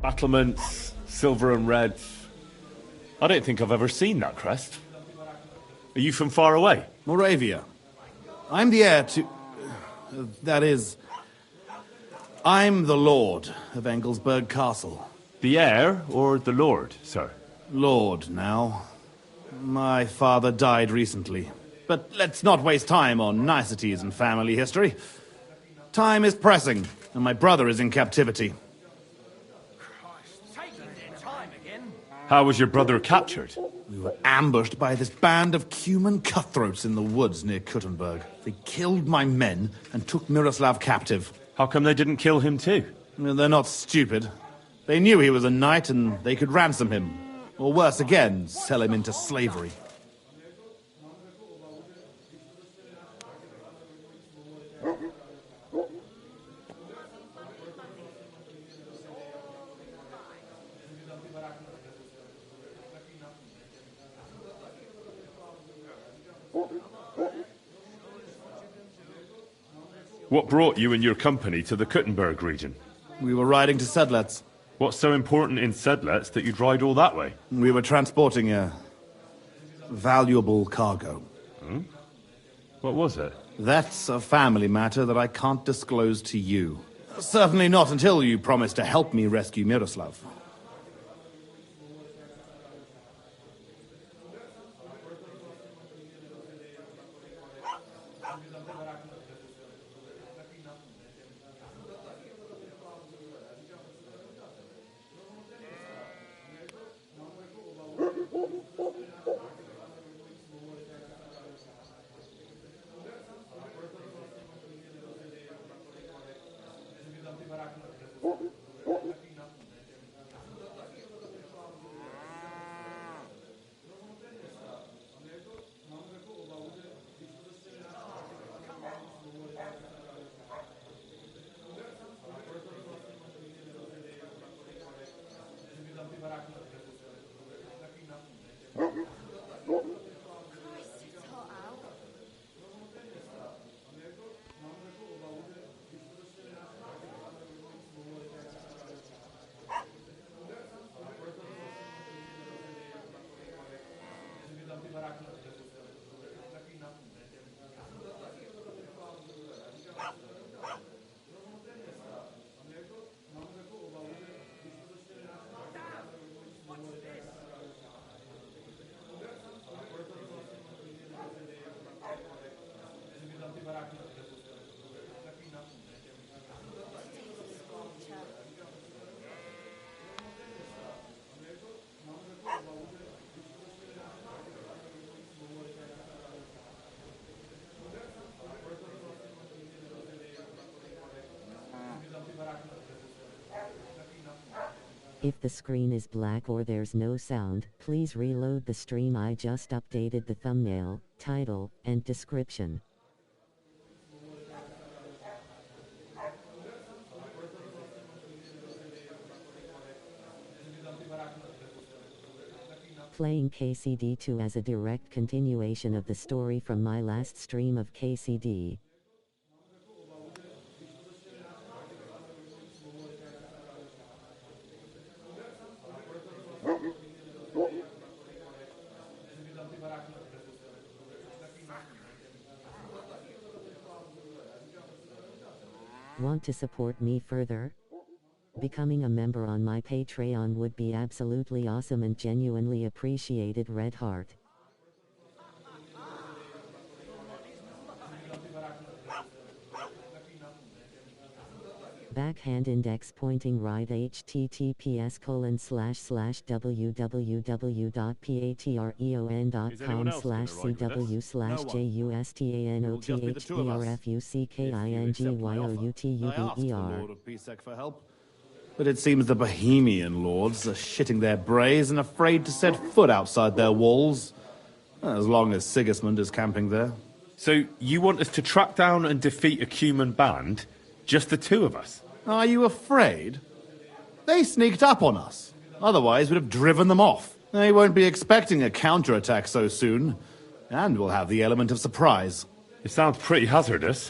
Battlements, silver and red. I don't think I've ever seen that crest. Are you from far away? Moravia. I'm the heir to... that is... I'm the Lord of Engelsberg Castle. The heir or the lord, sir? Lord, now. My father died recently. But let's not waste time on niceties and family history. Time is pressing, and my brother is in captivity. How was your brother captured? We were ambushed by this band of Cuman cutthroats in the woods near Kuttenberg. They killed my men and took Miroslav captive. How come they didn't kill him too? They're not stupid. They knew he was a knight and they could ransom him. Or worse again, sell him into slavery. What brought you and your company to the Kuttenberg region? We were riding to Sedlets. What's so important in Sedlets that you'd ride all that way? We were transporting a valuable cargo. Hmm? What was it? That's a family matter that I can't disclose to you. Certainly not until you promise to help me rescue Miroslav. If the screen is black or there's no sound, please reload the stream. I just updated the thumbnail, title, and description. Playing KCD II as a direct continuation of the story from my last stream of KCD. Want to support me further? Becoming a member on my Patreon would be absolutely awesome and genuinely appreciated. Red Heart. Backhand index pointing right https://www.patreon.com/cwstanoteon.cwstuffutuber. But it seems the Bohemian lords are shitting their brays and afraid to set foot outside their walls, as long as Sigismund is camping there. So you want us to track down and defeat a Cuman band? Just the two of us? Are you afraid? They sneaked up on us. Otherwise, we'd have driven them off. They won't be expecting a counterattack so soon. And we'll have the element of surprise. It sounds pretty hazardous.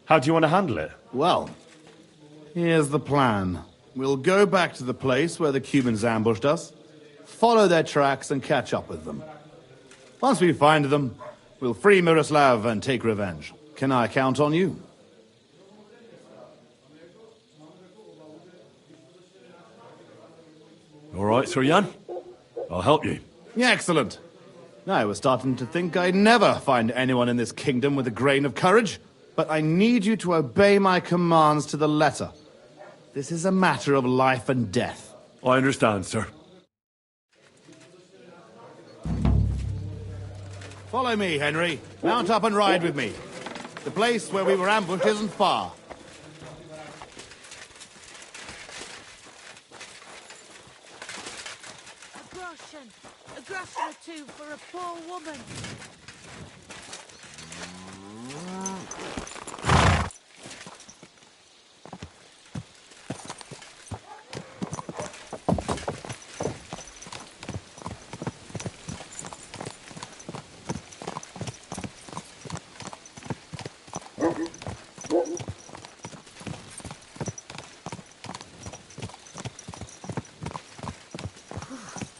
How do you want to handle it? Well, here's the plan. We'll go back to the place where the Cumans ambushed us, follow their tracks and catch up with them. Once we find them, we'll free Miroslav and take revenge. Can I count on you? All right, Sir Jan. I'll help you. Yeah, excellent. I was starting to think I'd never find anyone in this kingdom with a grain of courage, but I need you to obey my commands to the letter. This is a matter of life and death. I understand, sir. Follow me, Henry. Mount up and ride with me. The place where we were ambushed isn't far. A groschen or two for a poor woman.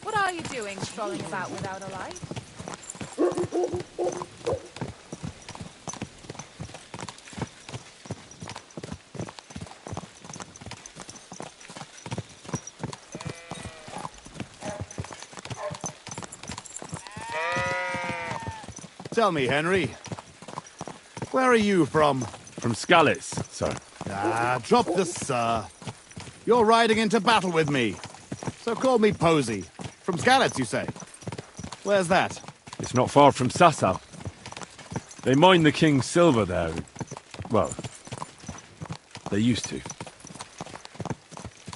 What are you doing, strolling about without a light? Tell me, Henry, where are you from? From Skalitz, sir. Ah, drop the sir. You're riding into battle with me. So call me Posey. From Skalitz, you say? Where's that? It's not far from Sasau. They mine the king's silver there. Well, they used to.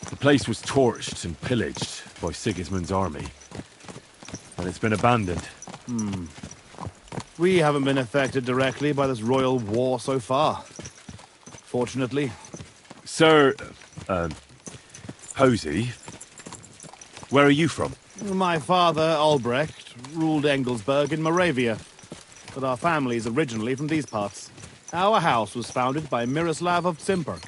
The place was torched and pillaged by Sigismund's army. And it's been abandoned. We haven't been affected directly by this royal war so far. Fortunately. Sir, Posey, where are you from? My father, Albrecht, ruled Engelsberg in Moravia. But our family's originally from these parts. Our house was founded by Miroslav of Simperk.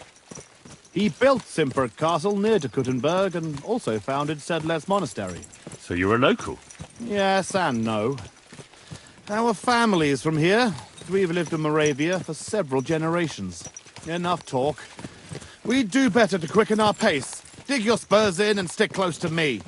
He built Simperk Castle near to Kuttenberg and also founded Sedles Monastery. So you're a local? Yes and no. Our family is from here. We've lived in Moravia for several generations. Enough talk. We'd do better to quicken our pace. Dig your spurs in and stick close to me.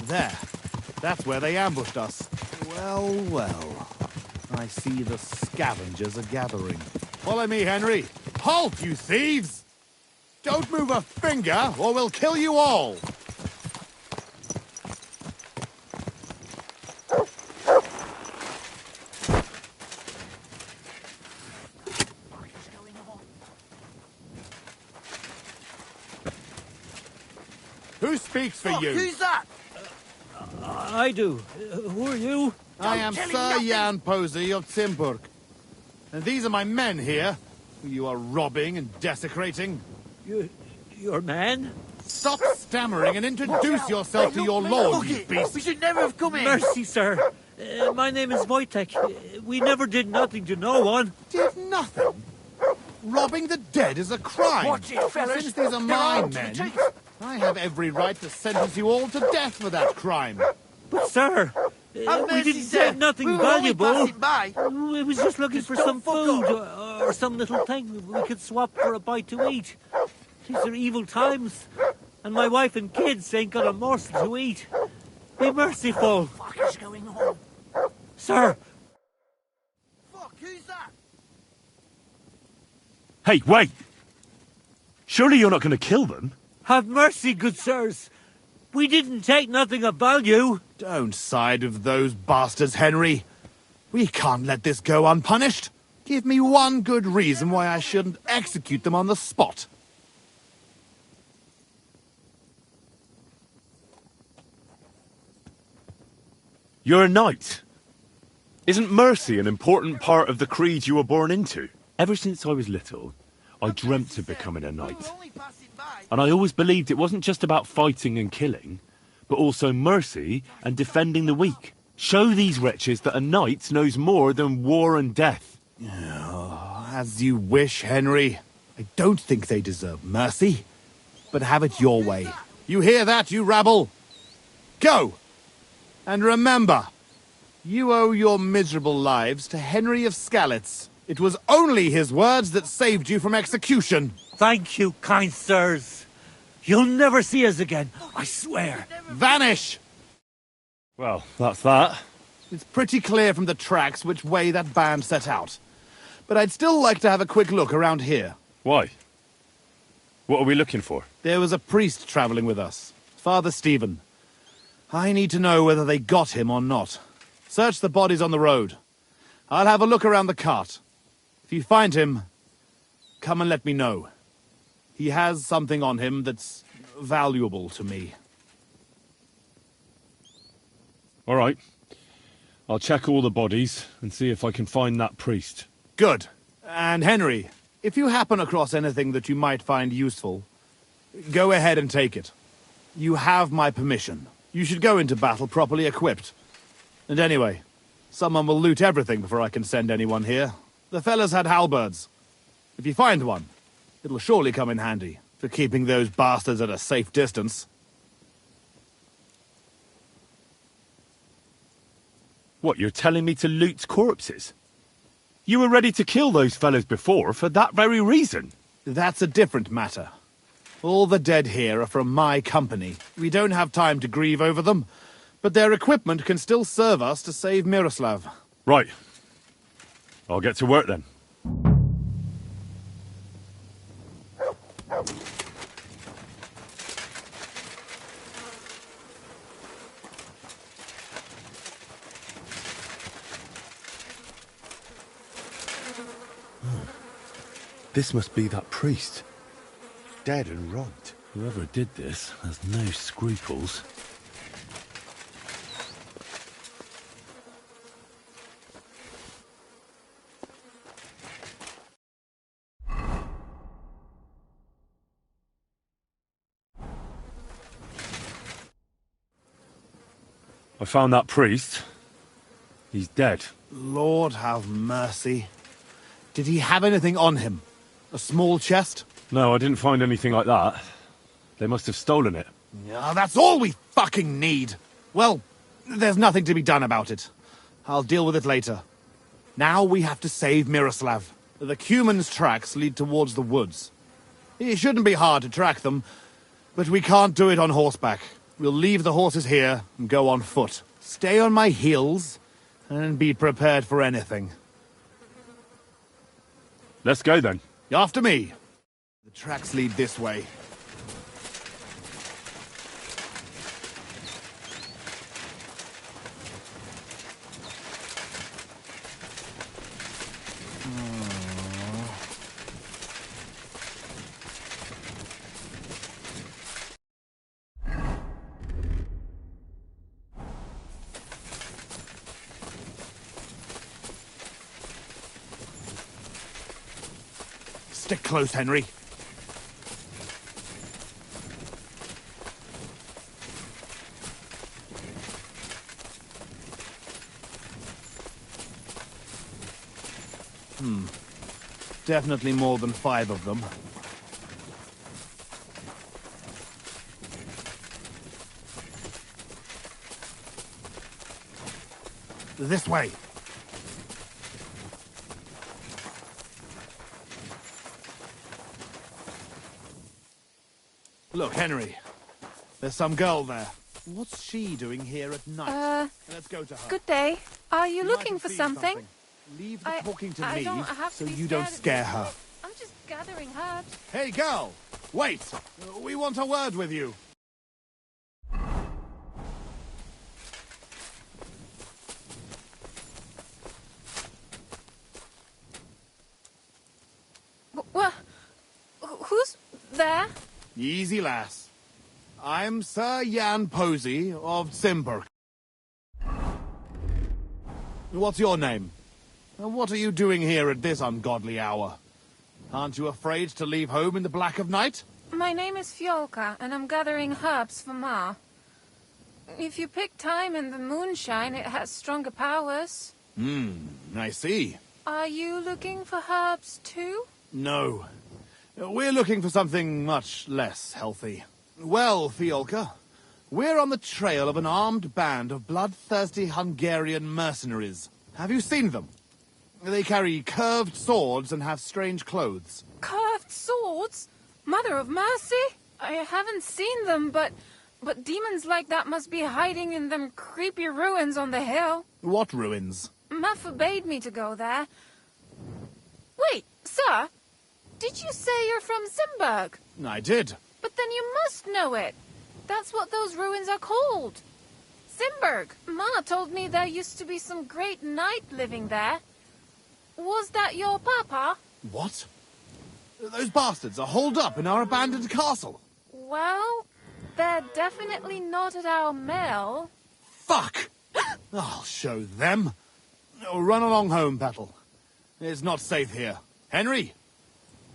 There. That's where they ambushed us. Well, well. I see the scavengers are gathering. Follow me, Henry. Halt, you thieves! Don't move a finger, or we'll kill you all! Who speaks for you? Who's that? I do. Who are you? I am tell him Sir nothing. Jan Posey of Timburg. And these are my men here, who you are robbing and desecrating. Your man? Stop stammering and introduce yourself to your lord, you beast! We should never have come in. Mercy, sir. My name is Wojtek. We never did nothing to no one. Did nothing? Robbing the dead is a crime. Watch it, fellas. Since these are They're my armed to the men, teeth. I have every right to sentence you all to death for that crime. But, sir, Have we mercy, didn't sir. take nothing We were only valuable. passing by. We was just looking Just for don't some fuck food up. or some little thing we could swap for a bite to eat. These are evil times, and my wife and kids ain't got a morsel to eat. Be merciful, What is going on? sir. Fuck, who's that? Hey, wait! Surely you're not going to kill them? Have mercy, good sirs. We didn't take nothing of value. Don't side with those bastards, Henry. We can't let this go unpunished. Give me one good reason why I shouldn't execute them on the spot. You're a knight. Isn't mercy an important part of the creed you were born into? Ever since I was little, I dreamt of becoming a We knight. were only passing by. And I always believed it wasn't just about fighting and killing, but also mercy and defending the weak. Show these wretches that a knight knows more than war and death. As you wish, Henry. I don't think they deserve mercy, but have it your way. You hear that, you rabble? Go! And remember, you owe your miserable lives to Henry of Skalitz. It was only his words that saved you from execution. Thank you, kind sirs. You'll never see us again, I swear. Vanish! Well, that's that. It's pretty clear from the tracks which way that band set out. But I'd still like to have a quick look around here. Why? What are we looking for? There was a priest traveling with us, Father Stephen. I need to know whether they got him or not. Search the bodies on the road. I'll have a look around the cart. If you find him, come and let me know. He has something on him that's valuable to me. All right. I'll check all the bodies and see if I can find that priest. Good. And Henry, if you happen across anything that you might find useful, go ahead and take it. You have my permission. You should go into battle properly equipped. And anyway, someone will loot everything before I can send anyone here. The fellas had halberds. If you find one, it'll surely come in handy for keeping those bastards at a safe distance. What, you're telling me to loot corpses? You were ready to kill those fellas before for that very reason. That's a different matter. All the dead here are from my company. We don't have time to grieve over them, but their equipment can still serve us to save Miroslav. Right. I'll get to work then. This must be that priest. Dead and robbed. Whoever did this has no scruples. I found that priest. He's dead. Lord have mercy. Did he have anything on him? A small chest? No, I didn't find anything like that. They must have stolen it. Yeah, that's all we fucking need. Well, there's nothing to be done about it. I'll deal with it later. Now we have to save Miroslav. The Cuman's tracks lead towards the woods. It shouldn't be hard to track them, but we can't do it on horseback. We'll leave the horses here and go on foot. Stay on my heels and be prepared for anything. Let's go then. After me. The tracks lead this way. Stick close, Henry. Definitely more than 5 of them. This way. Look, Henry. There's some girl there. What's she doing here at night? Let's go to her. Good day. Are you You might looking have for seen something? Leave the talking to I me don't have so to be you don't scared of scare you. her. I'm just gathering herbs. Hey, girl! Wait! We want a word with you. Who's there? Easy, lass. I'm Sir Jan Posey of Simberg. What's your name? And what are you doing here at this ungodly hour? Aren't you afraid to leave home in the black of night? My name is Fjolka, and I'm gathering herbs for Ma. If you pick time in the moonshine, it has stronger powers. I see. Are you looking for herbs too? No. We're looking for something much less healthy. Well, Fiolka, we're on the trail of an armed band of bloodthirsty Hungarian mercenaries. Have you seen them? They carry curved swords and have strange clothes. Curved swords? Mother of mercy? I haven't seen them, but demons like that must be hiding in them creepy ruins on the hill. What ruins? Ma forbade me to go there. Wait, sir, did you say you're from Simberg? I did. But then you must know it. That's what those ruins are called. Simberg. Ma told me there used to be some great knight living there. Was that your papa? What? Those bastards are holed up in our abandoned castle. Well, they're definitely not at our mill. Fuck! I'll show them. Run along home, Petal. It's not safe here. Henry,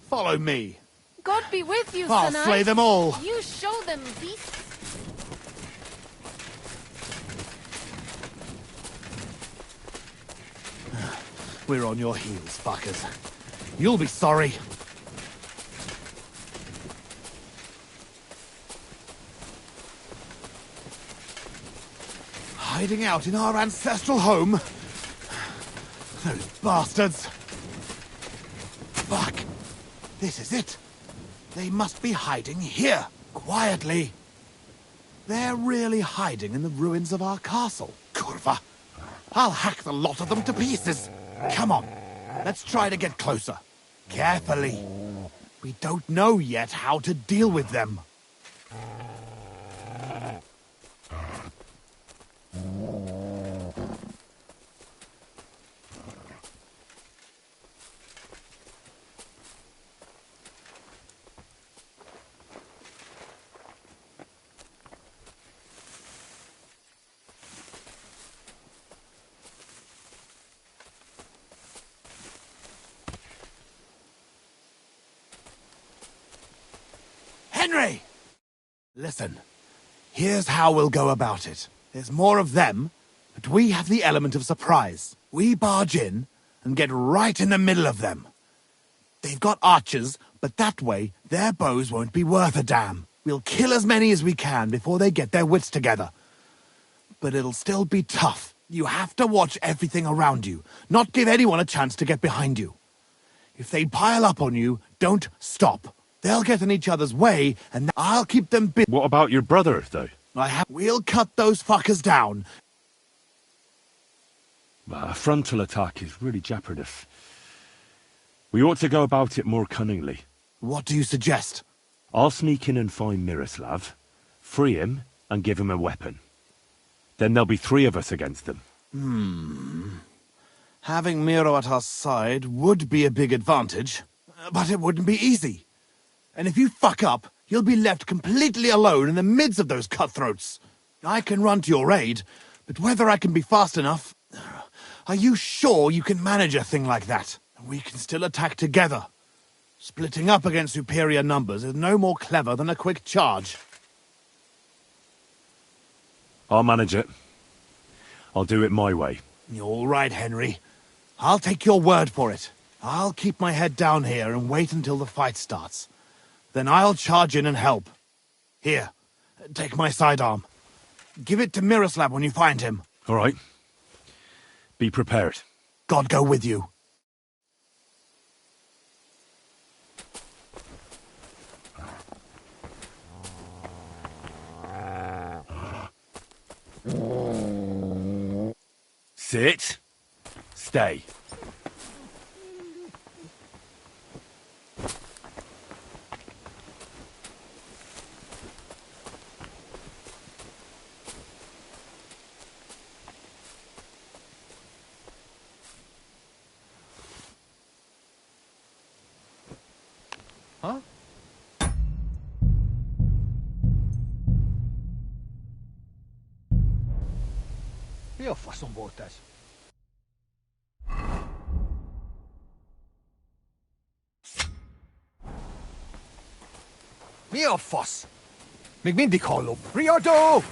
follow me. God be with you, I'll Sir slay Knight. them all. You show them, beasts. We're on your heels, fuckers. You'll be sorry. Hiding out in our ancestral home? Those bastards. Fuck. This is it. They must be hiding here, quietly. They're really hiding in the ruins of our castle. Kurva. I'll hack the lot of them to pieces. Come on. Let's try to get closer. Carefully. We don't know yet how to deal with them. Henry! Listen, here's how we'll go about it. There's more of them, but we have the element of surprise. We barge in and get right in the middle of them. They've got archers, but that way their bows won't be worth a damn. We'll kill as many as we can before they get their wits together. But it'll still be tough. You have to watch everything around you, not give anyone a chance to get behind you. If they pile up on you, don't stop. They'll get in each other's way, and I'll keep them busy. What about your brother, though? We'll cut those fuckers down. A frontal attack is really jeopardous. We ought to go about it more cunningly. What do you suggest? I'll sneak in and find Miroslav, free him, and give him a weapon. Then there'll be 3 of us against them. Having Miro at our side would be a big advantage, but it wouldn't be easy. And if you fuck up, you'll be left completely alone in the midst of those cutthroats. I can run to your aid, but whether I can be fast enough... Are you sure you can manage a thing like that? We can still attack together. Splitting up against superior numbers is no more clever than a quick charge. I'll manage it. I'll do it my way. You're all right, Henry. I'll take your word for it. I'll keep my head down here and wait until the fight starts. Then I'll charge in and help. Here, take my sidearm. Give it to Miroslav when you find him. All right. Be prepared. God go with you. Sit. Stay. Huh? Mi a faszom volt ez? Mi a fasz? Még mindig hallom. Riadó!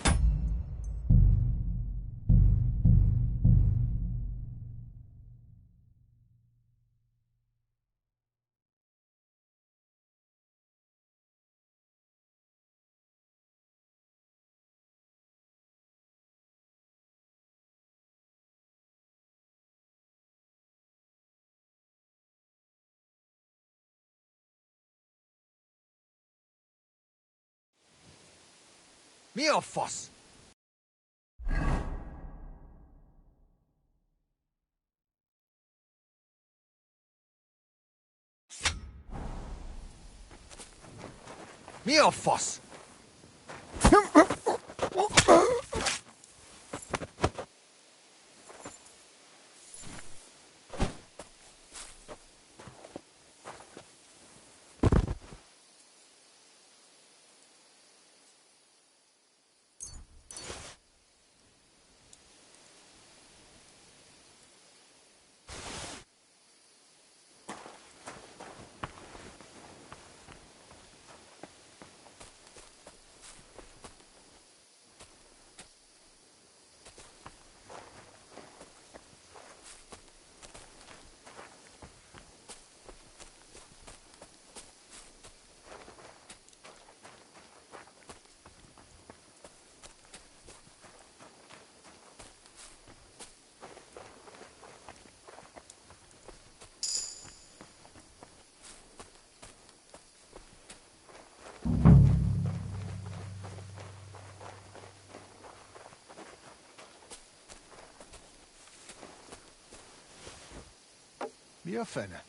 Mi a fasz? Mi a fasz? Mi a fene?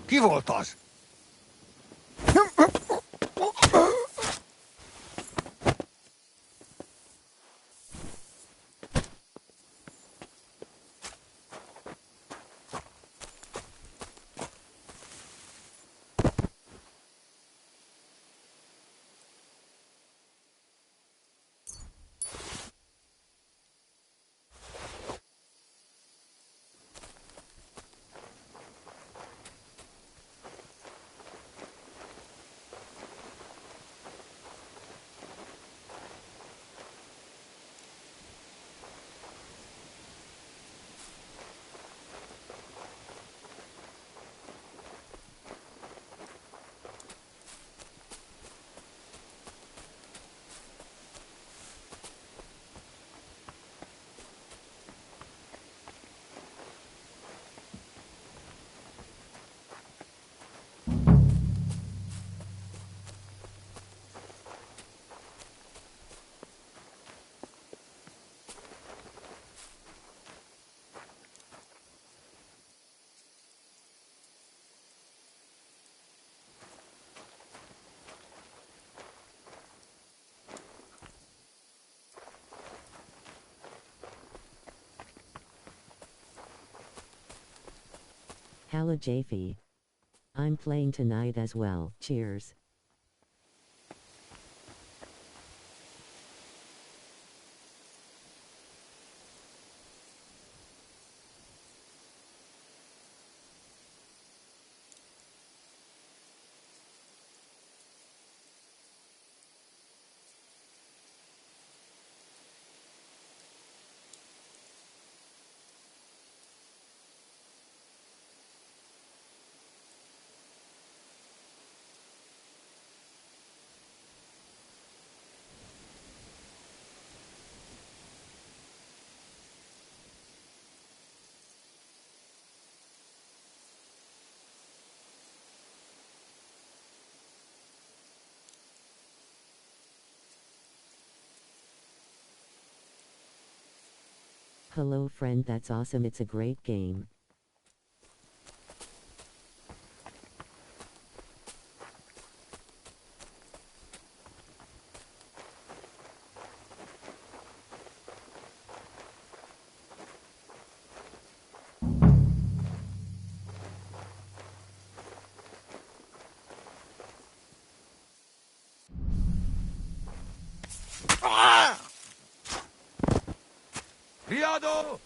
Ki volt az? Halla Jaffe. I'm playing tonight as well. Cheers. Hello friend, that's awesome, it's a great game. Riado!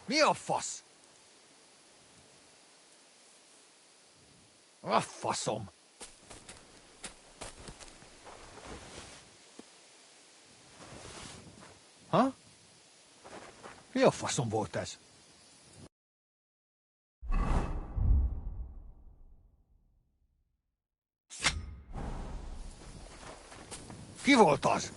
Mi a fasz? A faszom! Ha? Mi a faszom volt ez? Ki volt az?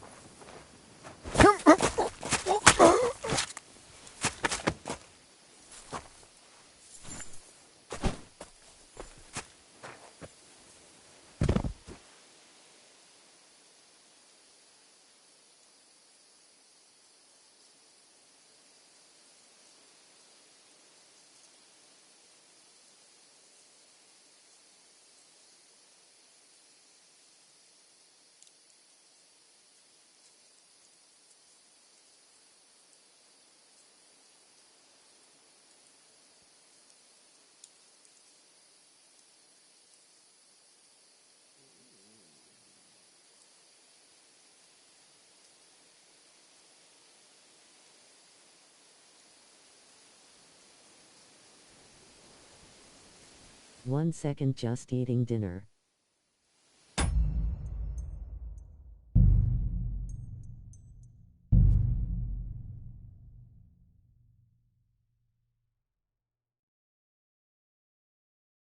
One second, just eating dinner.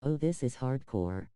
Oh, this is hardcore.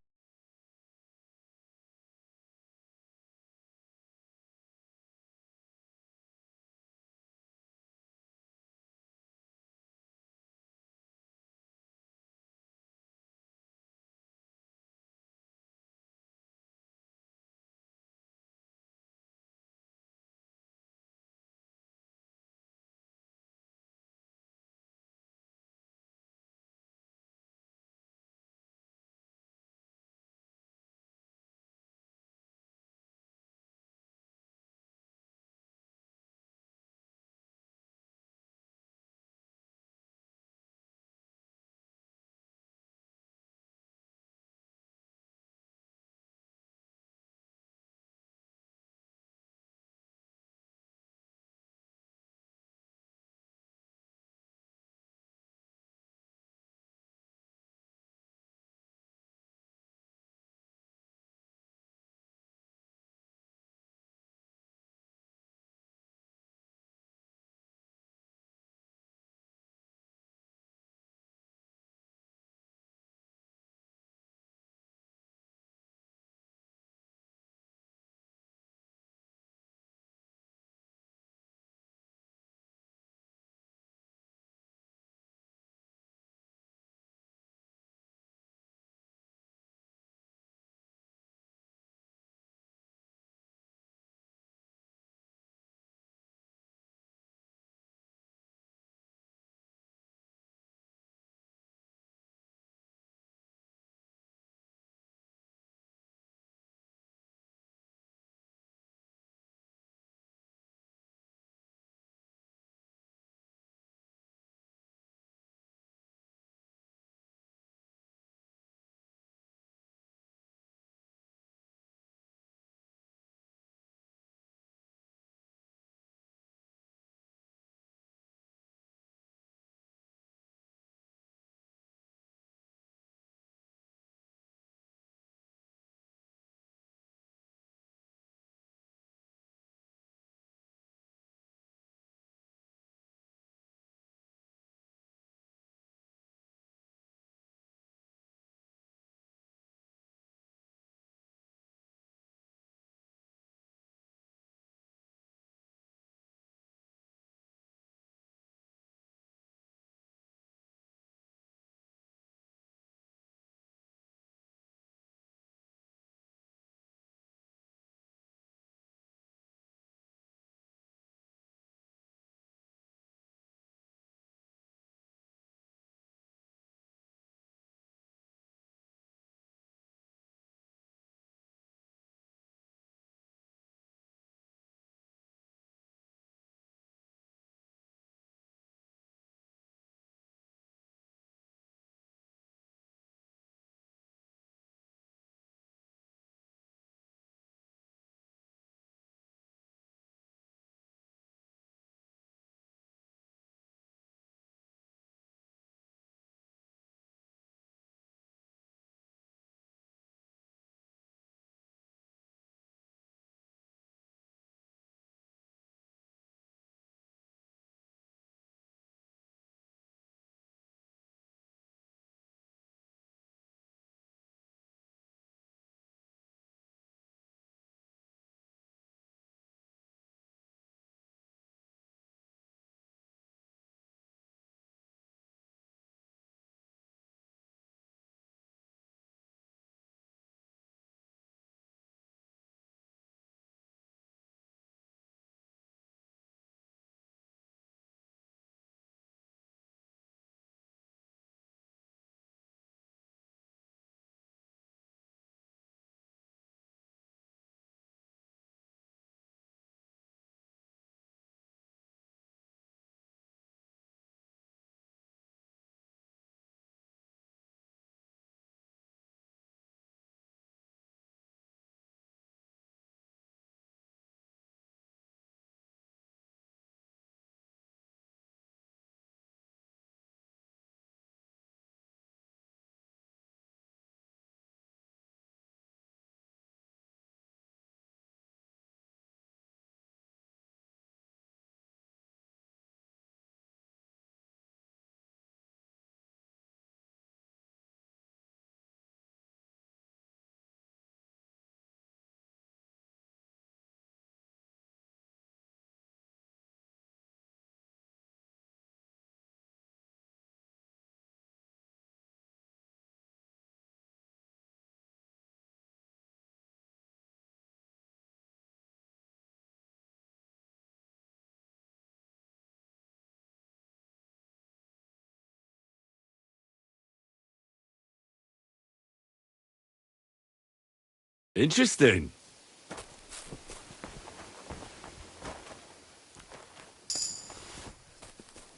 Interesting.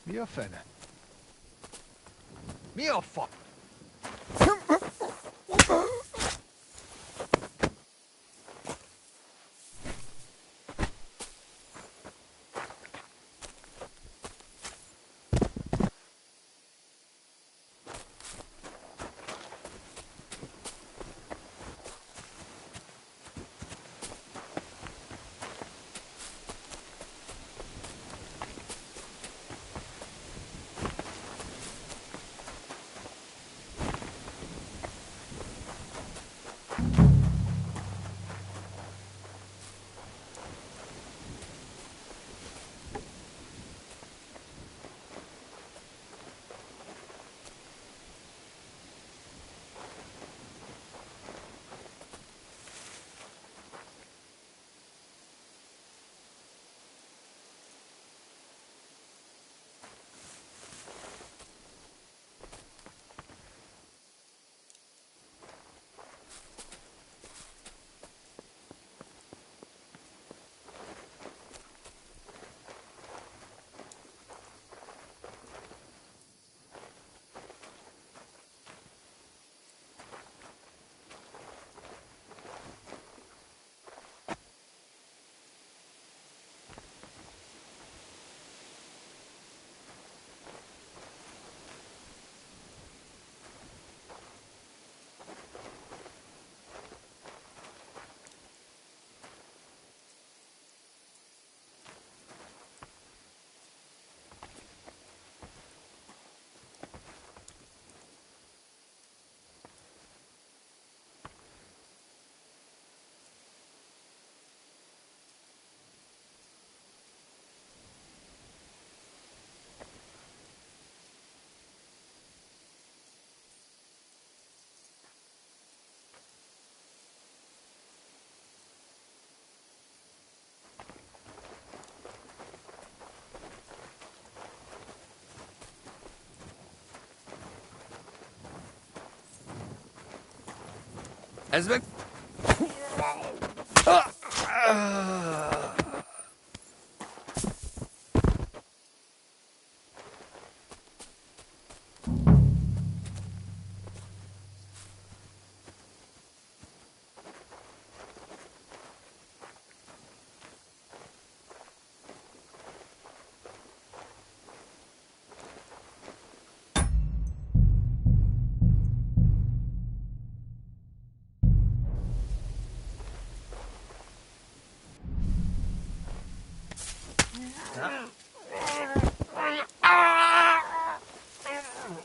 Mia fene. Mia fa. Esmond?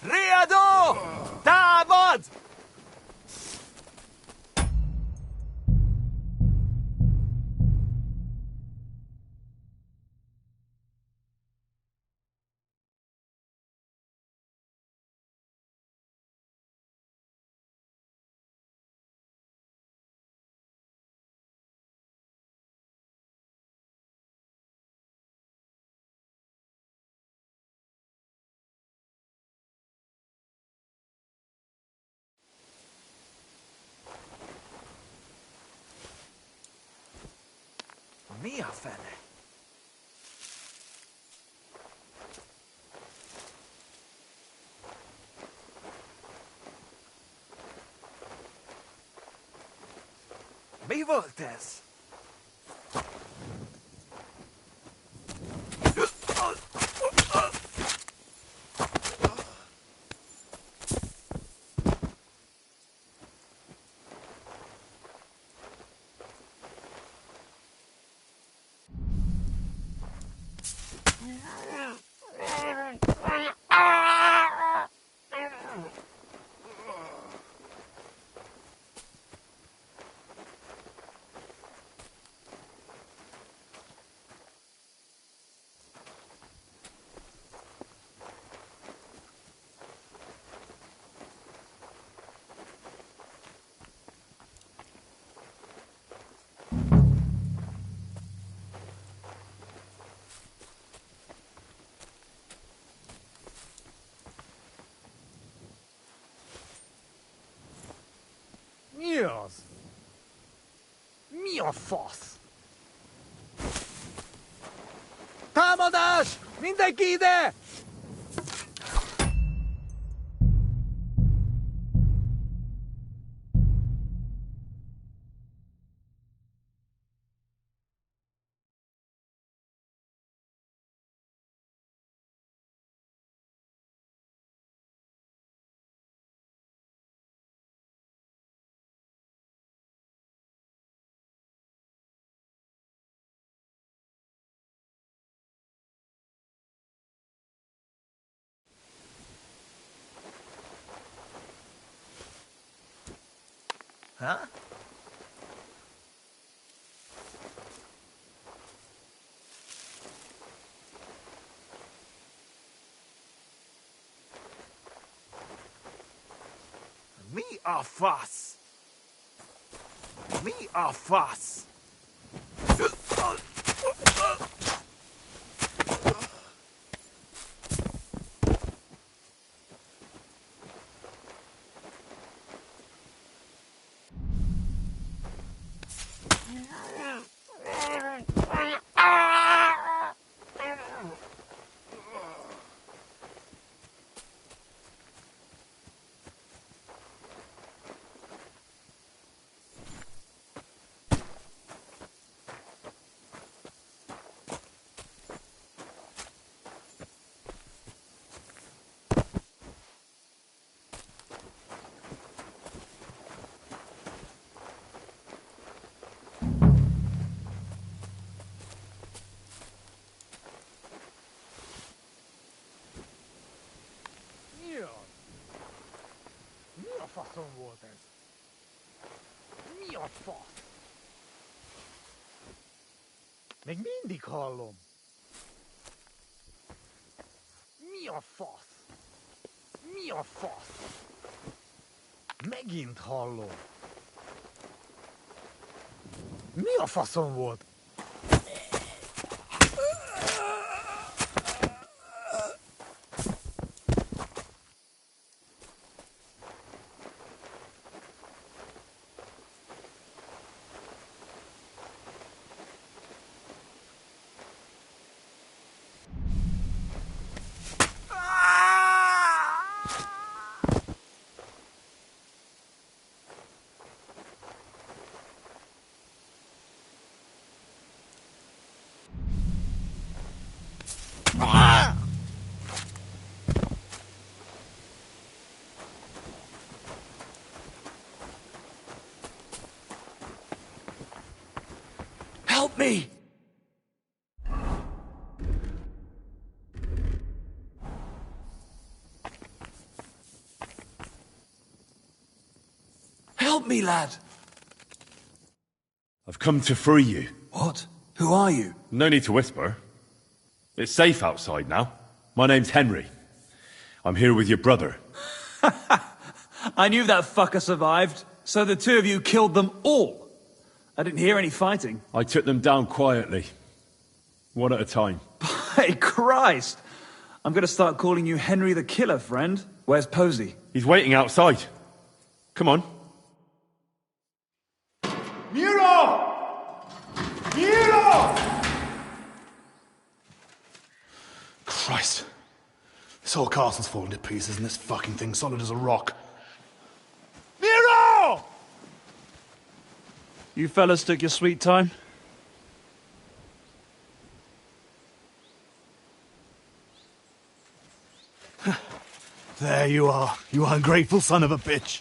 Riado! Tavod! Mia fene. Mi voltes? a fasz! Támadás! Mindenki ide! Ha? Mi a fasz? Mi a fasz? Mi a faszom volt ez? Mi a fasz? Még mindig hallom. Mi a fasz? Mi a fasz? Megint hallom. Mi a faszom volt? Help me! Help me, lad! I've come to free you. What? Who are you? No need to whisper. It's safe outside now. My name's Henry. I'm here with your brother. I knew that fucker survived, so the two of you killed them all. I didn't hear any fighting. I took them down quietly. One at a time. Hey, Christ! I'm gonna start calling you Henry the Killer, friend. Where's Posey? He's waiting outside. Come on. Miro! Miro! Christ. This whole castle's falling to pieces and this fucking thing's solid as a rock. Miro! You fellas took your sweet time? There you are, you ungrateful son of a bitch.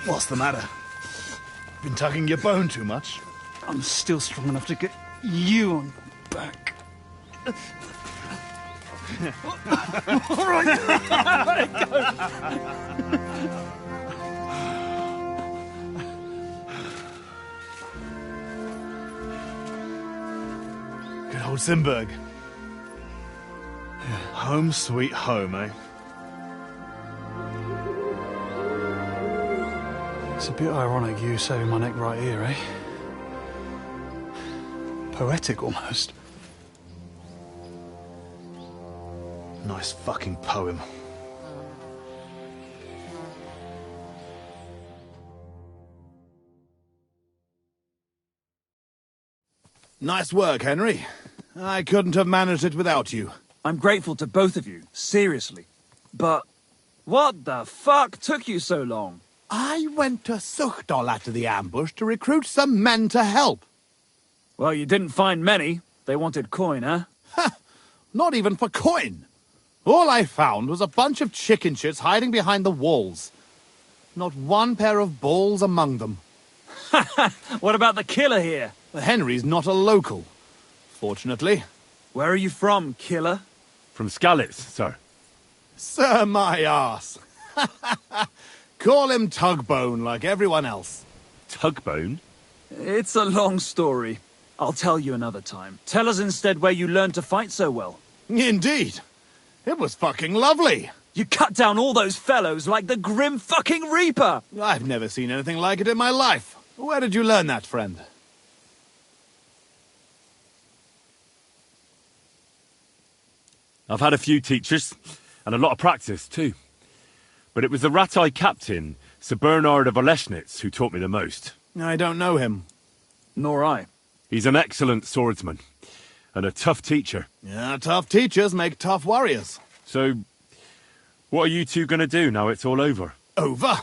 What's the matter? Been tugging your bone too much? I'm still strong enough to get you on back. All right. Good old Simberg. Home sweet home, eh? It's a bit ironic you saving my neck right here, eh? Poetic almost. Nice Nice fucking poem. Nice work, Henry. I couldn't have managed it without you. I'm grateful to both of you, seriously. But what the fuck took you so long? I went to Suchdol after the ambush to recruit some men to help. Well, you didn't find many. They wanted coin, huh? Ha! Not even for coin. All I found was a bunch of chicken shits hiding behind the walls. Not one pair of balls among them. What about the killer here? Henry's not a local, fortunately. Where are you from, killer? From Skalitz, sir. Sir, my arse. Call him Tugbone like everyone else. Tugbone? It's a long story. I'll tell you another time. Tell us instead where you learned to fight so well. Indeed. It was fucking lovely. You cut down all those fellows like the Grim fucking Reaper! I've never seen anything like it in my life. Where did you learn that, friend? I've had a few teachers, and a lot of practice, too. But it was the Ratai captain, Sir Bernard of Oleschnitz, who taught me the most. I don't know him. Nor I. He's an excellent swordsman, and a tough teacher. Yeah, tough teachers make tough warriors. So, what are you two gonna do now it's all over? Over?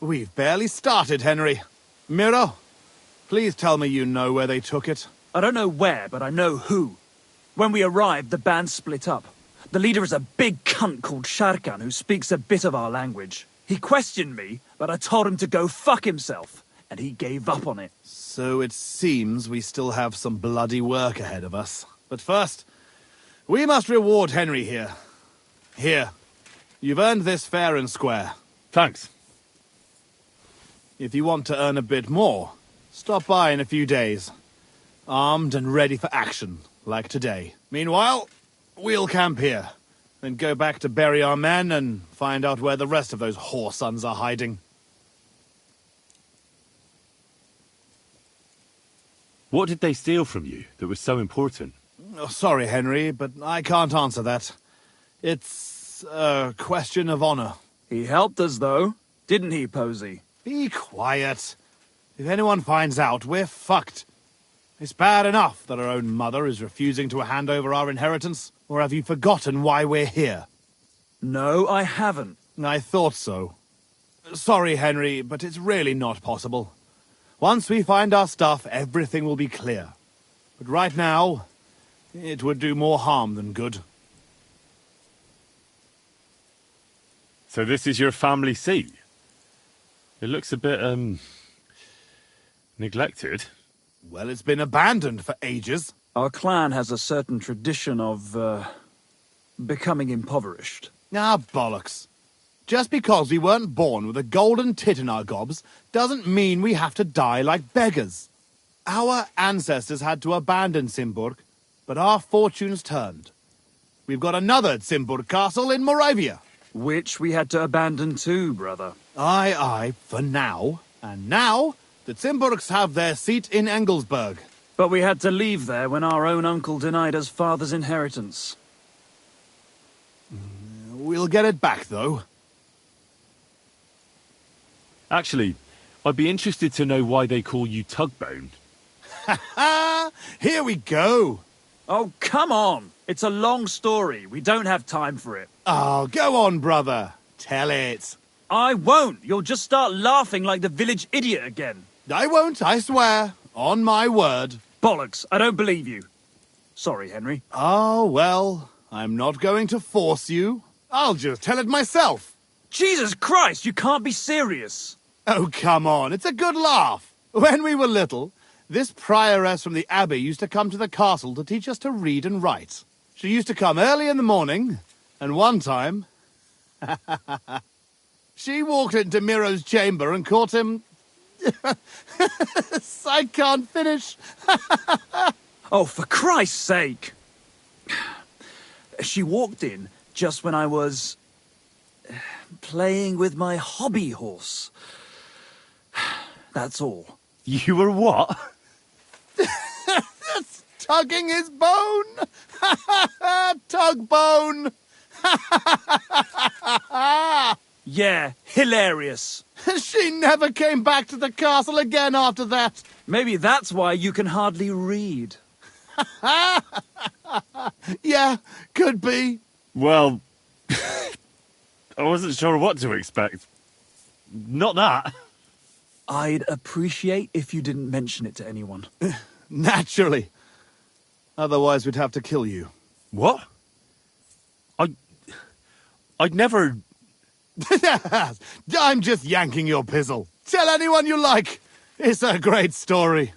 We've barely started, Henry. Miro, please tell me you know where they took it. I don't know where, but I know who. When we arrived, the band split up. The leader is a big cunt called Sharkan who speaks a bit of our language. He questioned me, but I told him to go fuck himself, and he gave up on it. So it seems we still have some bloody work ahead of us. But first, we must reward Henry here. Here. You've earned this fair and square. Thanks. If you want to earn a bit more, stop by in a few days. Armed and ready for action, like today. Meanwhile, we'll camp here. Then go back to bury our men and find out where the rest of those whoresons are hiding. What did they steal from you that was so important? Oh, sorry, Henry, but I can't answer that. It's a question of honor. He helped us, though. Didn't he, Posey? Be quiet. If anyone finds out, we're fucked. It's bad enough that our own mother is refusing to hand over our inheritance. Or have you forgotten why we're here? No, I haven't. I thought so. Sorry, Henry, but it's really not possible. Once we find our stuff, everything will be clear. But right now, it would do more harm than good. So this is your family seat? It looks a bit, neglected. Well, it's been abandoned for ages. Our clan has a certain tradition of, becoming impoverished. Ah, bollocks. Just because we weren't born with a golden tit in our gobs doesn't mean we have to die like beggars. Our ancestors had to abandon Simburg, but our fortunes turned. We've got another Simburg castle in Moravia. Which we had to abandon too, brother. Aye, for now. And now, the Simburgs have their seat in Engelsberg. But we had to leave there when our own uncle denied us father's inheritance. We'll get it back, though. Actually, I'd be interested to know why they call you Tugbone. Ha! Here we go! Oh, come on! It's a long story. We don't have time for it. Oh, go on, brother. Tell it. I won't. You'll just start laughing like the village idiot again. I won't, I swear. On my word. Bollocks. I don't believe you. Sorry, Henry. Oh, well, I'm not going to force you. I'll just tell it myself. Jesus Christ, you can't be serious. Oh, come on. It's a good laugh. When we were little, this prioress from the abbey used to come to the castle to teach us to read and write. She used to come early in the morning, and one time... she walked into Miro's chamber and caught him... I can't finish. Oh, for Christ's sake! She walked in just when I was... playing with my hobby horse. That's all. You were what? Tugging his bone! Tug bone! Yeah, hilarious. She never came back to the castle again after that. Maybe that's why you can hardly read. Yeah, could be. Well, I wasn't sure what to expect. Not that. I'd appreciate if you didn't mention it to anyone. Naturally. Otherwise, we'd have to kill you. What? I'd never... I'm just yanking your pizzle. Tell anyone you like. It's a great story.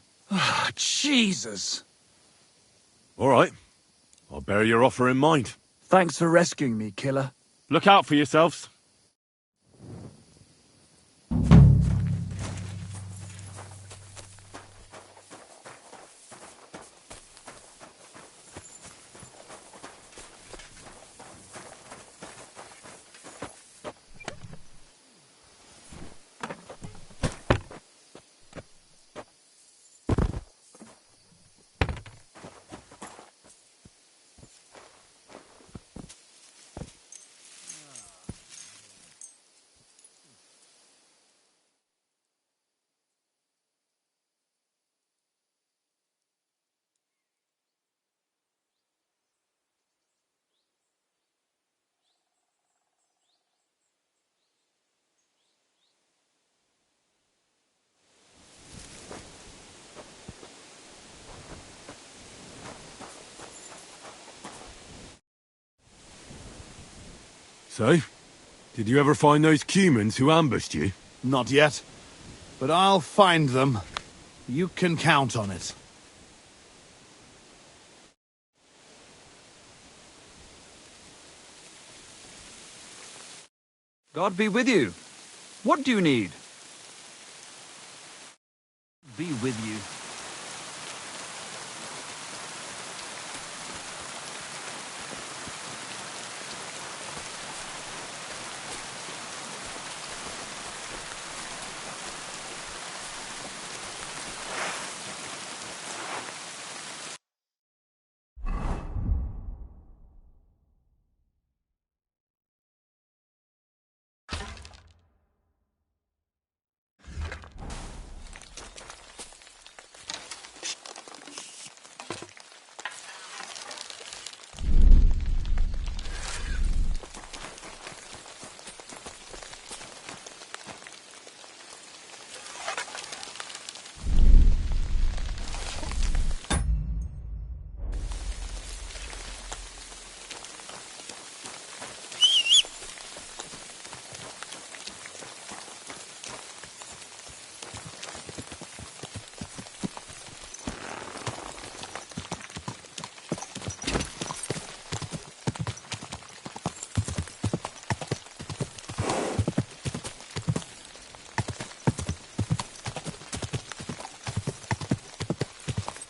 Jesus. All right. I'll bear your offer in mind. Thanks for rescuing me, killer. Look out for yourselves. So, did you ever find those humans who ambushed you? Not yet. But I'll find them. You can count on it. God be with you. What do you need? Be with you.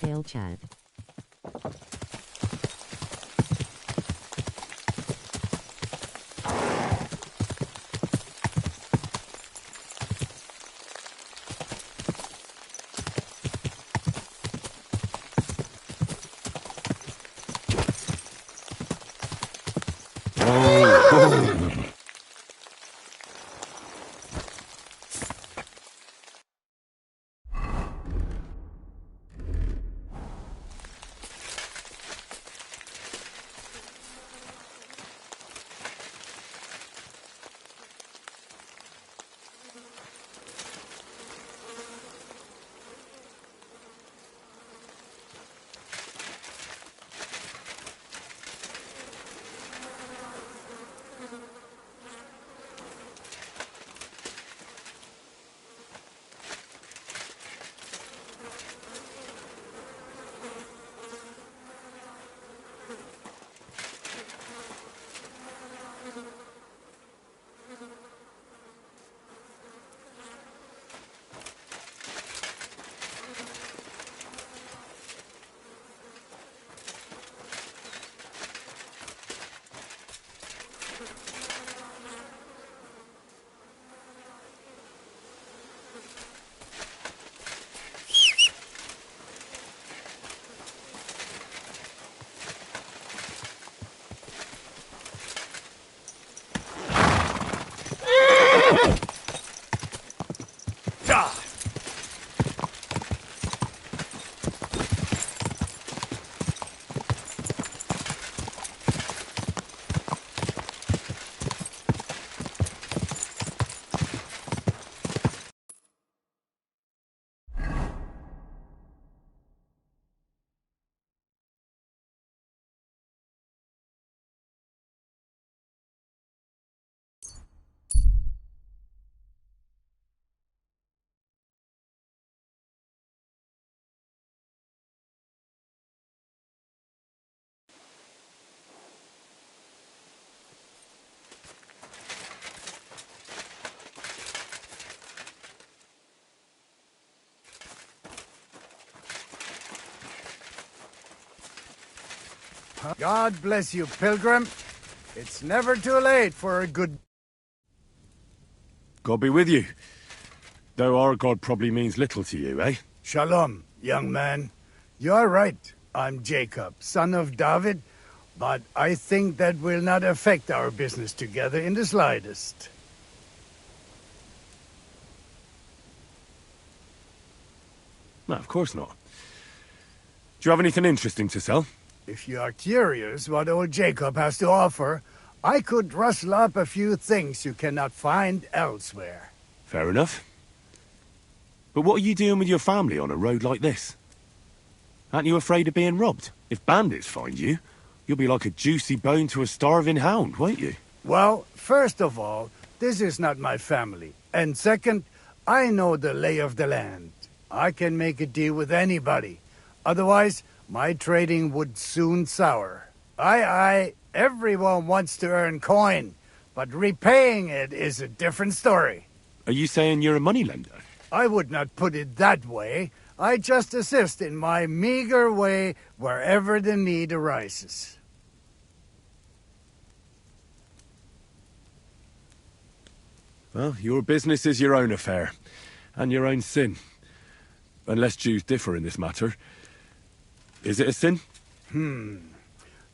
Hail chat. God bless you, pilgrim. It's never too late for a good... God be with you. Though our God probably means little to you, eh? Shalom, young man. You're right. I'm Jacob, son of David, but I think that will not affect our business together in the slightest. No, of course not. Do you have anything interesting to sell? If you are curious what old Jacob has to offer, I could rustle up a few things you cannot find elsewhere. Fair enough. But what are you doing with your family on a road like this? Aren't you afraid of being robbed? If bandits find you, you'll be like a juicy bone to a starving hound, won't you? Well, first of all, this is not my family. And second, I know the lay of the land. I can make a deal with anybody. Otherwise, my trading would soon sour. Aye, everyone wants to earn coin, but repaying it is a different story. Are you saying you're a moneylender? I would not put it that way. I just assist in my meager way wherever the need arises. Well, your business is your own affair, and your own sin. Unless Jews differ in this matter. Is it a sin?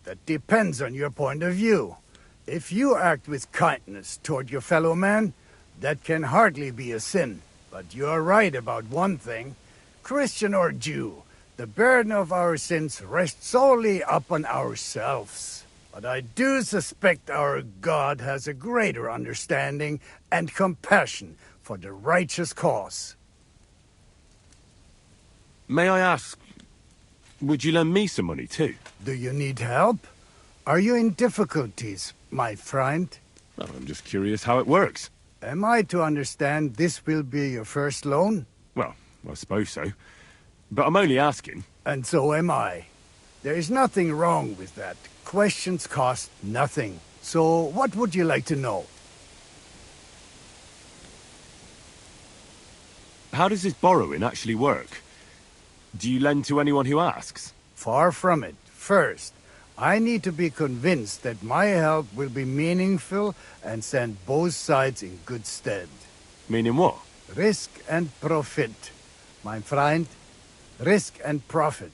That depends on your point of view. If you act with kindness toward your fellow man, that can hardly be a sin. But you're right about one thing. Christian or Jew, the burden of our sins rests solely upon ourselves. But I do suspect our God has a greater understanding and compassion for the righteous cause. May I ask, would you lend me some money too? Do you need help? Are you in difficulties, my friend? Well, I'm just curious how it works. Am I to understand this will be your first loan? Well, I suppose so. But I'm only asking. And so am I. There is nothing wrong with that. Questions cost nothing. So what would you like to know? How does this borrowing actually work? Do you lend to anyone who asks? Far from it. First, I need to be convinced that my help will be meaningful and stand both sides in good stead. Meaning what? Risk and profit. My friend, risk and profit.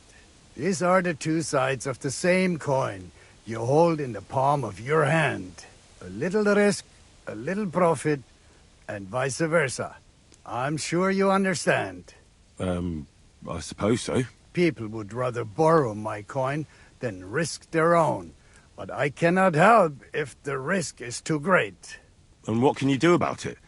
These are the two sides of the same coin you hold in the palm of your hand. A little risk, a little profit, and vice versa. I'm sure you understand. I suppose so. People would rather borrow my coin than risk their own. But I cannot help if the risk is too great. And what can you do about it?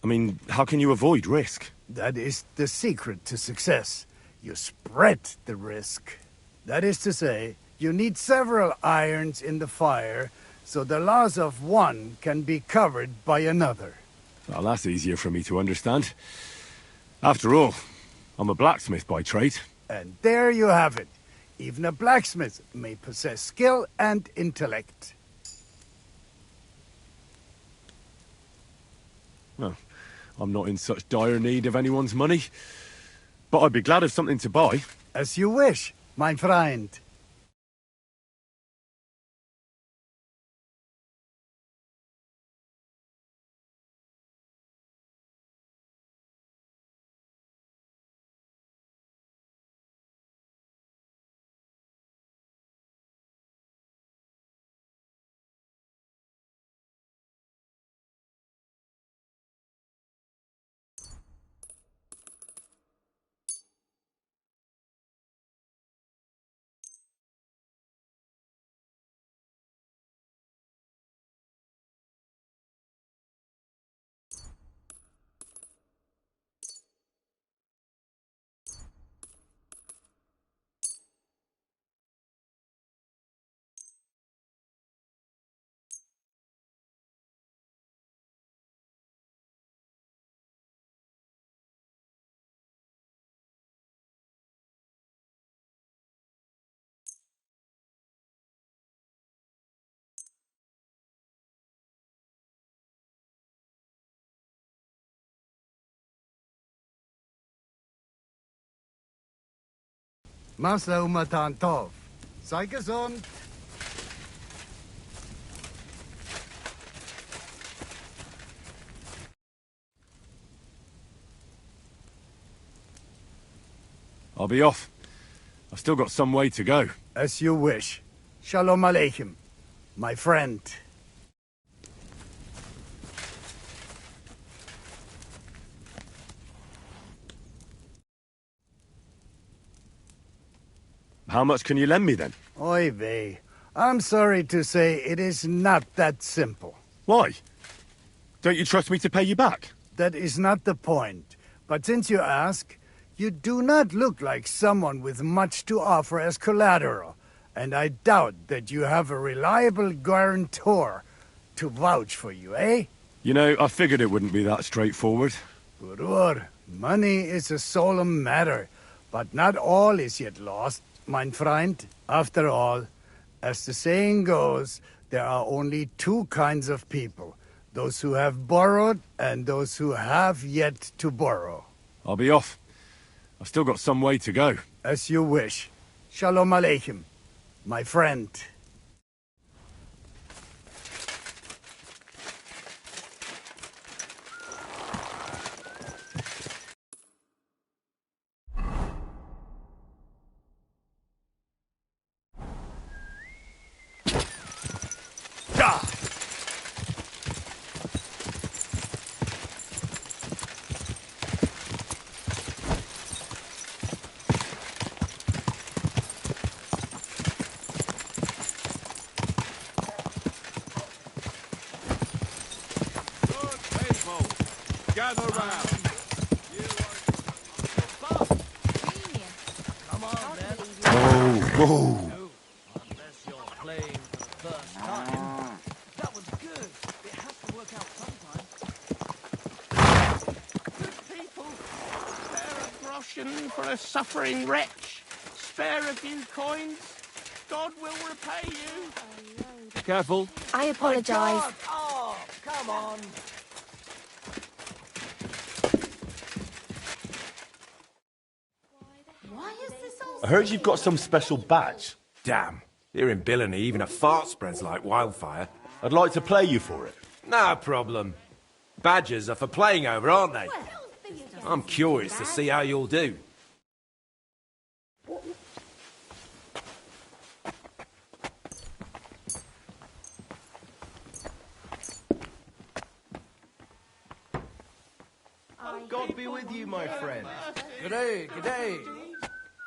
I mean, how can you avoid risk? That is the secret to success. You spread the risk. That is to say, you need several irons in the fire, so the loss of one can be covered by another. Well, that's easier for me to understand. After all, I'm a blacksmith by trade. And there you have it. Even a blacksmith may possess skill and intellect. Well, I'm not in such dire need of anyone's money. But I'd be glad of something to buy. As you wish, my friend. Masa umatan tov. Sei gesund. I'll be off. I've still got some way to go. As you wish. Shalom Aleichem, my friend. How much can you lend me then? Oy vey. I'm sorry to say it is not that simple. Why? Don't you trust me to pay you back? That is not the point. But since you ask, you do not look like someone with much to offer as collateral, and I doubt that you have a reliable guarantor to vouch for you, eh? You know, I figured it wouldn't be that straightforward. Gurur, money is a solemn matter, but not all is yet lost, mein Freund. After all, as the saying goes, there are only two kinds of people. Those who have borrowed and those who have yet to borrow. I'll be off. I've still got some way to go. As you wish. Shalom Aleichem, my friend. Gather round. Come on, then. Whoa. Unless you're playing for the first time. That was good. It has to work out sometime. Good people, spare a groschen for a suffering wretch. Spare a few coins. God will repay you. Careful. I apologize. Oh, come on. Why is this all I heard you've got some special badge. Damn. Here in Billany, even a fart spreads like wildfire. I'd like to play you for it. No problem. Badges are for playing over, aren't they? I'm curious to see how you'll do. God be with you, my friend. G'day, g'day.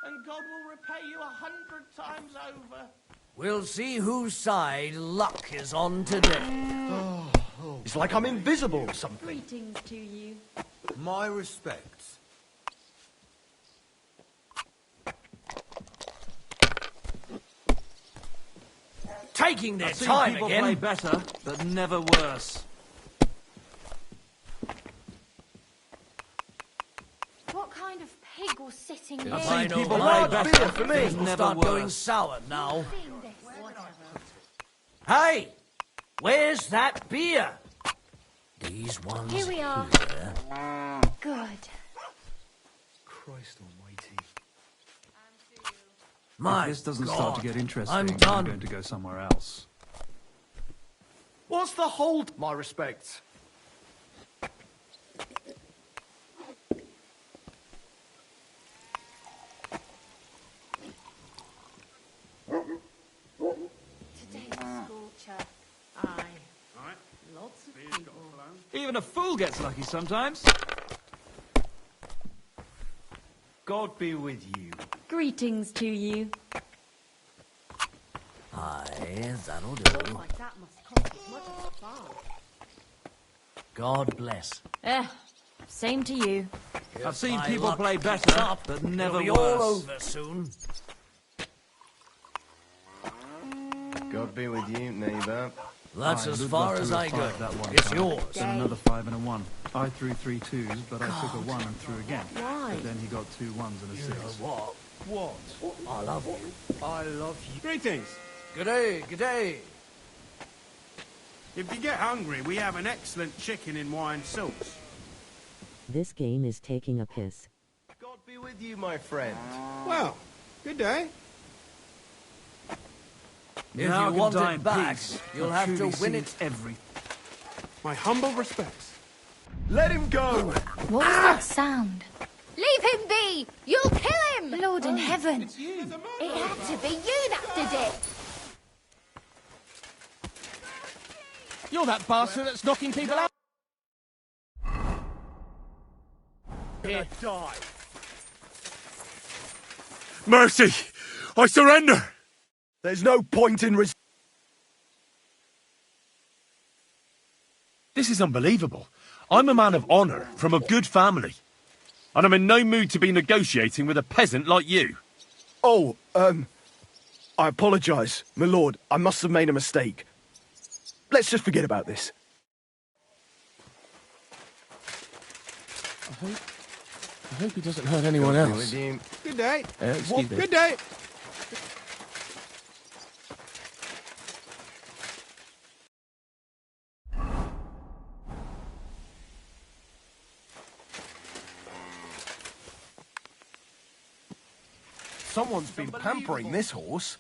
And God will repay you 100 times over. We'll see whose side luck is on today. It's like I'm invisible or something. Greetings to you. My respects. Taking their I've seen time people again. play better, but never worse. What kind of pig was sitting here? I've seen I know people large play beer better, for me. but It'll never start going worse. sour now. Seen this. Hey, where's that beer? These ones Here we are. here. Good. Christ almighty. My If this doesn't God, start to get interesting, I'm I'm done. going to go somewhere else. What's the hold? My respects. Today's scorcher. Aye. Lots of people. Even a fool gets lucky sometimes. God be with you. Greetings to you. Aye, that'll do. Like that must cost as much as a farm. God bless. Same to you. I've seen My people luck play keeps better, up, but never it'll be worse. all over soon. God be with you, neighbour. That's I as would far love to as have I go. five that one It's time. yours. Then another 5 and a 1. I threw 3 twos, but I took a 1 and threw again. Why? But then he got 2 1s and a 6. What? What? I love you. I love you. Greetings. G'day, g'day. If you get hungry, we have an excellent chicken in wine sauce. This game is taking a piss. God be with you, my friend. Well, Good day. If Now you I want can die it in back, peace. you'll I've have to truly win seen it. every. My humble respects. Let him go! What was that sound? Leave him be! You'll kill him! Lord in heaven! It's you. It had to be you that did it! You're that bastard that's knocking people out. Here. Die. Mercy! I surrender! There's no point in This is unbelievable. I'm a man of honour, from a good family. And I'm in no mood to be negotiating with a peasant like you. Oh, I apologise, my lord. I must have made a mistake. Let's just forget about this. I hope he doesn't hurt anyone Good else. with you. Good day. Excuse me. Good day. Someone's been pampering this horse.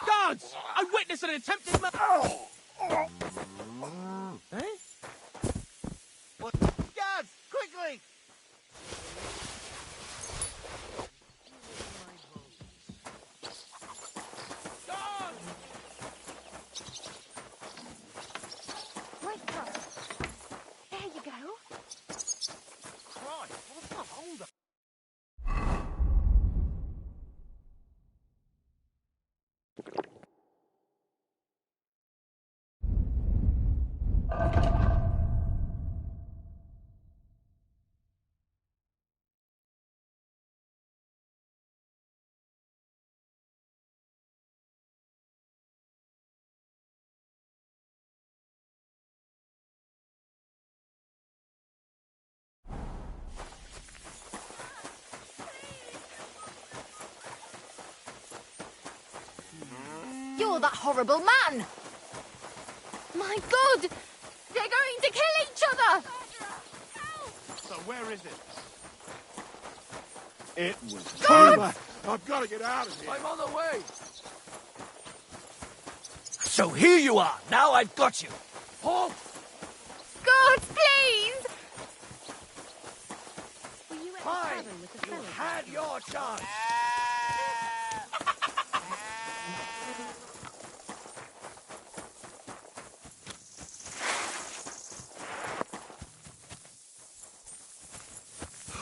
Guards! I witnessed an attempted murder. Eh? What? Guards! Quickly! Guards! Wait, there you go. Christ, what's the hold up? You're that horrible man! My God! They're going to kill each other! So where is it? It was God! I've got to get out of here. I'm on the way. So here you are. Now I've got you. Halt! God, please! Were you at the Fine. tavern with the You fellas? had your chance.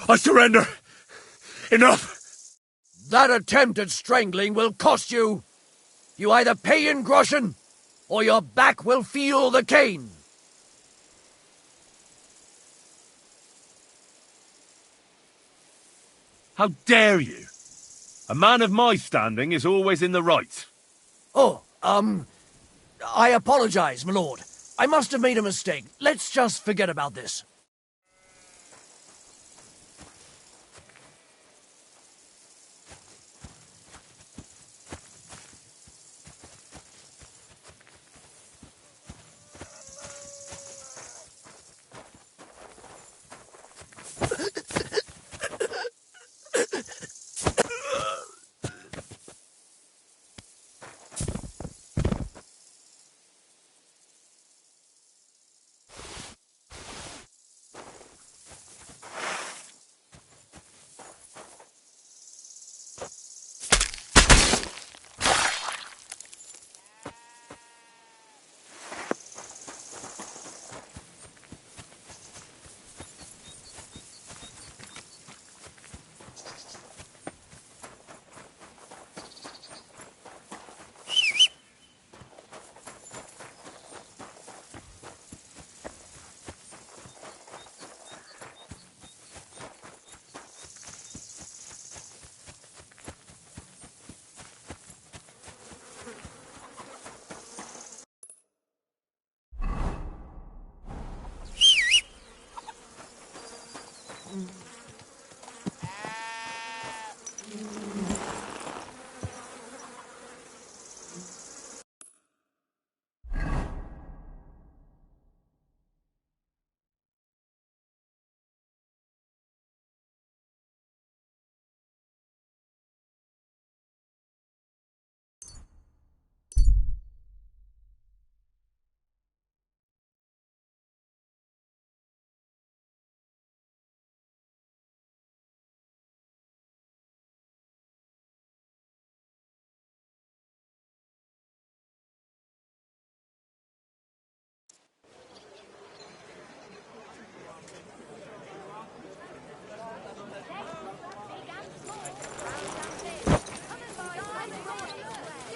I surrender! Enough! That attempt at strangling will cost you. You either pay in groschen, or your back will feel the cane. How dare you? A man of my standing is always in the right. Oh, I apologize, my lord. I must have made a mistake. Let's just forget about this.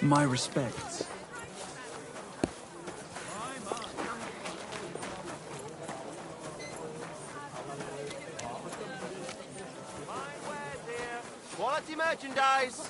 My respects. Quality merchandise.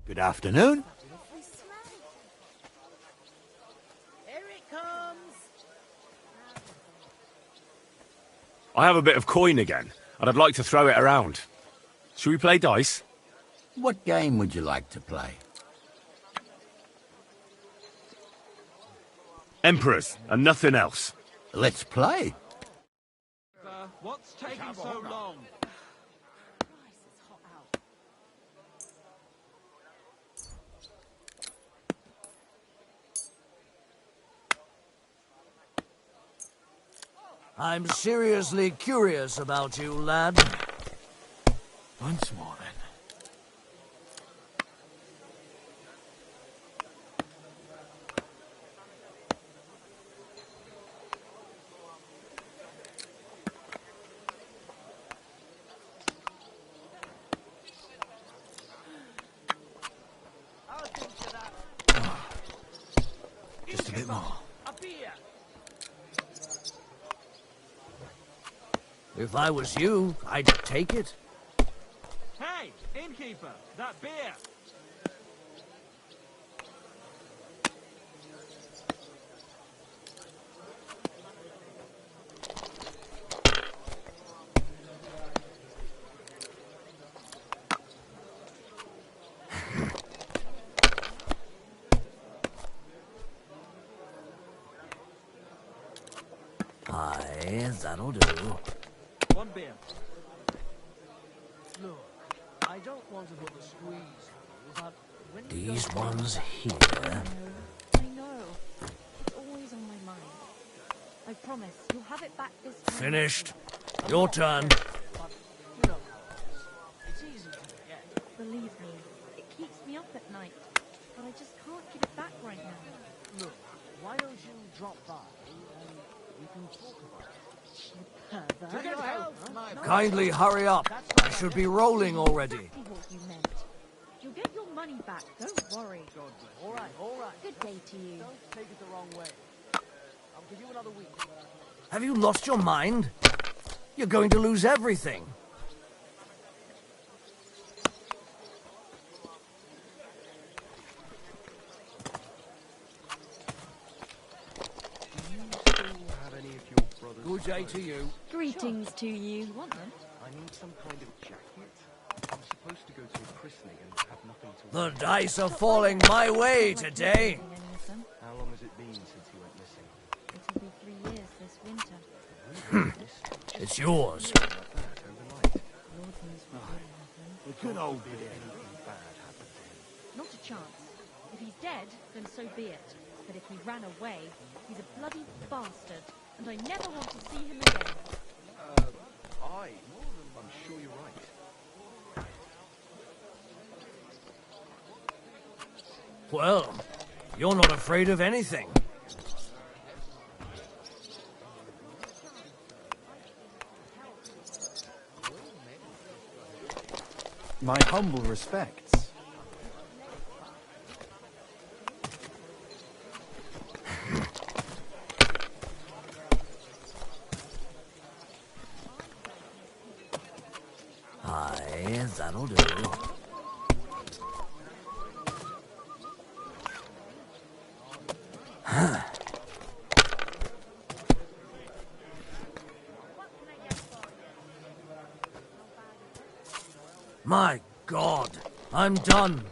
Good afternoon. Here it comes. I have a bit of coin again, and I'd like to throw it around. Should we play dice? What game would you like to play? Emperors, and nothing else. Let's play. What's taking so long? I'm seriously curious about you, lad. Once more, then. Just a bit more. If I was you, I'd take it. Hey, innkeeper, that beer. Aye, that'll do. One beer. Look, I don't want to put the squeeze, but when these ones here. I know. It's always on my mind. I promise, you'll have it back this time. Finished. Your turn. You know, it's easy to forget. Believe me, it keeps me up at night. But I just can't get it back right now. Look, why don't you drop by and we can talk about it? To your health, my Kindly hurry up. I should be rolling already. Exactly what you meant. You'll get your money back, don't worry. All right, all right. Good day to you. Don't take it the wrong way. I'll give you another week. Have you lost your mind? You're going to lose everything. Good day to you. Greetings to you. Want them? I need some kind of jacket. I'm supposed to go to a christening and have nothing to The dice are falling my way today. How long has it been since he went missing? It'll be 3 years this winter. It's yours. It could all be Not a chance. If he's dead, then so be it. But if he ran away, he's a bloody bastard. And I never want to see him again. I'm sure you're right. Well, you're not afraid of anything. My humble respects. Aye, that'll do. My God, I'm done.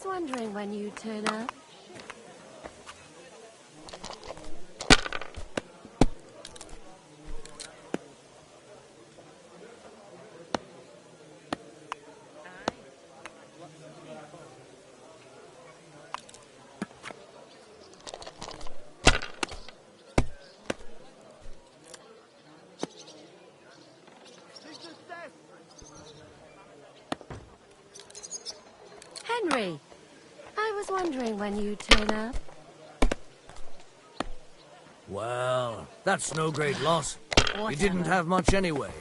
was wondering when you'd turn up. Henry, I was wondering when you'd turn up. Well, that's no great loss. You didn't have much anyway.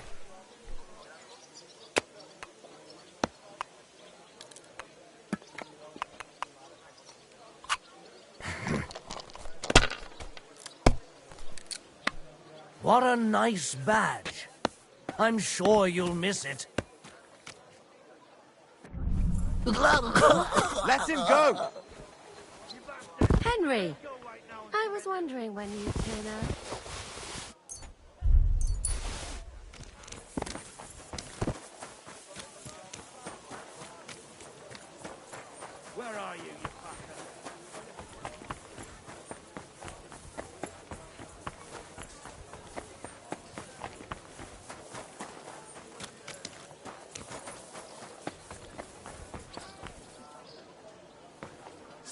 What a nice badge. I'm sure you'll miss it. Let him go! Henry, I was wondering when you'd turn up. Where are you, you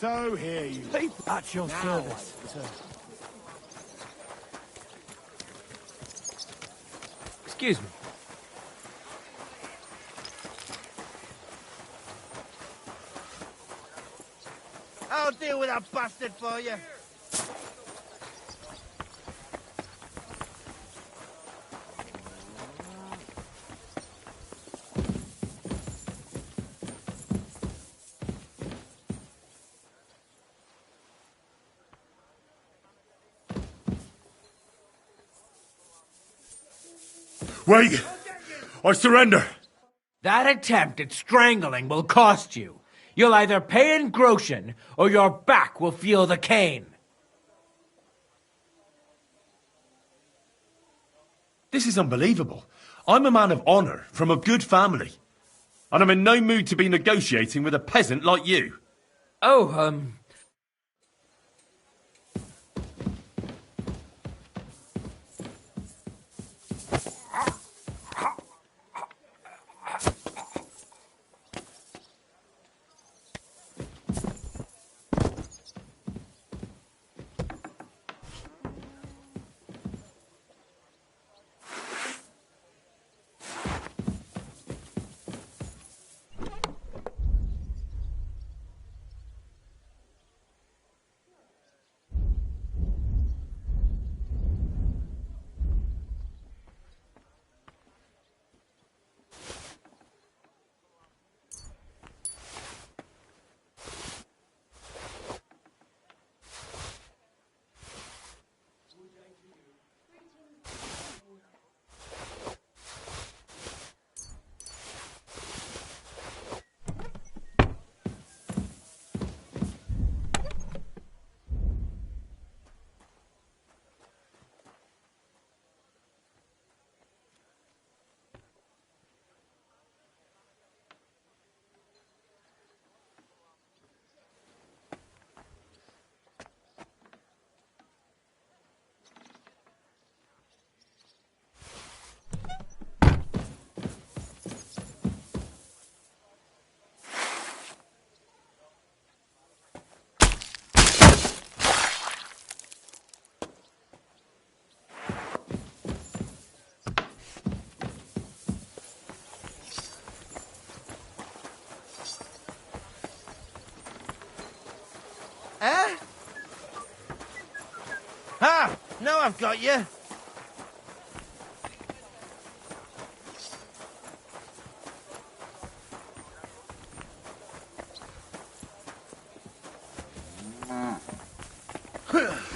So here you At your service. Excuse me. I'll deal with that bastard for you. Wait! I surrender! That attempt at strangling will cost you. You'll either pay in groschen, or your back will feel the cane. This is unbelievable. I'm a man of honour, from a good family. And I'm in no mood to be negotiating with a peasant like you. Oh, Eh? Ah! Now I've got you.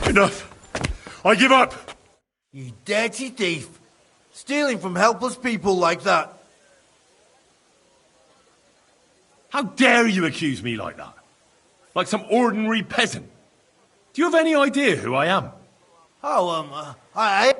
Enough! I give up! You dirty thief. Stealing from helpless people like that. How dare you accuse me like that? Like some ordinary peasant. Do you have any idea who I am? Oh, I...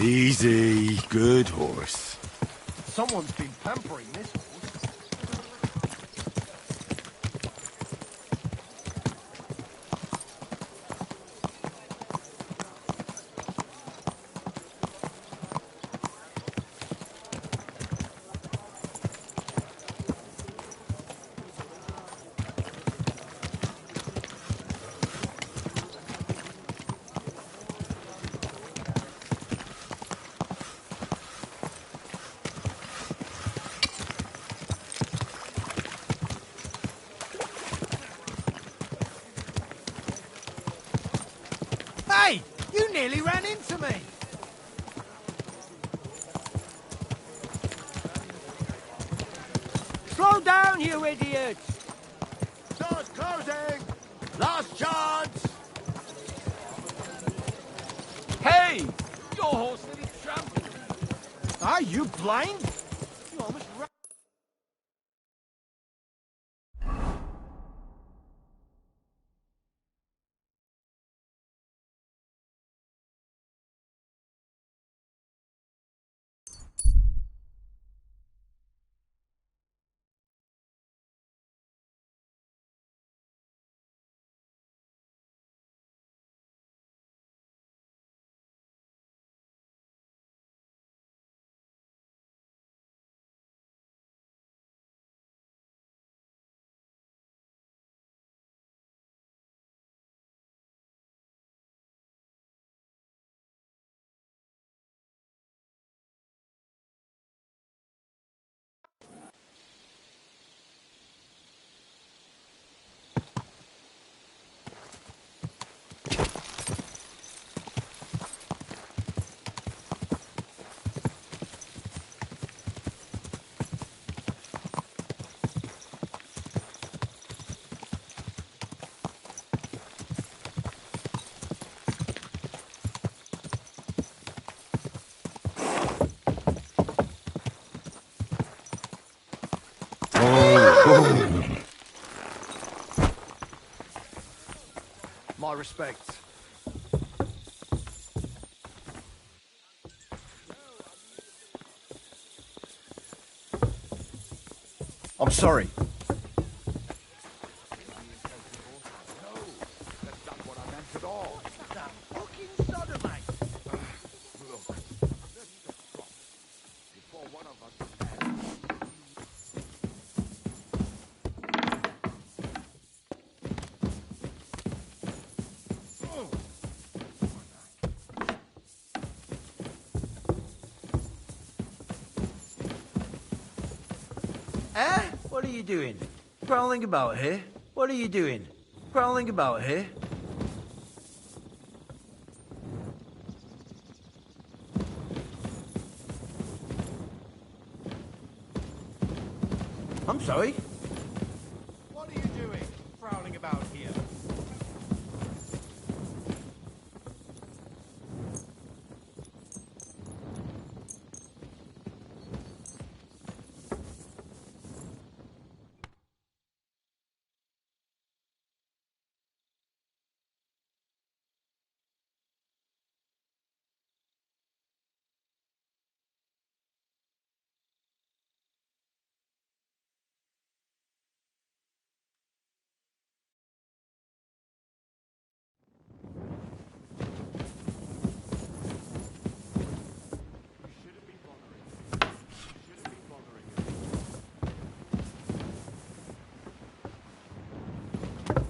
Easy, good horse. Someone's been pampering this horse. Hey! You nearly ran into me! Slow down, you idiots! Door's closing! Last chance! Hey! Your horse nearly trampled me. Are you blind? You almost ran. My respects. I'm sorry. Eh? What are you doing? Prowling about here? What are you doing? Prowling about here? I'm sorry? What are you doing? Prowling about here.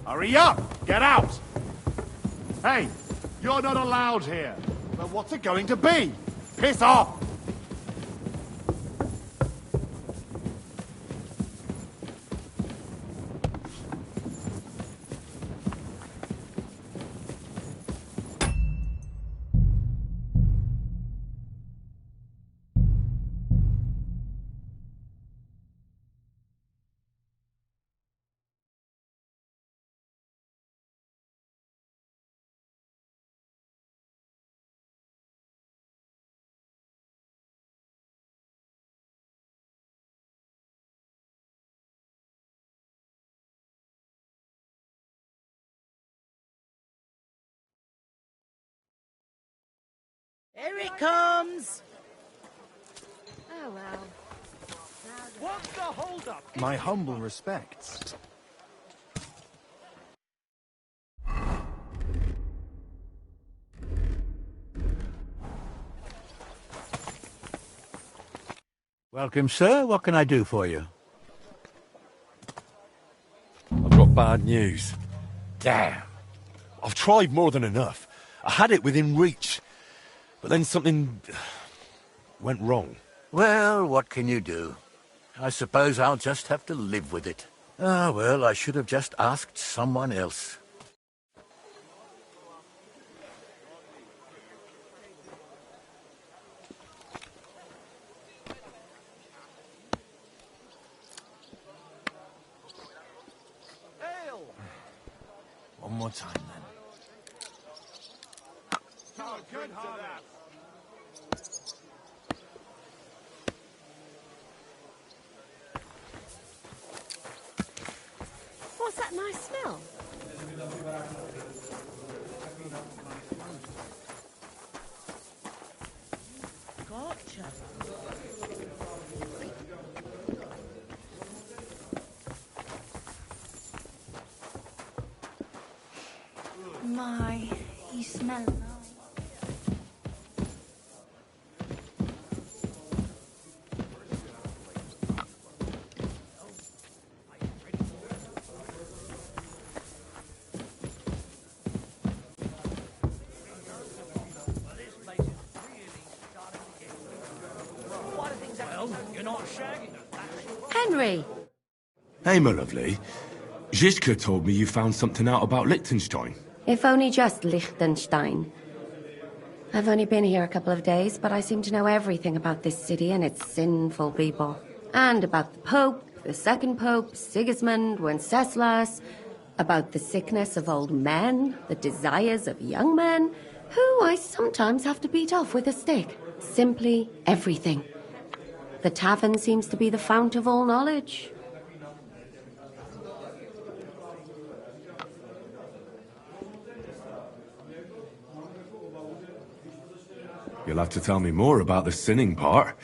Hurry up! Get out! Hey, you're not allowed here. But what's it going to be? Piss off! Here it comes! Oh well. What's the hold-up? My humble respects. Welcome, sir. What can I do for you? I've got bad news. Damn. I've tried more than enough. I had it within reach. But then something went wrong. Well, what can you do? I suppose I'll just have to live with it. Ah, well, I should have just asked someone else. One more time, then. Oh, good to that. What's that nice smell? Gotcha. My, you smell nice. Well, you're not shagging her. Henry! Hey, my lovely. Zizka told me you found something out about Liechtenstein. If only just Liechtenstein. I've only been here a couple of days, but I seem to know everything about this city and its sinful people. And about the Pope, the second Pope, Sigismund, Wenceslas, about the sickness of old men, the desires of young men, who I sometimes have to beat off with a stick. Simply everything. The tavern seems to be the fount of all knowledge. You'll have to tell me more about the sinning part.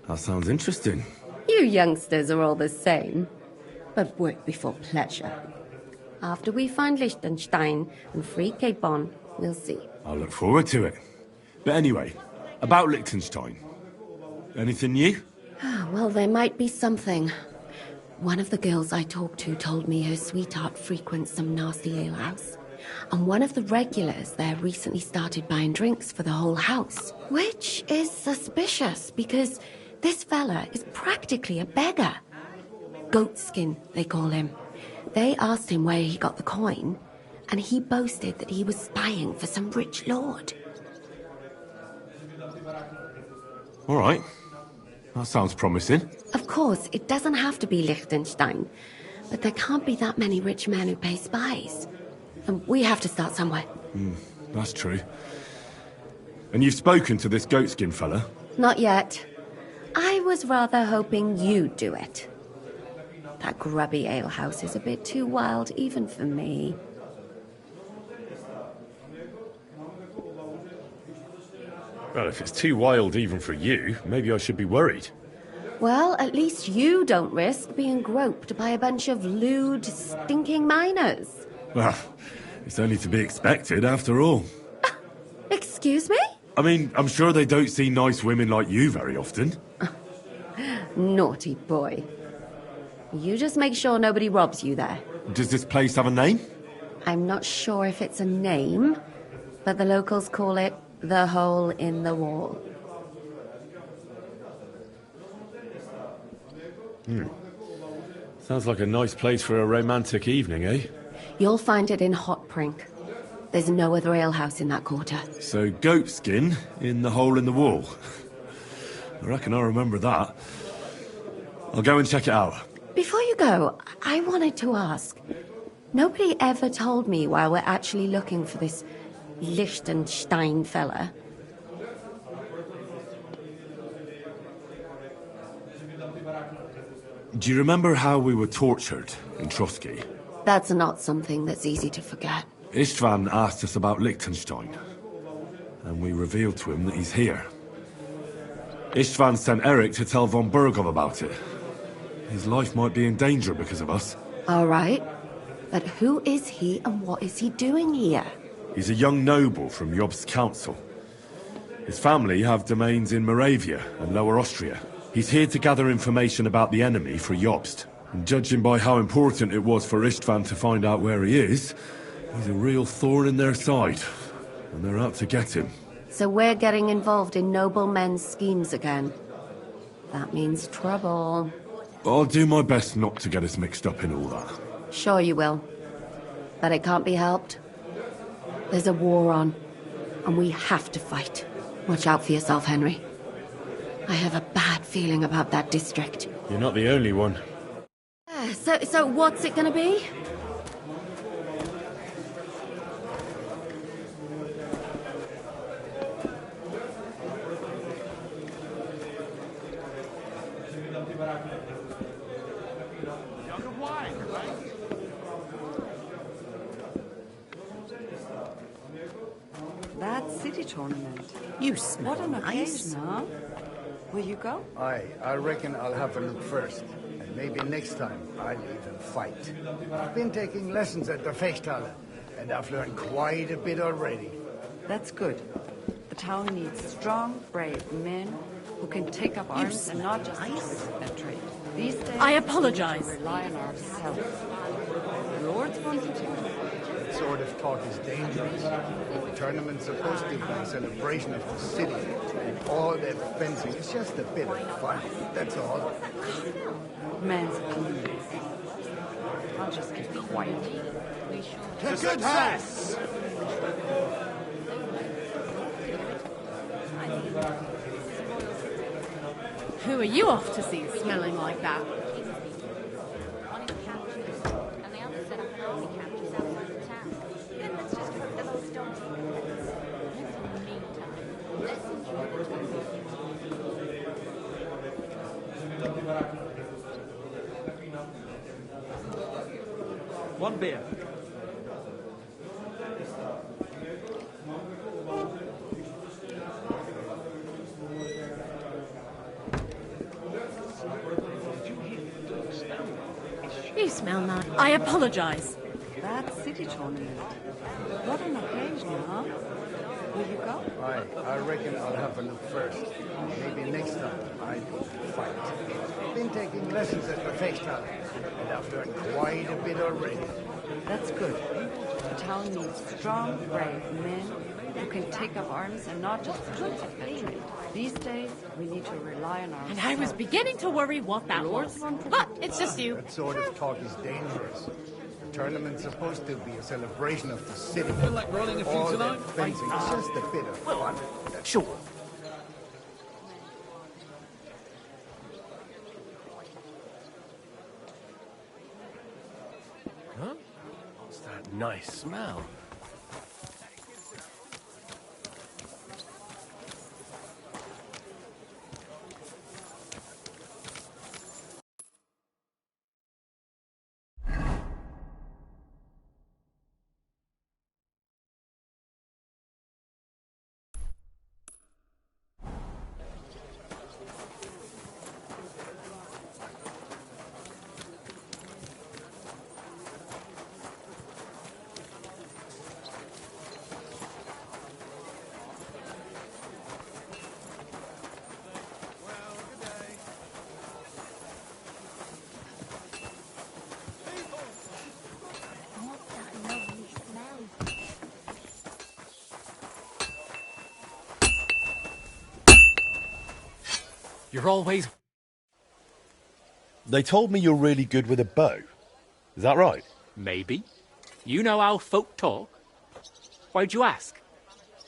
That sounds interesting. You youngsters are all the same. But work before pleasure. After we find Liechtenstein and free Cape Bon, we'll see. I'll look forward to it. But anyway, about Liechtenstein. Anything new? Well, there might be something. One of the girls I talked to told me her sweetheart frequents some nasty alehouse. And one of the regulars there recently started buying drinks for the whole house. Which is suspicious, because this fella is practically a beggar. Goatskin, they call him. They asked him where he got the coin, and he boasted that he was spying for some rich lord. All right. That sounds promising. Of course, it doesn't have to be Liechtenstein, but there can't be that many rich men who pay spies. And we have to start somewhere. That's true. And you've spoken to this goatskin fella? Not yet. I was rather hoping you'd do it. That grubby alehouse is a bit too wild even for me. Well, if it's too wild even for you, maybe I should be worried. Well, at least you don't risk being groped by a bunch of lewd, stinking miners. Well, it's only to be expected after all. Excuse me? I mean, I'm sure they don't see nice women like you very often. Naughty boy. You just make sure nobody robs you there. Does this place have a name? I'm not sure if it's a name, but the locals call it the Hole in the Wall. Sounds like a nice place for a romantic evening, eh? You'll find it in Hot Prink. There's no other alehouse in that quarter. So, goatskin in the hole in the wall. I reckon I remember that. I'll go and check it out. Before you go, I wanted to ask. Nobody ever told me why we're actually looking for this Liechtenstein fella. Do you remember how we were tortured in Trotsky? That's not something that's easy to forget. Istvan asked us about Liechtenstein. and we revealed to him that he's here. Istvan sent Eric to tell von Burgov about it. His life might be in danger because of us. All right. But who is he and what is he doing here? He's a young noble from Jobst's council. His family have domains in Moravia and Lower Austria. He's here to gather information about the enemy for Jobst. And judging by how important it was for Istvan to find out where he is, he's a real thorn in their side. And they're out to get him. So we're getting involved in noblemen's schemes again. That means trouble. I'll do my best not to get us mixed up in all that. Sure you will. But it can't be helped. There's a war on, and we have to fight. Watch out for yourself, Henry. I have a bad feeling about that district. You're not the only one. So what's it gonna be? That city tournament. You smell What an nice. occasion, huh? Will you go? I reckon I'll have a look first. And maybe next time I'll even fight. I've been taking lessons at the Fechthalle, and I've learned quite a bit already. That's good. The town needs strong, brave men who can take up arms and not just that trade. These days, I apologize. we rely on ourselves. The Lords want to. That sort of talk is dangerous. The tournament's supposed to be a celebration of the city, and all that fencing is just a bit of fun. That's all. Man's please. I'll just keep quiet. To good hands! Who are you off to see smelling like that? One beer. You smell nice. I apologize. That city tournament. What an occasion, huh? Will you go? I reckon I'll have a look first. Maybe next time I'll even fight. I've been taking lessons at the Fechthalle, and I've learned quite a bit already. That's good. The town needs strong, brave men who can take up arms and not just trade. These days, we need to rely on ourselves. And I was beginning to worry what that was. But it's just you. That sort of talk is dangerous. The tournament's supposed to be a celebration of the city. Feel like rolling a few all tonight? that fencing is just a bit of fun. Sure. Huh? What's that nice smell? You're always... They told me you're really good with a bow. Is that right? Maybe. You know how folk talk. Why'd you ask?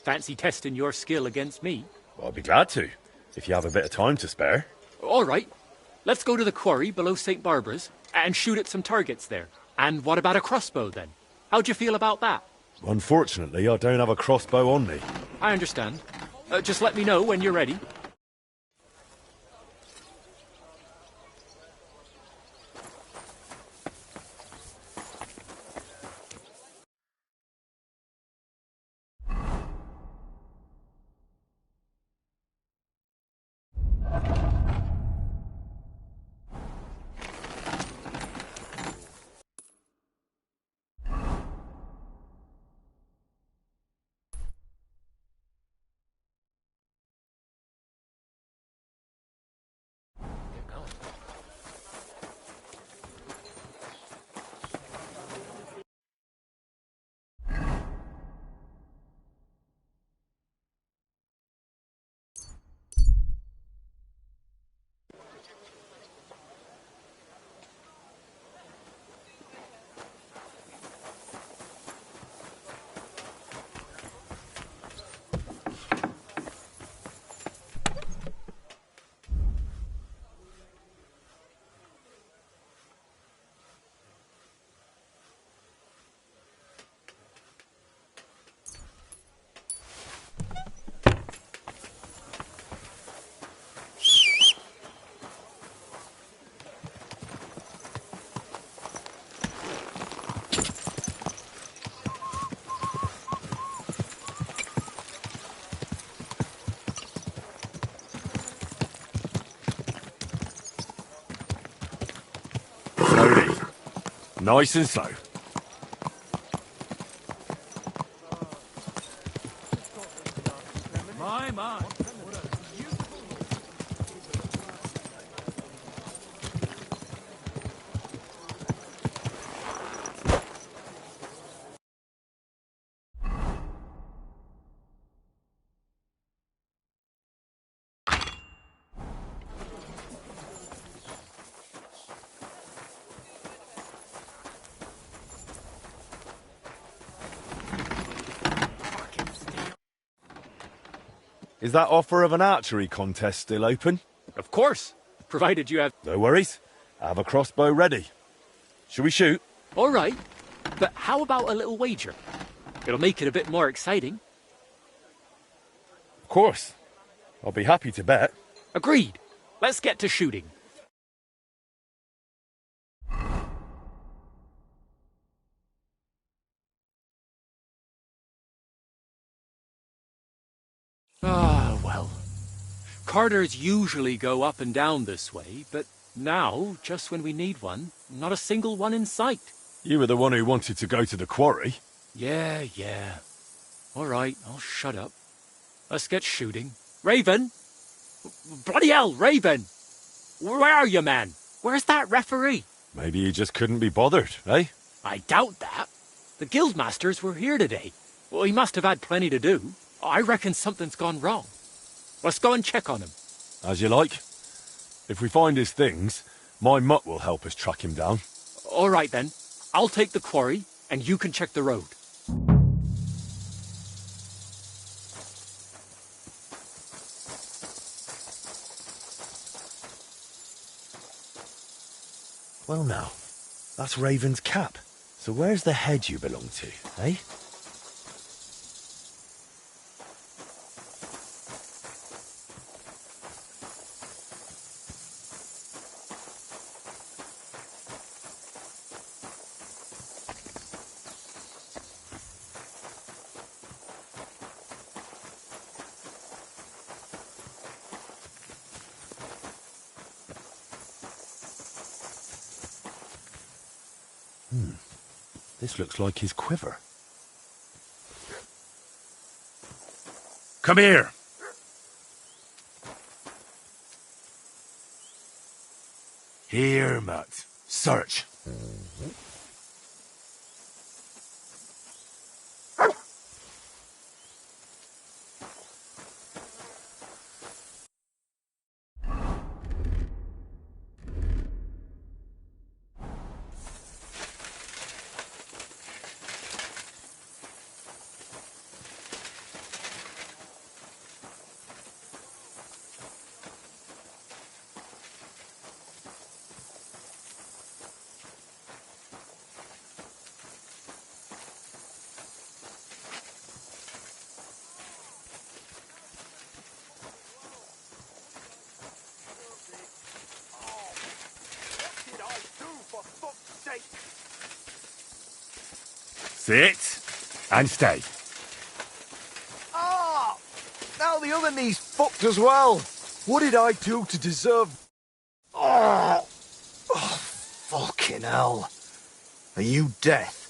Fancy testing your skill against me? Well, I'd be glad to, if you have a bit of time to spare. All right. Let's go to the quarry below St. Barbara's and shoot at some targets there. And what about a crossbow, then? How'd you feel about that? Unfortunately, I don't have a crossbow on me. I understand. Just let me know when you're ready. Nice and slow. My. Is that offer of an archery contest still open? Of course, provided you have... No worries. I have a crossbow ready. Shall we shoot? All right, but how about a little wager? It'll make it a bit more exciting. Of course. I'll be happy to bet. Agreed. Let's get to shooting. Ah, well. Carters usually go up and down this way, but now, just when we need one, not a single one in sight. You were the one who wanted to go to the quarry. Yeah. All right, I'll shut up. Let's get shooting. Raven! Bloody hell, Raven! Where are you, man? Where's that referee? Maybe he just couldn't be bothered, eh? I doubt that. The guildmasters were here today. Well, he must have had plenty to do. I reckon something's gone wrong. Let's go and check on him. As you like. If we find his things, my mutt will help us track him down. All right, then. I'll take the quarry, and you can check the road. Well now, that's Raven's cap. So where's the head you belong to, eh? This looks like his quiver. Come here! Here, Mutt. Search. Sit and stay. Ah! Now the other knee's fucked as well. What did I do to deserve... Oh, fucking hell. Are you death?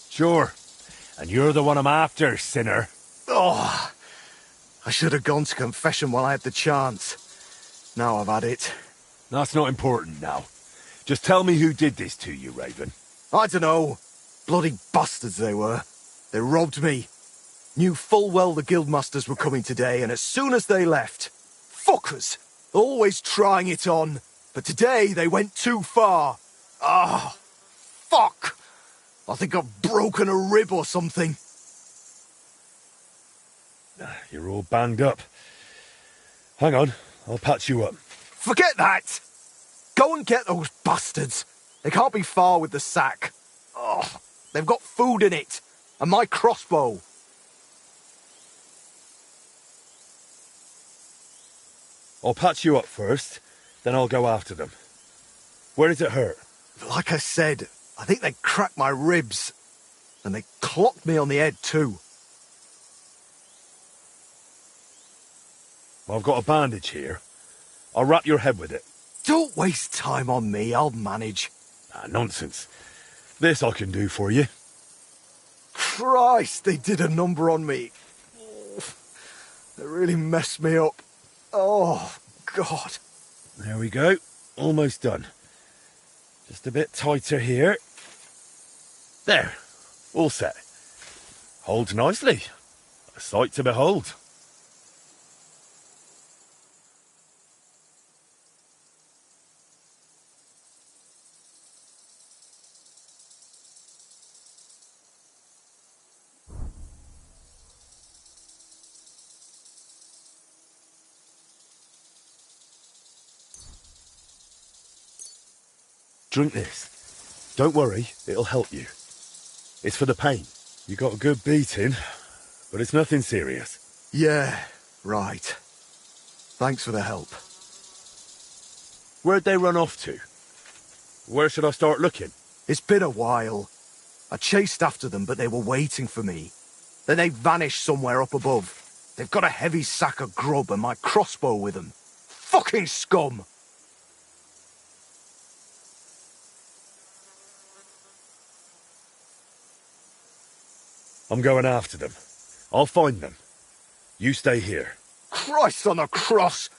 Sure. And you're the one I'm after, sinner. Oh, I should have gone to confession while I had the chance. Now I've had it. That's not important now. Just tell me who did this to you, Raven. I don't know. Bloody bastards they were. They robbed me. Knew full well the guildmasters were coming today, and as soon as they left... Fuckers! Always trying it on. But today they went too far. Ah, fuck! I think I've broken a rib or something. You're all banged up. Hang on, I'll patch you up. Forget that! Go and get those bastards. They can't be far with the sack. Oh, they've got food in it. And my crossbow. I'll patch you up first, then I'll go after them. Where does it hurt? Like I said, I think they cracked my ribs. And they clocked me on the head too. I've got a bandage here. I'll wrap your head with it. Don't waste time on me, I'll manage. Ah, nonsense. This I can do for you. Christ, they did a number on me. Oh, they really messed me up. Oh, God. There we go. Almost done. Just a bit tighter here. There. All set. Holds nicely. A sight to behold. Drink this. Don't worry, it'll help you. It's for the pain. You got a good beating, but it's nothing serious. Yeah, right. Thanks for the help. Where'd they run off to? Where should I start looking? It's been a while. I chased after them, but they were waiting for me. Then they vanished somewhere up above. They've got a heavy sack of grub and my crossbow with them. Fucking scum! I'm going after them. I'll find them. You stay here. Christ on the cross!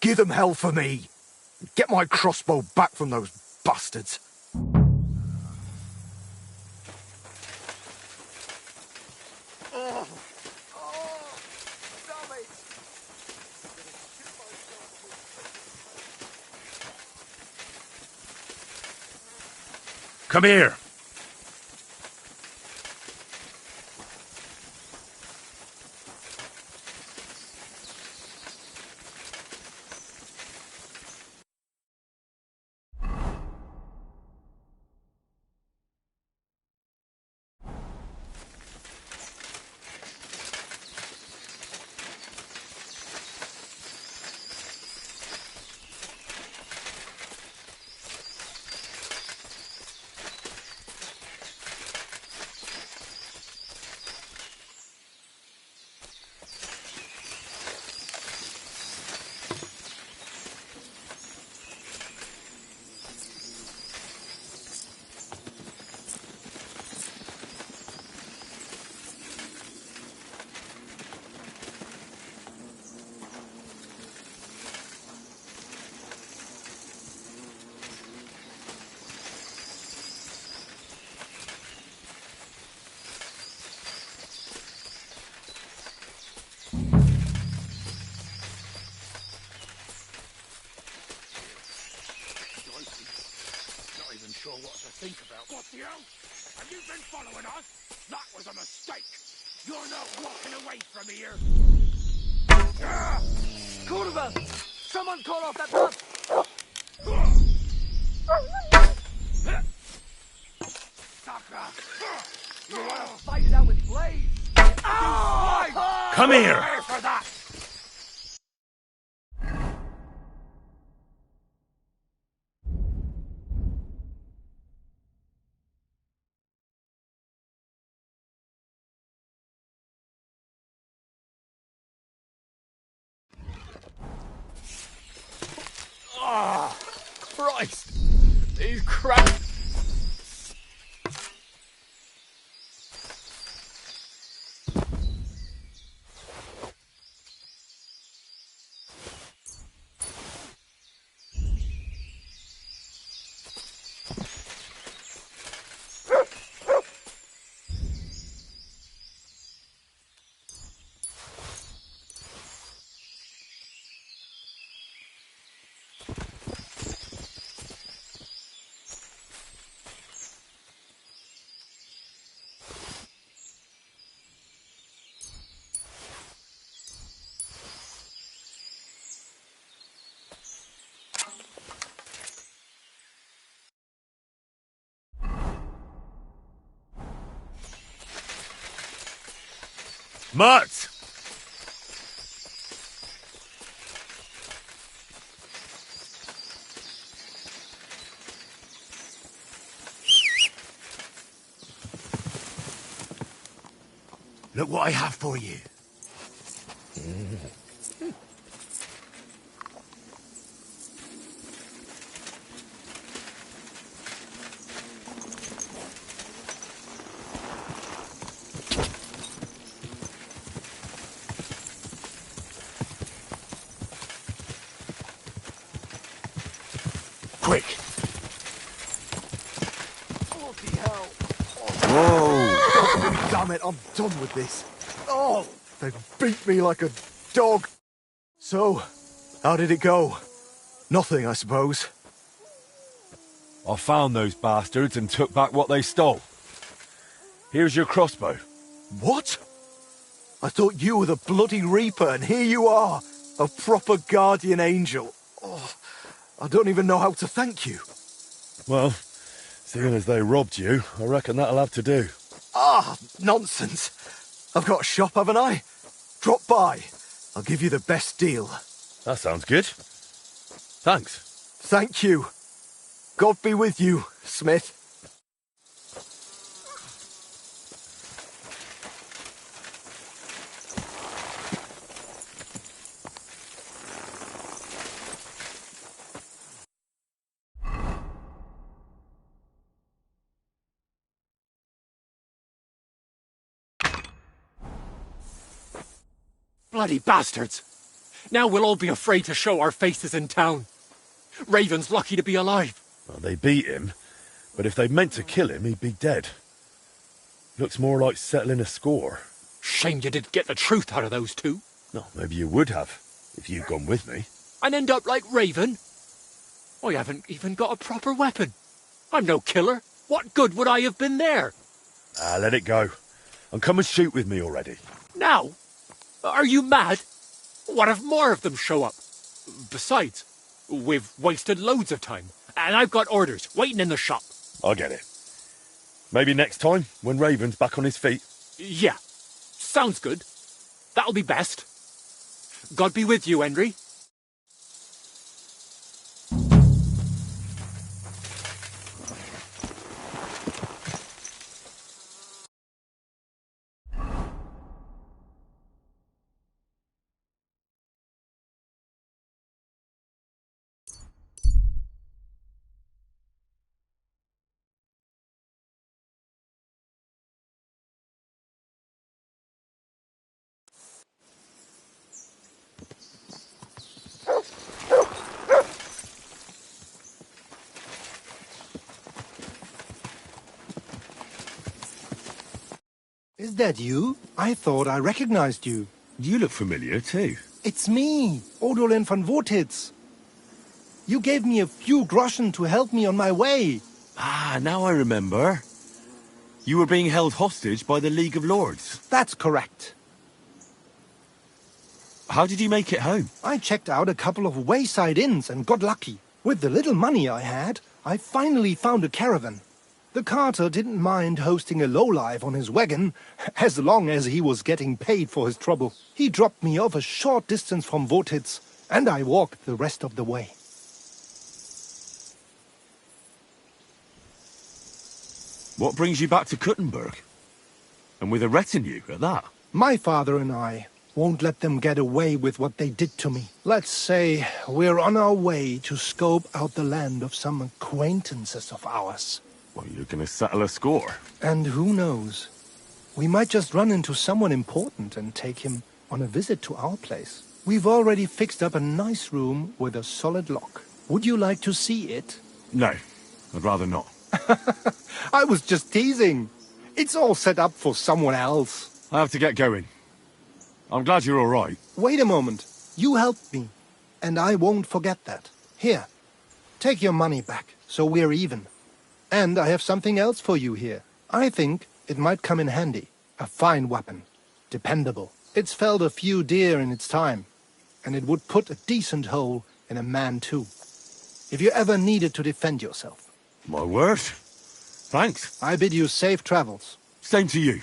Give them hell for me! Get my crossbow back from those bastards! Come here! Sure what to think about. What the hell? Have you been following us? That was a mistake. You're not walking away from here. Cordoba! Someone call off that blood! Sucker! You want to fight it out with blades? Come here! Prepare for that! Oh, Christ! These crap... Mutt! Look what I have for you. hell. Whoa! Damn it, I'm done with this. Oh, they beat me like a dog. So, how did it go? Nothing, I suppose. I found those bastards and took back what they stole. Here's your crossbow. What? I thought you were the bloody Reaper, and here you are, a proper guardian angel. Oh, I don't even know how to thank you. Well, seeing as they robbed you, I reckon that'll have to do. Ah, nonsense. I've got a shop, haven't I? Drop by. I'll give you the best deal. That sounds good. Thanks. Thank you. God be with you, Smith. Bloody bastards! Now we'll all be afraid to show our faces in town. Raven's lucky to be alive. Well, they beat him, but if they'd meant to kill him, he'd be dead. Looks more like settling a score. Shame you didn't get the truth out of those two. No, maybe you would have, if you'd gone with me. And end up like Raven? I haven't even got a proper weapon. I'm no killer. What good would I have been there? Ah, let it go. And come and shoot with me already. Now? Are you mad? What if more of them show up? Besides, we've wasted loads of time. And I've got orders waiting in the shop. I get it. Maybe next time, when Raven's back on his feet. Yeah. Sounds good. That'll be best. God be with you, Henry. Is that you? I thought I recognized you. You look familiar, too. It's me, Odolin von Wotitz. You gave me a few groschen to help me on my way. Ah, now I remember. You were being held hostage by the League of Lords. That's correct. How did you make it home? I checked out a couple of wayside inns and got lucky. With the little money I had, I finally found a caravan. The carter didn't mind hosting a lowlife on his wagon, as long as he was getting paid for his trouble. He dropped me off a short distance from Wotitz, and I walked the rest of the way. What brings you back to Kuttenberg? And with a retinue at that? My father and I won't let them get away with what they did to me. Let's say we're on our way to scope out the land of some acquaintances of ours. Well, you're going to settle a score. And who knows? We might just run into someone important and take him on a visit to our place. We've already fixed up a nice room with a solid lock. Would you like to see it? No, I'd rather not. I was just teasing. It's all set up for someone else. I have to get going. I'm glad you're all right. Wait a moment. You helped me, and I won't forget that. Here, take your money back, so we're even. And I have something else for you here. I think it might come in handy. A fine weapon. Dependable. It's felled a few deer in its time, and it would put a decent hole in a man too. If you ever needed to defend yourself. My word. Thanks. I bid you safe travels. Same to you.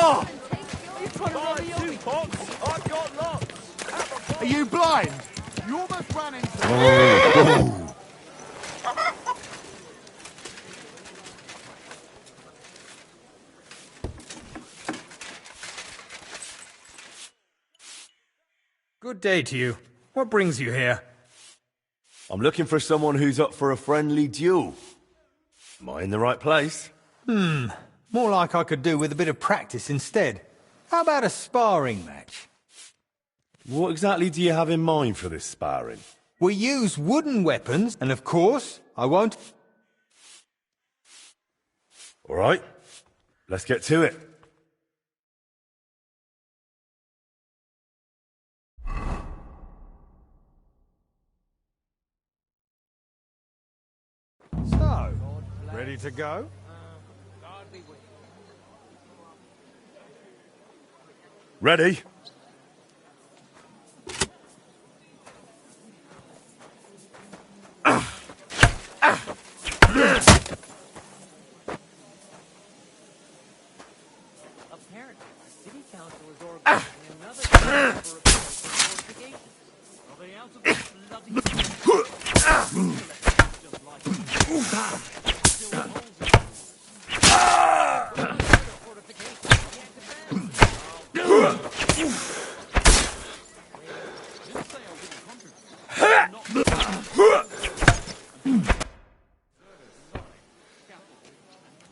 Oh! Two pots. I've got lots. Are you blind? You almost ran into... Good day to you. What brings you here? I'm looking for someone who's up for a friendly duel. Am I in the right place? More like I could do with a bit of practice instead. How about a sparring match? What exactly do you have in mind for this sparring? We use wooden weapons, and of course, I won't... All right, let's get to it. So, ready to go? Ready? Apparently, the city council is organizing another trial for a fortification. Are they out of this bloody... Just like...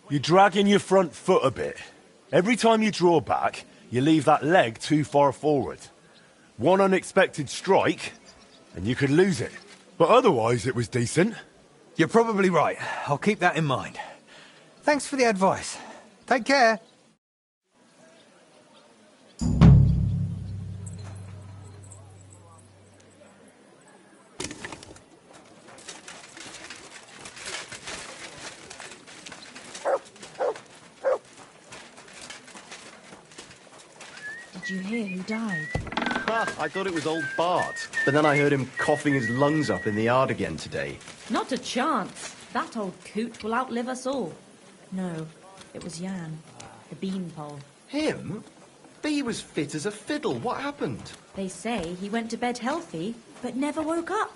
You're dragging your front foot a bit. Every time you draw back, you leave that leg too far forward. One unexpected strike, and you could lose it. But otherwise, it was decent. You're probably right. I'll keep that in mind. Thanks for the advice. Take care. Did you hear who died? I thought it was old Bart, but then I heard him coughing his lungs up in the yard again today. Not a chance. That old coot will outlive us all. No, it was Jan, the beanpole. Him? B was fit as a fiddle. What happened? They say he went to bed healthy, but never woke up.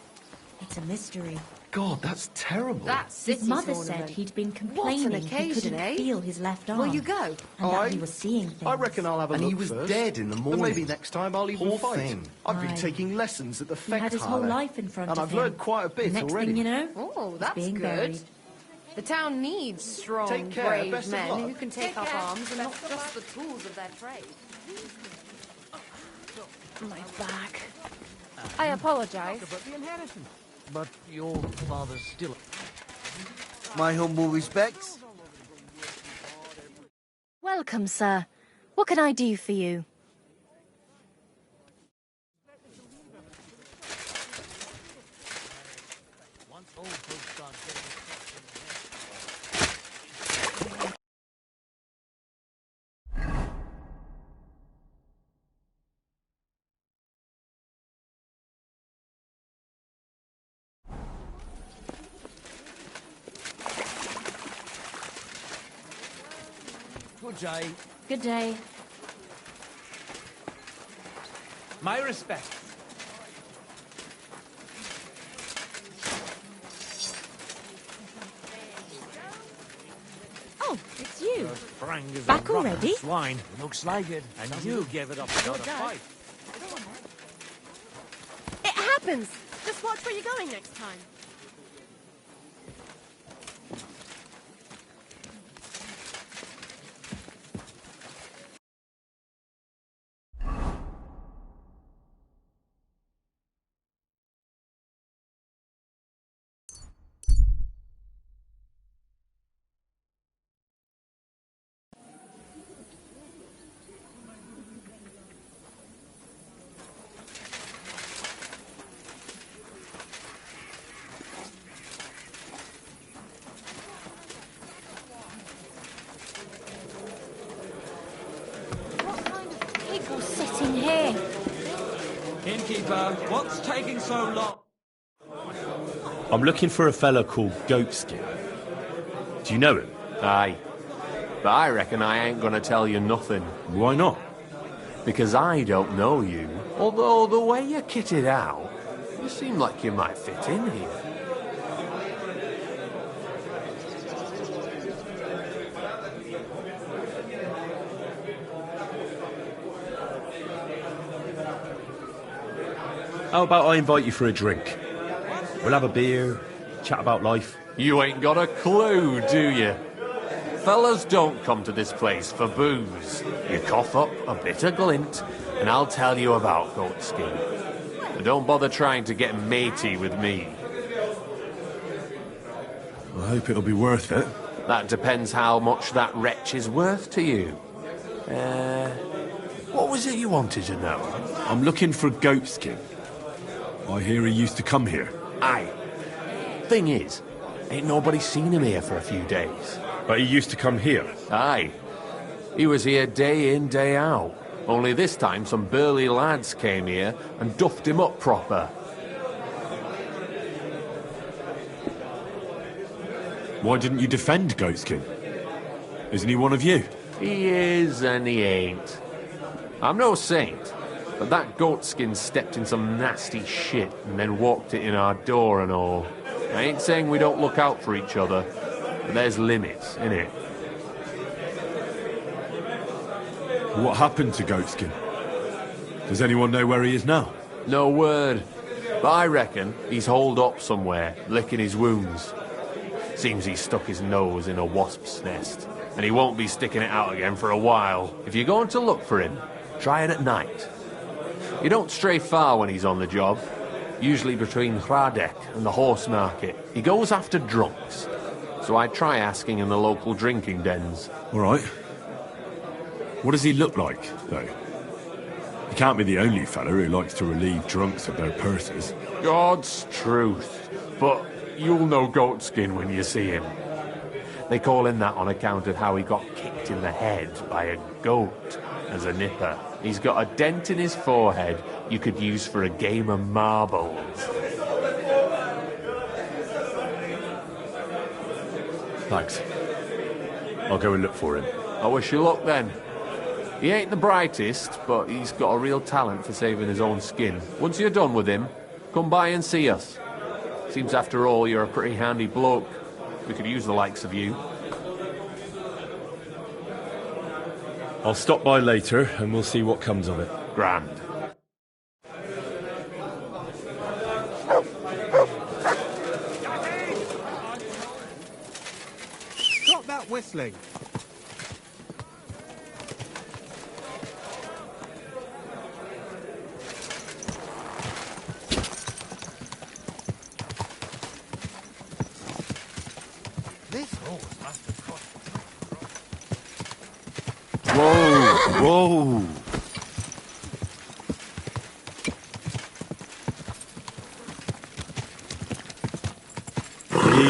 It's a mystery. God, that's terrible. That's His mother said he'd been complaining he couldn't feel his left arm. Will you go? And that he was seeing things. I reckon I'll have a and look he was first. dead in the morning. But maybe next time I'll even Poor fight. thing. I've been Aye. taking lessons at the He had his whole Fechthalle, life in front and of I've him. learned quite a bit Next already. thing you know, Oh, he's that's being good. buried. The town needs strong, Take care, brave best of men luck. who can take up arms and not just the tools of their trade. My back. I apologize. About the inheritance. But your father's still... My humble respects. Welcome, sir. What can I do for you? Once old folks start getting Good day. Good day. My respect. Oh, it's you. Frank is Back a rotten already? swine. Looks like it. And you gave it up without a Dad. fight. It happens! Just watch where you're going next time. People sitting here. Innkeeper, what's taking so long? I'm looking for a fella called Goatskin. Do you know him? Aye. But I reckon I ain't gonna tell you nothing. Why not? Because I don't know you. Although the way you're kitted out, you seem like you might fit in here. How about I invite you for a drink? We'll have a beer, chat about life. You ain't got a clue, do you? Fellas don't come to this place for booze. You cough up a bit of glint, and I'll tell you about Goatskin. But don't bother trying to get matey with me. I hope it'll be worth it. That depends how much that wretch is worth to you. What was it you wanted to know? I'm looking for Goatskin. I hear he used to come here. Aye. Thing is, ain't nobody seen him here for a few days. But he used to come here? Aye. He was here day in, day out. Only this time some burly lads came here and duffed him up proper. Why didn't you defend Goatskin? Isn't he one of you? He is and he ain't. I'm no saint, but that Goatskin stepped in some nasty shit and then walked it in our door and all. I ain't saying we don't look out for each other, but there's limits, innit? What happened to Goatskin? Does anyone know where he is now? No word, but I reckon he's holed up somewhere, licking his wounds. Seems he's stuck his nose in a wasp's nest, and he won't be sticking it out again for a while. If you're going to look for him, try it at night. You don't stray far when he's on the job. Usually between Hradek and the horse market. He goes after drunks. So I try asking in the local drinking dens. All right. What does he look like, though? He can't be the only fella who likes to relieve drunks of their purses. God's truth. But you'll know Goatskin when you see him. They call him that on account of how he got kicked in the head by a goat as a nipper. He's got a dent in his forehead you could use for a game of marbles. Thanks. I'll go and look for him. I wish you luck then. He ain't the brightest, but he's got a real talent for saving his own skin. Once you're done with him, come by and see us. Seems after all you're a pretty handy bloke. We could use the likes of you. I'll stop by later and we'll see what comes of it. Grand. Stop that whistling. This horse must have cost. Whoa! Whoa!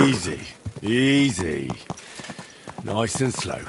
Easy. Easy. Nice and slow.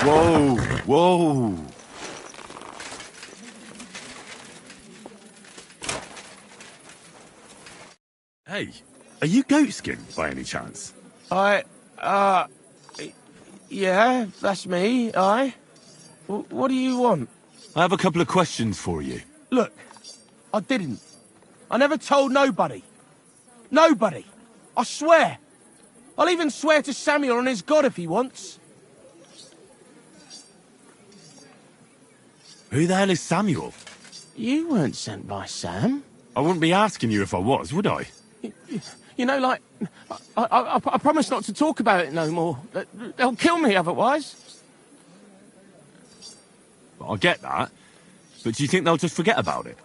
Whoa! Whoa! Hey, are you Goatskin by any chance? Yeah, that's me, aye. What do you want? I have a couple of questions for you. Look, I didn't. I never told nobody. Nobody. I swear. I'll even swear to Samuel and his God if he wants. Who the hell is Samuel? You weren't sent by Sam. I wouldn't be asking you if I was, would I? You know, like, I promise not to talk about it no more. They'll kill me otherwise. I get that, but do you think they'll just forget about it?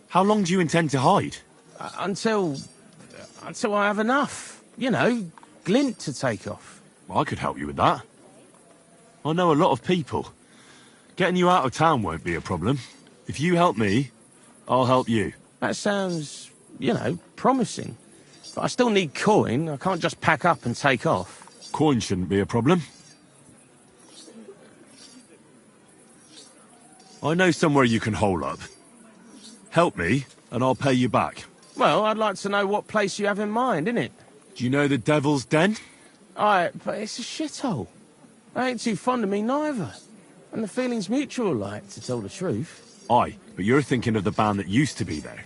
How long do you intend to hide? Until I have enough. You know, glint to take off. Well, I could help you with that. I know a lot of people. Getting you out of town won't be a problem. If you help me, I'll help you. That sounds, you know, promising. But I still need coin. I can't just pack up and take off. Coin shouldn't be a problem. I know somewhere you can hole up. Help me, and I'll pay you back. Well, I'd like to know what place you have in mind, innit? Do you know the Devil's Den? But it's a shithole. They ain't too fond of me neither. And the feeling's mutual, like, to tell the truth. Aye, but you're thinking of the band that used to be there.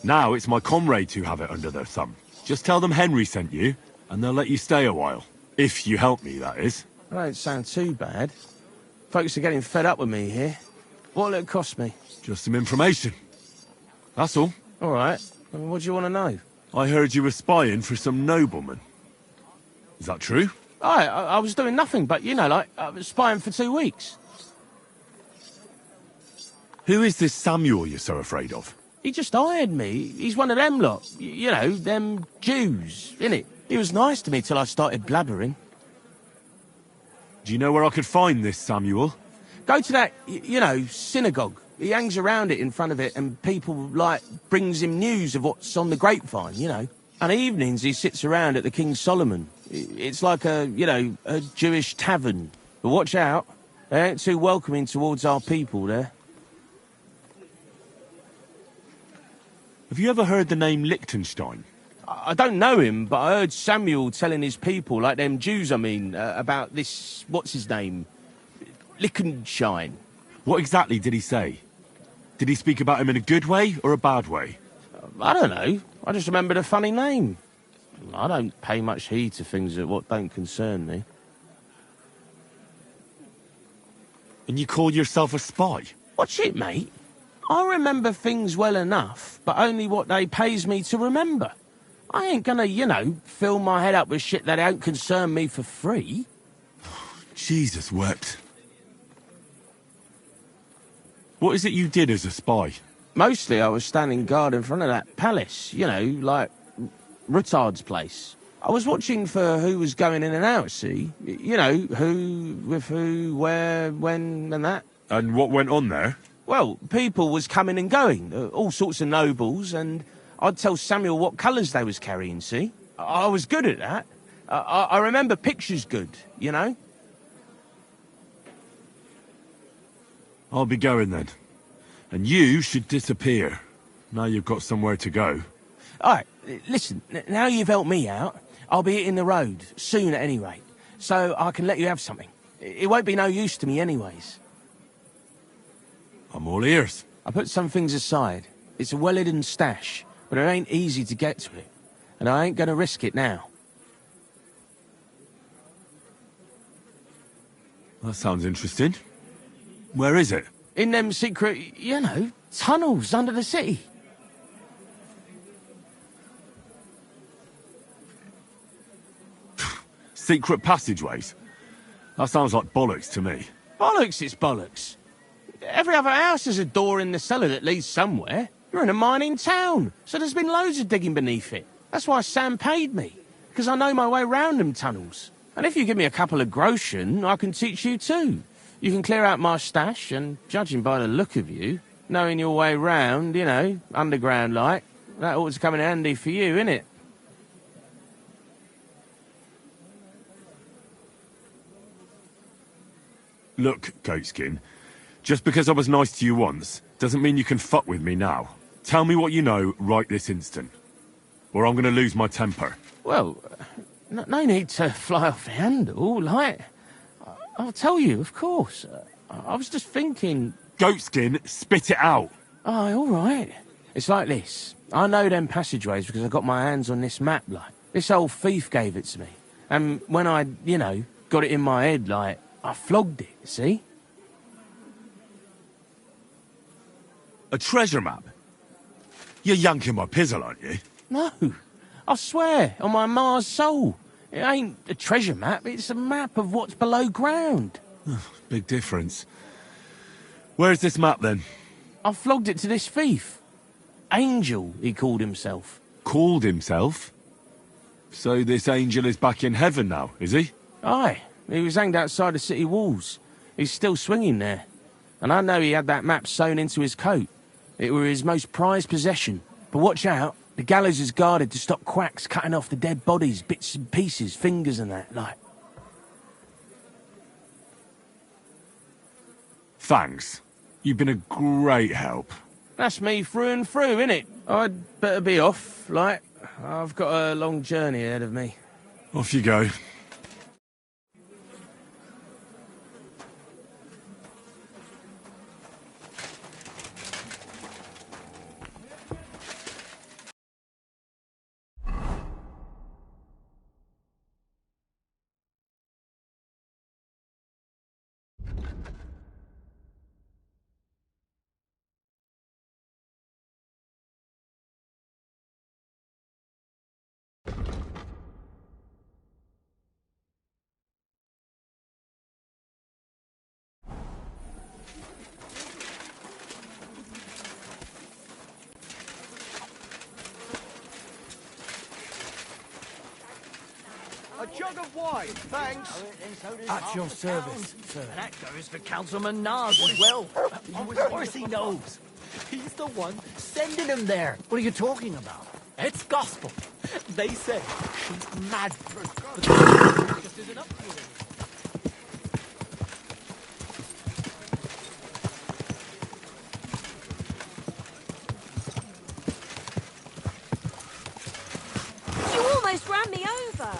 Now it's my comrades who have it under their thumb. Just tell them Henry sent you, and they'll let you stay a while. If you help me, that is. That don't sound too bad. Folks are getting fed up with me here. What'll it cost me? Just some information. That's all. All right. What do you want to know? I heard you were spying for some nobleman. Is that true? I was doing nothing but, you know, like, I was spying for 2 weeks. Who is this Samuel you're so afraid of? He just hired me. He's one of them lot. You know, them Jews, innit? He was nice to me till I started blabbering. Do you know where I could find this Samuel? Go to that, you know, synagogue. He hangs around it in front of it and people, like, brings him news of what's on the grapevine, you know. And evenings he sits around at the King Solomon. It's like a, you know, a Jewish tavern. But watch out. They ain't too welcoming towards our people there. Have you ever heard the name Liechtenstein? I don't know him, but I heard Samuel telling his people, like them Jews, I mean, about this, what's his name? Liechtenstein. What exactly did he say? Did he speak about him in a good way or a bad way? I don't know. I just remembered a funny name. I don't pay much heed to things that what don't concern me. And you call yourself a spy? What's it, mate? I remember things well enough, but only what they pays me to remember. I ain't gonna, you know, fill my head up with shit that don't concern me for free. Jesus wept. What is it you did as a spy? Mostly I was standing guard in front of that palace, you know, like Rutard's place. I was watching for who was going in and out, see? You know, who, with who, where, when, and that. And what went on there? Well, people was coming and going, all sorts of nobles, and I'd tell Samuel what colours they was carrying, see? I was good at that. I remember pictures good, you know? I'll be going then. And you should disappear. Now you've got somewhere to go. All right, listen, now you've helped me out, I'll be hitting the road, soon at any rate, so I can let you have something. It won't be no use to me anyways. I'm all ears. I put some things aside. It's a well-hidden stash, but it ain't easy to get to it. And I ain't gonna risk it now. That sounds interesting. Where is it? In them secret, you know, tunnels under the city. Secret passageways? That sounds like bollocks to me. Bollocks, it's bollocks. Every other house has a door in the cellar that leads somewhere. You're in a mining town, so there's been loads of digging beneath it. That's why Sam paid me, because I know my way round them tunnels. And if you give me a couple of groschen, I can teach you too. You can clear out my stash, and judging by the look of you, knowing your way round, you know, underground like, that ought to come in handy for you, innit? Look, Goatskin, just because I was nice to you once, doesn't mean you can fuck with me now. Tell me what you know right this instant, or I'm gonna lose my temper. Well, no need to fly off the handle, like... I'll tell you, of course. I was just thinking... Goatskin, spit it out! Oh, all right. It's like this. I know them passageways because I got my hands on this map, like. This old thief gave it to me. And when I, you know, got it in my head, like, I flogged it, see? A treasure map? You're yanking my pizzle, aren't you? No, I swear, on my Mars soul. It ain't a treasure map, it's a map of what's below ground. Big difference. Where's this map, then? I flogged it to this thief. Angel, he called himself. Called himself? So this angel is back in heaven now, is he? Aye, he was hanged outside the city walls. He's still swinging there. And I know he had that map sewn into his coat. It were his most prized possession. But watch out, the gallows is guarded to stop quacks cutting off the dead bodies, bits and pieces, fingers and that, like. Thanks. You've been a great help. That's me through and through, innit? I'd better be off, like. I've got a long journey ahead of me. Off you go. A jug of wine, thanks. At your service, sir. And that goes for Councilman Nas as well. Of course he knows. He's the one sending him there. What are you talking about? It's gospel. They say she's mad. But just isn't up to it. You almost ran me over.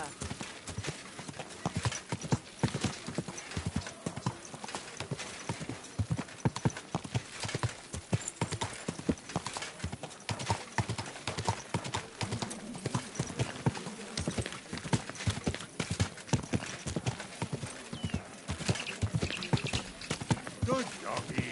Good doggy.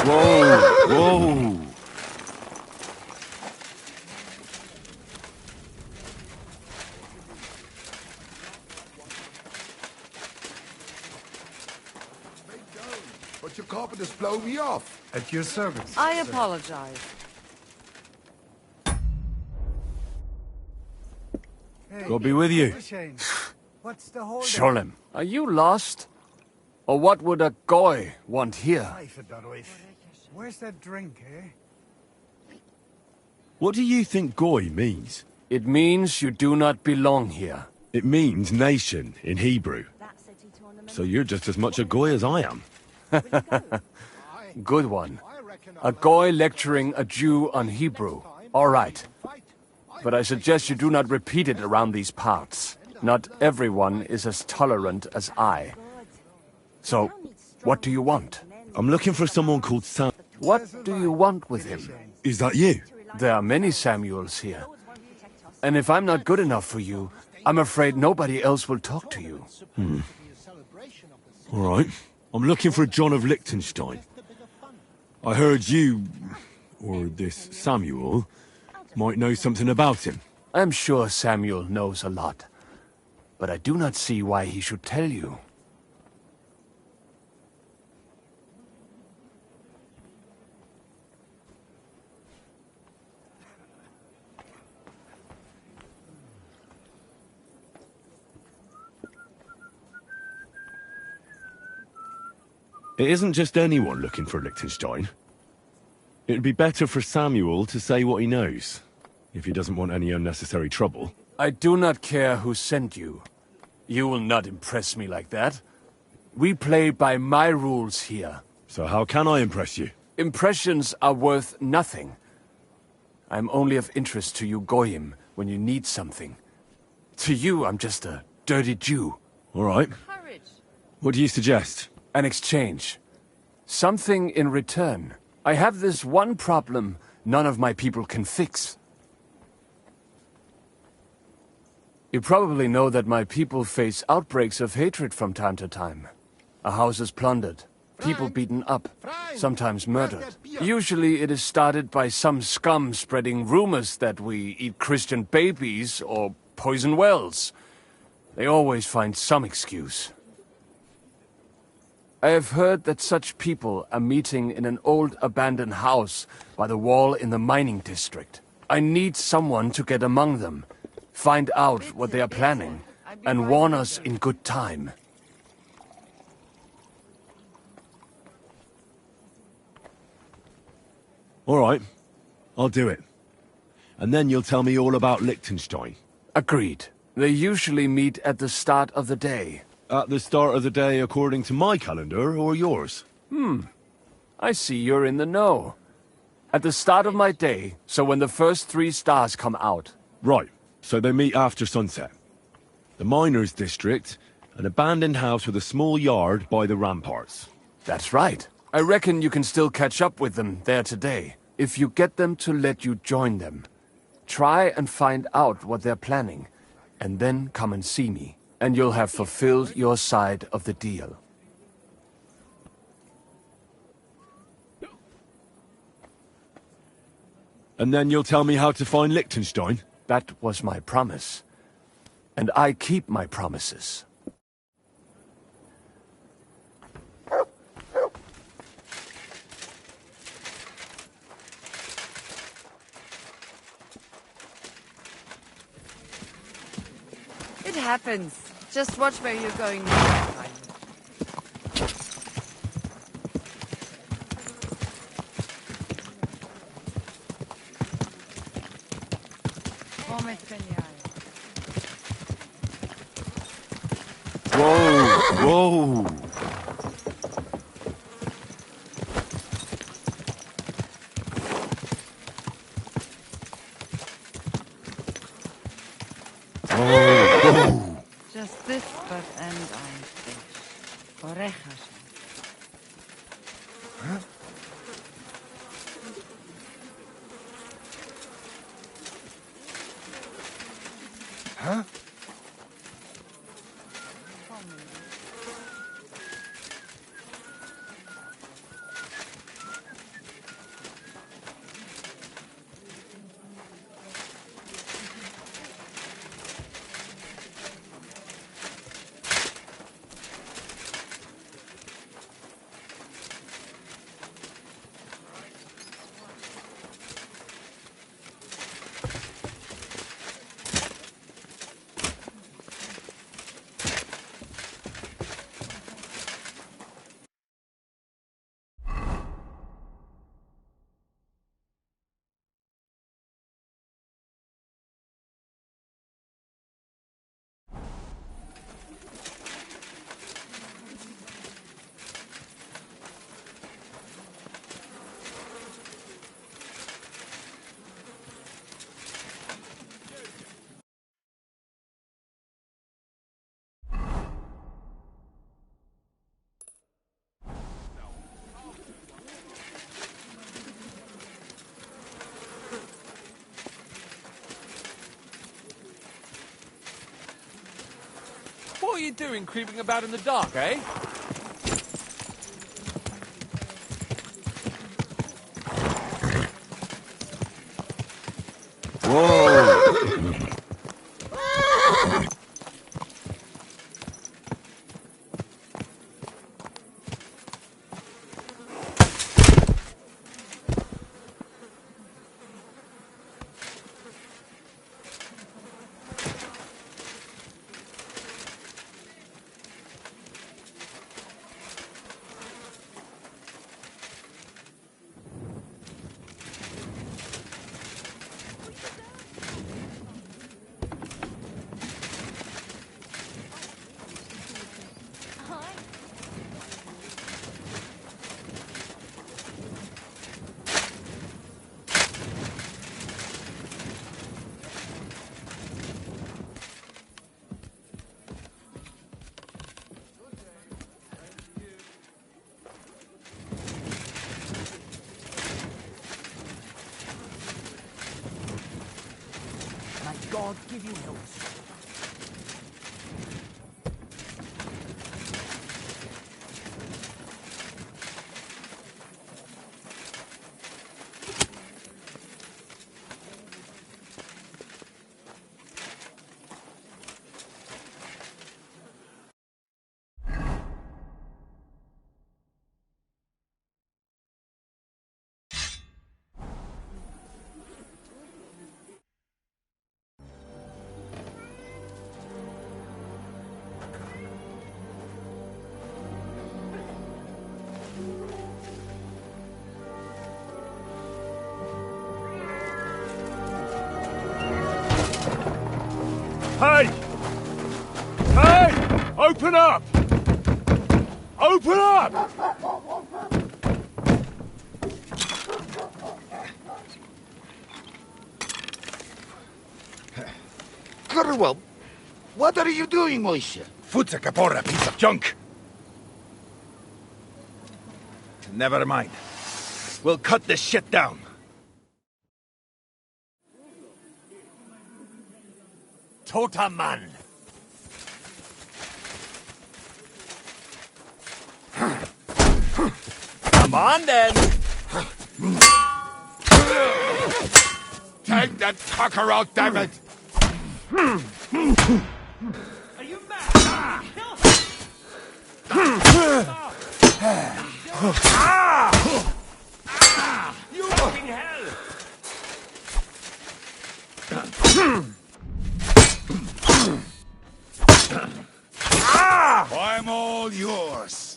Whoa! Whoa! But your carpenters blow me off. At your service. I apologize. God be with you. What's the whole Sholem, are you lost? Or what would a goy want here? Where's that drink, eh? What do you think goy means? It means you do not belong here. It means nation in Hebrew. So you're just as much a goy as I am. Good one. A goy lecturing a Jew on Hebrew. All right. But I suggest you do not repeat it around these parts. Not everyone is as tolerant as I. So, what do you want? I'm looking for someone called Sam. What do you want with him? Is that you? There are many Samuels here. And if I'm not good enough for you, I'm afraid nobody else will talk to you. All right. I'm looking for John of Liechtenstein. I heard you, or this Samuel, might know something about him. I'm sure Samuel knows a lot. But I do not see why he should tell you. It isn't just anyone looking for Liechtenstein. It'd be better for Samuel to say what he knows, if he doesn't want any unnecessary trouble. I do not care who sent you. You will not impress me like that. We play by my rules here. So how can I impress you? Impressions are worth nothing. I'm only of interest to you Goyim when you need something. To you, I'm just a dirty Jew. All right. What do you suggest? An exchange. Something in return. I have this one problem none of my people can fix. You probably know that my people face outbreaks of hatred from time to time. A house is plundered, people beaten up, sometimes murdered. Usually it is started by some scum spreading rumors that we eat Christian babies or poison wells. They always find some excuse. I have heard that such people are meeting in an old abandoned house by the wall in the mining district. I need someone to get among them, find out what they are planning, and warn us in good time. All right. I'll do it. And then you'll tell me all about Liechtenstein. Agreed. They usually meet at the start of the day. At the start of the day according to my calendar, or yours? I see you're in the know. At the start of my day, so when the first 3 stars come out. Right. So they meet after sunset. The miners' district, an abandoned house with a small yard by the ramparts. That's right. I reckon you can still catch up with them there today, if you get them to let you join them. Try and find out what they're planning, and then come and see me, and you'll have fulfilled your side of the deal. And then you'll tell me how to find Liechtenstein? That was my promise. And I keep my promises. It happens. Just watch where you're going next time. Whoa! Whoa! Oh! Just this, but and I think. Orejas. Huh? Huh? What are you doing creeping about in the dark, eh? Whoa! God give you health. Hey! Hey! Open up! Open up! Curwell, what are you doing, Moishe? Futsa Kapora, piece of junk! Never mind. We'll cut this shit down. Totaman! Come on, then! Take that fucker out, damn it! Are you mad? You fucking hell! I'm all yours.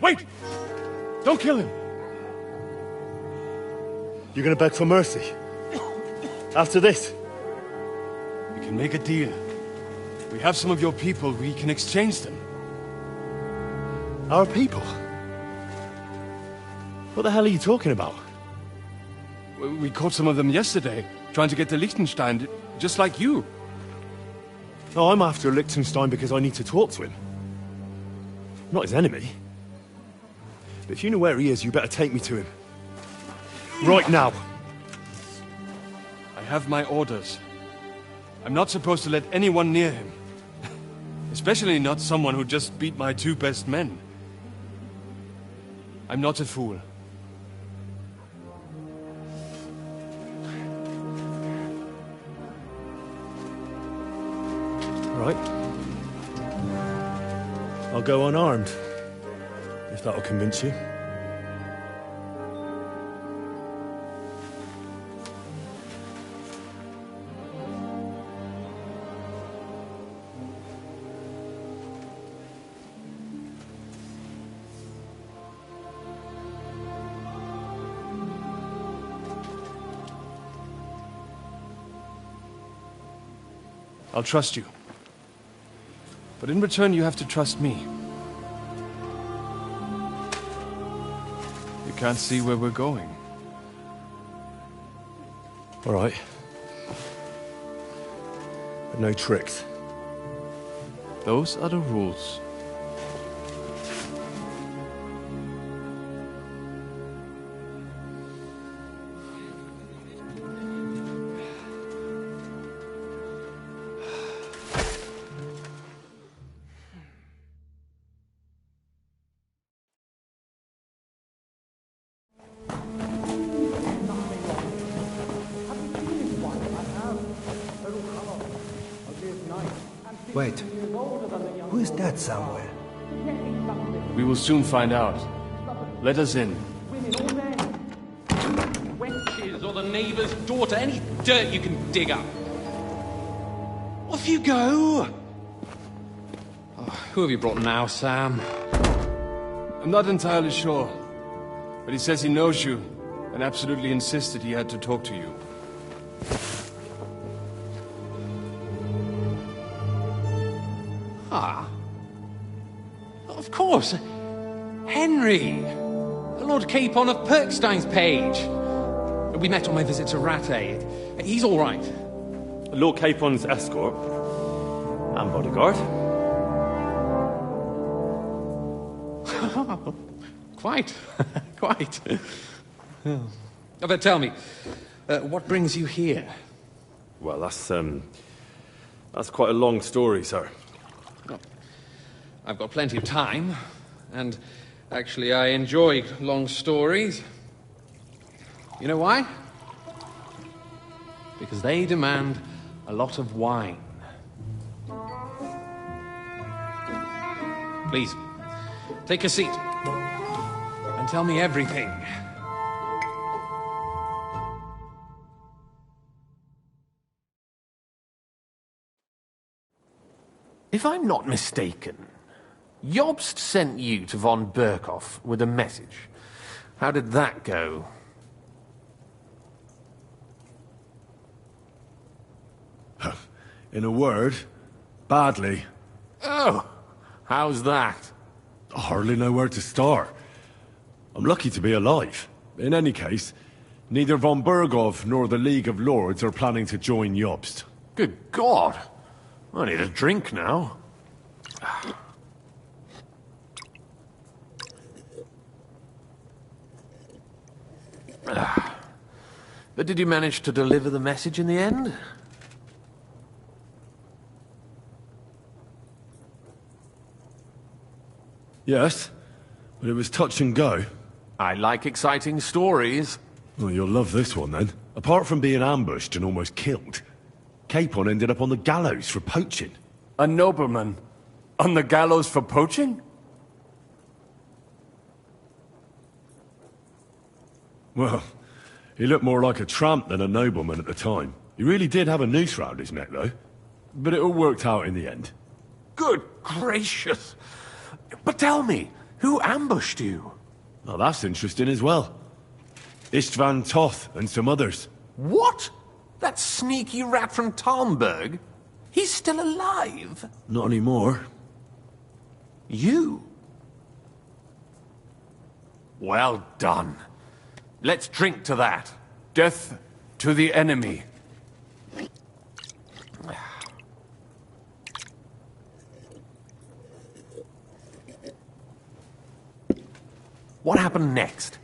Wait! Don't kill him! You're gonna beg for mercy? After this? We can make a deal. We have some of your people, we can exchange them. Our people? What the hell are you talking about? We caught some of them yesterday, trying to get to Liechtenstein, just like you. Oh, I'm after Liechtenstein because I need to talk to him. I'm not his enemy. But if you know where he is, you better take me to him. Right now. I have my orders. I'm not supposed to let anyone near him. Especially not someone who just beat my 2 best men. I'm not a fool. Right. I'll go unarmed. If that'll convince you. I'll trust you. But in return, you have to trust me. You can't see where we're going. All right. But no tricks. Those are the rules. Wait. Who is that somewhere? We will soon find out. Let us in. Wenches or the neighbour's daughter, any dirt you can dig up. Off you go! Oh, who have you brought now, Sam? I'm not entirely sure. But he says he knows you, and absolutely insisted he had to talk to you. Ah. Of course. Henry. The Lord Capon of Perkstein's page. We met on my visit to Rattay. He's all right. Lord Capon's escort and bodyguard. Quite. Quite. But tell me, what brings you here? Well, that's quite a long story, sir. Well, I've got plenty of time, and actually I enjoy long stories. You know why? Because they demand a lot of wine. Please, take a seat and tell me everything. If I'm not mistaken, Jobst sent you to von Berkhoff with a message. How did that go? In a word, badly. Oh, how's that? I hardly know where to start. I'm lucky to be alive. In any case, neither von Berghoff nor the League of Lords are planning to join Jobst. Good God! I need a drink now. But did you manage to deliver the message in the end? Yes, but it was touch and go. I like exciting stories. Well, you'll love this one then. Apart from being ambushed and almost killed, Capon ended up on the gallows for poaching. A nobleman? On the gallows for poaching? Well, he looked more like a tramp than a nobleman at the time. He really did have a noose round his neck, though. But it all worked out in the end. Good gracious! But tell me, who ambushed you? Well, that's interesting as well. Istvan Toth and some others. What? That sneaky rat from Talmberg? He's still alive? Not anymore. You? Well done. Let's drink to that. Death to the enemy. What happened next?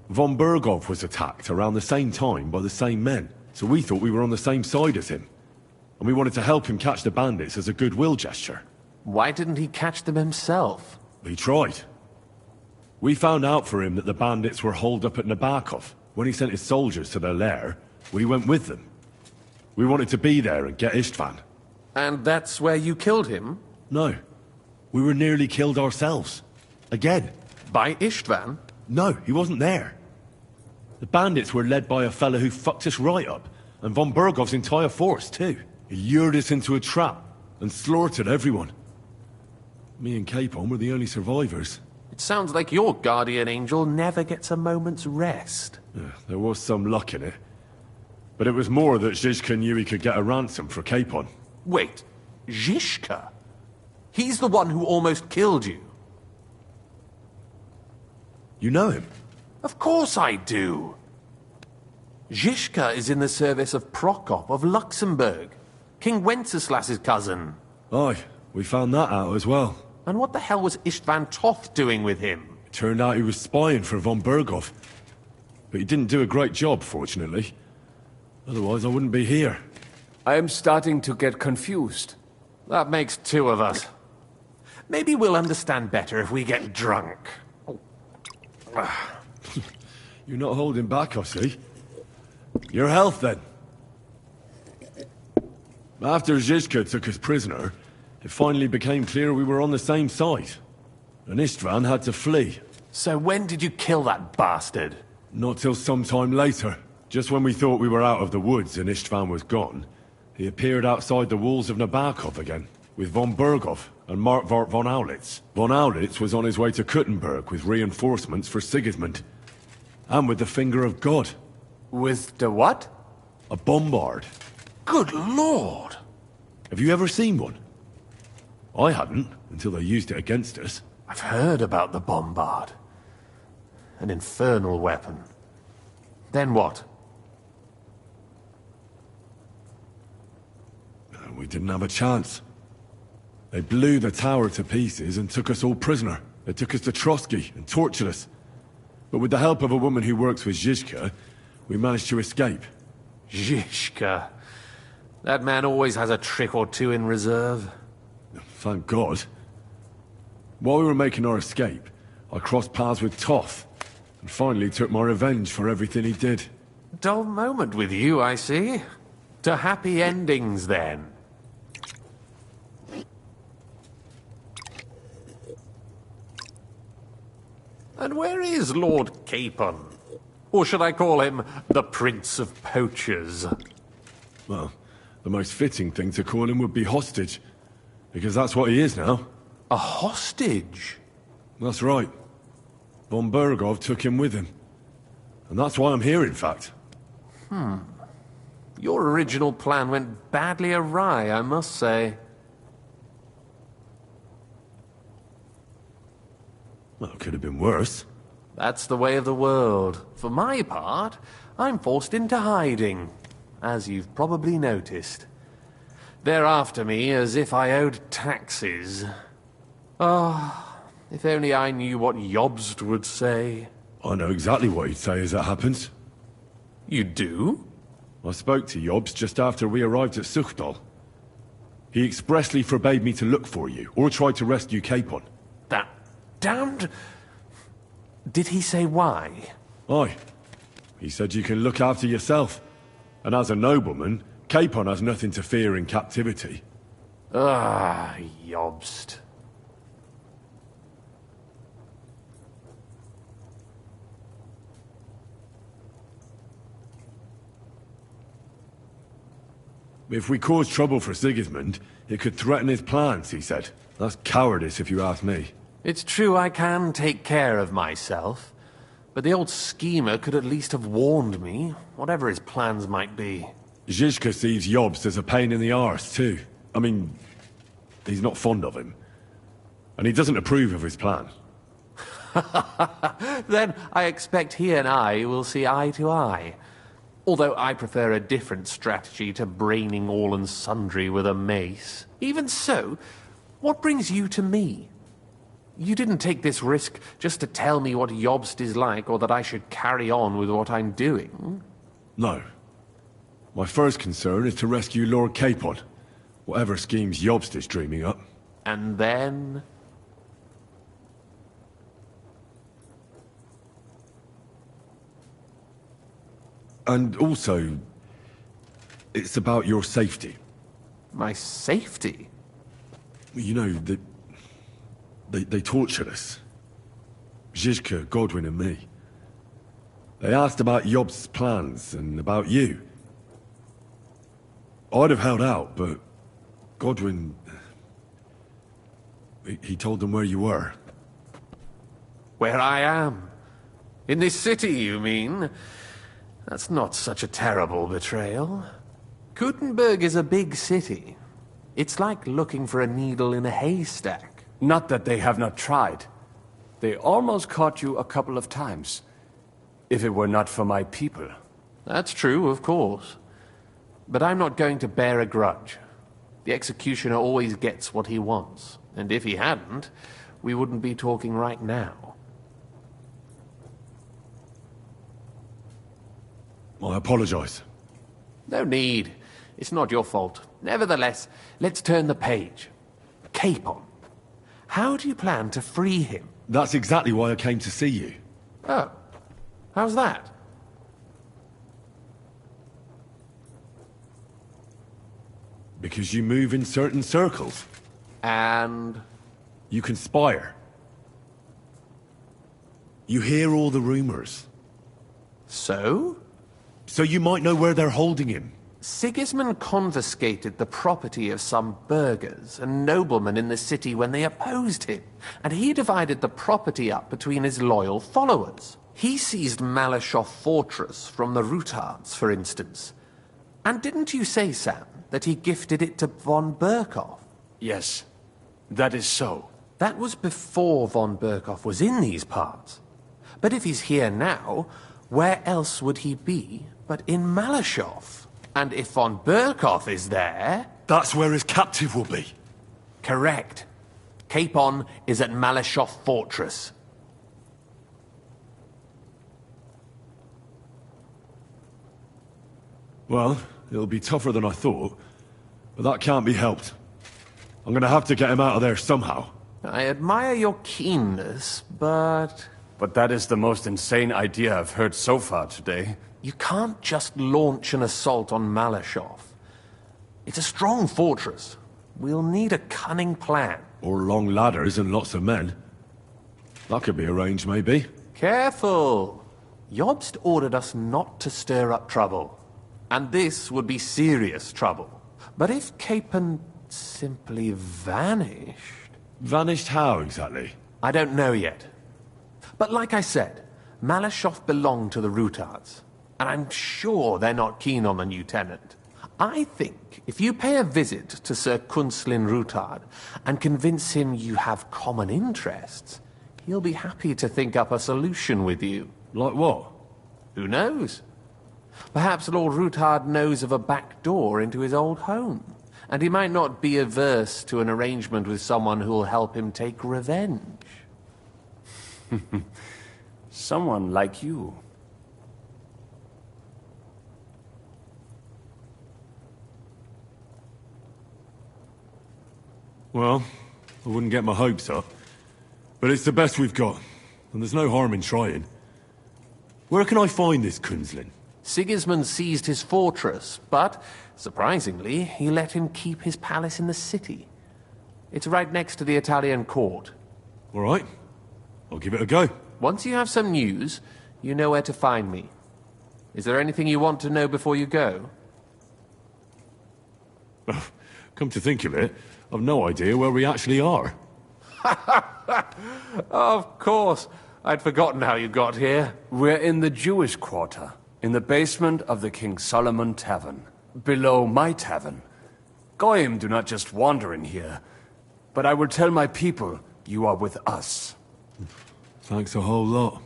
Von Berghoff was attacked around the same time by the same men, so we thought we were on the same side as him. And we wanted to help him catch the bandits as a goodwill gesture. Why didn't he catch them himself? He tried. We found out for him that the bandits were holed up at Nabokov. When he sent his soldiers to their lair, we went with them. We wanted to be there and get Istvan. And that's where you killed him? No. We were nearly killed ourselves. Again. By Istvan? No, he wasn't there. The bandits were led by a fella who fucked us right up, and von Berghoff's entire force, too. He lured us into a trap and slaughtered everyone. Me and Capon were the only survivors. It sounds like your guardian angel never gets a moment's rest. Yeah, there was some luck in it. But it was more that Zizka knew he could get a ransom for Capon. Wait, Zizka? He's the one who almost killed you. You know him? Of course I do. Zizka is in the service of Prokop of Luxembourg, King Wenceslas's cousin. Aye, we found that out as well. And what the hell was Istvan Toth doing with him? It turned out he was spying for von Berghoff. But he didn't do a great job, fortunately. Otherwise I wouldn't be here. I am starting to get confused. That makes two of us. Maybe we'll understand better if we get drunk. You're not holding back, I see. Your health, then. After Zizka took us prisoner, it finally became clear we were on the same side. And Istvan had to flee. So when did you kill that bastard? Not till some time later. Just when we thought we were out of the woods and Istvan was gone, he appeared outside the walls of Nabokov again, with von Berghoff and Markvart von Aulitz. Von Aulitz was on his way to Kuttenberg with reinforcements for Sigismund. And with the finger of God. With the what? A bombard. Good lord! Have you ever seen one? I hadn't, until they used it against us. I've heard about the bombard. an infernal weapon. Then what? We didn't have a chance. They blew the tower to pieces and took us all prisoner. They took us to Trotsky and tortured us. But with the help of a woman who works with Zizka, we managed to escape. Zizka. That man always has a trick or two in reserve. Thank God. While we were making our escape, I crossed paths with Toth, and finally took my revenge for everything he did. Dull moment with you, I see. To happy endings, then. And where is Lord Capon? Or should I call him the Prince of Poachers? Well, the most fitting thing to call him would be hostage, because that's what he is now. A hostage? That's right. Von Bergov took him with him. And that's why I'm here, in fact. Your original plan went badly awry, I must say. Well, it could have been worse. That's the way of the world. For my part, I'm forced into hiding, as you've probably noticed. They're after me as if I owed taxes. Ah, if only I knew what Jobst would say. I know exactly what he'd say as it happens. You do? I spoke to Jobst just after we arrived at Suchdal. He expressly forbade me to look for you, or try to rescue Capon. That damned... Did he say why? Aye. He said you can look after yourself. And as a nobleman, Capon has nothing to fear in captivity. Ah, Jobst. If we cause trouble for Sigismund, it could threaten his plans, he said. That's cowardice, if you ask me. It's true I can take care of myself, but the old schemer could at least have warned me, whatever his plans might be. Zizka sees Jobst as a pain in the arse, too. I mean, he's not fond of him. And he doesn't approve of his plan. Then I expect he and I will see eye to eye. Although I prefer a different strategy to braining all and sundry with a mace. Even so, what brings you to me? You didn't take this risk just to tell me what Jobst is like, or that I should carry on with what I'm doing. No. My first concern is to rescue Lord Capon, whatever schemes Jobst is dreaming up. And then... And also, it's about your safety. My safety? You know, they tortured us. Zizka, Godwin and me. They asked about Jobst's plans and about you. I'd have held out, but Godwin... He told them where you were. Where I am? In this city, you mean? That's not such a terrible betrayal. Gutenberg is a big city. It's like looking for a needle in a haystack. Not that they have not tried. They almost caught you a couple of times. If it were not for my people. That's true, of course. But I'm not going to bear a grudge. The executioner always gets what he wants. And if he hadn't, we wouldn't be talking right now. I apologize. No need. It's not your fault. Nevertheless, let's turn the page. Capon. How do you plan to free him? That's exactly why I came to see you. Oh. How's that? Because you move in certain circles. And? You conspire. You hear all the rumors. So? So you might know where they're holding him. Sigismund confiscated the property of some burghers and noblemen in the city when they opposed him, and he divided the property up between his loyal followers. He seized Malashov Fortress from the Rutards, for instance. And didn't you say, Sam, that he gifted it to von Berkhoff? Yes, that is so. That was before von Berkhoff was in these parts. But if he's here now, where else would he be but in Malashov? And if von Burkov is there... That's where his captive will be. Correct. Capon is at Malashov Fortress. Well, it'll be tougher than I thought, but that can't be helped. I'm gonna have to get him out of there somehow. I admire your keenness, but... But that is the most insane idea I've heard so far today. You can't just launch an assault on Malashov. It's a strong fortress. We'll need a cunning plan. Or long ladders and lots of men. That could be arranged, maybe. Careful! Jobst ordered us not to stir up trouble. And this would be serious trouble. But if Capon simply vanished... Vanished how, exactly? I don't know yet. But like I said, Malashov belonged to the Rutards. And I'm sure they're not keen on the new tenant. I think if you pay a visit to Sir Kunslin Rutard and convince him you have common interests, he'll be happy to think up a solution with you. Like what? Who knows? Perhaps Lord Rutard knows of a back door into his old home, and he might not be averse to an arrangement with someone who'll help him take revenge. Someone like you. Well, I wouldn't get my hopes up. But it's the best we've got, and there's no harm in trying. Where can I find this Kunslin? Sigismund seized his fortress, but, surprisingly, he let him keep his palace in the city. It's right next to the Italian court. All right. I'll give it a go. Once you have some news, you know where to find me. Is there anything you want to know before you go? Come to think of it, I've no idea where we actually are. Of course. I'd forgotten how you got here. We're in the Jewish quarter, in the basement of the King Solomon Tavern, below my tavern. Goyim do not just wander in here, but I will tell my people you are with us. Thanks a whole lot.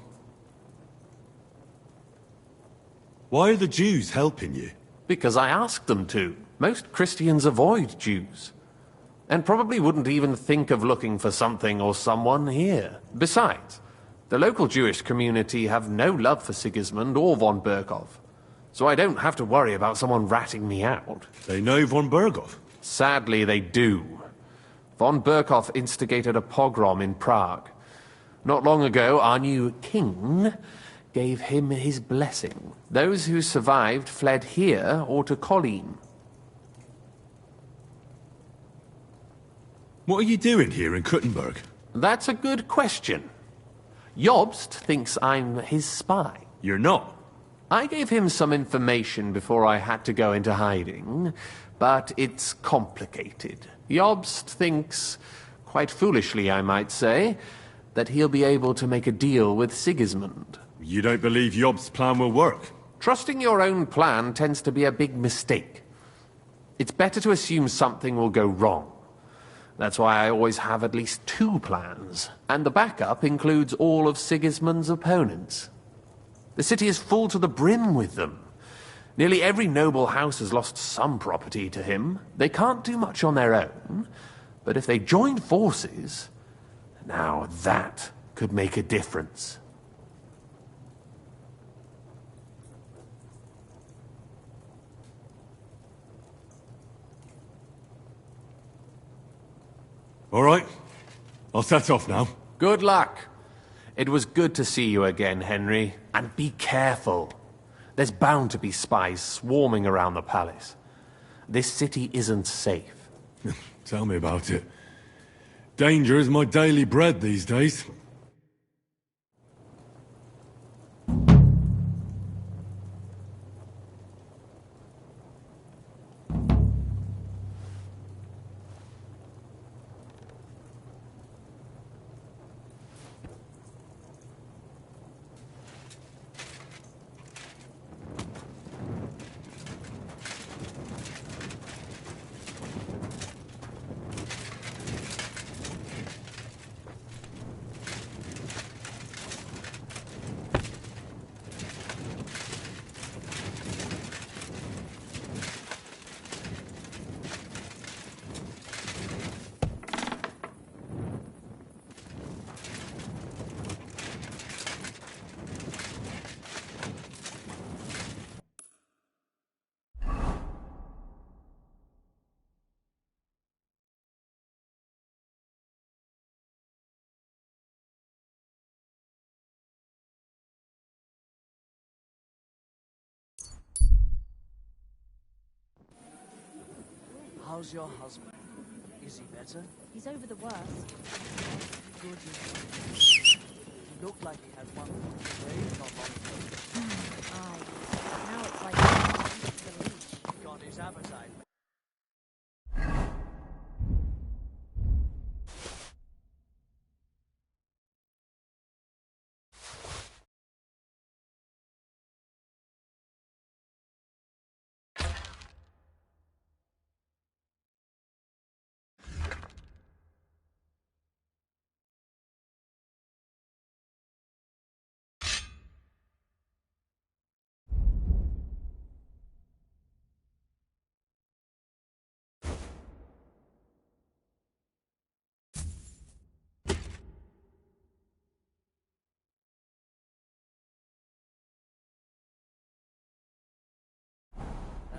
Why are the Jews helping you? Because I asked them to. Most Christians avoid Jews. And probably wouldn't even think of looking for something or someone here. Besides, the local Jewish community have no love for Sigismund or von Burkov. So I don't have to worry about someone ratting me out. They know von Burkov? Sadly, they do. Von Burkov instigated a pogrom in Prague. Not long ago, our new king gave him his blessing. Those who survived fled here or to Kolin. What are you doing here in Kuttenberg? That's a good question. Jobst thinks I'm his spy. You're not. I gave him some information before I had to go into hiding, but it's complicated. Jobst thinks, quite foolishly I might say, that he'll be able to make a deal with Sigismund. You don't believe Jobst's plan will work? Trusting your own plan tends to be a big mistake. It's better to assume something will go wrong. That's why I always have at least 2 plans, and the backup includes all of Sigismund's opponents. The city is full to the brim with them. Nearly every noble house has lost some property to him. They can't do much on their own, but if they joined forces, now that could make a difference. All right. I'll set off now. Good luck. It was good to see you again, Henry. And be careful. There's bound to be spies swarming around the palace. This city isn't safe. Tell me about it. Danger is my daily bread these days. How's your husband? Is he better? He's over the worst. Good. He looked like he had one grave not long ago. Aye. Now it's like the leash. Got his appetite.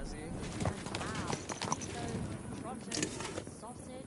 As the English Sausage.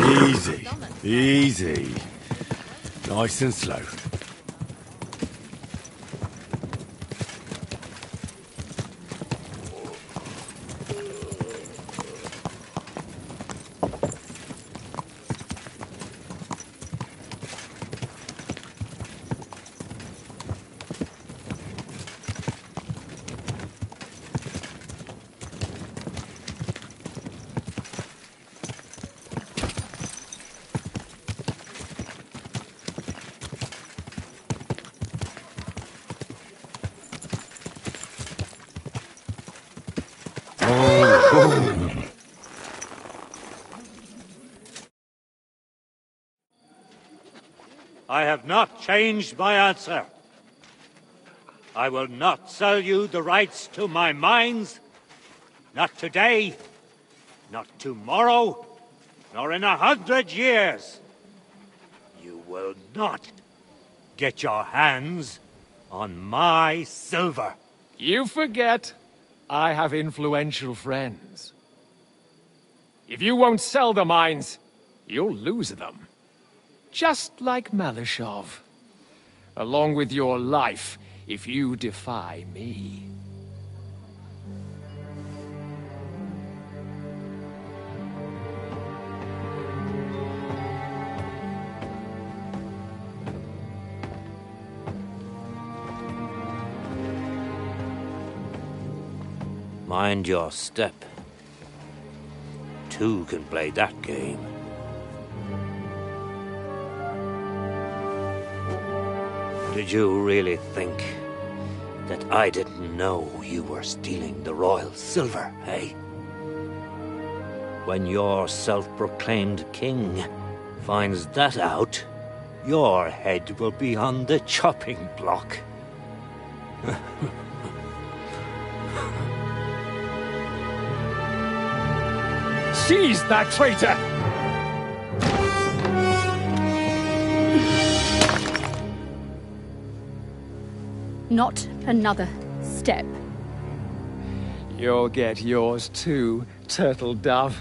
Easy. Easy. Nice and slow. I have not changed my answer. I will not sell you the rights to my mines. Not today, not tomorrow, nor in 100 years. You will not get your hands on my silver. You forget I have influential friends. If you won't sell the mines, you'll lose them. Just like Malishov. Along with your life, if you defy me. Mind your step. Two can play that game. Did you really think that I didn't know you were stealing the royal silver, eh? When your self-proclaimed king finds that out, your head will be on the chopping block. Seize that traitor! Not another step. You'll get yours too, turtle dove.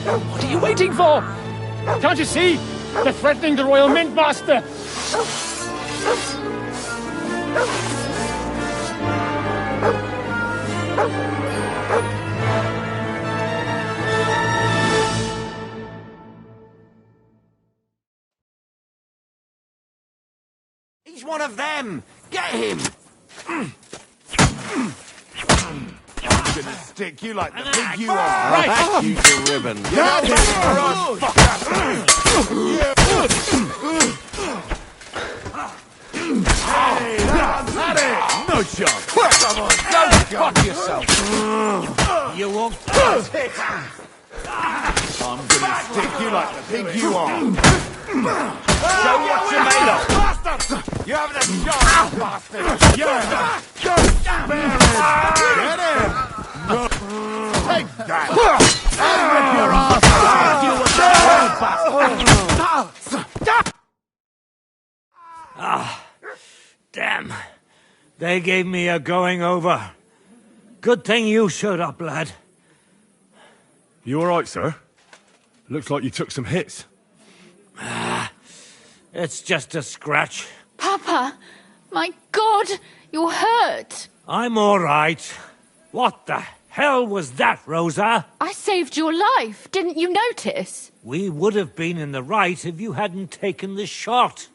What are you waiting for? Can't you see? They're threatening the Royal Mint Master! He's one of them! Get him! I'm gonna stick you like the pig you are. I'll hack you to ribbons. Get him, or I'll Hey, that's had it! No shot! Come on, don't fuck yourself! You won't. I'm gonna stick you like the pig you are. Show what you're made of! Bastard! You haven't a shot, bastard! Yeah! Get him! No. Take that! I'll rip your ass! Ah, damn. They gave me a going over. Good thing you showed up, lad. You alright, sir? Looks like you took some hits. It's just a scratch. Papa! My God! You're hurt! I'm all right. What the hell was that, Rosa? I saved your life. Didn't you notice? We would have been in the right if you hadn't taken the shot.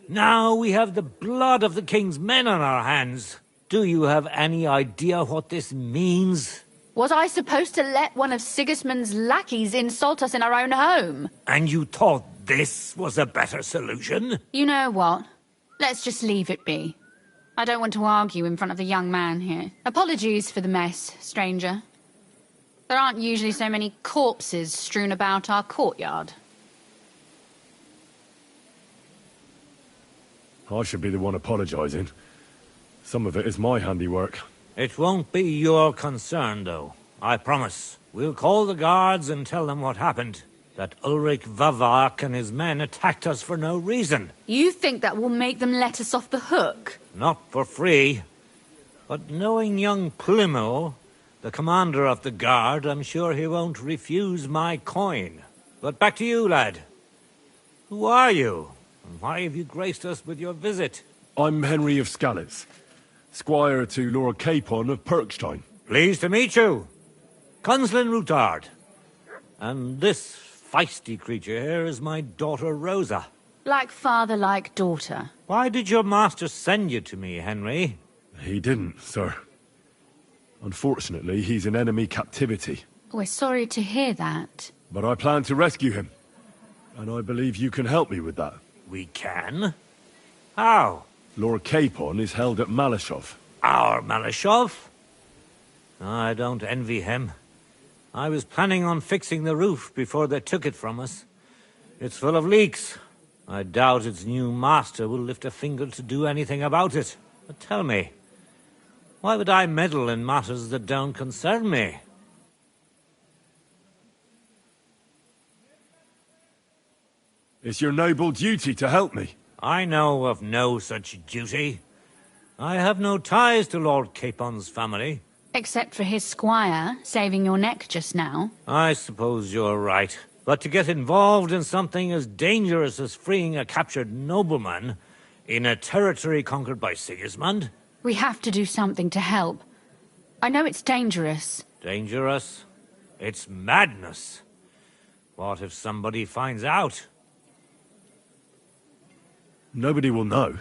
Now we have the blood of the king's men on our hands. Do you have any idea what this means? Was I supposed to let one of Sigismund's lackeys insult us in our own home? And you thought this was a better solution? You know what? Let's just leave it be. I don't want to argue in front of the young man here. Apologies for the mess, stranger. There aren't usually so many corpses strewn about our courtyard. I should be the one apologising. Some of it is my handiwork. It won't be your concern, though. I promise. We'll call the guards and tell them what happened. That Ulrich Vavak and his men attacked us for no reason. You think that will make them let us off the hook? Not for free. But knowing young Plimo, the commander of the guard, I'm sure he won't refuse my coin. But back to you, lad. Who are you? And why have you graced us with your visit? I'm Henry of Skalitz, squire to Lord Capon of Perkstein. Pleased to meet you. Conslin Routard. And this feisty creature here is my daughter Rosa. Like father, like daughter. Why did your master send you to me, Henry? He didn't, sir. Unfortunately, he's in enemy captivity. We're sorry to hear that. But I plan to rescue him. And I believe you can help me with that. We can? How? Lord Capon is held at Malashov. Our Malashov? I don't envy him. I was planning on fixing the roof before they took it from us. It's full of leaks. I doubt its new master will lift a finger to do anything about it. But tell me, why would I meddle in matters that don't concern me? It's your noble duty to help me. I know of no such duty. I have no ties to Lord Capon's family. Except for his squire saving your neck just now. I suppose you're right. But to get involved in something as dangerous as freeing a captured nobleman in a territory conquered by Sigismund? We have to do something to help. I know it's dangerous. Dangerous? It's madness. What if somebody finds out? Nobody will know.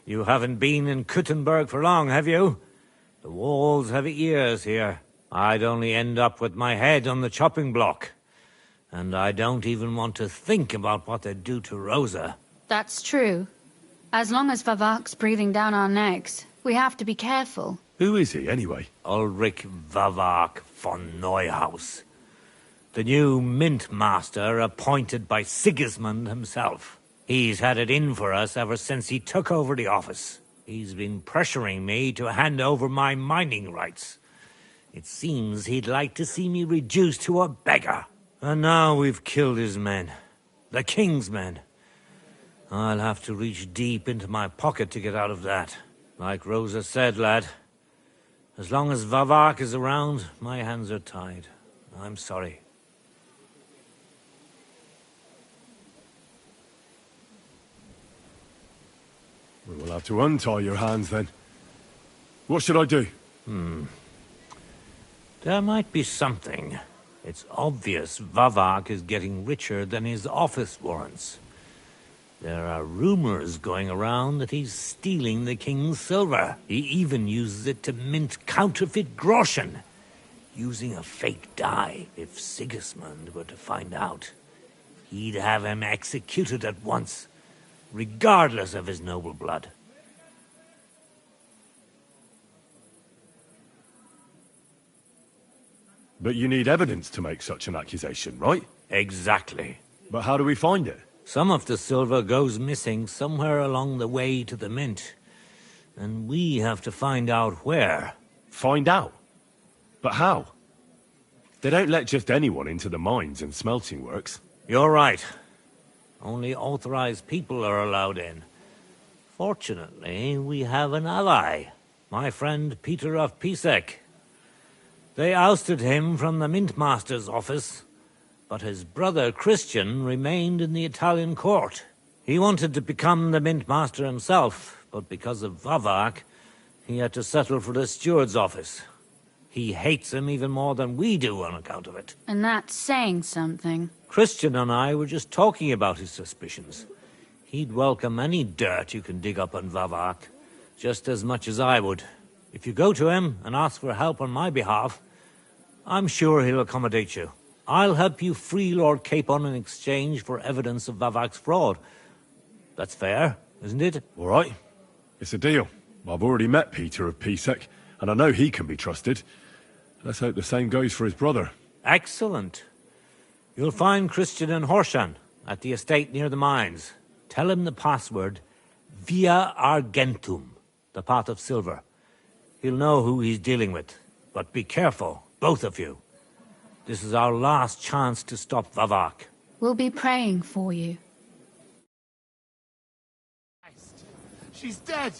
You haven't been in Kuttenberg for long, have you? The walls have ears here. I'd only end up with my head on the chopping block. And I don't even want to think about what they'd do to Rosa. That's true. As long as Vavak's breathing down our necks, we have to be careful. Who is he, anyway? Ulrich Vavak von Neuhaus. The new mint master appointed by Sigismund himself. He's had it in for us ever since he took over the office. He's been pressuring me to hand over my mining rights. It seems he'd like to see me reduced to a beggar. And now we've killed his men. The king's men. I'll have to reach deep into my pocket to get out of that. Like Rosa said, lad, as long as Vavak is around, my hands are tied. I'm sorry. We will have to untie your hands, then. What should I do? There might be something. It's obvious Vavak is getting richer than his office warrants. There are rumors going around that he's stealing the king's silver. He even uses it to mint counterfeit groschen, using a fake die. If Sigismund were to find out, he'd have him executed at once, regardless of his noble blood. But you need evidence to make such an accusation, right? Exactly. But how do we find it? Some of the silver goes missing somewhere along the way to the mint, and we have to find out where. Find out? But how? They don't let just anyone into the mines and smelting works. You're right. Only authorized people are allowed in. Fortunately, we have an ally, my friend Peter of Pisek. They ousted him from the Mintmaster's office, but his brother Christian remained in the Italian court. He wanted to become the Mintmaster himself, but because of Vavak, he had to settle for the steward's office. He hates him even more than we do on account of it. And that's saying something. Christian and I were just talking about his suspicions. He'd welcome any dirt you can dig up on Vavak, just as much as I would. If you go to him and ask for help on my behalf, I'm sure he'll accommodate you. I'll help you free Lord Capon in exchange for evidence of Vavak's fraud. That's fair, isn't it? All right. It's a deal. I've already met Peter of Pisek, and I know he can be trusted. Let's hope the same goes for his brother. Excellent. You'll find Christian and Horshan at the estate near the mines. Tell him the password, Via Argentum, the pot of silver. He'll know who he's dealing with. But be careful, both of you. This is our last chance to stop Vavak. We'll be praying for you. She's dead!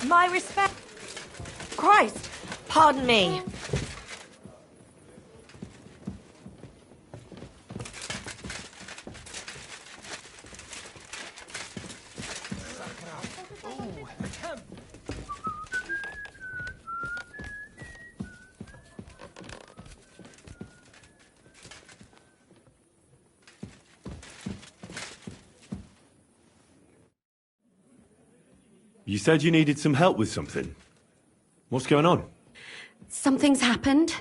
My respect. Christ, pardon me. You said you needed some help with something. What's going on? Something's happened.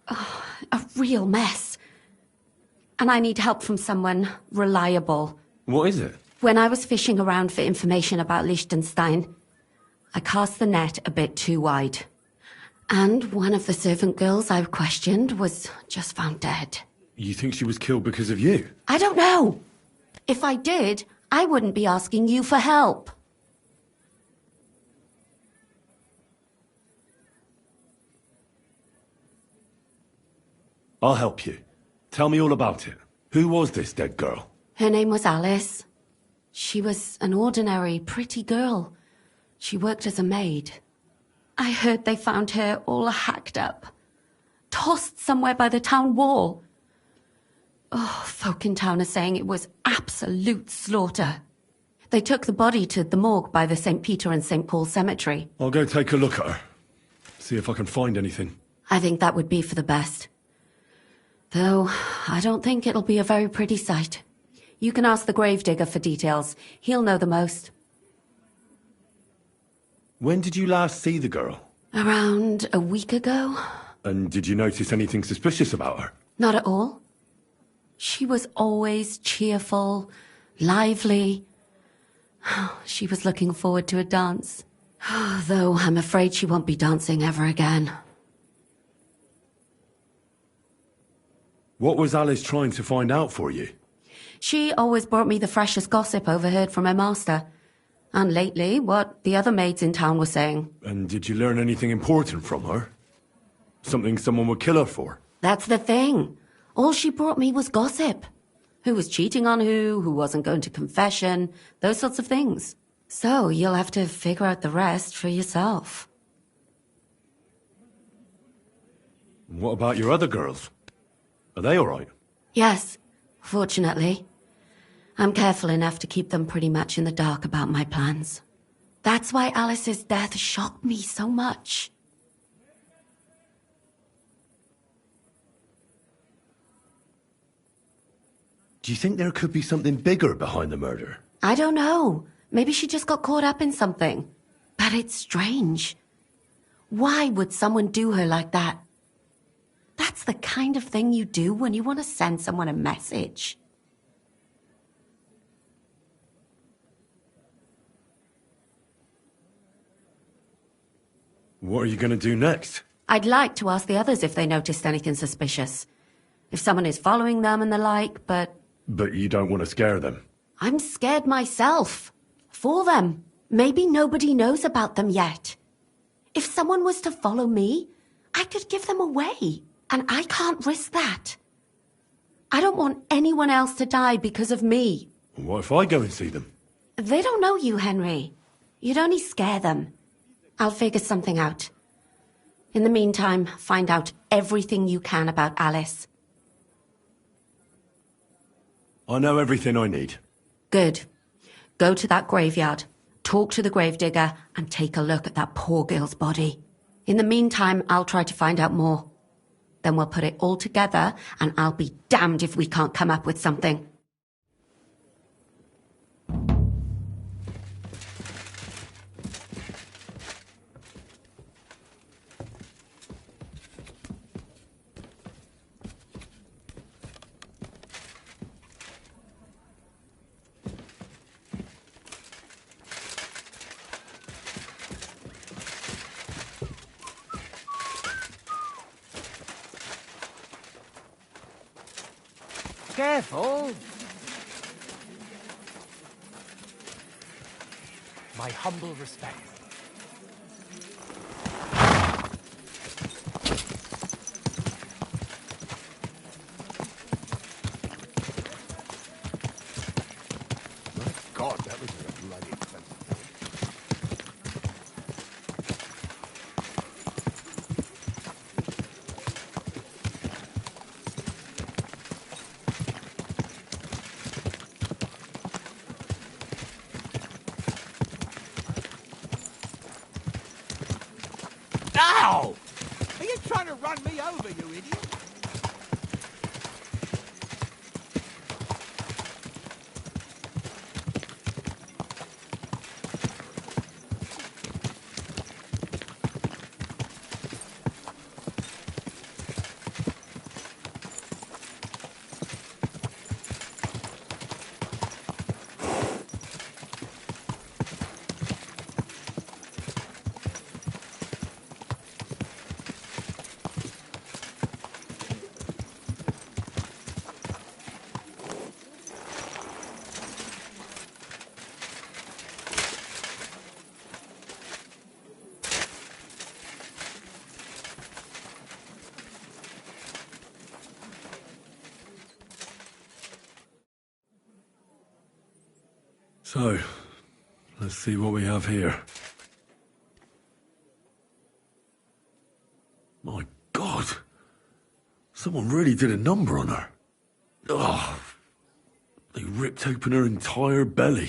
Oh, a real mess. And I need help from someone reliable. What is it? When I was fishing around for information about Liechtenstein, I cast the net a bit too wide. And one of the servant girls I questioned was just found dead. You think she was killed because of you? I don't know. If I did, I wouldn't be asking you for help. I'll help you. Tell me all about it. Who was this dead girl? Her name was Alice. She was an ordinary, pretty girl. She worked as a maid. I heard they found her all hacked up, tossed somewhere by the town wall. Oh, folk in town are saying it was absolute slaughter. They took the body to the morgue by the St. Peter and St. Paul cemetery. I'll go take a look at her. See if I can find anything. I think that would be for the best. Though, I don't think it'll be a very pretty sight. You can ask the gravedigger for details. He'll know the most. When did you last see the girl? Around a week ago? And did you notice anything suspicious about her? Not at all. She was always cheerful, lively. She was looking forward to a dance. Though I'm afraid she won't be dancing ever again. What was Alice trying to find out for you? She always brought me the freshest gossip overheard from her master. And lately, what the other maids in town were saying. And did you learn anything important from her? Something someone would kill her for? That's the thing. All she brought me was gossip. Who was cheating on who wasn't going to confession, those sorts of things. So you'll have to figure out the rest for yourself. What about your other girls? Are they all right? Yes, fortunately. I'm careful enough to keep them pretty much in the dark about my plans. That's why Alice's death shocked me so much. Do you think there could be something bigger behind the murder? I don't know. Maybe she just got caught up in something. But it's strange. Why would someone do her like that? That's the kind of thing you do when you want to send someone a message. What are you going to do next? I'd like to ask the others if they noticed anything suspicious. If someone is following them and the like, but... But you don't want to scare them. I'm scared myself. For them. Maybe nobody knows about them yet. If someone was to follow me, I could give them away. And I can't risk that. I don't want anyone else to die because of me. What if I go and see them? They don't know you, Henry. You'd only scare them. I'll figure something out. In the meantime, find out everything you can about Alice. I know everything I need. Good. Go to that graveyard, talk to the gravedigger, and take a look at that poor girl's body. In the meantime, I'll try to find out more. Then we'll put it all together, and I'll be damned if we can't come up with something. Careful! My humble respect. My God, that was a bloody expensive. Ow! Are you trying to run me over, you idiot? So, let's see what we have here. My God! Someone really did a number on her. Oh, they ripped open her entire belly.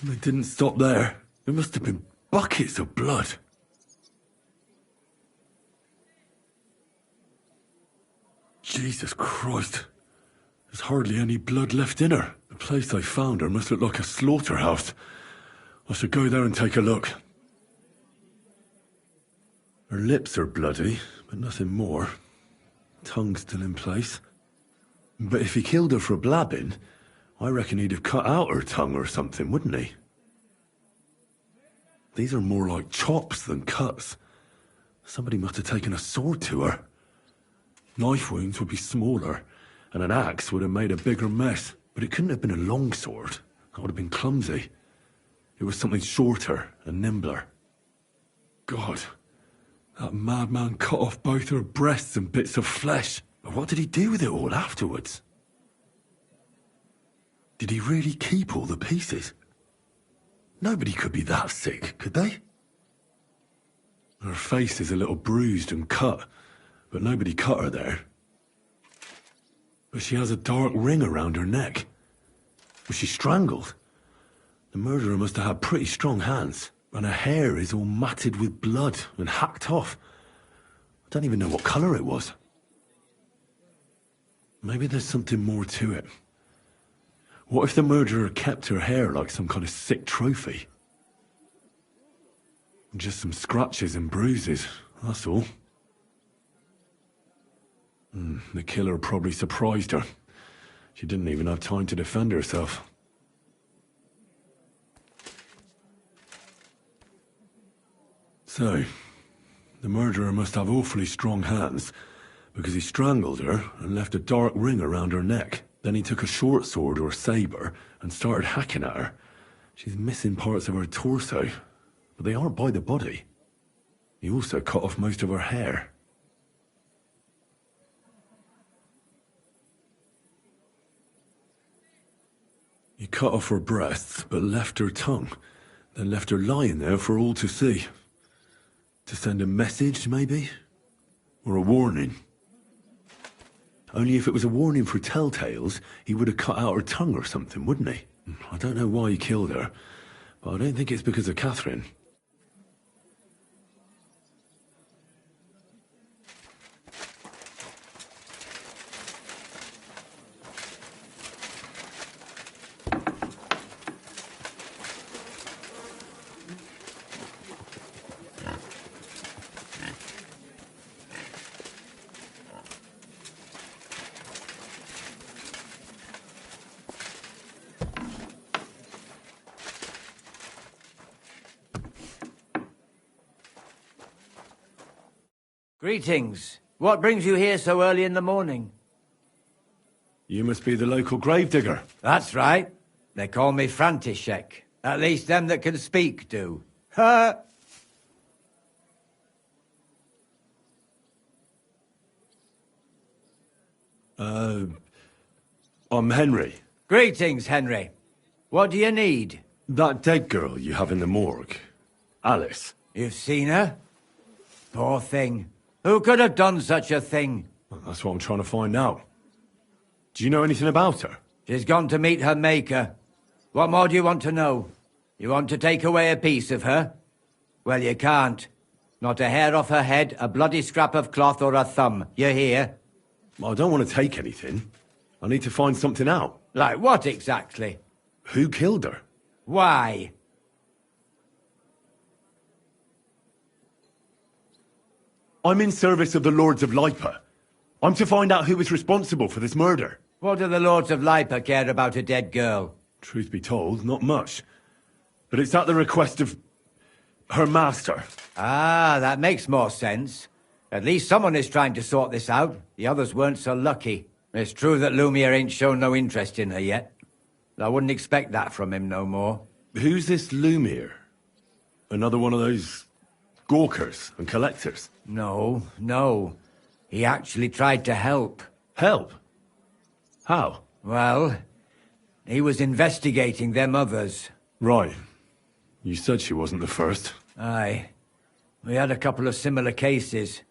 And they didn't stop there. There must have been buckets of blood. Jesus Christ. There's hardly any blood left in her. The place I found her must look like a slaughterhouse. I should go there and take a look. Her lips are bloody, but nothing more. Tongue's still in place. But if he killed her for blabbing, I reckon he'd have cut out her tongue or something, wouldn't he? These are more like chops than cuts. Somebody must have taken a sword to her. Knife wounds would be smaller, and an axe would have made a bigger mess. But it couldn't have been a long sword. That would have been clumsy. It was something shorter and nimbler. God, that madman cut off both her breasts and bits of flesh. But what did he do with it all afterwards? Did he really keep all the pieces? Nobody could be that sick, could they? Her face is a little bruised and cut, but nobody cut her there. But she has a dark ring around her neck. Was she strangled? The murderer must have had pretty strong hands, and her hair is all matted with blood and hacked off. I don't even know what colour it was. Maybe there's something more to it. What if the murderer kept her hair like some kind of sick trophy? Just some scratches and bruises, that's all. The killer probably surprised her. She didn't even have time to defend herself. So, the murderer must have awfully strong hands, because he strangled her and left a dark ring around her neck. Then he took a short sword or saber and started hacking at her. She's missing parts of her torso, but they aren't by the body. He also cut off most of her hair. He cut off her breasts, but left her tongue, then left her lying there for all to see. To send a message, maybe? Or a warning? Only if it was a warning for telltales, he would have cut out her tongue or something, wouldn't he? I don't know why he killed her, but I don't think it's because of Catherine. Greetings. What brings you here so early in the morning? You must be the local gravedigger. That's right. They call me František. At least them that can speak do. Ha! I'm Henry. Greetings, Henry. What do you need? That dead girl you have in the morgue. Alice. You've seen her? Poor thing. Who could have done such a thing? Well, that's what I'm trying to find out. Do you know anything about her? She's gone to meet her maker. What more do you want to know? You want to take away a piece of her? Well, you can't. Not a hair off her head, a bloody scrap of cloth or a thumb. You hear? I don't want to take anything. I need to find something out. Like what exactly? Who killed her? Why? I'm in service of the Lords of Lipa. I'm to find out who was responsible for this murder. What do the Lords of Lipa care about a dead girl? Truth be told, not much. But it's at the request of her master. Ah, that makes more sense. At least someone is trying to sort this out. The others weren't so lucky. It's true that Lumiere ain't shown no interest in her yet. I wouldn't expect that from him no more. Who's this Lumiere? Another one of those gawkers and collectors? No, no. He actually tried to help. Help? How? Well, He was investigating them others. Right. You said she wasn't the first. Aye. We had a couple of similar cases.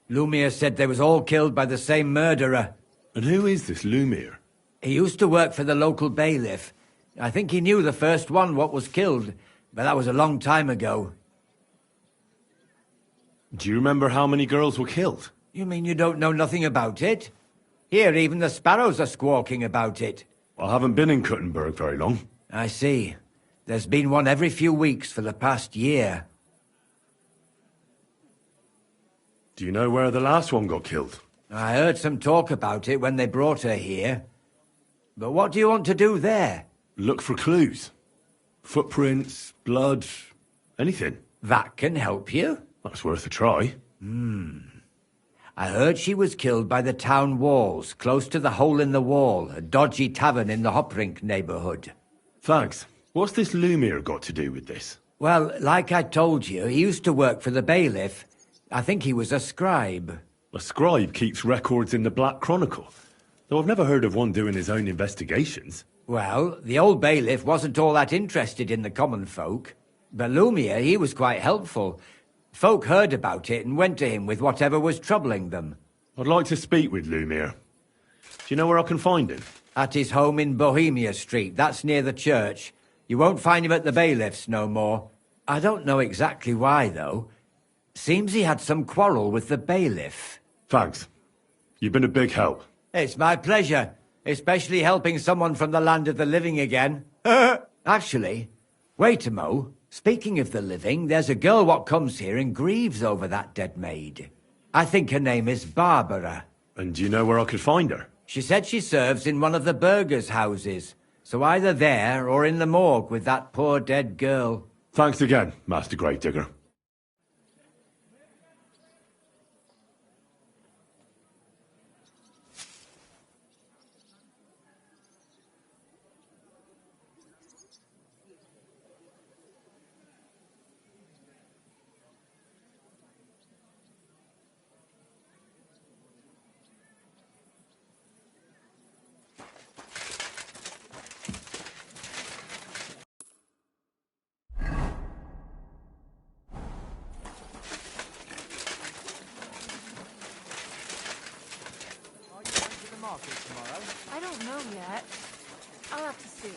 Lumiere said they was all killed by the same murderer. And who is this Lumiere? He used to work for the local bailiff. I think he knew the first one what was killed, but that was a long time ago. Do you remember how many girls were killed? You mean you don't know nothing about it? Here, even the sparrows are squawking about it. I haven't been in Kuttenberg very long. I see. There's been one every few weeks for the past year. Do you know where the last one got killed? I heard some talk about it when they brought her here. But what do you want to do there? Look for clues. Footprints, blood, anything. That can help you. That's worth a try. I heard she was killed by the town walls, close to the Hole in the Wall, a dodgy tavern in the Hoprink neighborhood. Thanks. What's this Lumiere got to do with this? Well, like I told you, he used to work for the bailiff. I think he was a scribe. A scribe keeps records in the Black Chronicle, though I've never heard of one doing his own investigations. Well, the old bailiff wasn't all that interested in the common folk. But Lumiere, he was quite helpful. Folk heard about it and went to him with whatever was troubling them. I'd like to speak with Lumiere. Do you know where I can find him? At his home in Bohemia Street, that's near the church. You won't find him at the bailiff's no more. I don't know exactly why, though. Seems he had some quarrel with the bailiff. Thanks. You've been a big help. It's my pleasure, especially helping someone from the land of the living again. Actually, wait a mo. Speaking of the living, there's a girl what comes here and grieves over that dead maid. I think her name is Barbara. And do you know where I could find her? She said she serves in one of the burgers' houses. So either there or in the morgue with that poor dead girl. Thanks again, Master Gravedigger. I don't know yet. I'll have to see.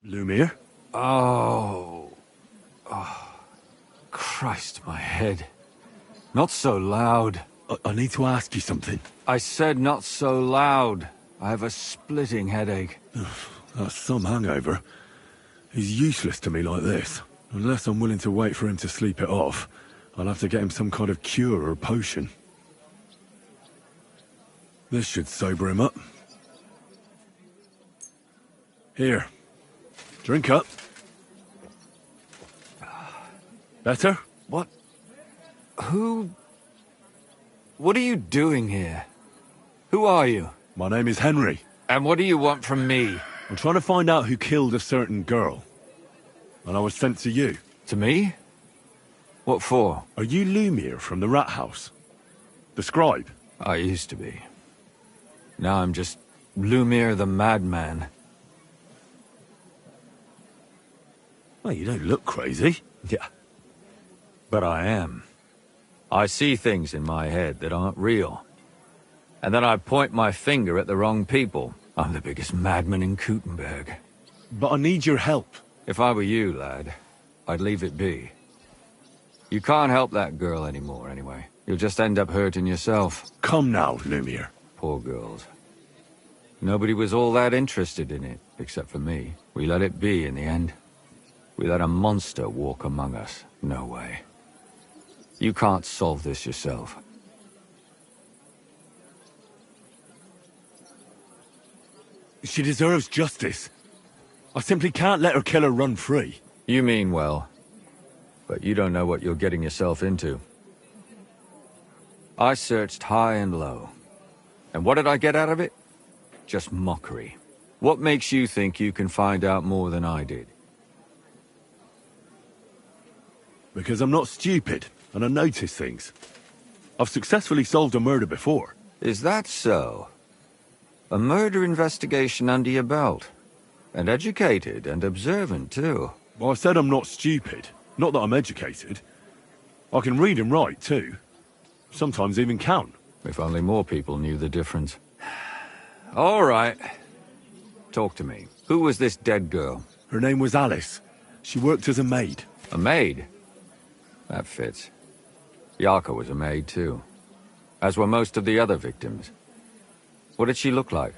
Lumiere? Oh. Christ, my head. Not so loud. I need to ask you something. I said not so loud. I have a splitting headache. That's some hangover. He's useless to me like this. Unless I'm willing to wait for him to sleep it off, I'll have to get him some kind of cure or potion. This should sober him up. Here. Drink up. Better? What? Who... What are you doing here? Who are you? My name is Henry. And what do you want from me? I'm trying to find out who killed a certain girl. And I was sent to you. To me? What for? Are you Lumiere from the rat house? The scribe? I used to be. Now I'm just Lumiere the madman. Well, you don't look crazy. Yeah. But I am. I see things in my head that aren't real. And then I point my finger at the wrong people. I'm the biggest madman in Kuttenberg. But I need your help. If I were you, lad, I'd leave it be. You can't help that girl anymore, anyway. You'll just end up hurting yourself. Come now, Lumiere. Poor girls. Nobody was all that interested in it, except for me. We let it be in the end. We let a monster walk among us. No way. You can't solve this yourself. She deserves justice. I simply can't let her killer run free. You mean well. But you don't know what you're getting yourself into. I searched high and low. And what did I get out of it? Just mockery. What makes you think you can find out more than I did? Because I'm not stupid, and I notice things. I've successfully solved a murder before. Is that so? A murder investigation under your belt. And educated and observant, too. Well, I said I'm not stupid. Not that I'm educated. I can read and write, too. Sometimes even count. If only more people knew the difference. All right. Talk to me. Who was this dead girl? Her name was Alice. She worked as a maid. A maid? That fits. Yarka was a maid, too. As were most of the other victims. What did she look like?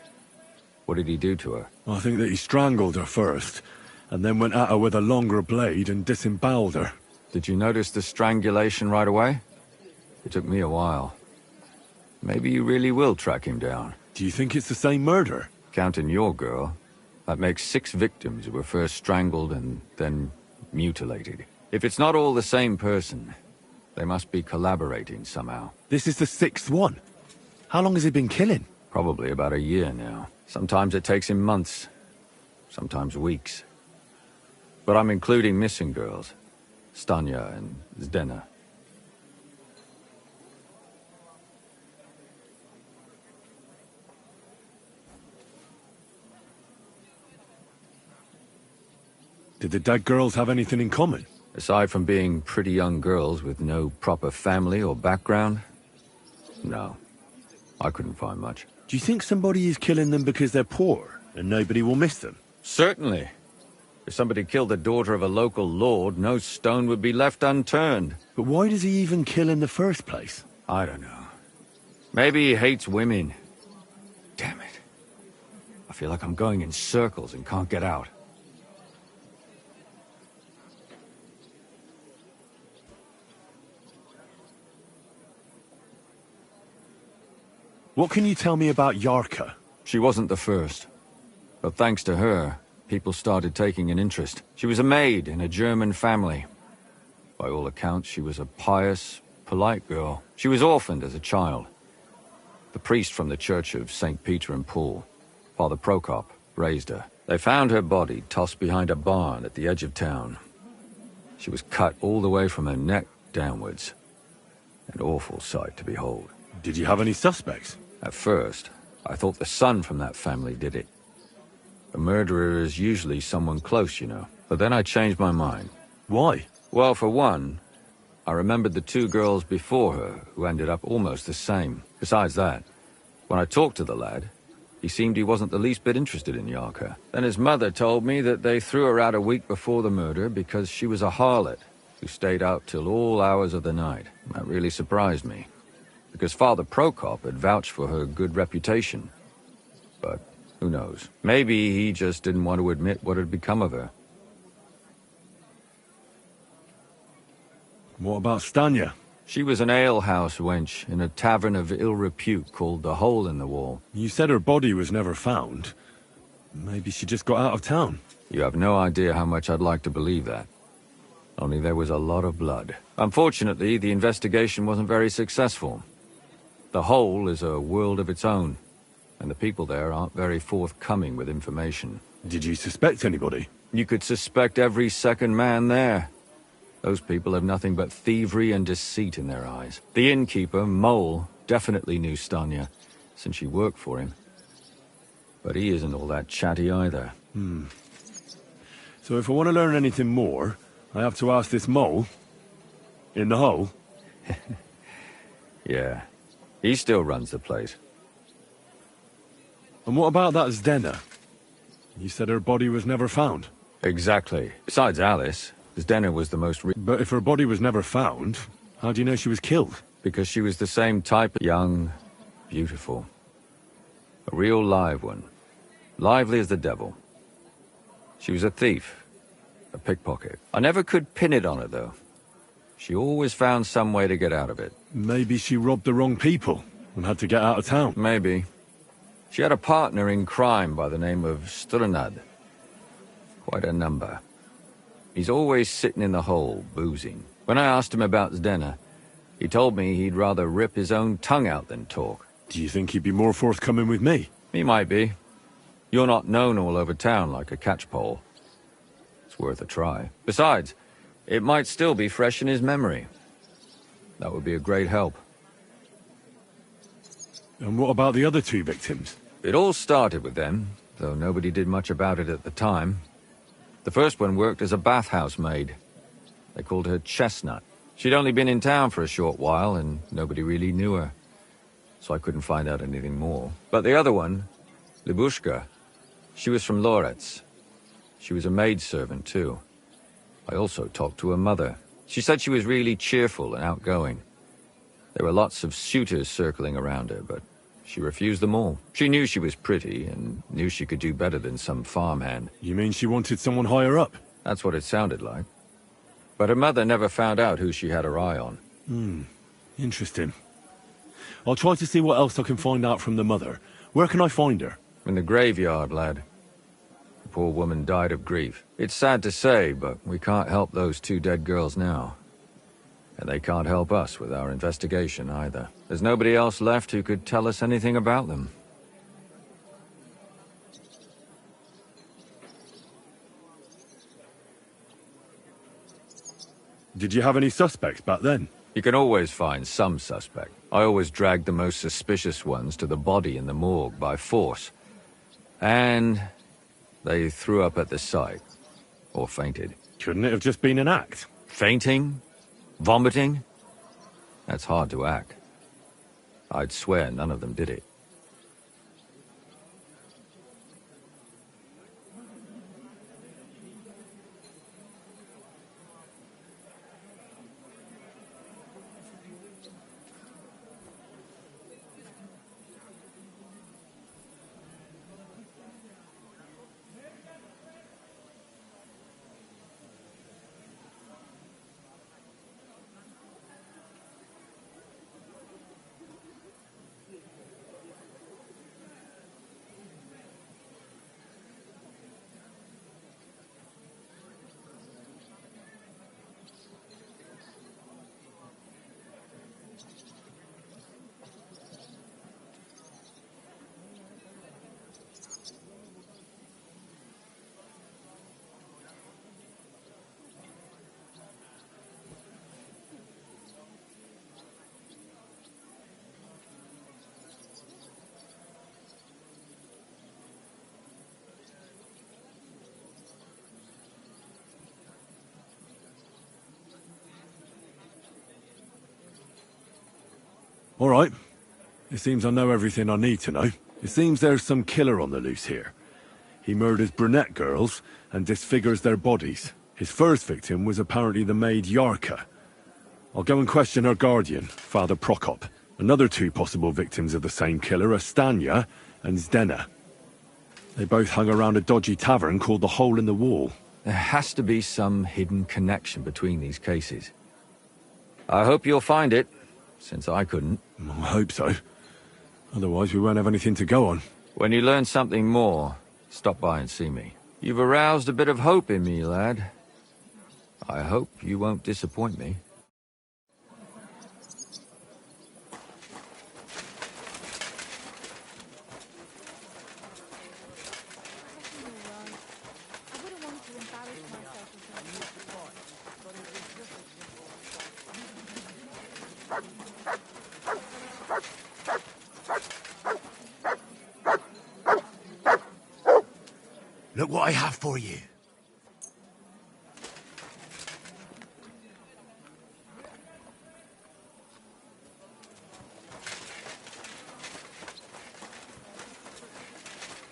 What did he do to her? I think that he strangled her first, and then went at her with a longer blade and disemboweled her. Did you notice the strangulation right away? It took me a while. Maybe you really will track him down. Do you think it's the same murder? Counting your girl, that makes 6 victims who were first strangled and then mutilated. If it's not all the same person, they must be collaborating somehow. This is the 6th one. How long has he been killing? Probably about a year now. Sometimes it takes him months, sometimes weeks. But I'm including missing girls, Stanya and Zdena. Did the dead girls have anything in common? Aside from being pretty young girls with no proper family or background, no. I couldn't find much. Do you think somebody is killing them because they're poor and nobody will miss them? Certainly. If somebody killed the daughter of a local lord, no stone would be left unturned. But why does he even kill in the first place? I don't know. Maybe he hates women. Damn it. I feel like I'm going in circles and can't get out. What can you tell me about Yarka? She wasn't the first. But thanks to her, people started taking an interest. She was a maid in a German family. By all accounts, she was a pious, polite girl. She was orphaned as a child. The priest from the Church of St. Peter and Paul, Father Prokop, raised her. They found her body tossed behind a barn at the edge of town. She was cut all the way from her neck downwards. An awful sight to behold. Did you have any suspects? At first, I thought the son from that family did it. A murderer is usually someone close, you know. But then I changed my mind. Why? Well, for one, I remembered the 2 girls before her who ended up almost the same. Besides that, when I talked to the lad, he seemed he wasn't the least bit interested in Yarka. Then his mother told me that they threw her out a week before the murder because she was a harlot who stayed out till all hours of the night. That really surprised me, because Father Prokop had vouched for her good reputation. But who knows? Maybe he just didn't want to admit what had become of her. What about Stanya? She was an alehouse wench in a tavern of ill repute called the Hole in the Wall. You said her body was never found. Maybe she just got out of town. You have no idea how much I'd like to believe that. Only there was a lot of blood. Unfortunately, the investigation wasn't very successful. The Hole is a world of its own, and the people there aren't very forthcoming with information. Did you suspect anybody? You could suspect every second man there. Those people have nothing but thievery and deceit in their eyes. The innkeeper, Mole, definitely knew Stanya, since she worked for him. But he isn't all that chatty either. So if I want to learn anything more, I have to ask this Mole? In the Hole? Yeah. He still runs the place. And what about that Zdena? You said her body was never found. Exactly. Besides Alice, Zdena was the most... But if her body was never found, how do you know she was killed? Because she was the same type, young, beautiful. A real live one. Lively as the devil. She was a thief. A pickpocket. I never could pin it on her, though. She always found some way to get out of it. Maybe she robbed the wrong people and had to get out of town. Maybe. She had a partner in crime by the name of Strunad. Quite a number. He's always sitting in the hole, boozing. When I asked him about Zdena, He told me he'd rather rip his own tongue out than talk. Do you think he'd be more forthcoming with me? He might be. You're not known all over town like a catchpole. It's worth a try. Besides, it might still be fresh in his memory. That would be a great help. And what about the other 2 victims? It all started with them, though nobody did much about it at the time. The first one worked as a bathhouse maid. They called her Chestnut. She'd only been in town for a short while, and nobody really knew her. So I couldn't find out anything more. But the other one, Libushka, she was from Loretz. She was a maidservant, too. I also talked to her mother. She said she was really cheerful and outgoing. There were lots of suitors circling around her, but she refused them all. She knew she was pretty, and knew she could do better than some farmhand. You mean she wanted someone higher up? That's what it sounded like. But her mother never found out who she had her eye on. Interesting. I'll try to see what else I can find out from the mother. Where can I find her? In the graveyard, lad. The poor woman died of grief. It's sad to say, but we can't help those 2 dead girls now. And they can't help us with our investigation either. There's nobody else left who could tell us anything about them. Did you have any suspects back then? You can always find some suspect. I always dragged the most suspicious ones to the body in the morgue by force. And they threw up at the sight. Or fainted. Couldn't it have just been an act? Fainting? Vomiting? That's hard to act. I'd swear none of them did it. All right. It seems I know everything I need to know. It seems there's some killer on the loose here. He murders brunette girls and disfigures their bodies. His first victim was apparently the maid Yarka. I'll go and question her guardian, Father Prokop. Another 2 possible victims of the same killer are Stanya and Zdena. They both hung around a dodgy tavern called the Hole in the Wall. There has to be some hidden connection between these cases. I hope you'll find it, since I couldn't. I hope so. Otherwise we won't have anything to go on. When you learn something more, stop by and see me. You've aroused a bit of hope in me, lad. I hope you won't disappoint me. Look what I have for you.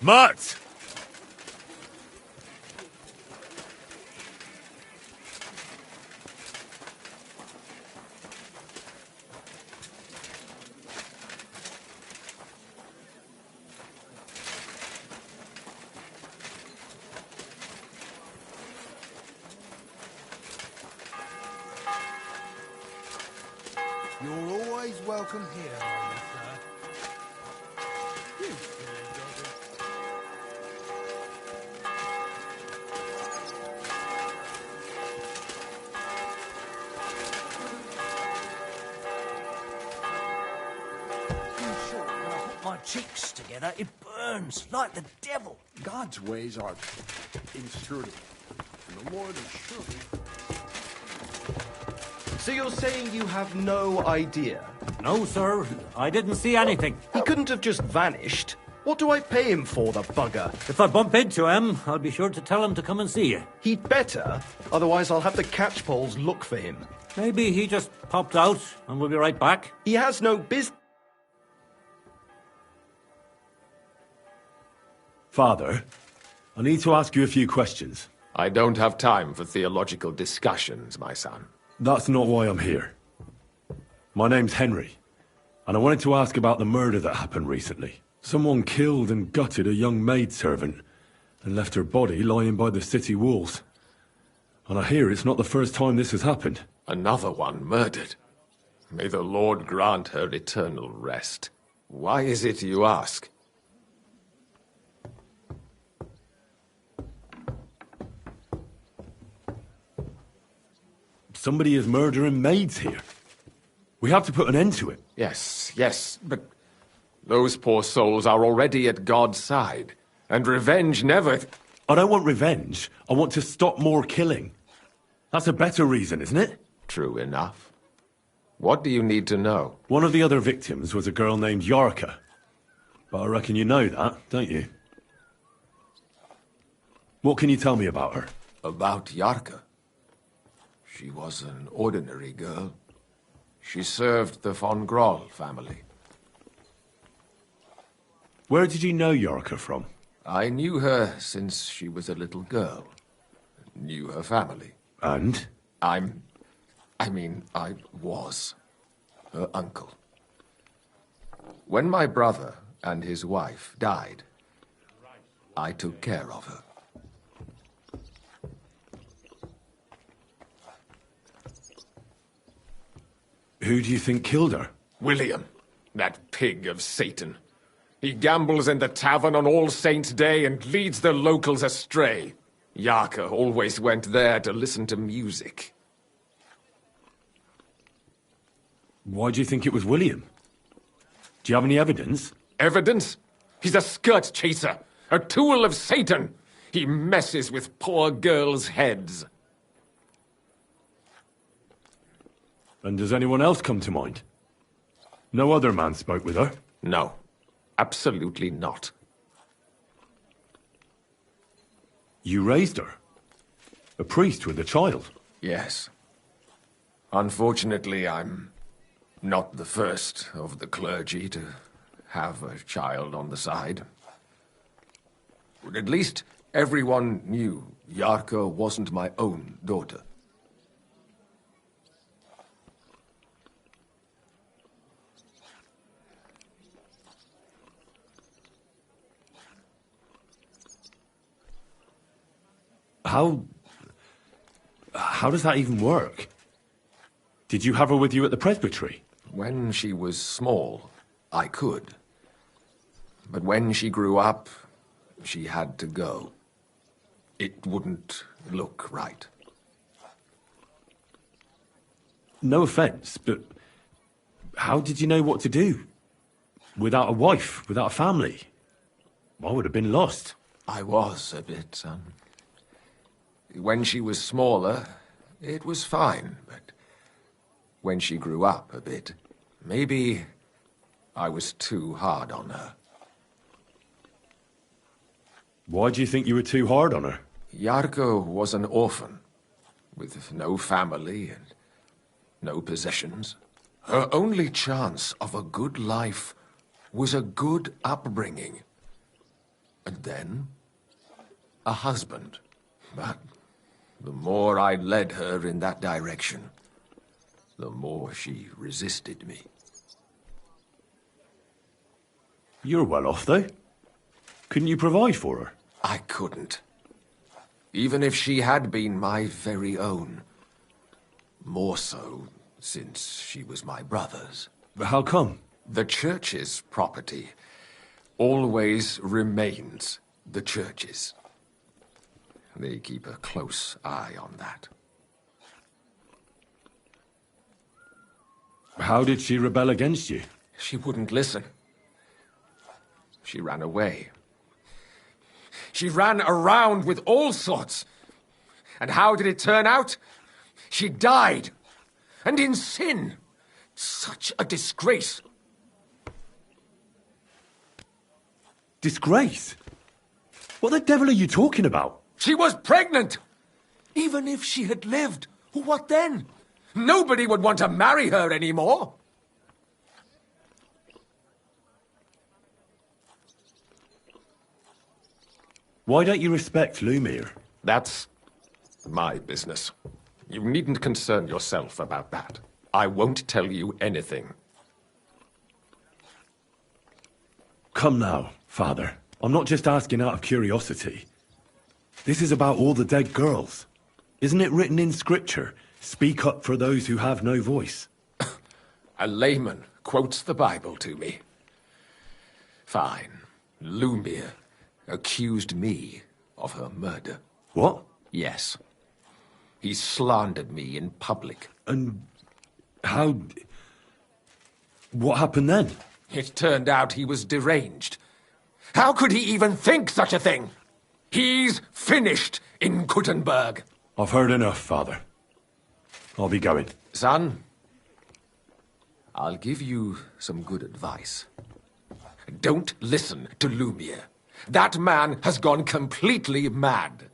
Mutt! You're always welcome here, are you, sir? You silly doggy. together, it burns like the devil. God's ways are inscrutable, and the Lord is surely... So you're saying you have no idea? No, sir. I didn't see anything. He couldn't have just vanished. What do I pay him for, the bugger? If I bump into him, I'll be sure to tell him to come and see you. He'd better, otherwise I'll have the catchpoles look for him. Maybe he just popped out and we'll be right back. He has no business. Father, I need to ask you a few questions. I don't have time for theological discussions, my son. That's not why I'm here. My name's Henry, and I wanted to ask about the murder that happened recently. Someone killed and gutted a young maidservant and left her body lying by the city walls. And I hear it's not the first time this has happened. Another one murdered. May the Lord grant her eternal rest. Why is it you ask? Somebody is murdering maids here. We have to put an end to it. Yes, but those poor souls are already at God's side, and revenge never... I don't want revenge. I want to stop more killing. That's a better reason, isn't it? True enough. What do you need to know? One of the other victims was a girl named Yarka. But I reckon you know that, don't you? What can you tell me about her? About Yarka? She was an ordinary girl. She served the von Groll family. Where did you know Yarka from? I knew her since she was a little girl. Knew her family. And? I was her uncle. When my brother and his wife died, I took care of her. Who do you think killed her? William, that pig of Satan. He gambles in the tavern on All Saints' Day and leads the locals astray. Yarka always went there to listen to music. Why do you think it was William? Do you have any evidence? Evidence? He's a skirt chaser, a tool of Satan. He messes with poor girls' heads. And does anyone else come to mind? No other man spoke with her? No, absolutely not. You raised her? A priest with a child? Yes. Unfortunately, I'm not the first of the clergy to have a child on the side. But at least everyone knew Yarka wasn't my own daughter. How does that even work? Did you have her with you at the presbytery? When she was small, I could. But when she grew up, she had to go. It wouldn't look right. No offense, but how did you know what to do? Without a wife, without a family? I would have been lost. I was a bit, son. When she was smaller, it was fine, but when she grew up a bit, maybe I was too hard on her. Why do you think you were too hard on her? Yarko was an orphan, with no family and no possessions. Her only chance of a good life was a good upbringing. And then, a husband. But the more I led her in that direction, the more she resisted me. You're well off, though. Couldn't you provide for her? I couldn't. Even if she had been my very own. More so, since she was my brother's. But how come? The church's property always remains the church's. They keep a close eye on that. How did she rebel against you? She wouldn't listen. She ran away. She ran around with all sorts. And how did it turn out? She died. And in sin. Such a disgrace. Disgrace? What the devil are you talking about? She was pregnant! Even if she had lived, what then? Nobody would want to marry her anymore. Why don't you respect Lumir? That's my business. You needn't concern yourself about that. I won't tell you anything. Come now, Father. I'm not just asking out of curiosity. This is about all the dead girls. Isn't it written in Scripture? Speak up for those who have no voice. A layman quotes the Bible to me. Fine. Lumir accused me of her murder. What? Yes. He slandered me in public. And how... What happened then? It turned out he was deranged. How could he even think such a thing? He's finished in Kuttenberg. I've heard enough, Father. I'll be going. Son, I'll give you some good advice. Don't listen to Lumir. That man has gone completely mad.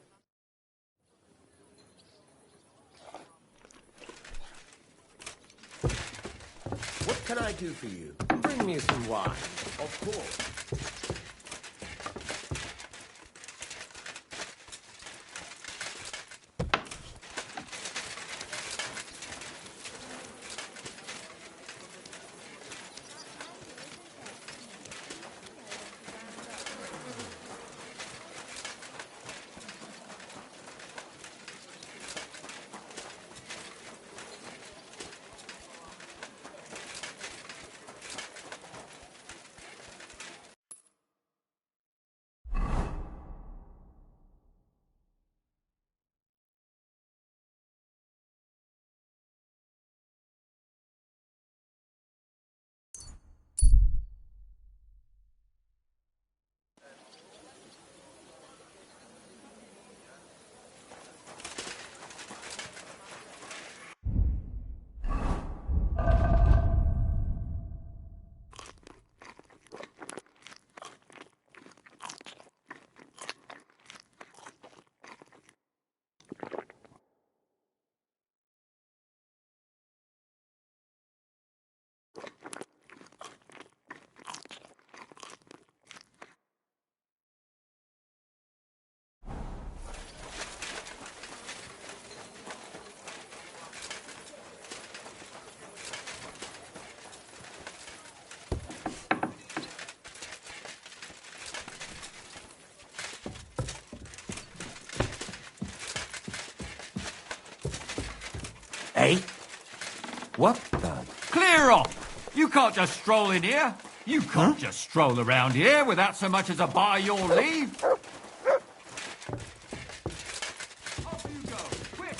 What can I do for you? Bring me some wine. Of course. Hey? What the? Clear off! You can't just stroll in here. You can't just stroll around here without so much as a by your leave. Off you go, quick!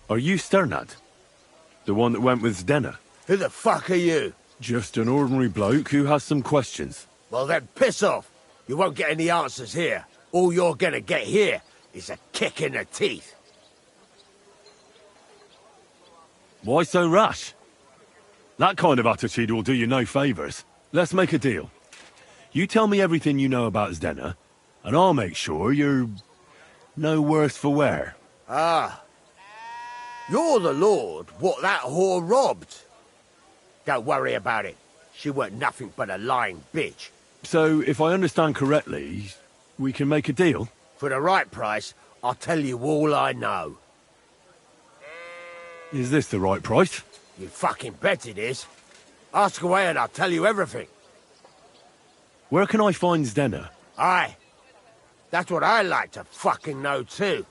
Are you Sternad? The one that went with Zdenna? Who the fuck are you? Just an ordinary bloke who has some questions. Well then, piss off. You won't get any answers here. All you're gonna get here is a kick in the teeth. Why so rash? That kind of attitude will do you no favours. Let's make a deal. You tell me everything you know about Zdenna, and I'll make sure you're no worse for wear. Ah. You're the lord what that whore robbed. Don't worry about it. She weren't nothing but a lying bitch. So, if I understand correctly, we can make a deal? For the right price, I'll tell you all I know. Is this the right price? You fucking bet it is. Ask away and I'll tell you everything. Where can I find Zdenna? Aye. That's what I like to fucking know too.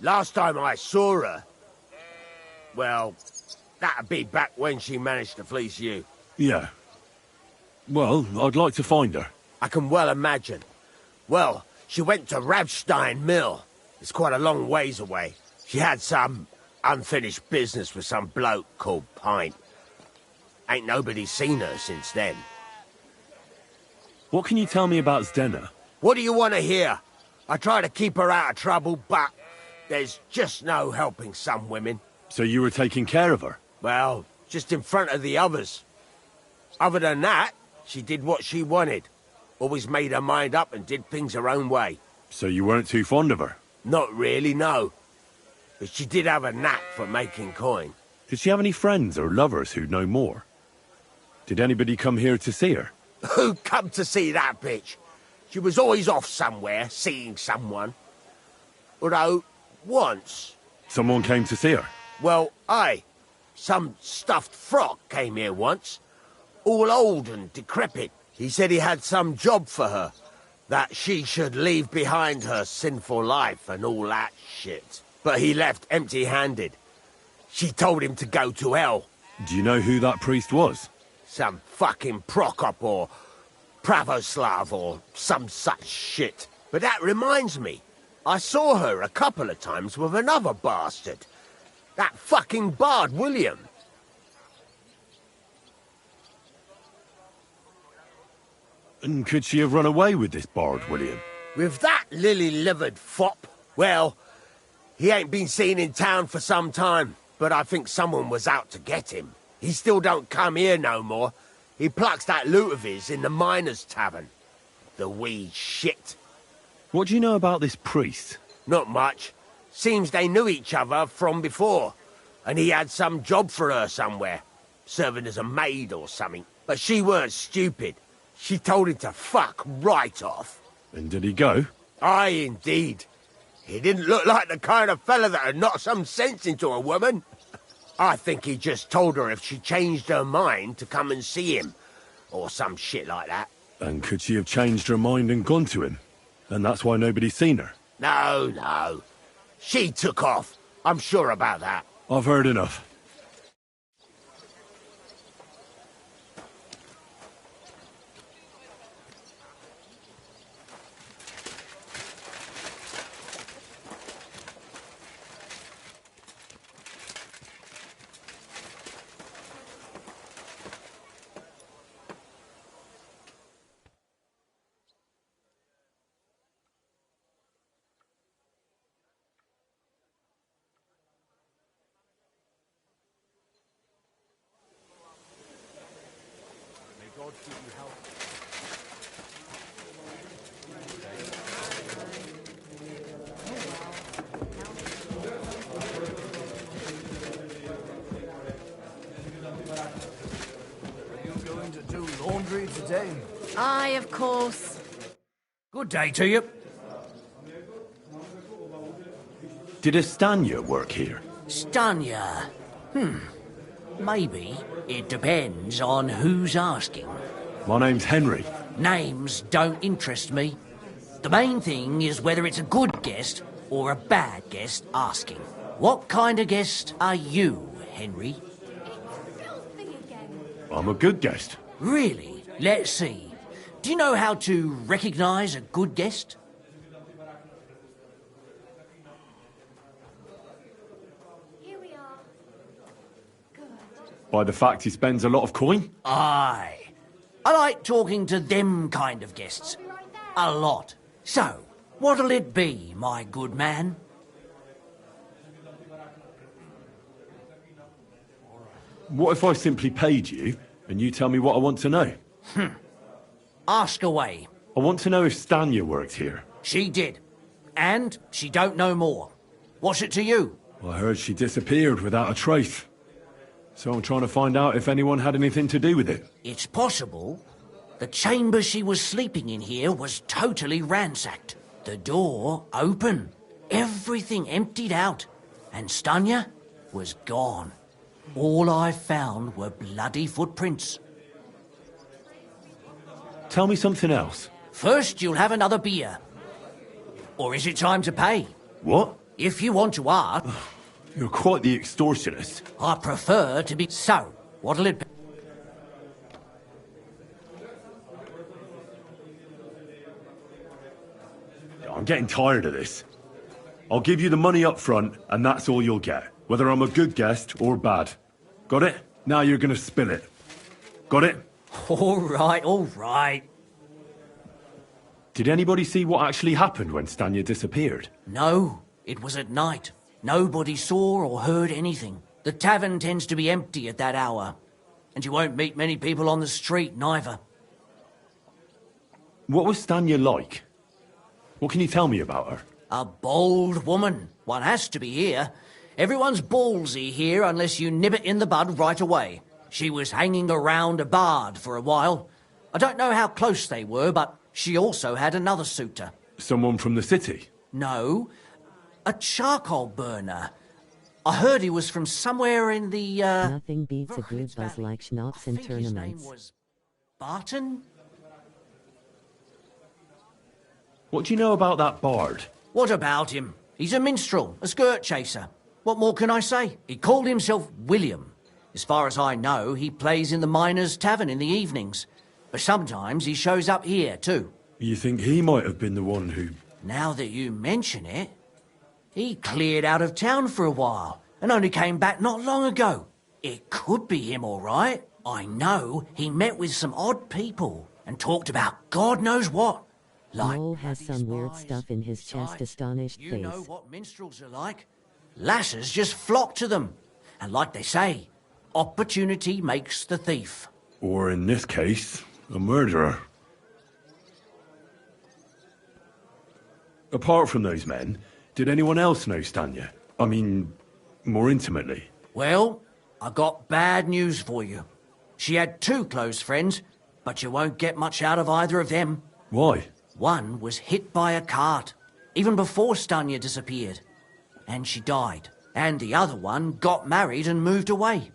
Last time I saw her... Well, that'd be back when she managed to fleece you. Yeah. Well, I'd like to find her. I can well imagine. Well, she went to Ravstein Mill. It's quite a long ways away. She had some unfinished business with some bloke called Pint. Ain't nobody seen her since then. What can you tell me about Zdenna? What do you want to hear? I try to keep her out of trouble, but there's just no helping some women. So you were taking care of her? Well, just in front of the others. Other than that, she did what she wanted. Always made her mind up and did things her own way. So you weren't too fond of her? Not really, no. But she did have a knack for making coin. Did she have any friends or lovers who'd know more? Did anybody come here to see her? Who come to see that bitch? She was always off somewhere, seeing someone. Although, once... Someone came to see her? Well, aye. Some stuffed frock came here once. All old and decrepit. He said he had some job for her. That she should leave behind her sinful life and all that shit. But he left empty-handed. She told him to go to hell. Do you know who that priest was? Some fucking Prokop or Pravoslav or some such shit. But that reminds me. I saw her a couple of times with another bastard. That fucking bard, William. And could she have run away with this bard, William? With that lily-livered fop? Well, he ain't been seen in town for some time, but I think someone was out to get him. He still don't come here no more. He plucks that loot of his in the miners' tavern. The wee shit. What do you know about this priest? Not much. Seems they knew each other from before. And he had some job for her somewhere. Serving as a maid or something. But she weren't stupid. She told him to fuck right off. And did he go? Aye, indeed. He didn't look like the kind of fella that would knock some sense into a woman. I think he just told her if she changed her mind to come and see him. Or some shit like that. And could she have changed her mind and gone to him? And that's why nobody's seen her? No, no. She took off. I'm sure about that. I've heard enough. Today. Aye, of course. Good day to you. Did Estanya work here? Stanya. Maybe. It depends on who's asking. My name's Henry. Names don't interest me. The main thing is whether it's a good guest or a bad guest asking. What kind of guest are you, Henry? I'm a good guest. Really? Let's see. Do you know how to recognise a good guest? Here we are. Good. By the fact he spends a lot of coin? Aye. I like talking to them kind of guests. A lot. So, what'll it be, my good man? What if I simply paid you and you tell me what I want to know? Ask away. I want to know if Stanya worked here. She did. And she don't know more. What's it to you? I heard she disappeared without a trace. So I'm trying to find out if anyone had anything to do with it. It's possible. The chamber she was sleeping in here was totally ransacked. The door open. Everything emptied out. And Stanya was gone. All I found were bloody footprints. Tell me something else. First, you'll have another beer. Or is it time to pay? What? If you want to ask... You're quite the extortionist. I prefer to be... So, what'll it be? I'm getting tired of this. I'll give you the money up front, and that's all you'll get. Whether I'm a good guest or bad. Got it? Now you're gonna spill it. Got it? All right, all right. Did anybody see what actually happened when Stanya disappeared? No, it was at night. Nobody saw or heard anything. The tavern tends to be empty at that hour. And you won't meet many people on the street, neither. What was Stanya like? What can you tell me about her? A bold woman. One has to be here. Everyone's ballsy here unless you nib it in the bud right away. She was hanging around a bard for a while. I don't know how close they were, but she also had another suitor. Someone from the city? No, a charcoal burner. I heard he was from somewhere in the, Nothing beats a good buzz like schnapps and tournaments. His name was Barton? What do you know about that bard? What about him? He's a minstrel, a skirt chaser. What more can I say? He called himself William. As far as I know, he plays in the Miners' Tavern in the evenings. But sometimes he shows up here, too. You think he might have been the one who... Now that you mention it, he cleared out of town for a while and only came back not long ago. It could be him, all right. I know he met with some odd people and talked about God knows what. Like Noel has some weird stuff in his chest, astonished you face. know what minstrels are like. Lasses just flock to them. And like they say, opportunity makes the thief. Or in this case, a murderer. Apart from those men, did anyone else know Stanya? I mean, more intimately. Well, I got bad news for you. She had 2 close friends, but you won't get much out of either of them. Why? One was hit by a cart, even before Stanya disappeared. And she died. And the other one got married and moved away.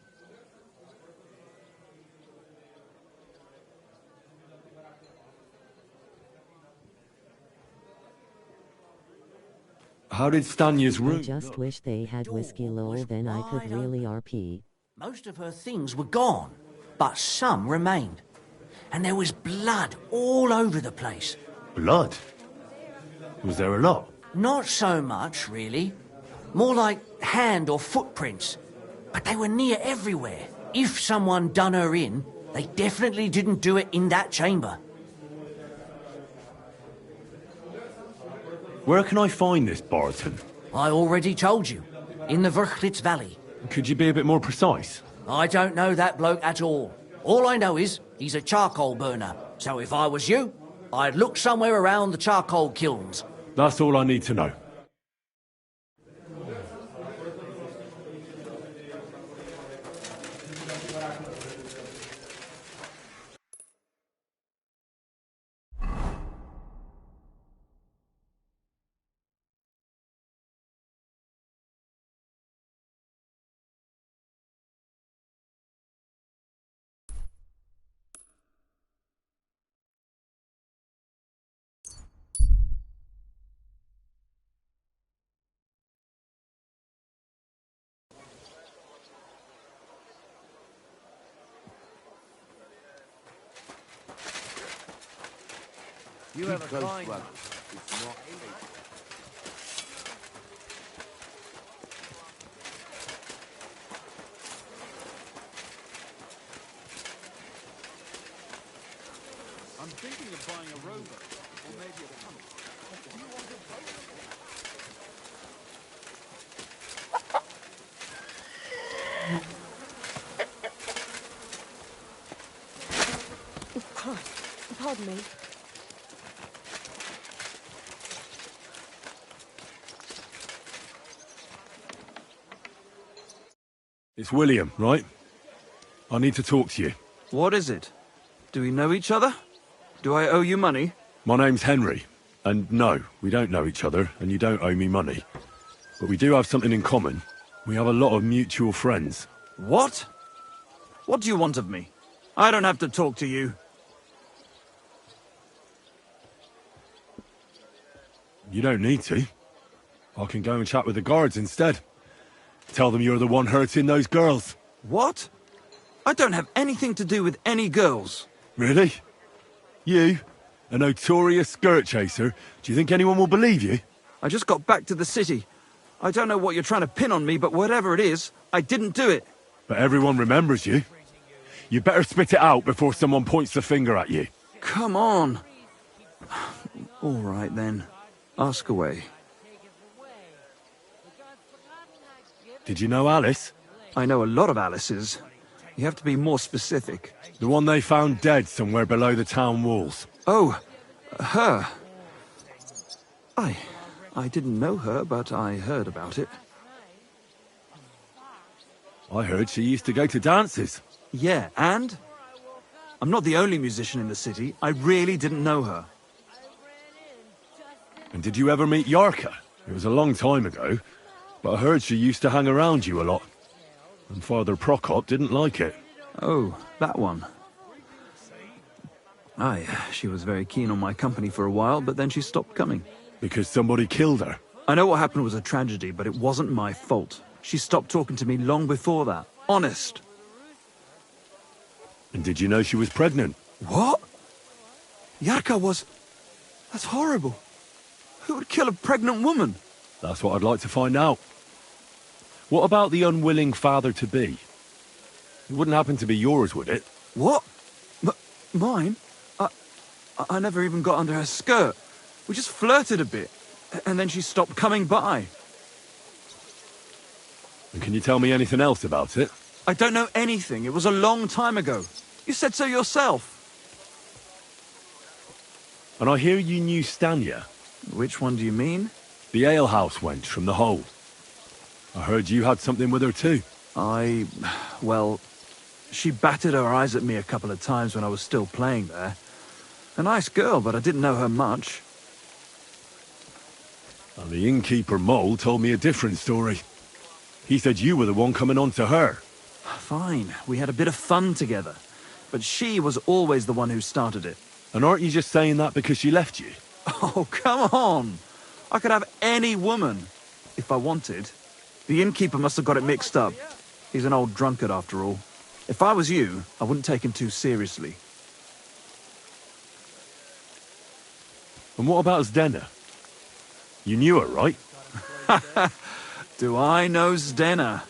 How did Stanya's room... I just wish they had whiskey low, then I could really RP. Most of her things were gone, but some remained. And there was blood all over the place. Blood? Was there a lot? Not so much, really. More like hand or footprints. But they were near everywhere. If someone done her in, they definitely didn't do it in that chamber. Where can I find this Barton? I already told you. In the Verchlitz Valley. Could you be a bit more precise? I don't know that bloke at all. All I know is he's a charcoal burner. So if I was you, I'd look somewhere around the charcoal kilns. That's all I need to know. You have a kind one. It's not I'm thinking of buying a rover, or maybe a tunnel. Do you want a boat? Pardon me. It's William, right? I need to talk to you. What is it? Do we know each other? Do I owe you money? My name's Henry, and no, we don't know each other, and you don't owe me money. But we do have something in common. We have a lot of mutual friends. What? What do you want of me? I don't have to talk to you. You don't need to. I can go and chat with the guards instead. Tell them you're the one hurting those girls. What? I don't have anything to do with any girls. Really? You? A notorious skirt chaser? Do you think anyone will believe you? I just got back to the city. I don't know what you're trying to pin on me, but whatever it is, I didn't do it. But everyone remembers you. You better spit it out before someone points the finger at you. Come on. All right, then. Ask away. Did you know Alice? I know a lot of Alices. You have to be more specific. The one they found dead somewhere below the town walls. Oh, her. I didn't know her, but I heard about it. I heard she used to go to dances. Yeah, and? I'm not the only musician in the city. I really didn't know her. And did you ever meet Yarka? It was a long time ago, but I heard she used to hang around you a lot. And Father Prokop didn't like it. Oh, that one. Aye, she was very keen on my company for a while, but then she stopped coming. Because somebody killed her? I know what happened was a tragedy, but it wasn't my fault. She stopped talking to me long before that. Honest. And did you know she was pregnant? What? Yarka was... That's horrible. Who would kill a pregnant woman? That's what I'd like to find out. What about the unwilling father-to-be? It wouldn't happen to be yours, would it? What? Mine? I never even got under her skirt. We just flirted a bit, and then she stopped coming by. And can you tell me anything else about it? I don't know anything. It was a long time ago. You said so yourself. And I hear you knew Stanya. Which one do you mean? The alehouse wench from the hole. I heard you had something with her too. Well, she batted her eyes at me a couple of times when I was still playing there. A nice girl, but I didn't know her much. And the innkeeper Mole told me a different story. He said you were the one coming on to her. Fine, we had a bit of fun together. But she was always the one who started it. And aren't you just saying that because she left you? Oh, come on! I could have any woman, if I wanted. The innkeeper must have got it mixed up. He's an old drunkard after all. If I was you, I wouldn't take him too seriously. And what about Zdena? You knew her, right? Do I know Zdena?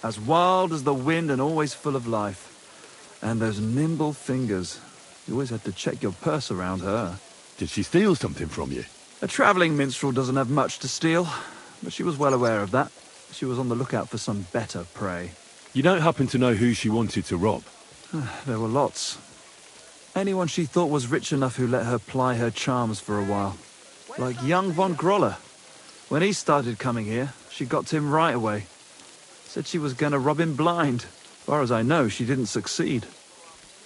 As wild as the wind and always full of life. And those nimble fingers. You always had to check your purse around her. Did she steal something from you? A travelling minstrel doesn't have much to steal, but she was well aware of that. She was on the lookout for some better prey. You don't happen to know who she wanted to rob? There were lots. Anyone she thought was rich enough who let her ply her charms for a while. Like young von Groller. When he started coming here, she got to him right away. Said she was going to rob him blind. As far as I know, she didn't succeed.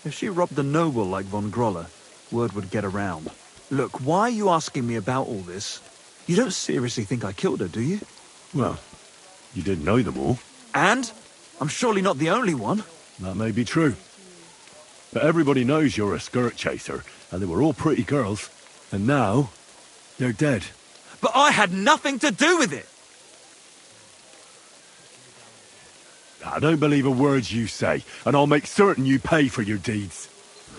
If she robbed a noble like von Groller, word would get around. Look, why are you asking me about all this? You don't seriously think I killed her, do you? Well, you didn't know them all. And? I'm surely not the only one. That may be true. But everybody knows you're a skirt chaser, and they were all pretty girls. And now, they're dead. But I had nothing to do with it! I don't believe a word you say, and I'll make certain you pay for your deeds.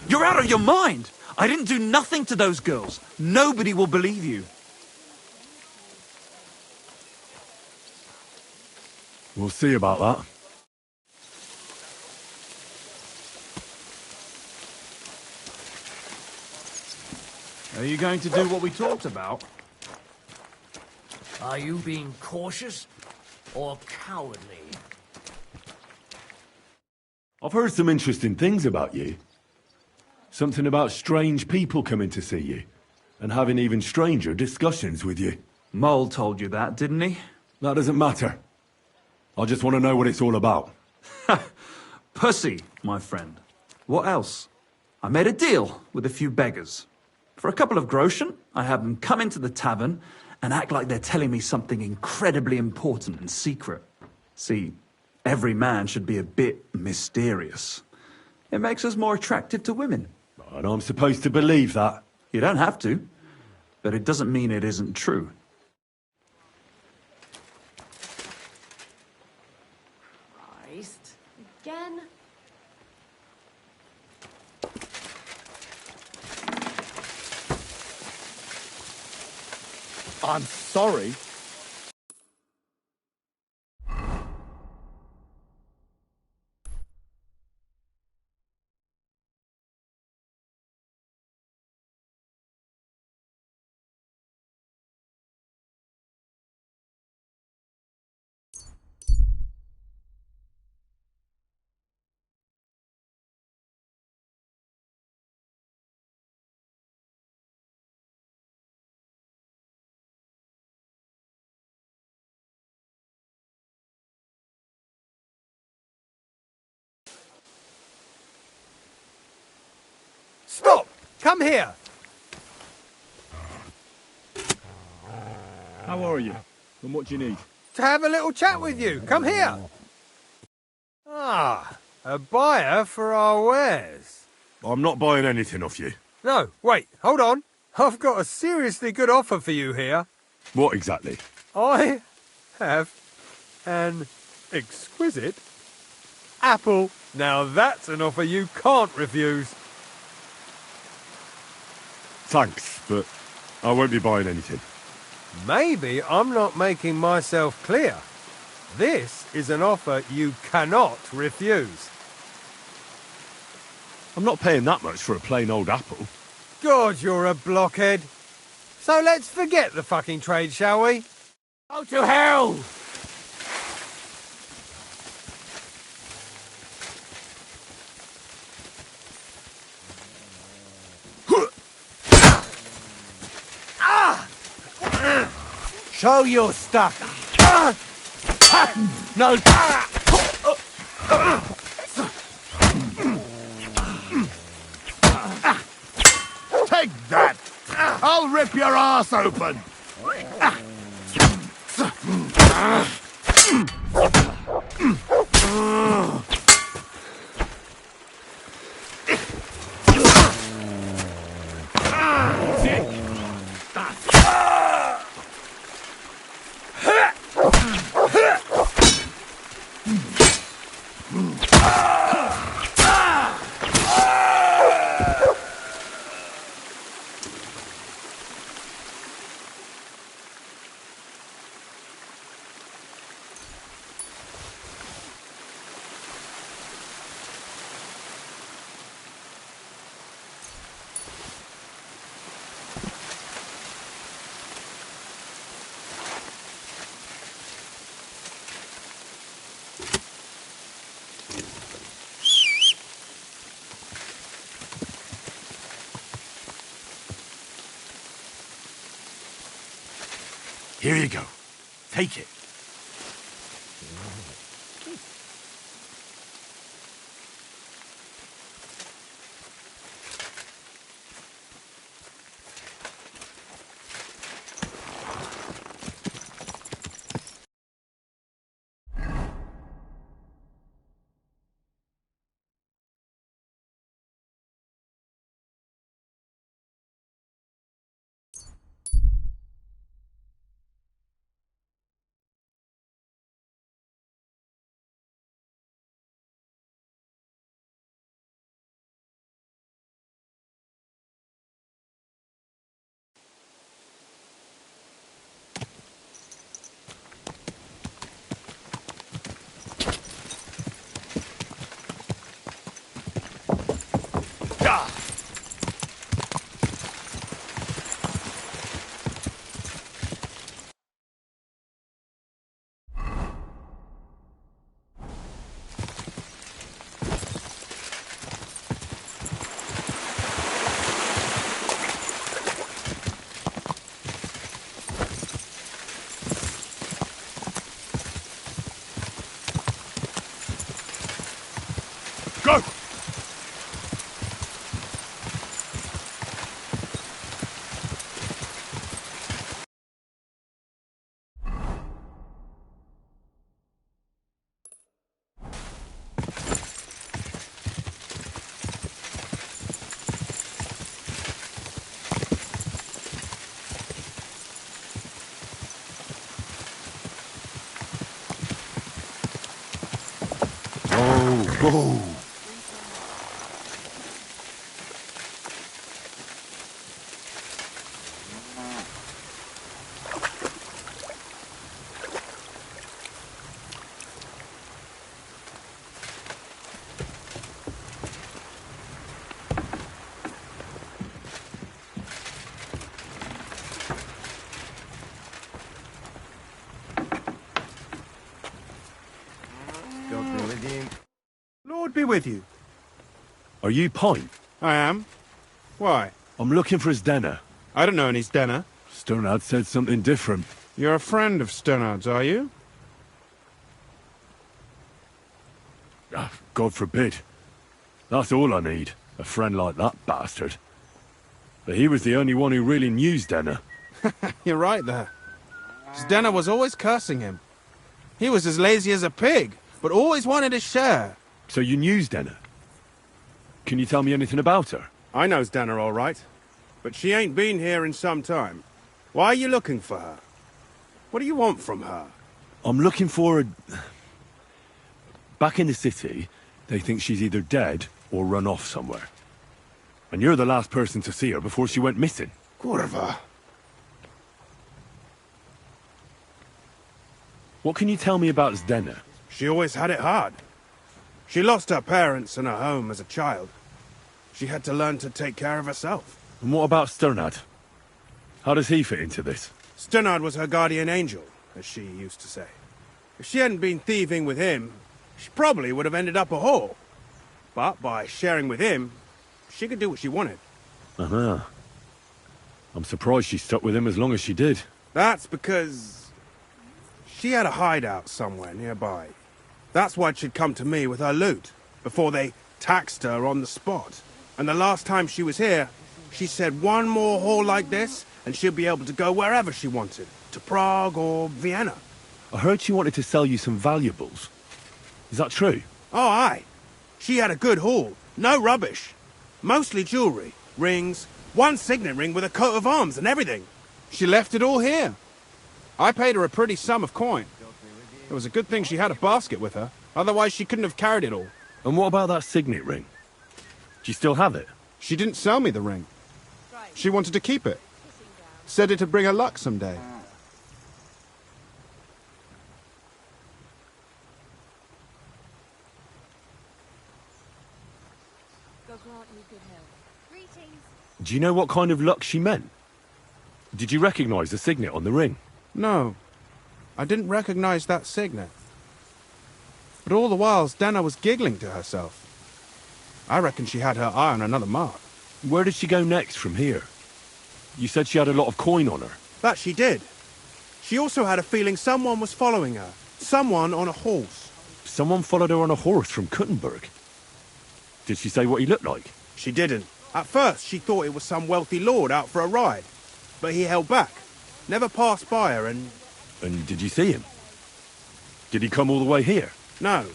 You're out of your mind! I didn't do nothing to those girls. Nobody will believe you. We'll see about that. Are you going to do what we talked about? Are you being cautious or cowardly? I've heard some interesting things about you. Something about strange people coming to see you, and having even stranger discussions with you. Mole told you that, didn't he? That doesn't matter. I just want to know what it's all about. Pussy, my friend. What else? I made a deal with a few beggars. For a couple of groschen, I have them come into the tavern and act like they're telling me something incredibly important and secret. See, every man should be a bit mysterious. It makes us more attractive to women. And I'm supposed to believe that? You don't have to, but it doesn't mean it isn't true. Christ. Again? I'm sorry. Stop! Come here! How are you? And what do you need? To have a little chat with you. Come here! Ah, a buyer for our wares. I'm not buying anything off you. No, wait, hold on. I've got a seriously good offer for you here. What exactly? I have an exquisite apple. Now that's an offer you can't refuse. Thanks, but I won't be buying anything. Maybe I'm not making myself clear. This is an offer you cannot refuse. I'm not paying that much for a plain old apple. God, you're a blockhead. So let's forget the fucking trade, shall we? Go to hell! Show your stuff. No. Take that! I'll rip your ass open! Here you go. Take it. Go! Oh. Lord be with you. Are you Pine? I am. Why? I'm looking for his denner. I don't know any denner. Sternard said something different. You're a friend of Sternard's, are you? Ah, God forbid. That's all I need. A friend like that bastard. But he was the only one who really knew Denner. You're right there. Denner was always cursing him. He was as lazy as a pig, but always wanted his share. So you knew Denner? Can you tell me anything about her? I knows Denner all right, but she ain't been here in some time. Why are you looking for her? What do you want from her? I'm looking for a... Back in the city, they think she's either dead or run off somewhere. And you're the last person to see her before she went missing. Kurva. What can you tell me about Zdenna? She always had it hard. She lost her parents and her home as a child. She had to learn to take care of herself. And what about Sternad? How does he fit into this? Sternard was her guardian angel, as she used to say. If she hadn't been thieving with him, she probably would have ended up a whore. But by sharing with him, she could do what she wanted. Uh-huh. I'm surprised she stuck with him as long as she did. That's because she had a hideout somewhere nearby. That's why she'd come to me with her loot, before they taxed her on the spot. And the last time she was here, she said one more haul like this, and she'll be able to go wherever she wanted. To Prague or Vienna. I heard she wanted to sell you some valuables. Is that true? Oh, aye. She had a good haul. No rubbish. Mostly jewellery, rings, one signet ring with a coat of arms and everything. She left it all here. I paid her a pretty sum of coin. It was a good thing she had a basket with her. Otherwise, she couldn't have carried it all. And what about that signet ring? Do you still have it? She didn't sell me the ring. She wanted to keep it. Said it'd bring her luck someday. Do you know what kind of luck she meant? Did you recognize the signet on the ring? No. I didn't recognize that signet. But all the while, Zdenna was giggling to herself. I reckon she had her eye on another mark. Where did she go next from here? You said she had a lot of coin on her. That she did. She also had a feeling someone was following her. Someone on a horse. Someone followed her on a horse from Kuttenberg. Did she say what he looked like? She didn't. At first, she thought it was some wealthy lord out for a ride. But he held back. Never passed by her and... And did you see him? Did he come all the way here? No.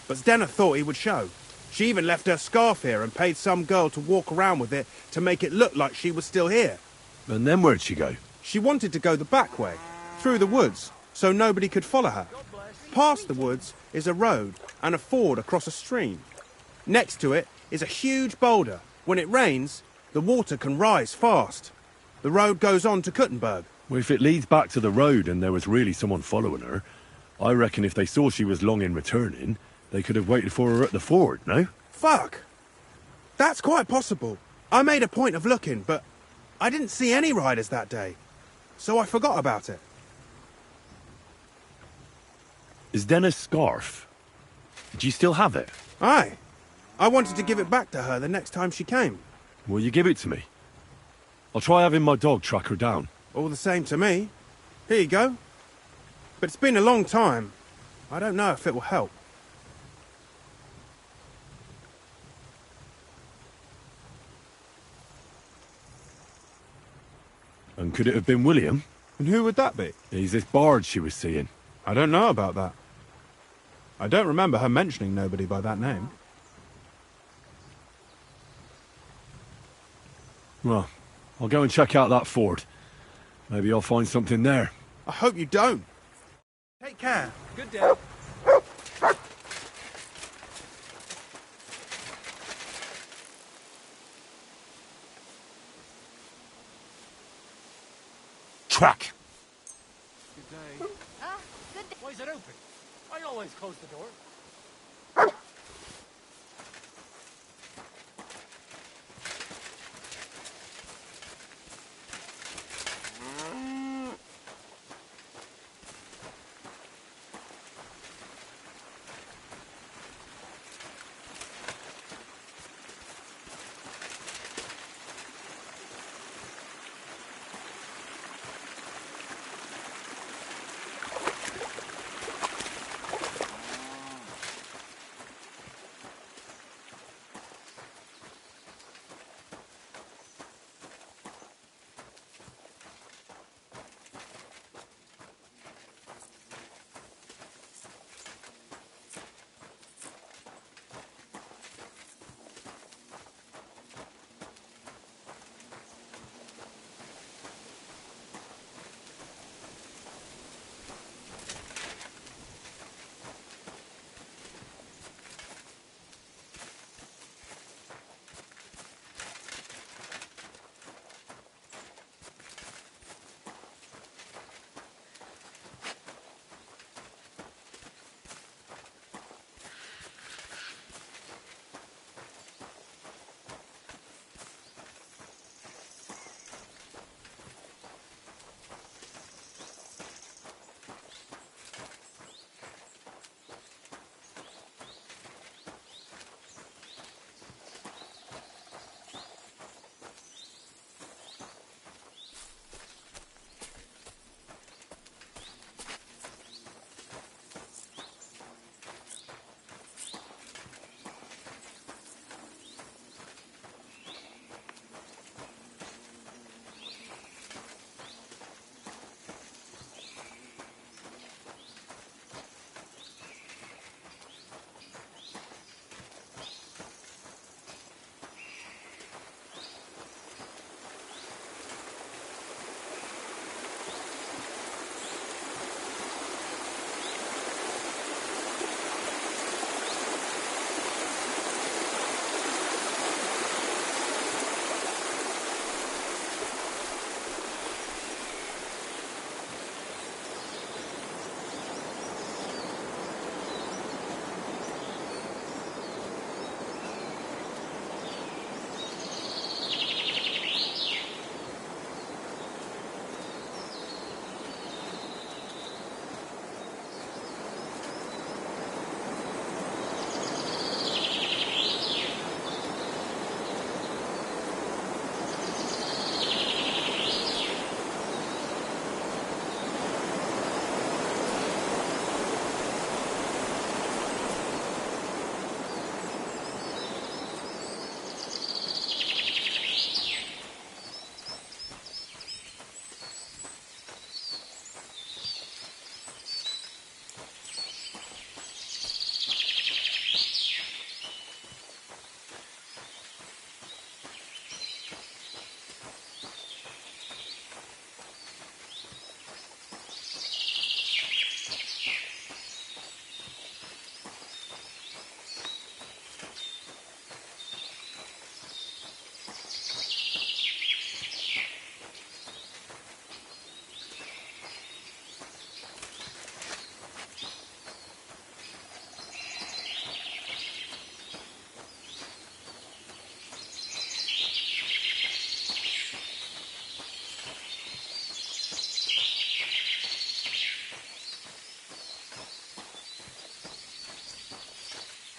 But Zdenna thought he would show. She even left her scarf here and paid some girl to walk around with it to make it look like she was still here. And then where'd she go? She wanted to go the back way, through the woods, so nobody could follow her. Past the woods is a road and a ford across a stream. Next to it is a huge boulder. When it rains, the water can rise fast. The road goes on to Kuttenberg. Well, if it leads back to the road and there was really someone following her, I reckon if they saw she was long in returning, they could have waited for her at the ford, no? Fuck! That's quite possible. I made a point of looking, but I didn't see any riders that day, so I forgot about it. Is Denna's scarf? Do you still have it? Aye. I wanted to give it back to her the next time she came. Will you give it to me? I'll try having my dog track her down. All the same to me. Here you go. But it's been a long time. I don't know if it will help. And could it have been William? And who would that be? He's this bard she was seeing. I don't know about that. I don't remember her mentioning nobody by that name. Well, I'll go and check out that ford. Maybe I'll find something there. I hope you don't. Take care. Good day. crack? Good day. Ah, good day. Why is it open? I always close the door.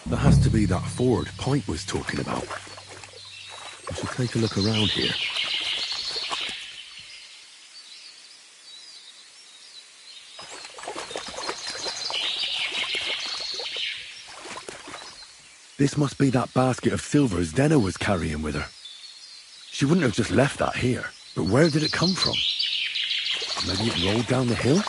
There has to be that ford Pint was talking about. I should take a look around here. This must be that basket of silver Zdena was carrying with her. She wouldn't have just left that here, but where did it come from? Maybe it rolled down the hill?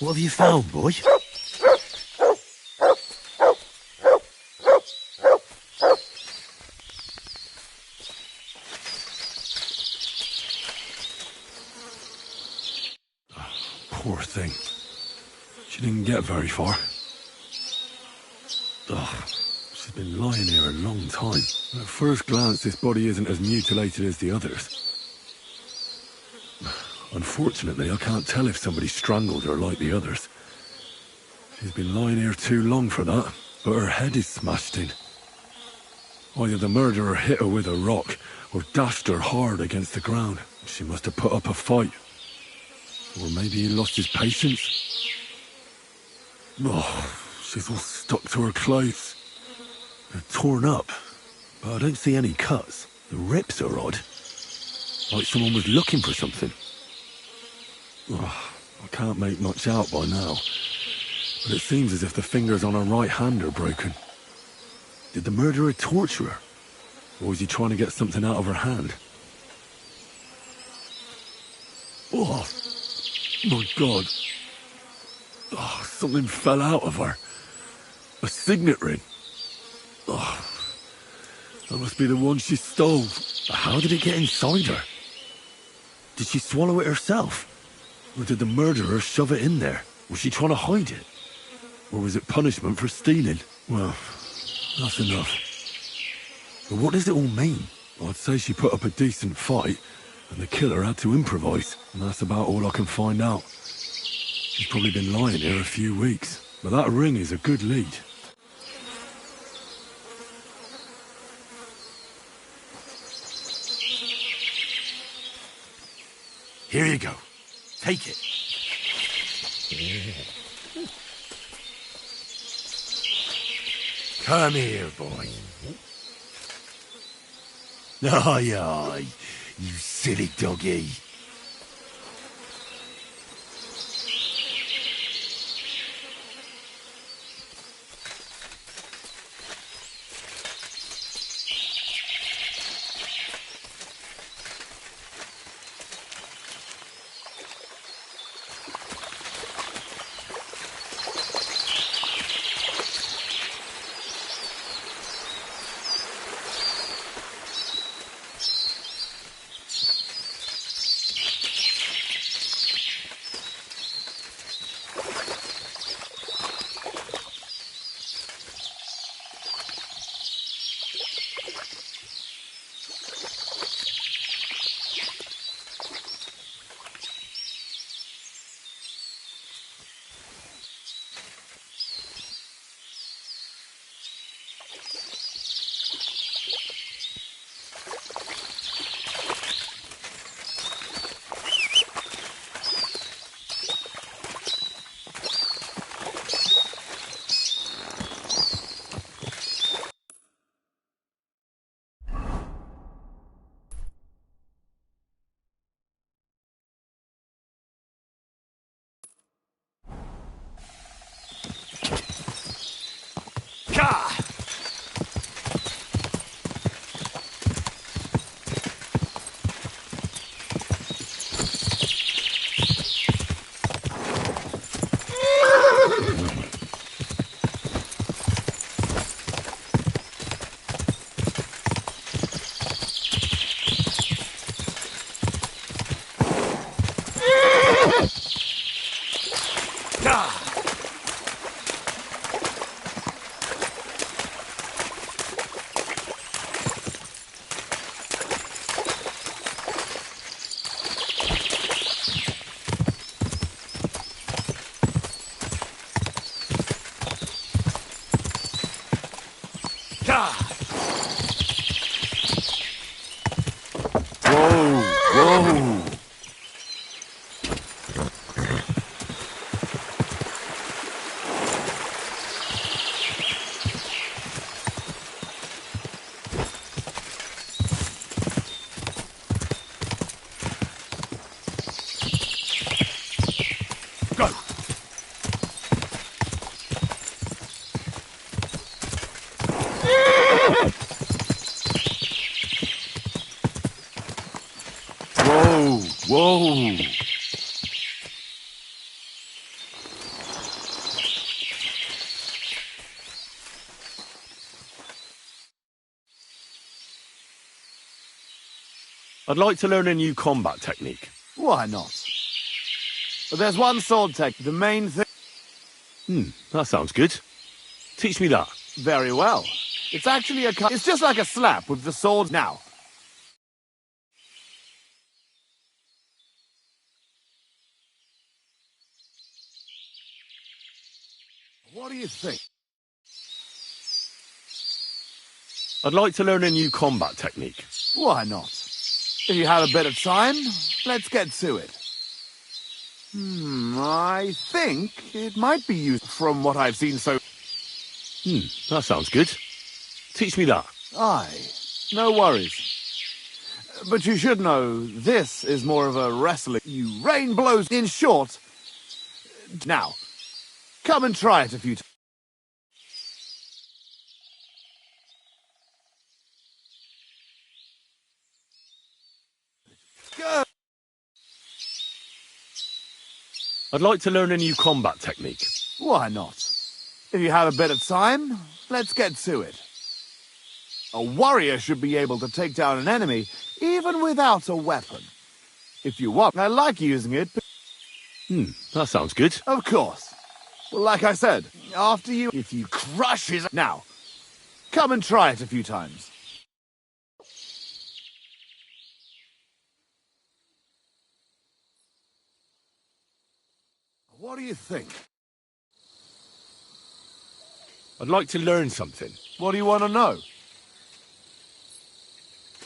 What have you found, boy? Poor thing. She didn't get very far. Ugh, she's been lying here a long time. At first glance, this body isn't as mutilated as the others. Unfortunately, I can't tell if somebody strangled her like the others. She's been lying here too long for that, but her head is smashed in. Either the murderer hit her with a rock, or dashed her hard against the ground. She must have put up a fight. Or maybe he lost his patience. Oh, she's all stuck to her clothes. They're torn up, but I don't see any cuts. The rips are odd. Like someone was looking for something. Oh, I can't make much out by now. But it seems as if the fingers on her right hand are broken. Did the murderer torture her? Or was he trying to get something out of her hand? Oh, my God. Oh, something fell out of her. A signet ring. Oh, that must be the one she stole. How did it get inside her? Did she swallow it herself? Or did the murderer shove it in there? Was she trying to hide it? Or was it punishment for stealing? Well, that's enough. But what does it all mean? I'd say she put up a decent fight, and the killer had to improvise, and that's about all I can find out. She's probably been lying here a few weeks, but that ring is a good lead. Here you go. Take it. Come here, boy. Aye, aye, you silly doggy. Whoa, whoa. Go! Whoa, whoa. I'd like to learn a new combat technique. Why not? But there's one sword tech. The main thing... That sounds good. Teach me that. Very well. It's actually it's just like a slap with the sword now. What do you think? I'd like to learn a new combat technique. Why not? If you have a bit of time, let's get to it. I think it might be used from what I've seen so... That sounds good. Teach me that. Aye, no worries. But you should know, this is more of a wrestling. You rain blows in short. Now, come and try it a few times. Go! I'd like to learn a new combat technique. Why not? If you have a bit of time, let's get to it. A warrior should be able to take down an enemy, even without a weapon. If you want, I like using it. That sounds good. Of course. Well, like I said, after you, if you crush his... Now, come and try it a few times. What do you think? I'd like to learn something. What do you want to know?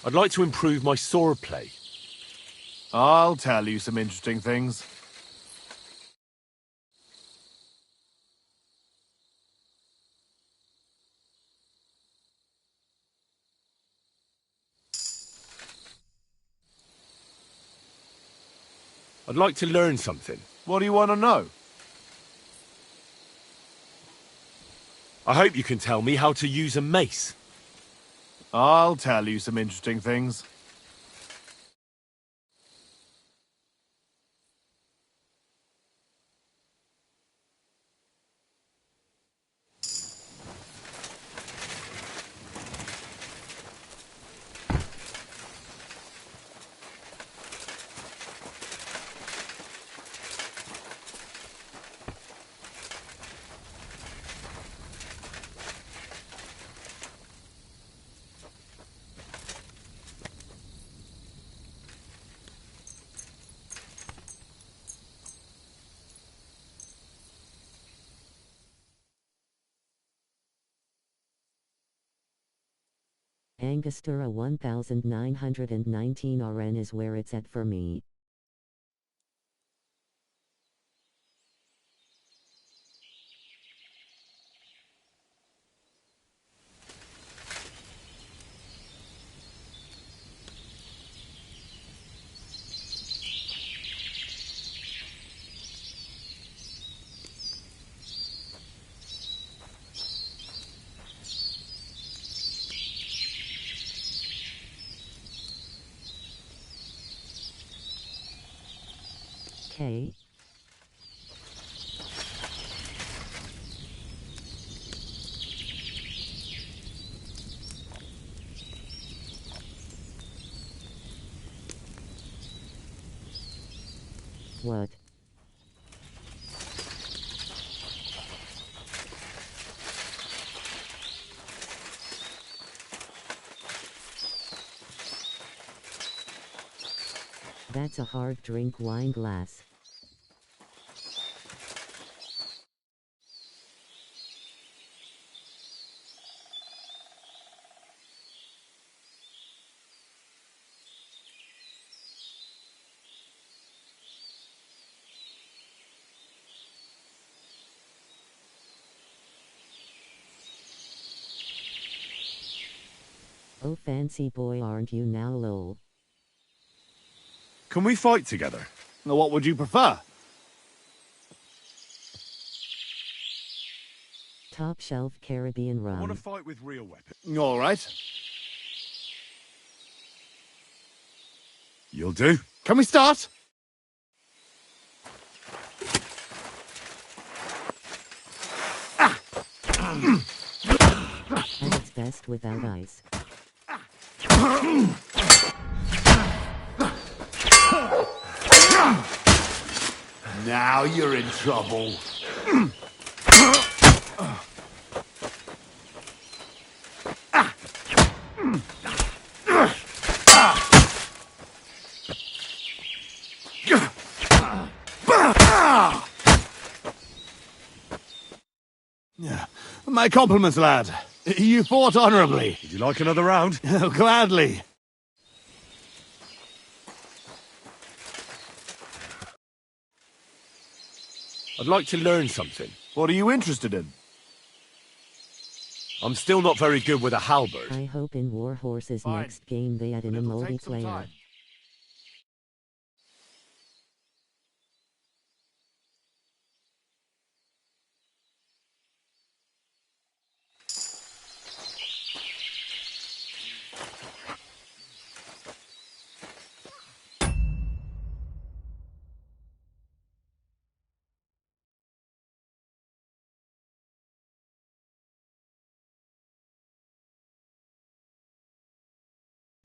I'd like to improve my sword play. I'll tell you some interesting things. I'd like to learn something. What do you want to know? I hope you can tell me how to use a mace. I'll tell you some interesting things. Angostura 1919 RN is where it's at for me. Okay. What? That's a hard drink wine glass. Oh fancy boy, aren't you now, lol? Can we fight together? Now, what would you prefer? Top shelf Caribbean rum. I want to fight with real weapons. All right. You'll do. Can we start? And it's best without ice. Now you're in trouble. My compliments, lad. You fought honourably. Would you like another round? Oh, gladly. I'd like to learn something. What are you interested in? I'm still not very good with a halberd. I hope in Warhorse's next game they add in a multiplayer.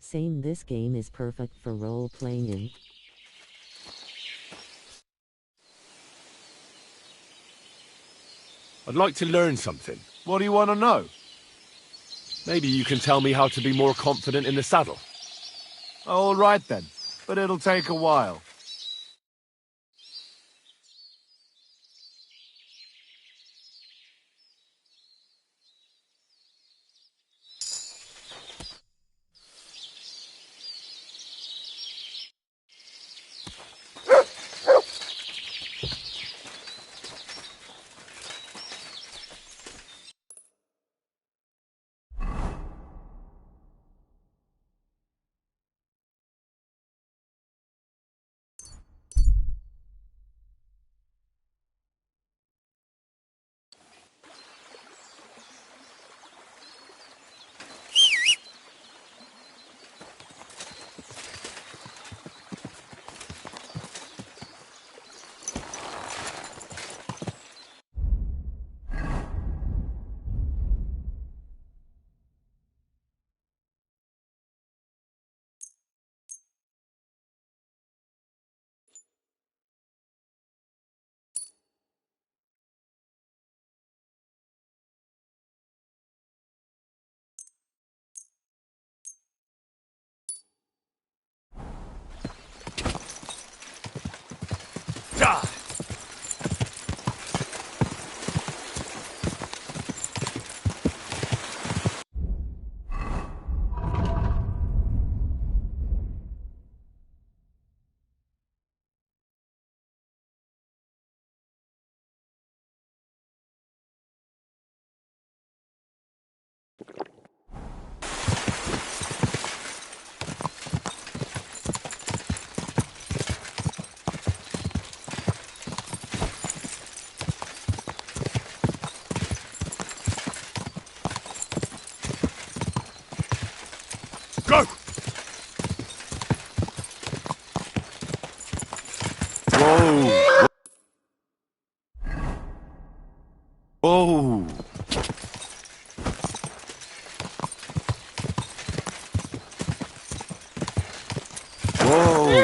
Same, this game is perfect for role-playing in. I'd like to learn something. What do you want to know? Maybe you can tell me how to be more confident in the saddle. All right then, but it'll take a while. Go! Whoa! Whoa! Whoa!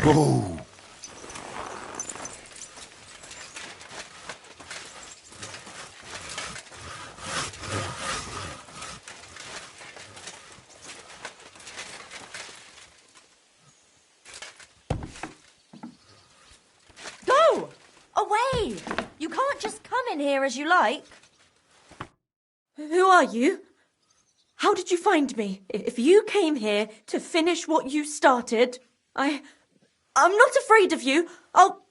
Whoa! Go! Away! You can't just come in here as you like. Who are you? How did you find me? If you came here to finish what you started... I'm not afraid of you. I'll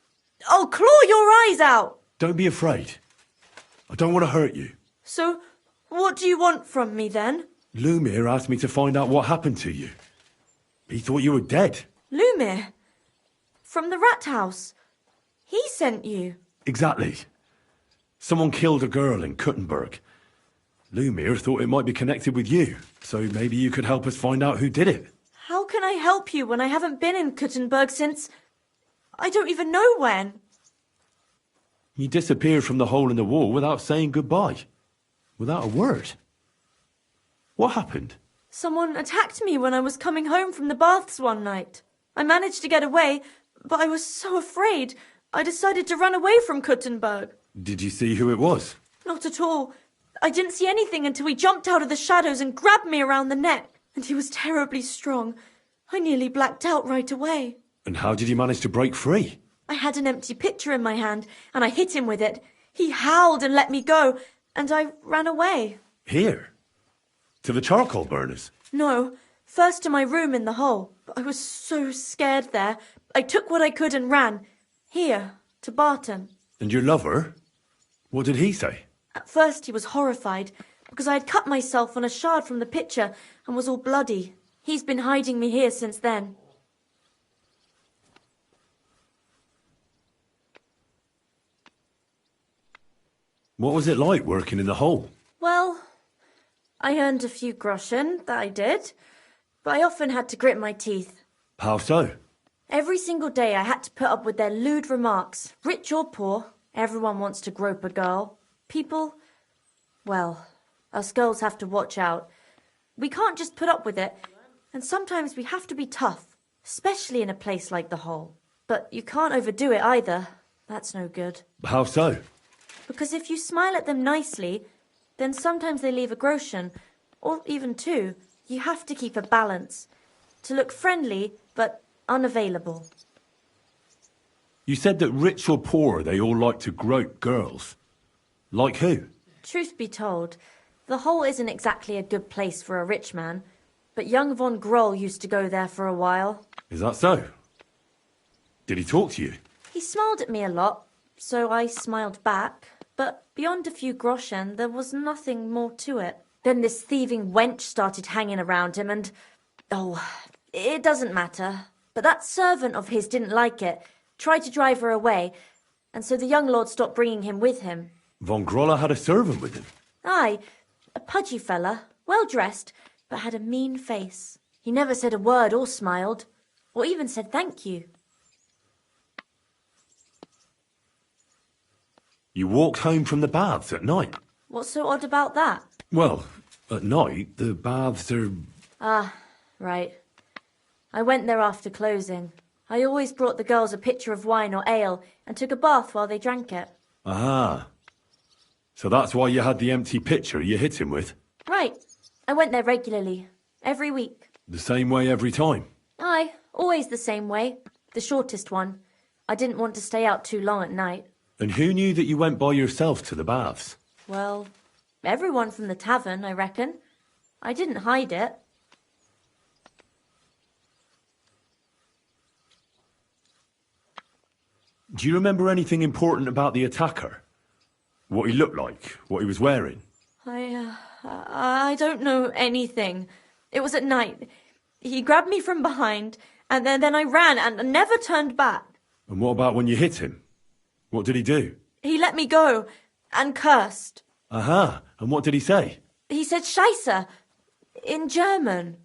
claw your eyes out. Don't be afraid. I don't want to hurt you. So, what do you want from me then? Lumir asked me to find out what happened to you. He thought you were dead. Lumir? From the rat house? He sent you? Exactly. Someone killed a girl in Kuttenberg. Lumir thought it might be connected with you, so maybe you could help us find out who did it. How can I help you when I haven't been in Kuttenberg since... I don't even know when. You disappeared from the hole in the wall without saying goodbye. Without a word. What happened? Someone attacked me when I was coming home from the baths one night. I managed to get away, but I was so afraid. I decided to run away from Kuttenberg. Did you see who it was? Not at all. I didn't see anything until he jumped out of the shadows and grabbed me around the neck. And he was terribly strong. I nearly blacked out right away. And how did you manage to break free? I had an empty pitcher in my hand, and I hit him with it. He howled and let me go, and I ran away. Here? To the charcoal burners? No, first to my room in the hole. But I was so scared there. I took what I could and ran. Here, to Barton. And your lover? What did he say? At first he was horrified, because I had cut myself on a shard from the pitcher and was all bloody. He's been hiding me here since then. What was it like working in the hole? Well, I earned a few groschen, that I did, but I often had to grit my teeth. How so? Every single day I had to put up with their lewd remarks. Rich or poor, everyone wants to grope a girl. People, well, us girls have to watch out. We can't just put up with it, and sometimes we have to be tough, especially in a place like the hole. But you can't overdo it either. That's no good. How so? Because if you smile at them nicely, then sometimes they leave a groschen, or even two. You have to keep a balance. To look friendly, but unavailable. You said that rich or poor, they all like to grope girls. Like who? Truth be told, the hole isn't exactly a good place for a rich man, but young von Groll used to go there for a while. Is that so? Did he talk to you? He smiled at me a lot, so I smiled back, but beyond a few groschen, there was nothing more to it. Then this thieving wench started hanging around him and... oh, it doesn't matter. But that servant of his didn't like it, tried to drive her away, and so the young lord stopped bringing him with him. Von Groller had a servant with him? Aye, a pudgy fella, well-dressed, but had a mean face. He never said a word or smiled, or even said thank you. You walked home from the baths at night? What's so odd about that? Well, at night, the baths are... Ah, right. I went there after closing. I always brought the girls a pitcher of wine or ale and took a bath while they drank it. Ah. So that's why you had the empty pitcher you hit him with? Right. I went there regularly. Every week. The same way every time? Aye, always the same way. The shortest one. I didn't want to stay out too long at night. And who knew that you went by yourself to the baths? Well, everyone from the tavern, I reckon. I didn't hide it. Do you remember anything important about the attacker? What he looked like? What he was wearing? I don't know anything. It was at night. He grabbed me from behind, and then I ran and never turned back. And what about when you hit him? What did he do? He let me go and cursed. Aha, and what did he say? He said Scheisse in German.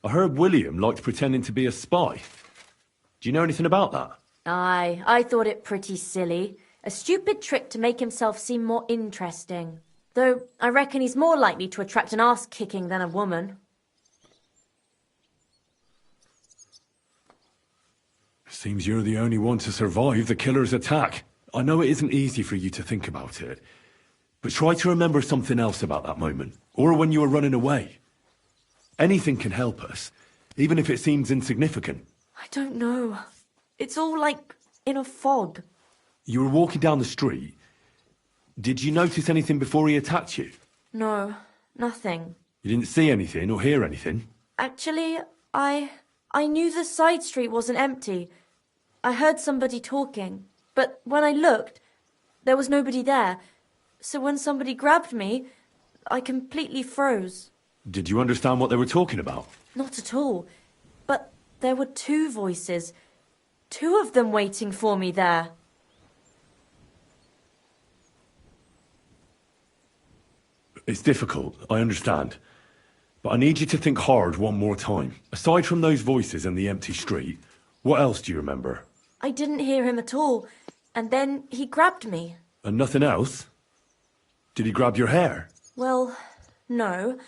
I heard William liked pretending to be a spy. Do you know anything about that? Aye, I thought it pretty silly. A stupid trick to make himself seem more interesting. Though I reckon he's more likely to attract an arse-kicking than a woman. Seems you're the only one to survive the killer's attack. I know it isn't easy for you to think about it, but try to remember something else about that moment, or when you were running away. Anything can help us, even if it seems insignificant. I don't know. It's all like in a fog. You were walking down the street. Did you notice anything before he attacked you? No, nothing. You didn't see anything or hear anything? Actually, I knew the side street wasn't empty. I heard somebody talking, but when I looked, there was nobody there. So when somebody grabbed me, I completely froze. Did you understand what they were talking about? Not at all. But there were two voices. Two of them waiting for me there. It's difficult, I understand. But I need you to think hard one more time. Aside from those voices and the empty street, what else do you remember? I didn't hear him at all. And then he grabbed me. And nothing else? Did he grab your hair? Well, no.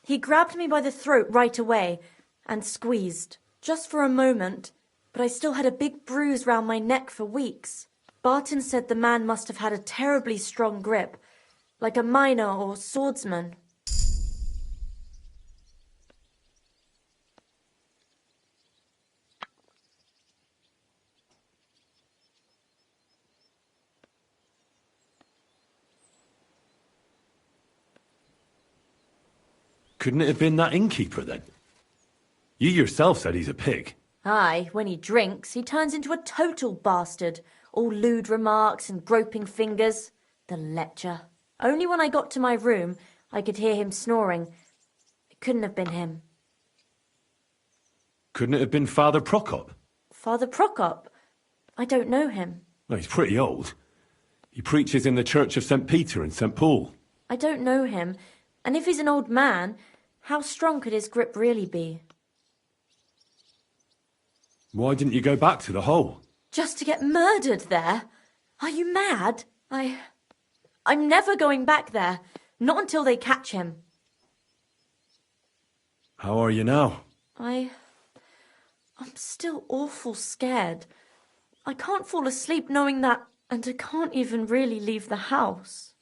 He grabbed me by the throat right away and squeezed. Just for a moment. But I still had a big bruise round my neck for weeks. Barton said the man must have had a terribly strong grip. Like a miner or swordsman. Couldn't it have been that innkeeper then? You yourself said he's a pig. Aye, when he drinks, he turns into a total bastard. All lewd remarks and groping fingers. The lecher. Only when I got to my room, I could hear him snoring. It couldn't have been him. Couldn't it have been Father Prokop? Father Prokop? I don't know him. Well, he's pretty old. He preaches in the Church of St. Peter and St. Paul. I don't know him. And if he's an old man, how strong could his grip really be? Why didn't you go back to the hole? Just to get murdered there? Are you mad? I'm never going back there. Not until they catch him. How are you now? I'm still awful scared. I can't fall asleep knowing that, and I can't even really leave the house.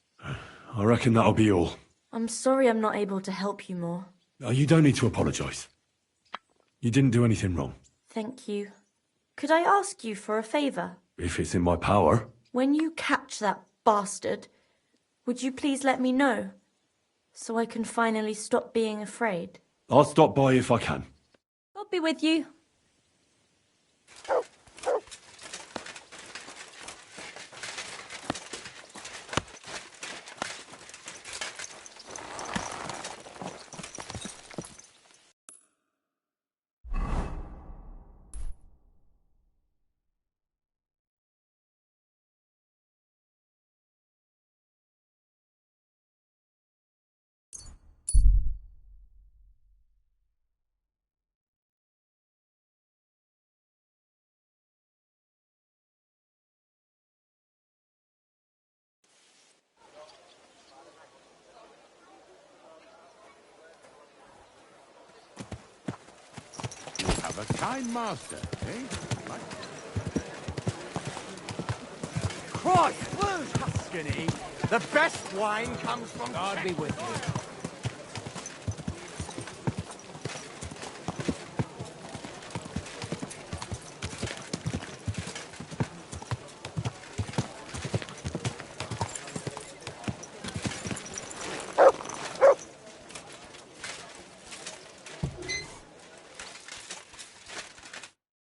I reckon that'll be all. I'm sorry I'm not able to help you more. You don't need to apologise. You didn't do anything wrong. Thank you. Could I ask you for a favour? If it's in my power. When you catch that bastard, would you please let me know? So I can finally stop being afraid. I'll stop by if I can. I'll be with you. Have a kind master, eh? Christ, where's Tuscany? The best wine comes from... God be with you.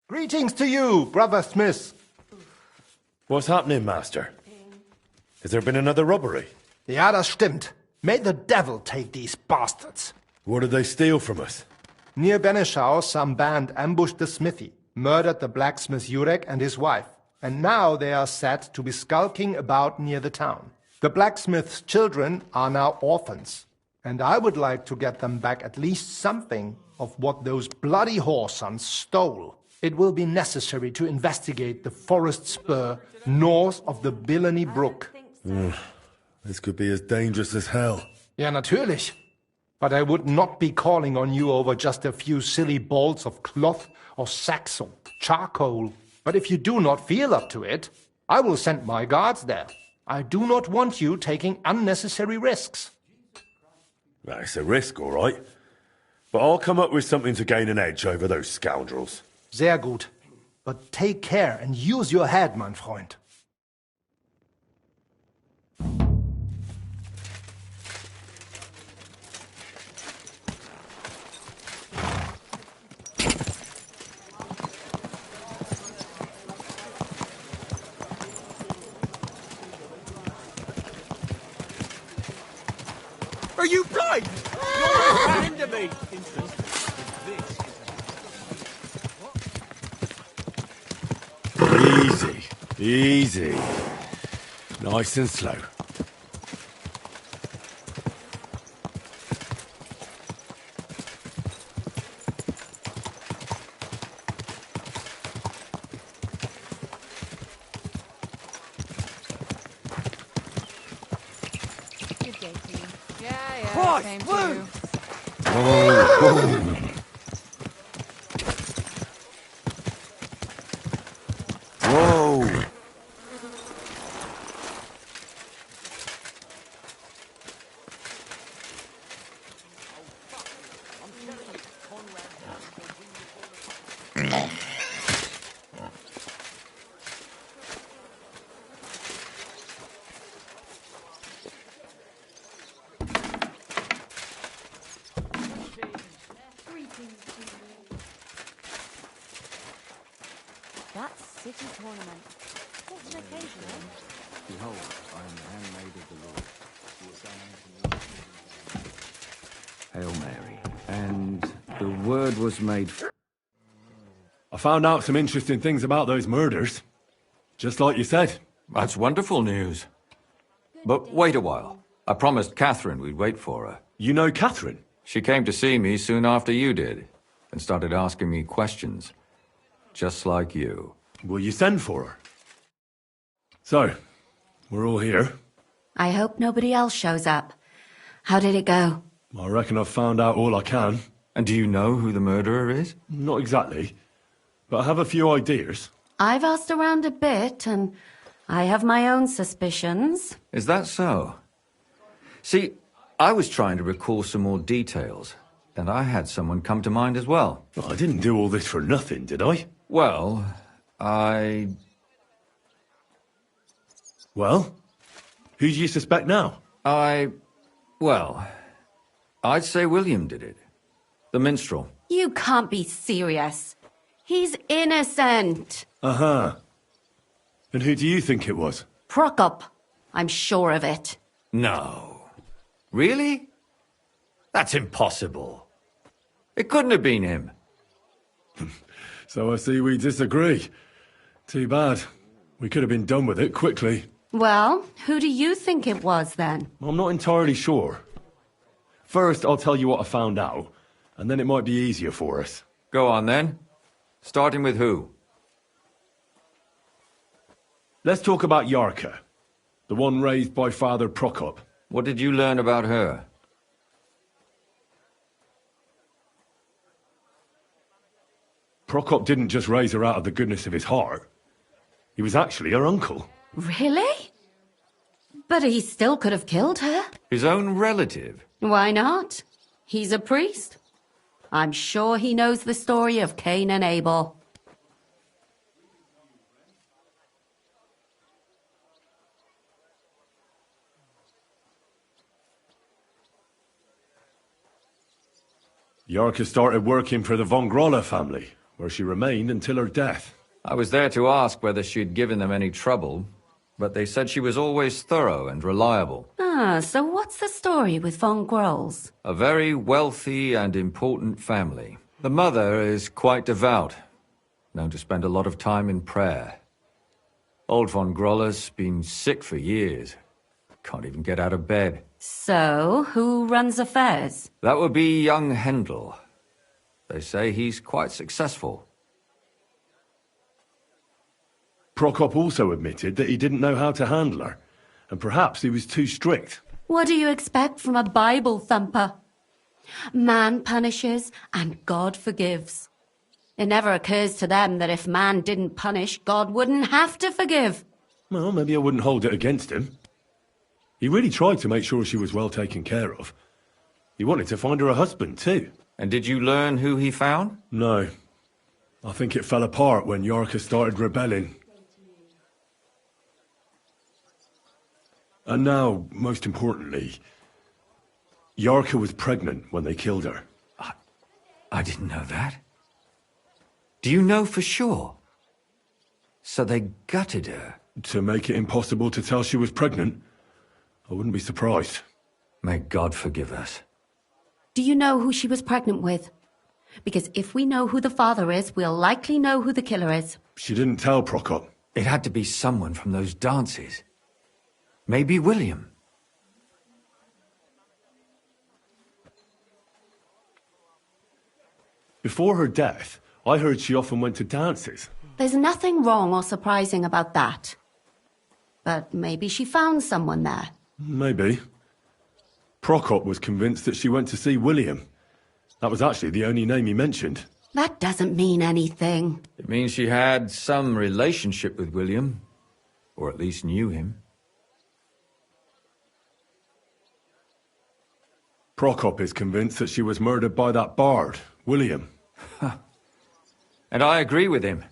Greetings to you, Brother Smith. What's happening, Master? Has there been another robbery? Ja, das stimmt. May the devil take these bastards. What did they steal from us? Near Benešov, some band ambushed the smithy, murdered the blacksmith Jurek and his wife, and now they are said to be skulking about near the town. The blacksmith's children are now orphans, and I would like to get them back at least something of what those bloody whoresons stole. It will be necessary to investigate the forest spur north of the Billany Brook. This could be as dangerous as hell. Ja, natürlich. But I would not be calling on you over just a few silly bolts of cloth or sacks or charcoal. But if you do not feel up to it, I will send my guards there. I do not want you taking unnecessary risks. Well, it's a risk, all right. But I'll come up with something to gain an edge over those scoundrels. Sehr gut. But take care and use your head, mein Freund. Are you blind? You almost ran into me. Easy. Easy. Nice and slow. Good day to you. Yeah, Christ, same to Lou! you. Whoa. Whoa. That's city tournament. What's an occasion, eh? Behold, I am the handmaid of the Lord. Hail Mary. And the word was made... I found out some interesting things about those murders. Just like you said. That's wonderful news. But wait a while. I promised Catherine we'd wait for her. You know Catherine? She came to see me soon after you did, and started asking me questions. Just like you. Will you send for her? So, we're all here. I hope nobody else shows up. How did it go? I reckon I've found out all I can. And do you know who the murderer is? Not exactly, but I have a few ideas. I've asked around a bit, and I have my own suspicions. Is that so? See, I was trying to recall some more details, and I had someone come to mind as well. I didn't do all this for nothing, did I? Well, Well? Who do you suspect now? Well, I'd say William did it. The minstrel. You can't be serious. He's innocent. Uh-huh. And who do you think it was? Prokop. I'm sure of it. No. Really? That's impossible. It couldn't have been him. So I see we disagree. Too bad. We could have been done with it quickly. Well, who do you think it was then? I'm not entirely sure. First, I'll tell you what I found out, and then it might be easier for us. Go on then. Starting with who? Let's talk about Yarka, the one raised by Father Prokop. What did you learn about her? Prokop didn't just raise her out of the goodness of his heart. He was actually her uncle. Really? But he still could have killed her. His own relative? Why not? He's a priest. I'm sure he knows the story of Cain and Abel. Yarka started working for the von Groller family, where she remained until her death. I was there to ask whether she'd given them any trouble, but they said she was always thorough and reliable. Ah, so what's the story with von Grolls? A very wealthy and important family. The mother is quite devout, known to spend a lot of time in prayer. Old von Groller's been sick for years. Can't even get out of bed. So, who runs affairs? That would be young Hendel. They say he's quite successful. Prokop also admitted that he didn't know how to handle her, and perhaps he was too strict. What do you expect from a Bible thumper? Man punishes and God forgives. It never occurs to them that if man didn't punish, God wouldn't have to forgive. Well, maybe I wouldn't hold it against him. He really tried to make sure she was well taken care of. He wanted to find her a husband, too. And did you learn who he found? No. I think it fell apart when Yarka started rebelling. And now, most importantly, Yarka was pregnant when they killed her. I didn't know that. Do you know for sure? So they gutted her? To make it impossible to tell she was pregnant? I wouldn't be surprised. May God forgive us. Do you know who she was pregnant with? Because if we know who the father is, we'll likely know who the killer is. She didn't tell Prokop. It had to be someone from those dances. Maybe William. Before her death, I heard she often went to dances. There's nothing wrong or surprising about that. But maybe she found someone there. Maybe. Prokop was convinced that she went to see William. That was actually the only name he mentioned. That doesn't mean anything. It means she had some relationship with William, or at least knew him. Prokop is convinced that she was murdered by that bard, William. And I agree with him.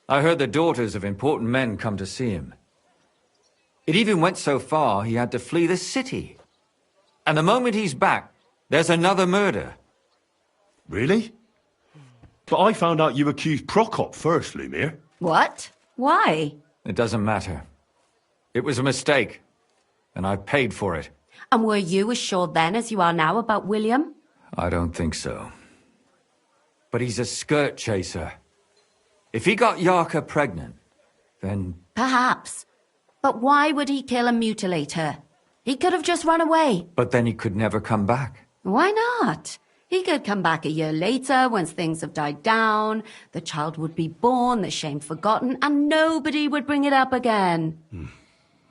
I heard the daughters of important men come to see him. It even went so far he had to flee the city. And the moment he's back, there's another murder. Really? But I found out you accused Prokop first, Lumir. What? Why? It doesn't matter. It was a mistake, and I paid for it. And were you as sure then as you are now about William? I don't think so. But he's a skirt chaser. If he got Yarka pregnant, then... Perhaps. But why would he kill and mutilate her? He could have just run away. But then he could never come back. Why not? He could come back a year later, once things have died down, the child would be born, the shame forgotten, and nobody would bring it up again.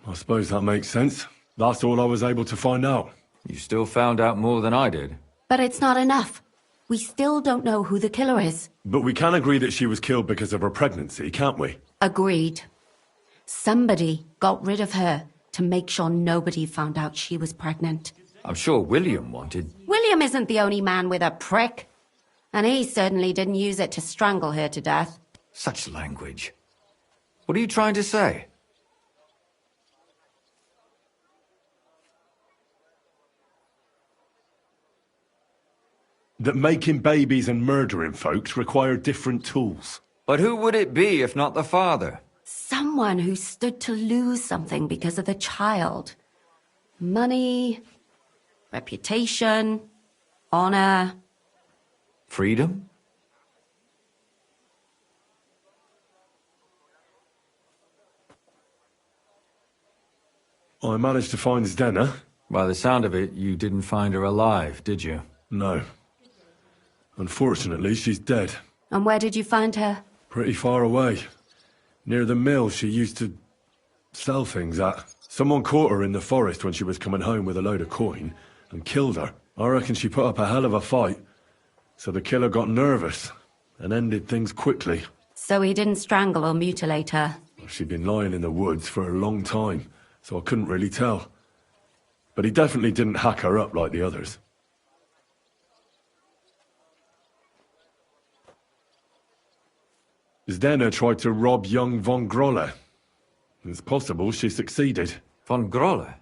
I suppose that makes sense. That's all I was able to find out. You still found out more than I did. But it's not enough. We still don't know who the killer is. But we can agree that she was killed because of her pregnancy, can't we? Agreed. Somebody got rid of her to make sure nobody found out she was pregnant. I'm sure William wanted... William isn't the only man with a prick. And he certainly didn't use it to strangle her to death. Such language. What are you trying to say? That making babies and murdering folks require different tools. But who would it be if not the father? Someone who stood to lose something because of the child. Money, reputation, honor. Freedom? I managed to find Zdena. By the sound of it, you didn't find her alive, did you? No. Unfortunately, she's dead. And where did you find her? Pretty far away. Near the mill she used to sell things at. Someone caught her in the forest when she was coming home with a load of coin and killed her. I reckon she put up a hell of a fight. So the killer got nervous and ended things quickly. So he didn't strangle or mutilate her? She'd been lying in the woods for a long time, so I couldn't really tell. But he definitely didn't hack her up like the others. Zdena tried to rob young von Grolle. It's possible she succeeded. Von Grolle?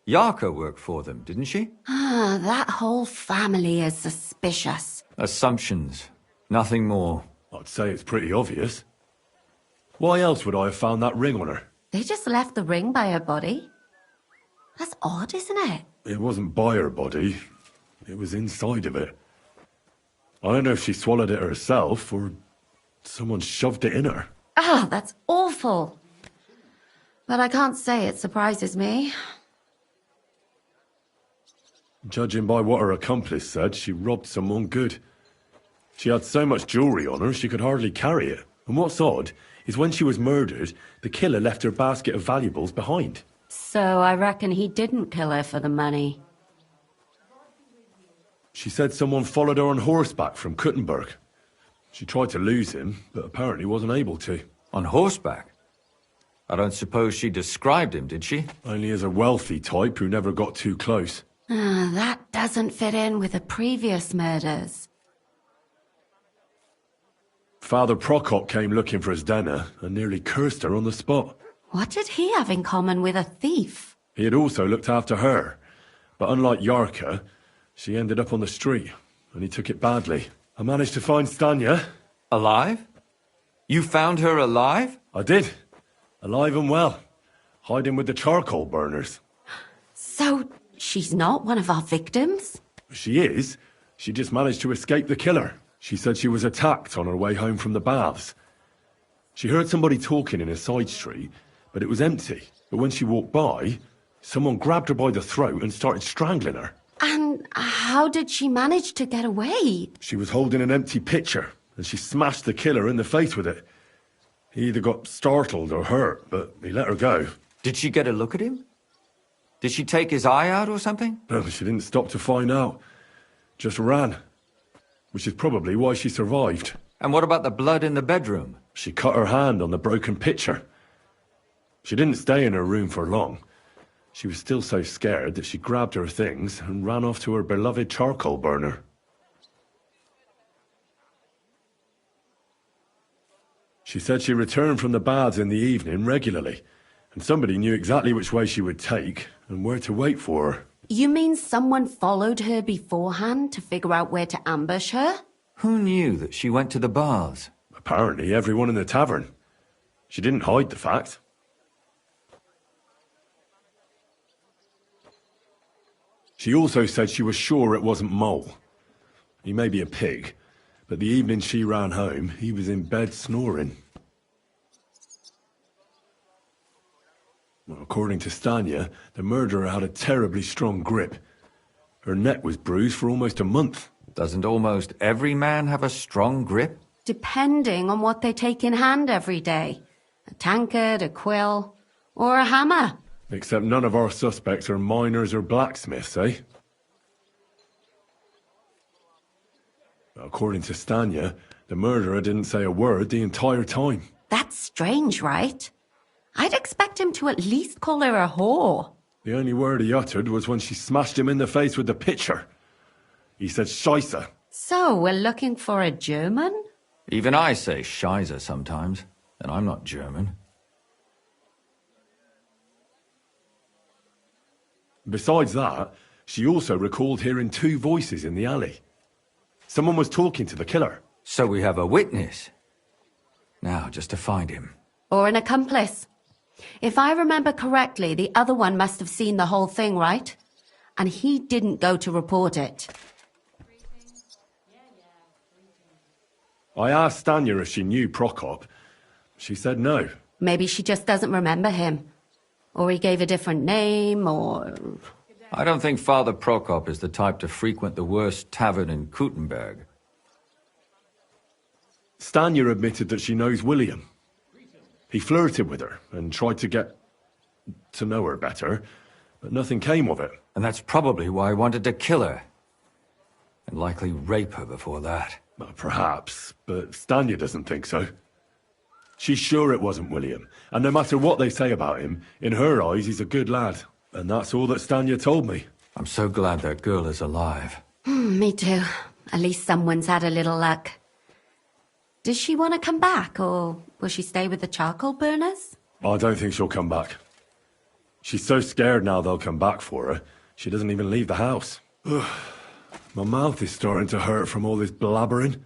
Yarka worked for them, didn't she? Ah, that whole family is suspicious. Assumptions. Nothing more. I'd say it's pretty obvious. Why else would I have found that ring on her? They just left the ring by her body? That's odd, isn't it? It wasn't by her body. It was inside of it. I don't know if she swallowed it herself or someone shoved it in her. Ah, that's awful. But I can't say it surprises me. Judging by what her accomplice said, she robbed someone good. She had so much jewellery on her, she could hardly carry it. And what's odd is when she was murdered, the killer left her basket of valuables behind. So I reckon he didn't kill her for the money. She said someone followed her on horseback from Kuttenberg. She tried to lose him, but apparently wasn't able to. On horseback? I don't suppose she described him, did she? Only as a wealthy type who never got too close. Ah, that doesn't fit in with the previous murders. Father Prokop came looking for Zdena and nearly cursed her on the spot. What did he have in common with a thief? He had also looked after her, but unlike Yarka, she ended up on the street, and he took it badly. I managed to find Stanya. Alive? You found her alive? I did. Alive and well. Hiding with the charcoal burners. So she's not one of our victims? She is. She just managed to escape the killer. She said she was attacked on her way home from the baths. She heard somebody talking in a side street, but it was empty. But when she walked by, someone grabbed her by the throat and started strangling her. And how did she manage to get away? She was holding an empty pitcher, and she smashed the killer in the face with it. He either got startled or hurt, but he let her go. Did she get a look at him? Did she take his eye out or something? No, she didn't stop to find out. Just ran. Which is probably why she survived. And what about the blood in the bedroom? She cut her hand on the broken pitcher. She didn't stay in her room for long. She was still so scared that she grabbed her things and ran off to her beloved charcoal burner. She said she returned from the baths in the evening regularly, and somebody knew exactly which way she would take and where to wait for her. You mean someone followed her beforehand to figure out where to ambush her? Who knew that she went to the baths? Apparently everyone in the tavern. She didn't hide the fact. She also said she was sure it wasn't Mole. He may be a pig, but the evening she ran home, he was in bed snoring. Well, according to Stanya, the murderer had a terribly strong grip. Her neck was bruised for almost a month. Doesn't almost every man have a strong grip? Depending on what they take in hand every day. A tankard, a quill, or a hammer. Except none of our suspects are miners or blacksmiths, eh? According to Stanya, the murderer didn't say a word the entire time. That's strange, right? I'd expect him to at least call her a whore. The only word he uttered was when she smashed him in the face with the pitcher. He said Scheisse. So, we're looking for a German? Even I say Scheiße sometimes, and I'm not German. Besides that, she also recalled hearing two voices in the alley. Someone was talking to the killer. So we have a witness. Now, just to find him. Or an accomplice. If I remember correctly, the other one must have seen the whole thing, right? And he didn't go to report it. I asked Stanya if she knew Prokop. She said no. Maybe she just doesn't remember him. Or he gave a different name, or... I don't think Father Prokop is the type to frequent the worst tavern in Kuttenberg. Stanya admitted that she knows William. He flirted with her and tried to get to know her better, but nothing came of it. And that's probably why he wanted to kill her. And likely rape her before that. Well, perhaps, but Stanya doesn't think so. She's sure it wasn't William, and no matter what they say about him, in her eyes he's a good lad. And that's all that Stanya told me. I'm so glad that girl is alive. Me too. At least someone's had a little luck. Does she want to come back, or will she stay with the charcoal burners? I don't think she'll come back. She's so scared now they'll come back for her, she doesn't even leave the house. My mouth is starting to hurt from all this blabbering.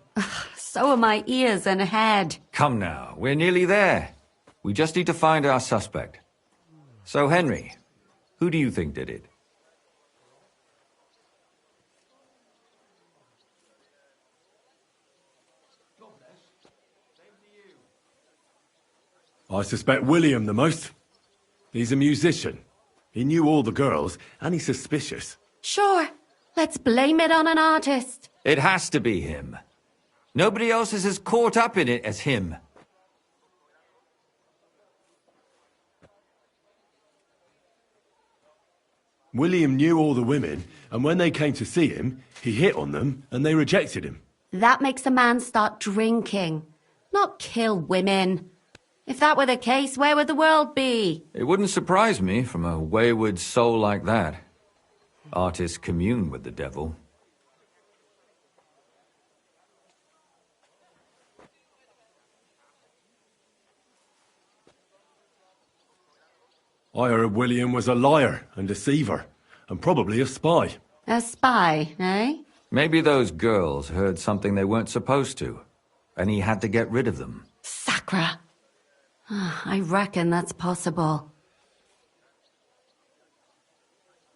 So are my ears and head. Come now, we're nearly there. We just need to find our suspect. So, Henry, who do you think did it? I suspect William the most. He's a musician. He knew all the girls, and he's suspicious. Sure, let's blame it on an artist. It has to be him. Nobody else is as caught up in it as him. William knew all the women, and when they came to see him, he hit on them, and they rejected him. That makes a man start drinking, not kill women. If that were the case, where would the world be? It wouldn't surprise me from a wayward soul like that. Artists commune with the devil. I heard William was a liar and deceiver, and probably a spy. A spy, eh? Maybe those girls heard something they weren't supposed to, and he had to get rid of them. Sacra. I reckon that's possible.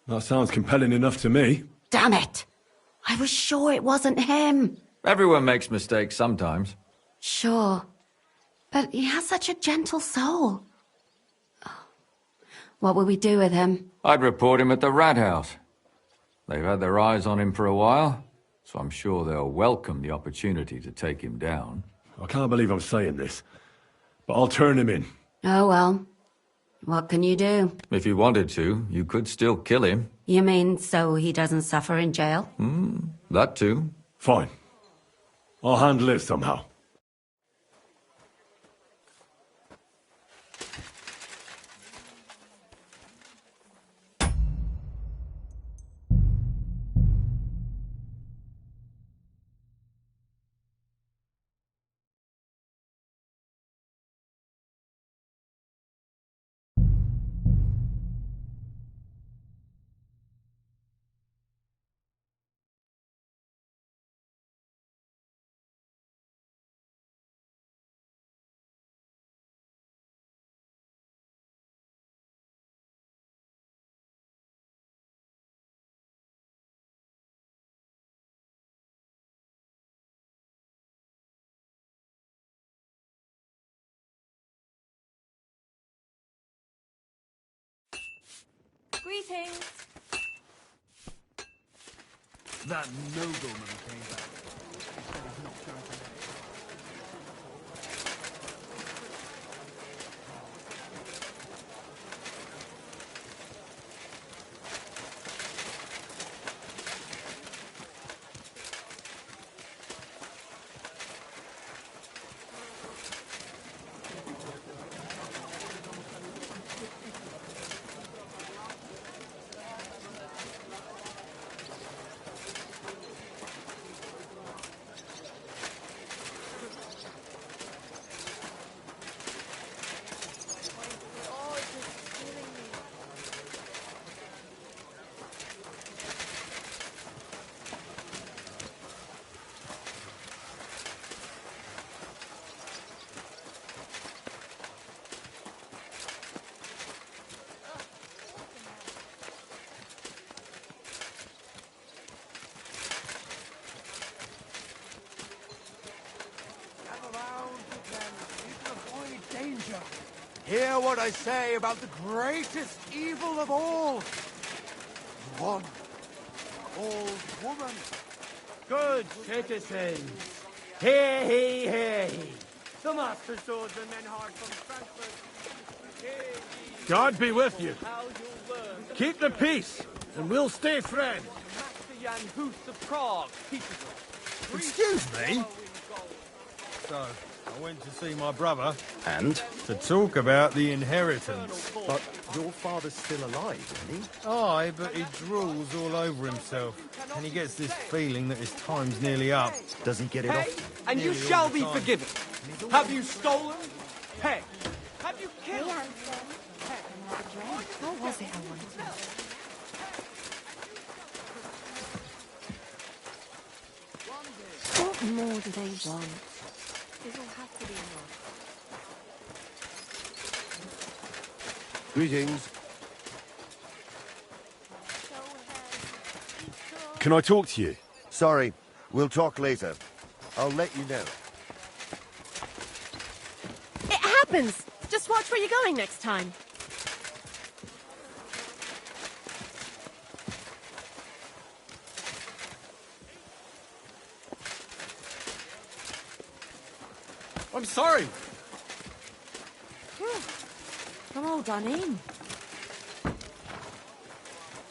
That sounds compelling enough to me. Damn it! I was sure it wasn't him. Everyone makes mistakes sometimes. Sure. But he has such a gentle soul. What will we do with him? I'd report him at the rat house. They've had their eyes on him for a while, so I'm sure they'll welcome the opportunity to take him down. I can't believe I'm saying this, but I'll turn him in. Oh well. What can you do? If you wanted to, you could still kill him. You mean so he doesn't suffer in jail? That too. Fine. I'll handle it somehow. Greetings. That nobleman came back. He said he's not going to let it. Hear what I say about the greatest evil of all. One old woman. Good citizens, hear he, hear he. The master swordsman Menhard from Frankfurt. Hear ye. God be with you. How you'll learn. Keep the peace, and we'll stay friends. Master Jan Hus of Prague teaches us. Excuse me? So, I went to see my brother. And? To talk about the inheritance. But your father's still alive, isn't he? Aye, but he drools all over himself. And he gets this feeling that his time's nearly up. Does he get it Pay, off? and you Nearly shall all the be time. forgiven. Have you stolen? Pay. Have you killed? What was it I wanted? What more do they want? This will have to be enough. Greetings. Can I talk to you? Sorry, we'll talk later. I'll let you know. It happens! Just watch where you're going next time. I'm sorry. I'm all done in.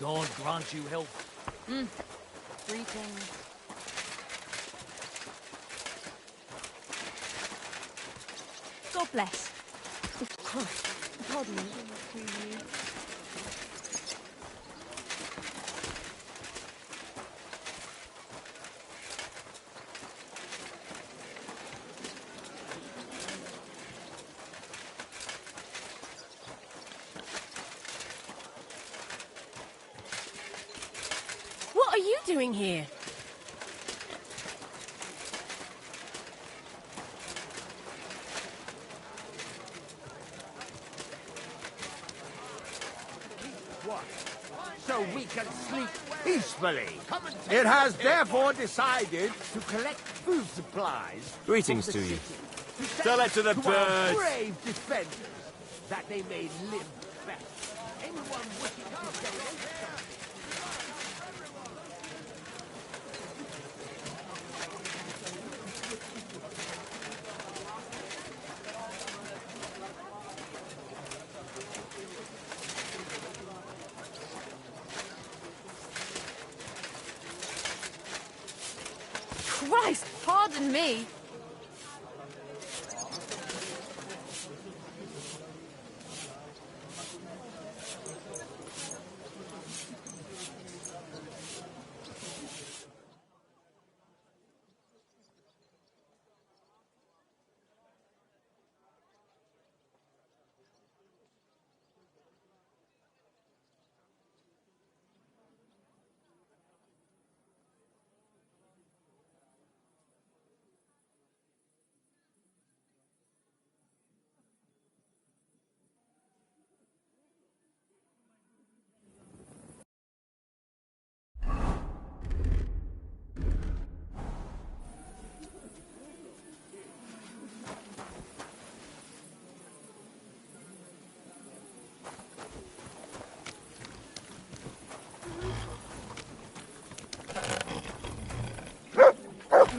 God grant you health. Greetings. God bless. Of course. Pardon me. What are you doing here? So, so we can sleep peacefully. It has therefore decided to collect food supplies. Greetings from to the you. city Tell it to the our birds. brave defenders, that they may live better. Anyone wishing to donate Christ, pardon me.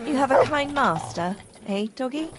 You have a kind master, eh, doggy?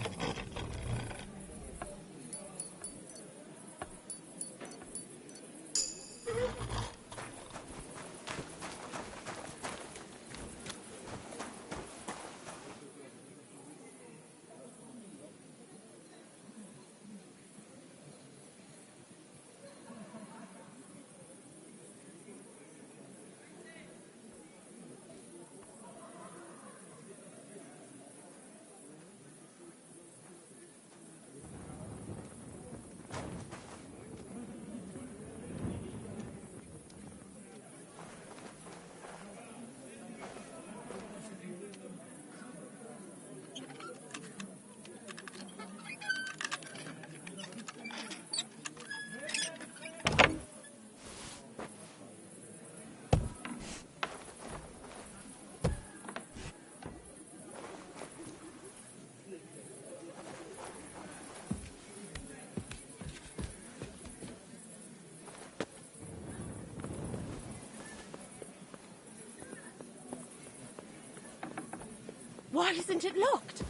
Why isn't it locked?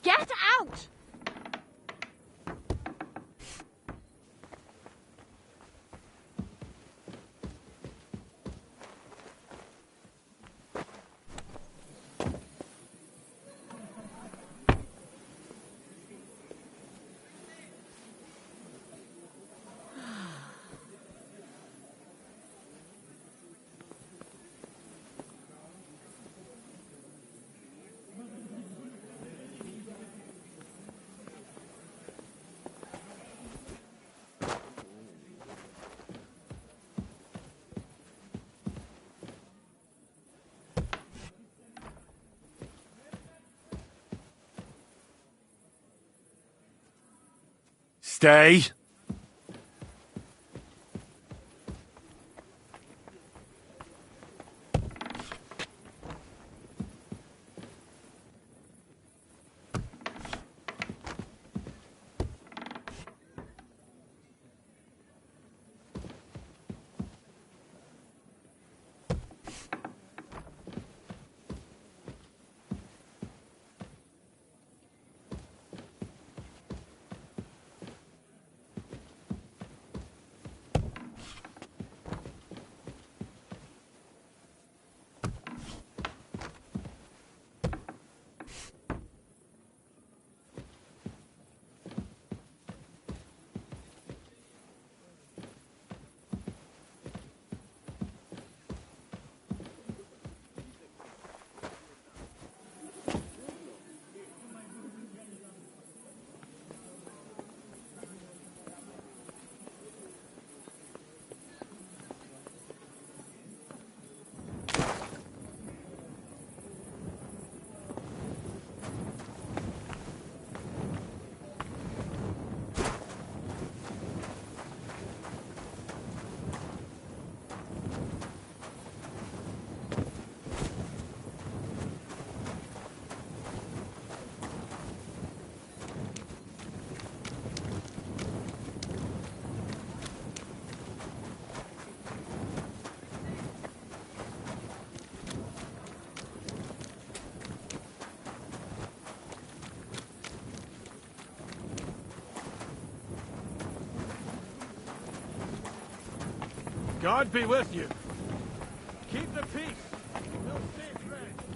Get out! Stay. God be with you. Keep the peace. We'll stay friends.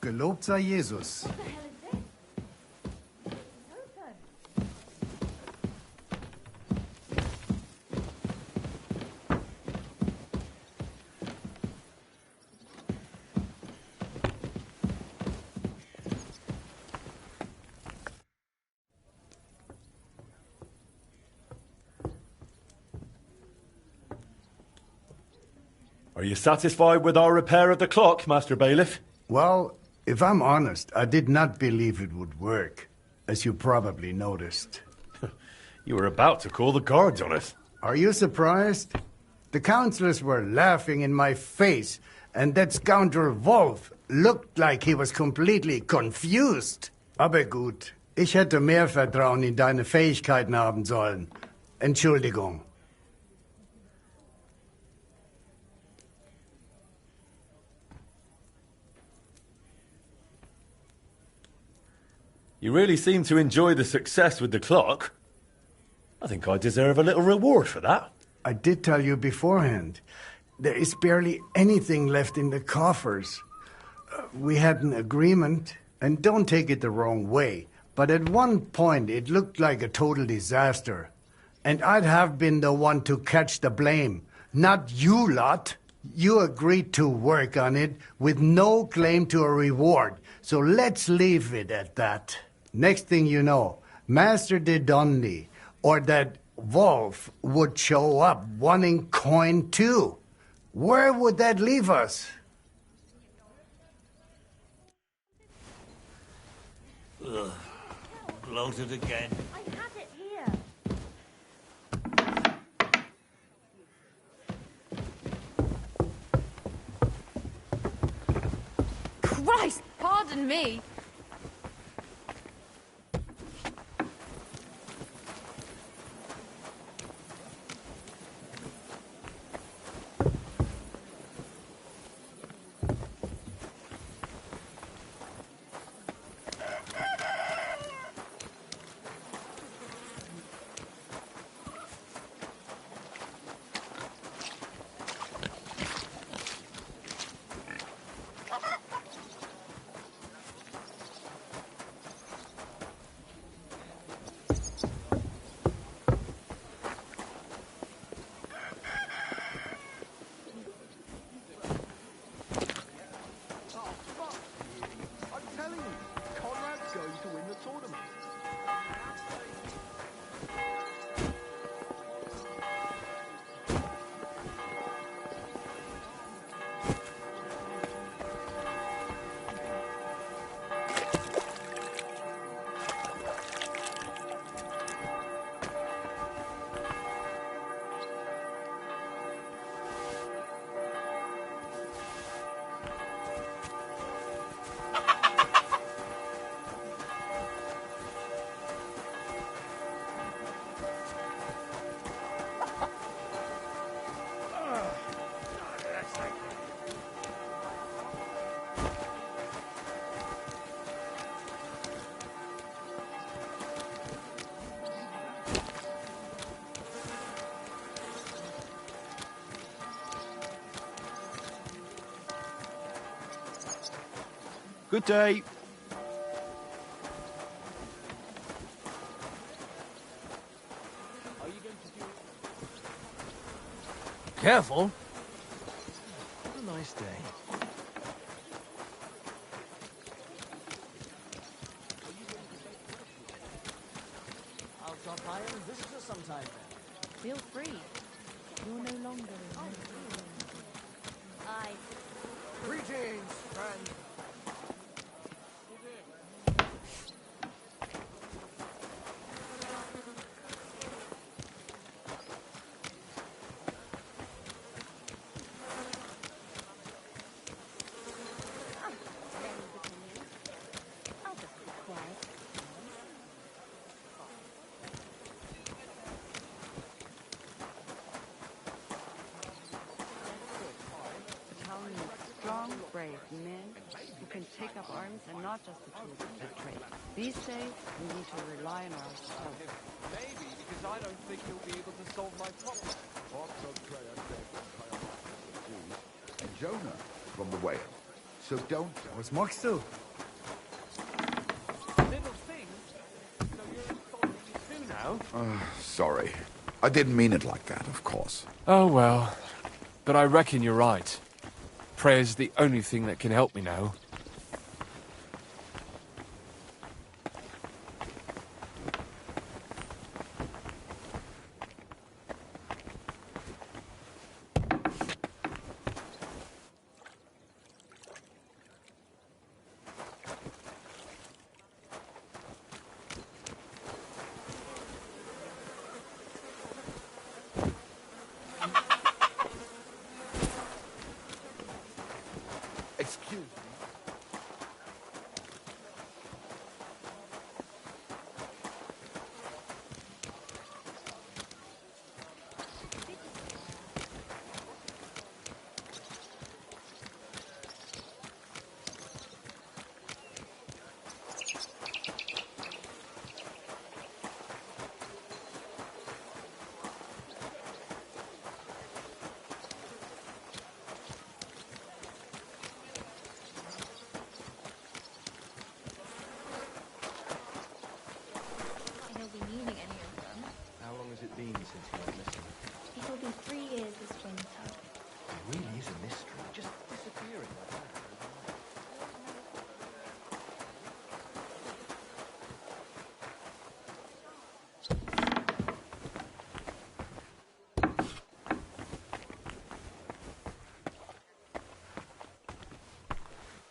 gelobt sei Jesus. Are you satisfied with our repair of the clock, Master Bailiff? Well, if I'm honest, I did not believe it would work, as you probably noticed. You were about to call the guards on us. Are you surprised? The councillors were laughing in my face, and that scoundrel Wolf looked like he was completely confused. Aber gut, ich hätte mehr Vertrauen in deine Fähigkeiten haben sollen. Entschuldigung. You really seem to enjoy the success with the clock. I think I deserve a little reward for that. I did tell you beforehand. There is barely anything left in the coffers. We had an agreement, and don't take it the wrong way, but at one point it looked like a total disaster. And I'd have been the one to catch the blame, not you lot. You agreed to work on it with no claim to a reward, so let's leave it at that. Next thing you know, Master de Donnelly or that Wolf would show up wanting coin too. Where would that leave us? Ugh. Bloated again. I had it here. Christ, pardon me. Good day. Careful. What a nice day. I'll drop by and visit you sometime then. Feel free. You're no longer in I. Greetings, friend. I'll just be quiet. The town needs strong, brave men who can take up arms and not just the tools of the trade. These days, we need to rely on ourselves. Maybe because I don't think you'll be able to solve my problem. And Jonah from the whale. so don't... Was magst du? Little thing? So you're installing me too now? Sorry. I didn't mean it like that, of course. Oh well. But I reckon you're right. Prayer's the only thing that can help me now. Excuse me. He'll be needing any of them. How long has it been since he went missing? It'll be 3 years this winter. It really is a mystery. Just disappearing like that.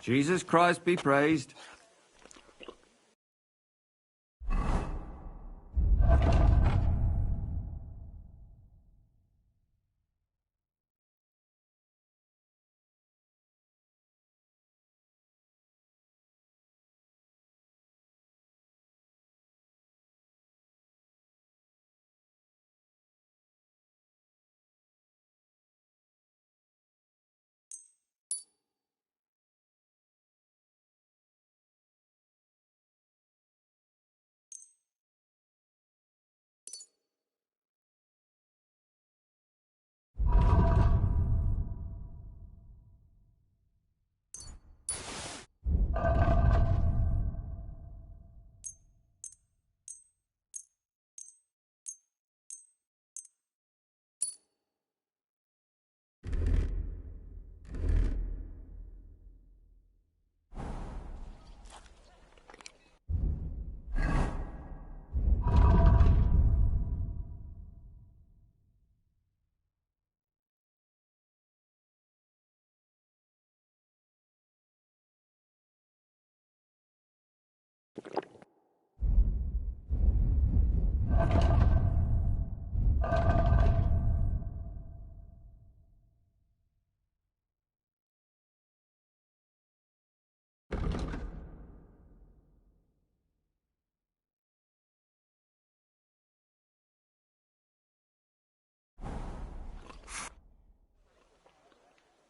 Jesus Christ be praised.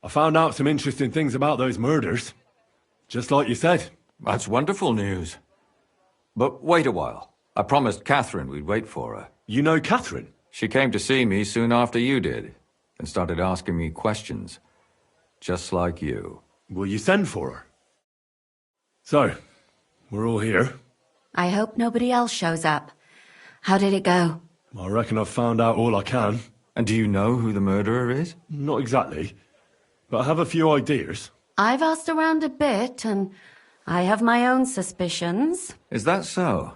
I found out some interesting things about those murders. Just like you said. That's wonderful news. But wait a while. I promised Catherine we'd wait for her. You know Catherine? She came to see me soon after you did, and started asking me questions. Just like you. Will you send for her? So, we're all here. I hope nobody else shows up. How did it go? I reckon I've found out all I can. And do you know who the murderer is? Not exactly, but I have a few ideas. I've asked around a bit, and I have my own suspicions. Is that so?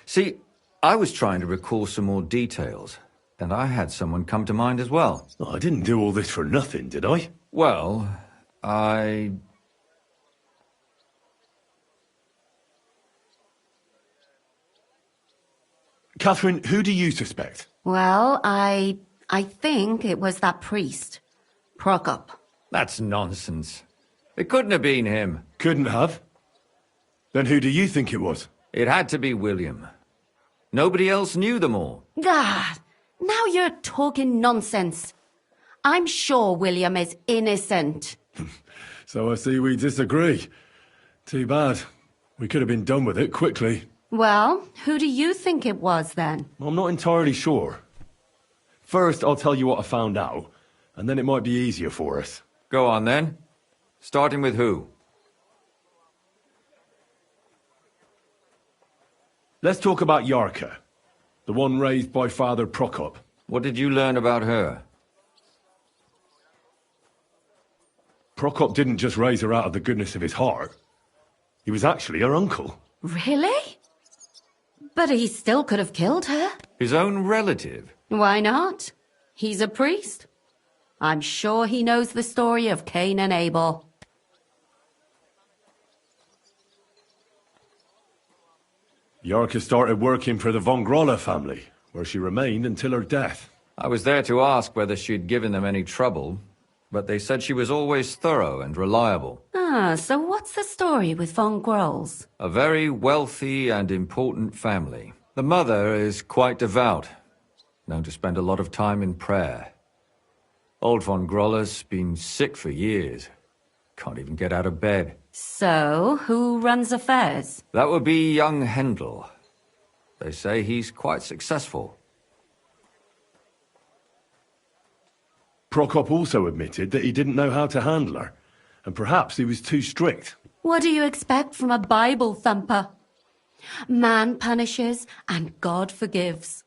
See, I was trying to recall some more details, and I had someone come to mind as well. I didn't do all this for nothing, did I? Well, Catherine, who do you suspect? Well, I think it was that priest, Prokop. That's nonsense. It couldn't have been him. Couldn't have? Then who do you think it was? It had to be William. Nobody else knew them all. God, now you're talking nonsense. I'm sure William is innocent. So I see we disagree. Too bad. We could have been done with it quickly. Well, who do you think it was then? I'm not entirely sure. First, I'll tell you what I found out, and then it might be easier for us. Go on then. Starting with who? Let's talk about Yarka, the one raised by Father Prokop. What did you learn about her? Prokop didn't just raise her out of the goodness of his heart. He was actually her uncle. Really? But he still could have killed her. His own relative? Why not? He's a priest. I'm sure he knows the story of Cain and Abel. Yarka started working for the von Grolla family, where she remained until her death. I was there to ask whether she'd given them any trouble, but they said she was always thorough and reliable. Ah, so what's the story with von Grolls? A very wealthy and important family. The mother is quite devout, known to spend a lot of time in prayer. Old von Grolla's been sick for years. Can't even get out of bed. So, who runs affairs? That would be young Hendel. They say he's quite successful. Prokop also admitted that he didn't know how to handle her, and perhaps he was too strict. What do you expect from a Bible thumper? Man punishes and God forgives.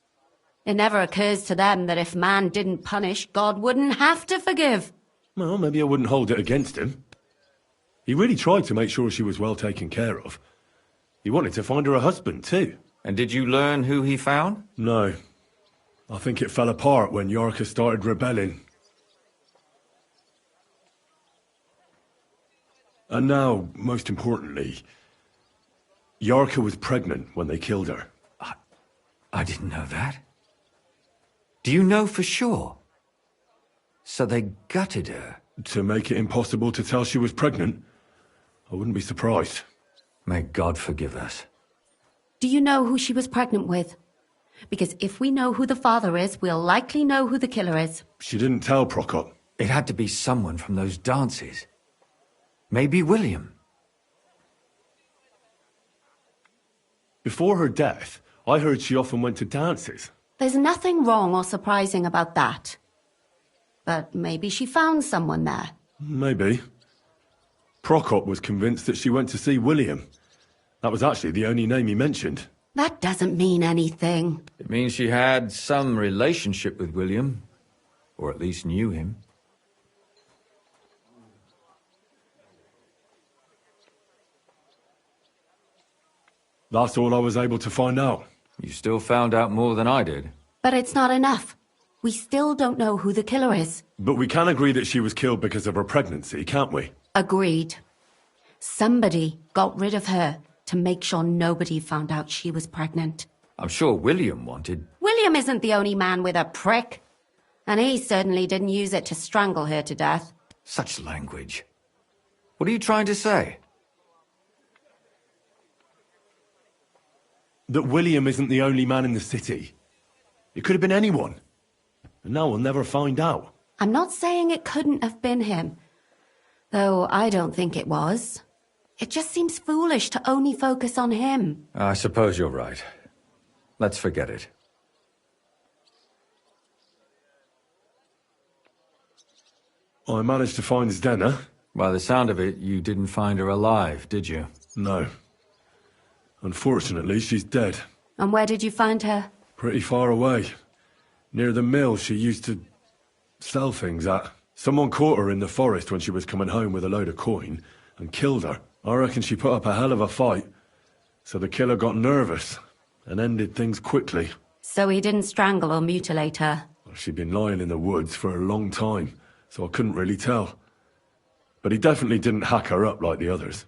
It never occurs to them that if man didn't punish, God wouldn't have to forgive. Well, maybe I wouldn't hold it against him. He really tried to make sure she was well taken care of. He wanted to find her a husband, too. And did you learn who he found? No. I think it fell apart when Yarka started rebelling. And now, most importantly, Yarka was pregnant when they killed her. I didn't know that. Do you know for sure? So they gutted her? To make it impossible to tell she was pregnant? I wouldn't be surprised. May God forgive us. Do you know who she was pregnant with? Because if we know who the father is, we'll likely know who the killer is. She didn't tell Prokop. It had to be someone from those dances. Maybe William. Before her death, I heard she often went to dances. There's nothing wrong or surprising about that. But maybe she found someone there. Maybe. Prokop was convinced that she went to see William. That was actually the only name he mentioned. That doesn't mean anything. It means she had some relationship with William, or at least knew him. That's all I was able to find out. You still found out more than I did. But it's not enough. We still don't know who the killer is. But we can agree that she was killed because of her pregnancy, can't we? Agreed. Somebody got rid of her to make sure nobody found out she was pregnant. I'm sure William wanted... William isn't the only man with a prick. And he certainly didn't use it to strangle her to death. Such language. What are you trying to say? That William isn't the only man in the city. It could have been anyone. And now we'll never find out. I'm not saying it couldn't have been him. Though I don't think it was. It just seems foolish to only focus on him. I suppose you're right. Let's forget it. I managed to find Zdena. By the sound of it, you didn't find her alive, did you? No. Unfortunately, she's dead. And where did you find her? Pretty far away. Near the mill she used to sell things at. Someone caught her in the forest when she was coming home with a load of coin and killed her. I reckon she put up a hell of a fight. So the killer got nervous and ended things quickly. So he didn't strangle or mutilate her? She'd been lying in the woods for a long time, so I couldn't really tell. But he definitely didn't hack her up like the others.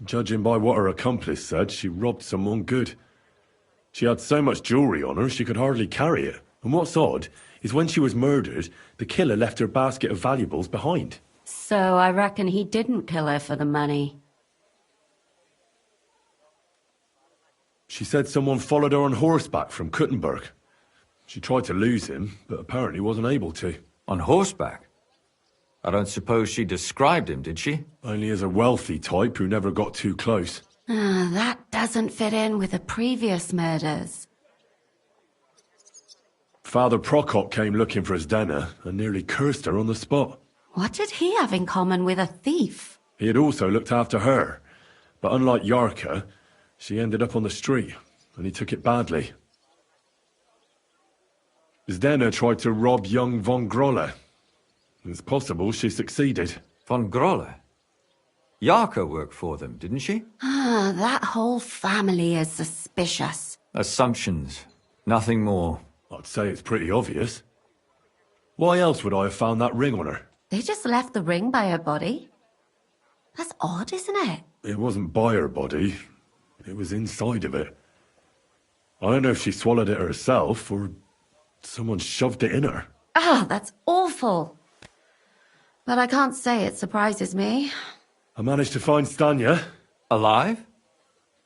Judging by what her accomplice said, she robbed someone good. She had so much jewellery on her, she could hardly carry it. And what's odd is when she was murdered, the killer left her basket of valuables behind. So I reckon he didn't kill her for the money. She said someone followed her on horseback from Kuttenberg. She tried to lose him, but apparently wasn't able to. On horseback? I don't suppose she described him, did she? Only as a wealthy type who never got too close. That doesn't fit in with the previous murders. Father Prokop came looking for Zdena and nearly cursed her on the spot. What did he have in common with a thief? He had also looked after her, but unlike Yarka, she ended up on the street, and he took it badly. Zdena tried to rob young von Grolle. It's possible she succeeded. Von Grolle? Yarka worked for them, didn't she? Ah, that whole family is suspicious. Assumptions. Nothing more. I'd say it's pretty obvious. Why else would I have found that ring on her? They just left the ring by her body. That's odd, isn't it? It wasn't by her body. It was inside of it. I don't know if she swallowed it herself or someone shoved it in her. Ah, that's awful. But I can't say it surprises me. I managed to find Stanya. Alive?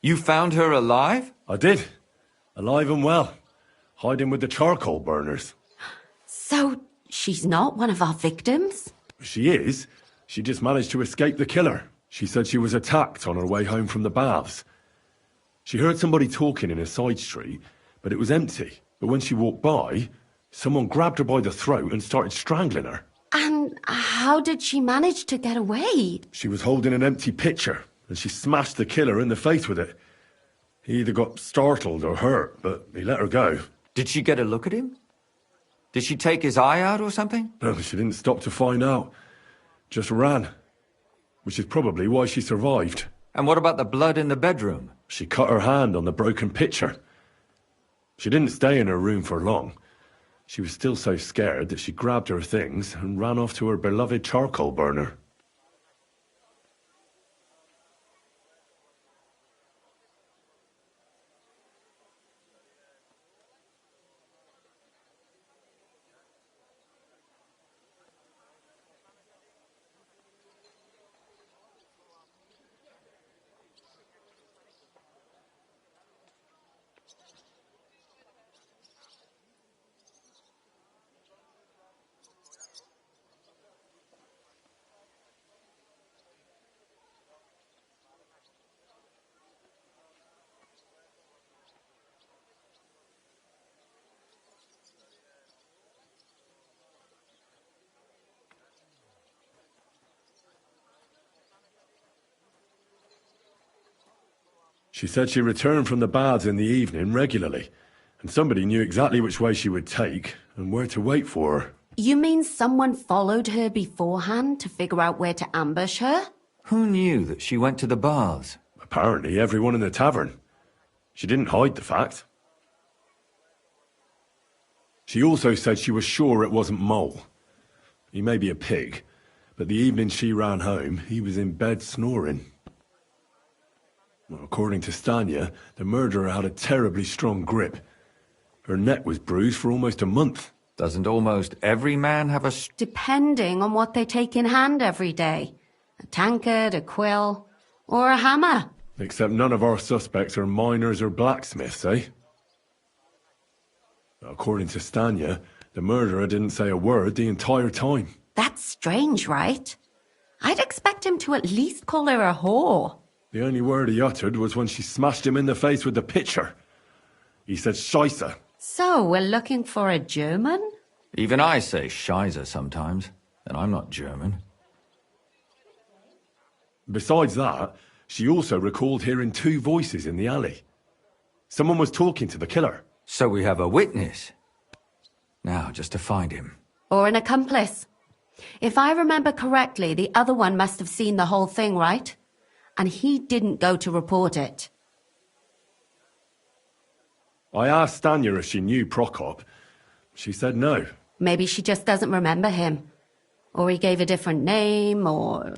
You found her alive? I did. Alive and well. Hiding with the charcoal burners. So, she's not one of our victims? She is. She just managed to escape the killer. She said she was attacked on her way home from the baths. She heard somebody talking in a side street, but it was empty. But when she walked by, someone grabbed her by the throat and started strangling her. And how did she manage to get away? She was holding an empty pitcher, and she smashed the killer in the face with it. He either got startled or hurt, but he let her go. Did she get a look at him? Did she take his eye out or something? No, she didn't stop to find out. Just ran. Which is probably why she survived. And what about the blood in the bedroom? She cut her hand on the broken pitcher. She didn't stay in her room for long. She was still so scared that she grabbed her things and ran off to her beloved charcoal burner. She said she returned from the baths in the evening regularly, and somebody knew exactly which way she would take and where to wait for her. You mean someone followed her beforehand to figure out where to ambush her? Who knew that she went to the baths? Apparently everyone in the tavern. She didn't hide the fact. She also said she was sure it wasn't Mole. He may be a pig, but the evening she ran home, he was in bed snoring. Well, according to Stanya, the murderer had a terribly strong grip. Her neck was bruised for almost a month. Doesn't almost every man have a... Depending on what they take in hand every day. A tankard, a quill, or a hammer. Except none of our suspects are miners or blacksmiths, eh? According to Stanya, the murderer didn't say a word the entire time. That's strange, right? I'd expect him to at least call her a whore. The only word he uttered was when she smashed him in the face with the pitcher. He said Scheisse. So, we're looking for a German? Even I say Scheisse sometimes, and I'm not German. Besides that, she also recalled hearing two voices in the alley. Someone was talking to the killer. So we have a witness. Now, just to find him. Or an accomplice. If I remember correctly, the other one must have seen the whole thing, right? And he didn't go to report it. I asked Stanya if she knew Prokop. She said no. Maybe she just doesn't remember him. Or he gave a different name, or...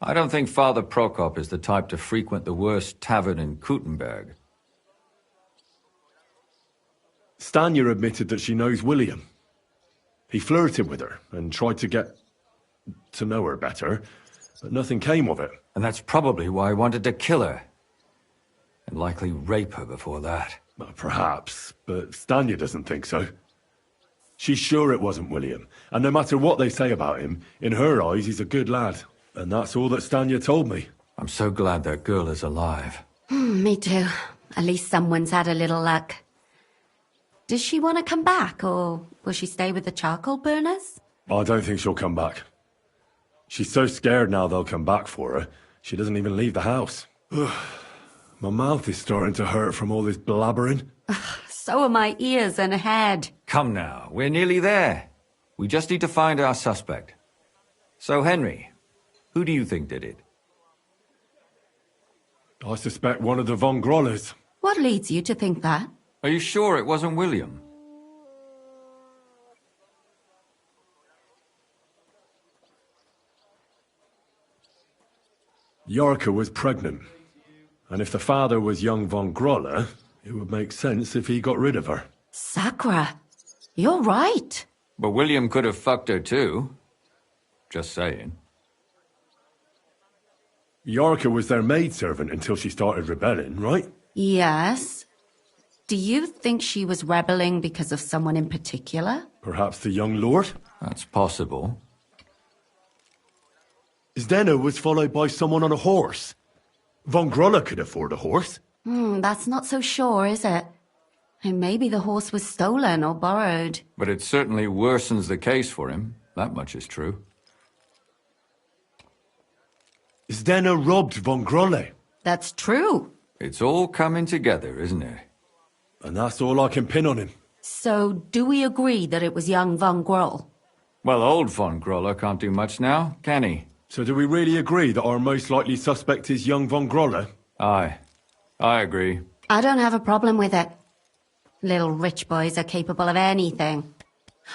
I don't think Father Prokop is the type to frequent the worst tavern in Kuttenberg. Stanya admitted that she knows William. He flirted with her and tried to get to know her better, but nothing came of it. And that's probably why he wanted to kill her. And likely rape her before that. Well, perhaps, but Stanya doesn't think so. She's sure it wasn't William, and no matter what they say about him, in her eyes he's a good lad. And that's all that Stanya told me. I'm so glad that girl is alive. Me too. At least someone's had a little luck. Does she want to come back, or will she stay with the charcoal burners? I don't think she'll come back. She's so scared now they'll come back for her, she doesn't even leave the house. My mouth is starting to hurt from all this blabbering. So are my ears and head. Come now, we're nearly there. We just need to find our suspect. So, Henry, who do you think did it? I suspect one of the Von Grollers. What leads you to think that? Are you sure it wasn't William? Yorka was pregnant. And if the father was young Von Groller, it would make sense if he got rid of her. Sakra, you're right. But William could have fucked her too. Just saying. Yorka was their maidservant until she started rebelling, right? Yes. Do you think she was rebelling because of someone in particular? Perhaps the young lord? That's possible. Zdeno was followed by someone on a horse. Von Groller could afford a horse. That's not so sure, is it? And maybe the horse was stolen or borrowed. But it certainly worsens the case for him. That much is true. Zdeno robbed Von Grolle. That's true. It's all coming together, isn't it? And that's all I can pin on him. So, do we agree that it was young Von Groll? Well, old Von Groller can't do much now, can he? So do we really agree that our most likely suspect is young Von Groller? Aye. I agree. I don't have a problem with it. Little rich boys are capable of anything.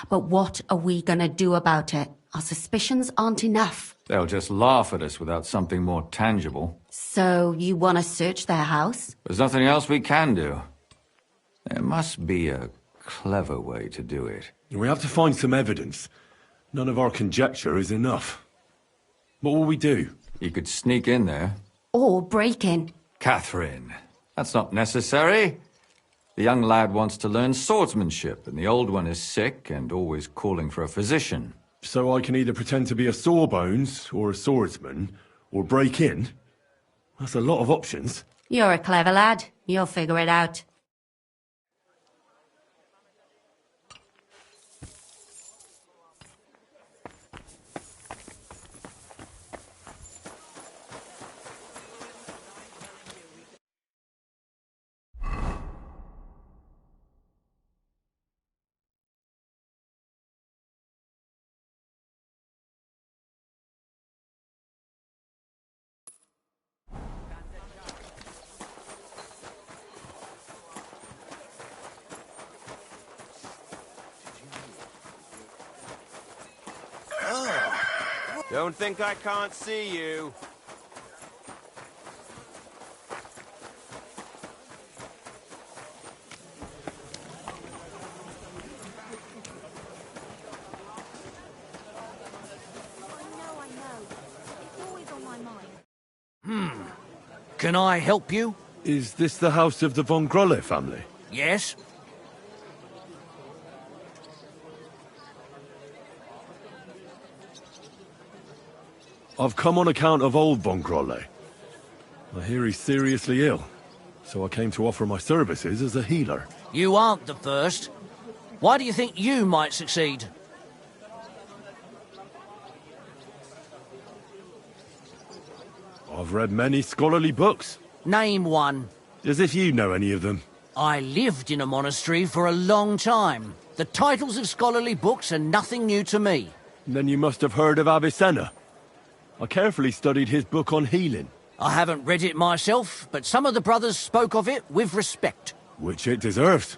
But what are we gonna do about it? Our suspicions aren't enough. They'll just laugh at us without something more tangible. So, you want to search their house? There's nothing else we can do. There must be a clever way to do it. We have to find some evidence. None of our conjecture is enough. What will we do? You could sneak in there. Or break in. Catherine, that's not necessary. The young lad wants to learn swordsmanship, and the old one is sick and always calling for a physician. So I can either pretend to be a sawbones, or a swordsman, or break in? That's a lot of options. You're a clever lad. You'll figure it out. Don't think I can't see you. I know. It's always on my mind. Can I help you? Is this the house of the Von Grolle family? Yes? I've come on account of old Von Grolle. I hear he's seriously ill, so I came to offer my services as a healer. You aren't the first. Why do you think you might succeed? I've read many scholarly books. Name one. As if you know any of them. I lived in a monastery for a long time. The titles of scholarly books are nothing new to me. Then you must have heard of Avicenna. I carefully studied his book on healing. I haven't read it myself, but some of the brothers spoke of it with respect. Which it deserves.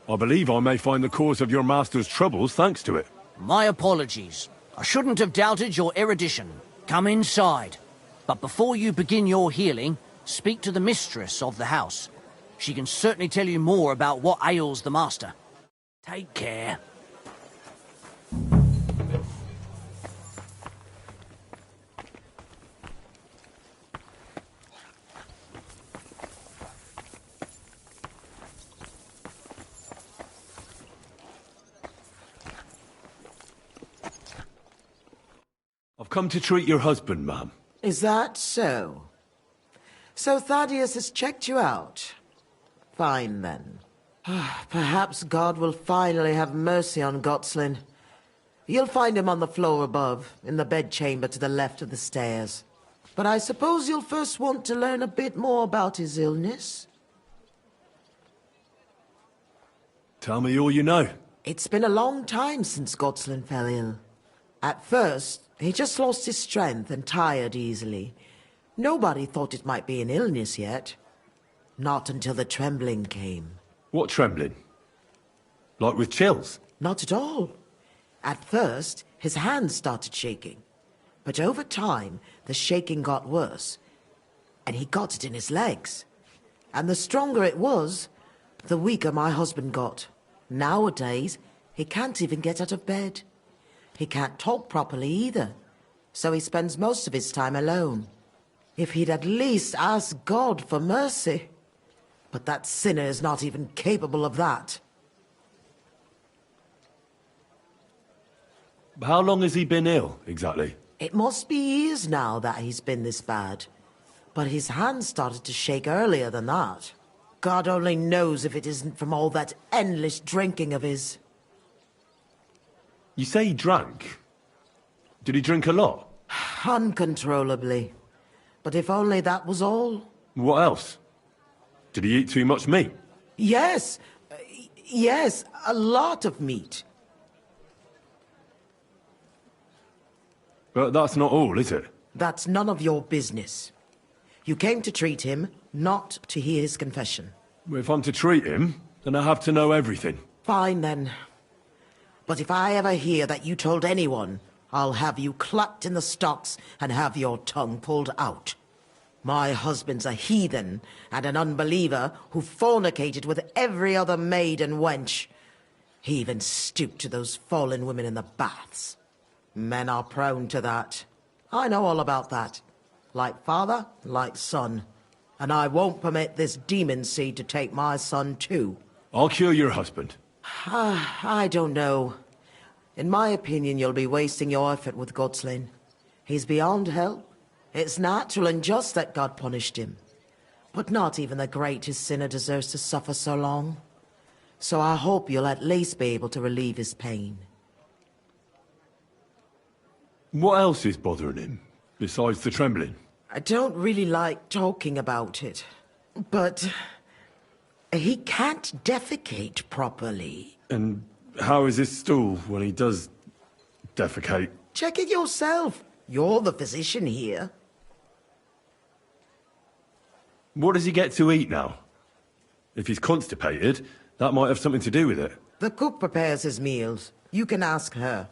I believe I may find the cause of your master's troubles thanks to it. My apologies. I shouldn't have doubted your erudition. Come inside. But before you begin your healing, speak to the mistress of the house. She can certainly tell you more about what ails the master. Take care. I've come to treat your husband, ma'am. Is that so? So Thaddeus has checked you out? Fine, then. Perhaps God will finally have mercy on Gotslin. You'll find him on the floor above, in the bedchamber to the left of the stairs. But I suppose you'll first want to learn a bit more about his illness. Tell me all you know. It's been a long time since Gotslin fell ill. At first, he just lost his strength and tired easily. Nobody thought it might be an illness yet. Not until the trembling came. What trembling? Like with chills? Not at all. At first, his hands started shaking. But over time, the shaking got worse. And he got it in his legs. And the stronger it was, the weaker my husband got. Nowadays, he can't even get out of bed. He can't talk properly either. So he spends most of his time alone. If he'd at least ask God for mercy. But that sinner is not even capable of that. How long has he been ill, exactly? It must be years now that he's been this bad. But his hands started to shake earlier than that. God only knows if it isn't from all that endless drinking of his. You say he drank? Did he drink a lot? Uncontrollably. But if only that was all. What else? Did he eat too much meat? Yes. Yes, a lot of meat. But that's not all, is it? That's none of your business. You came to treat him, not to hear his confession. If I'm to treat him, then I have to know everything. Fine, then. But if I ever hear that you told anyone, I'll have you clapped in the stocks and have your tongue pulled out. My husband's a heathen and an unbeliever who fornicated with every other maid and wench. He even stooped to those fallen women in the baths. Men are prone to that. I know all about that. Like father, like son. And I won't permit this demon seed to take my son too. I'll cure your husband. I don't know. In my opinion, you'll be wasting your effort with Gotslin. He's beyond help. It's natural and just that God punished him. But not even the greatest sinner deserves to suffer so long. So I hope you'll at least be able to relieve his pain. What else is bothering him, besides the trembling? I don't really like talking about it, but he can't defecate properly. And how is his stool when he does defecate? Check it yourself. You're the physician here. What does he get to eat now? If he's constipated, that might have something to do with it. The cook prepares his meals. You can ask her.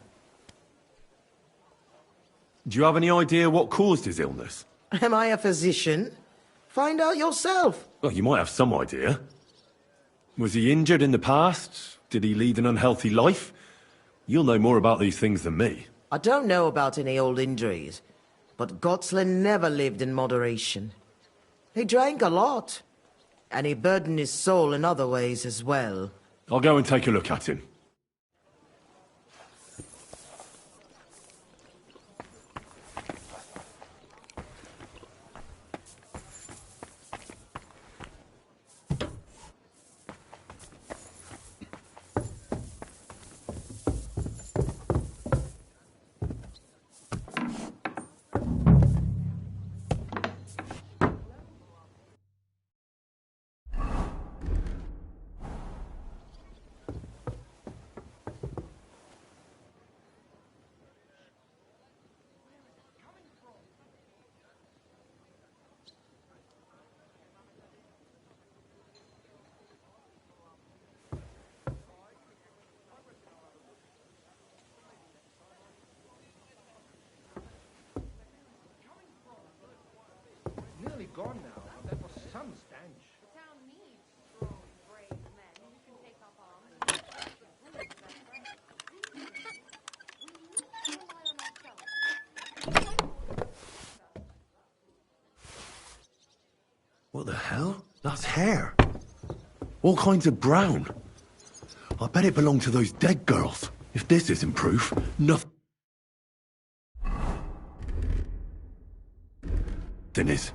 Do you have any idea what caused his illness? Am I a physician? Find out yourself. Well, you might have some idea. Was he injured in the past? Did he lead an unhealthy life? You'll know more about these things than me. I don't know about any old injuries, but Gotslin never lived in moderation. He drank a lot, and he burdened his soul in other ways as well. I'll go and take a look at him. Nearly gone now. That was some stench. The town needs strong, brave men who can take up arms and rule their friends. We need to rely on ourselves. What the hell? That's hair. All kinds of brown. I bet it belonged to those dead girls. If this isn't proof, nothing is.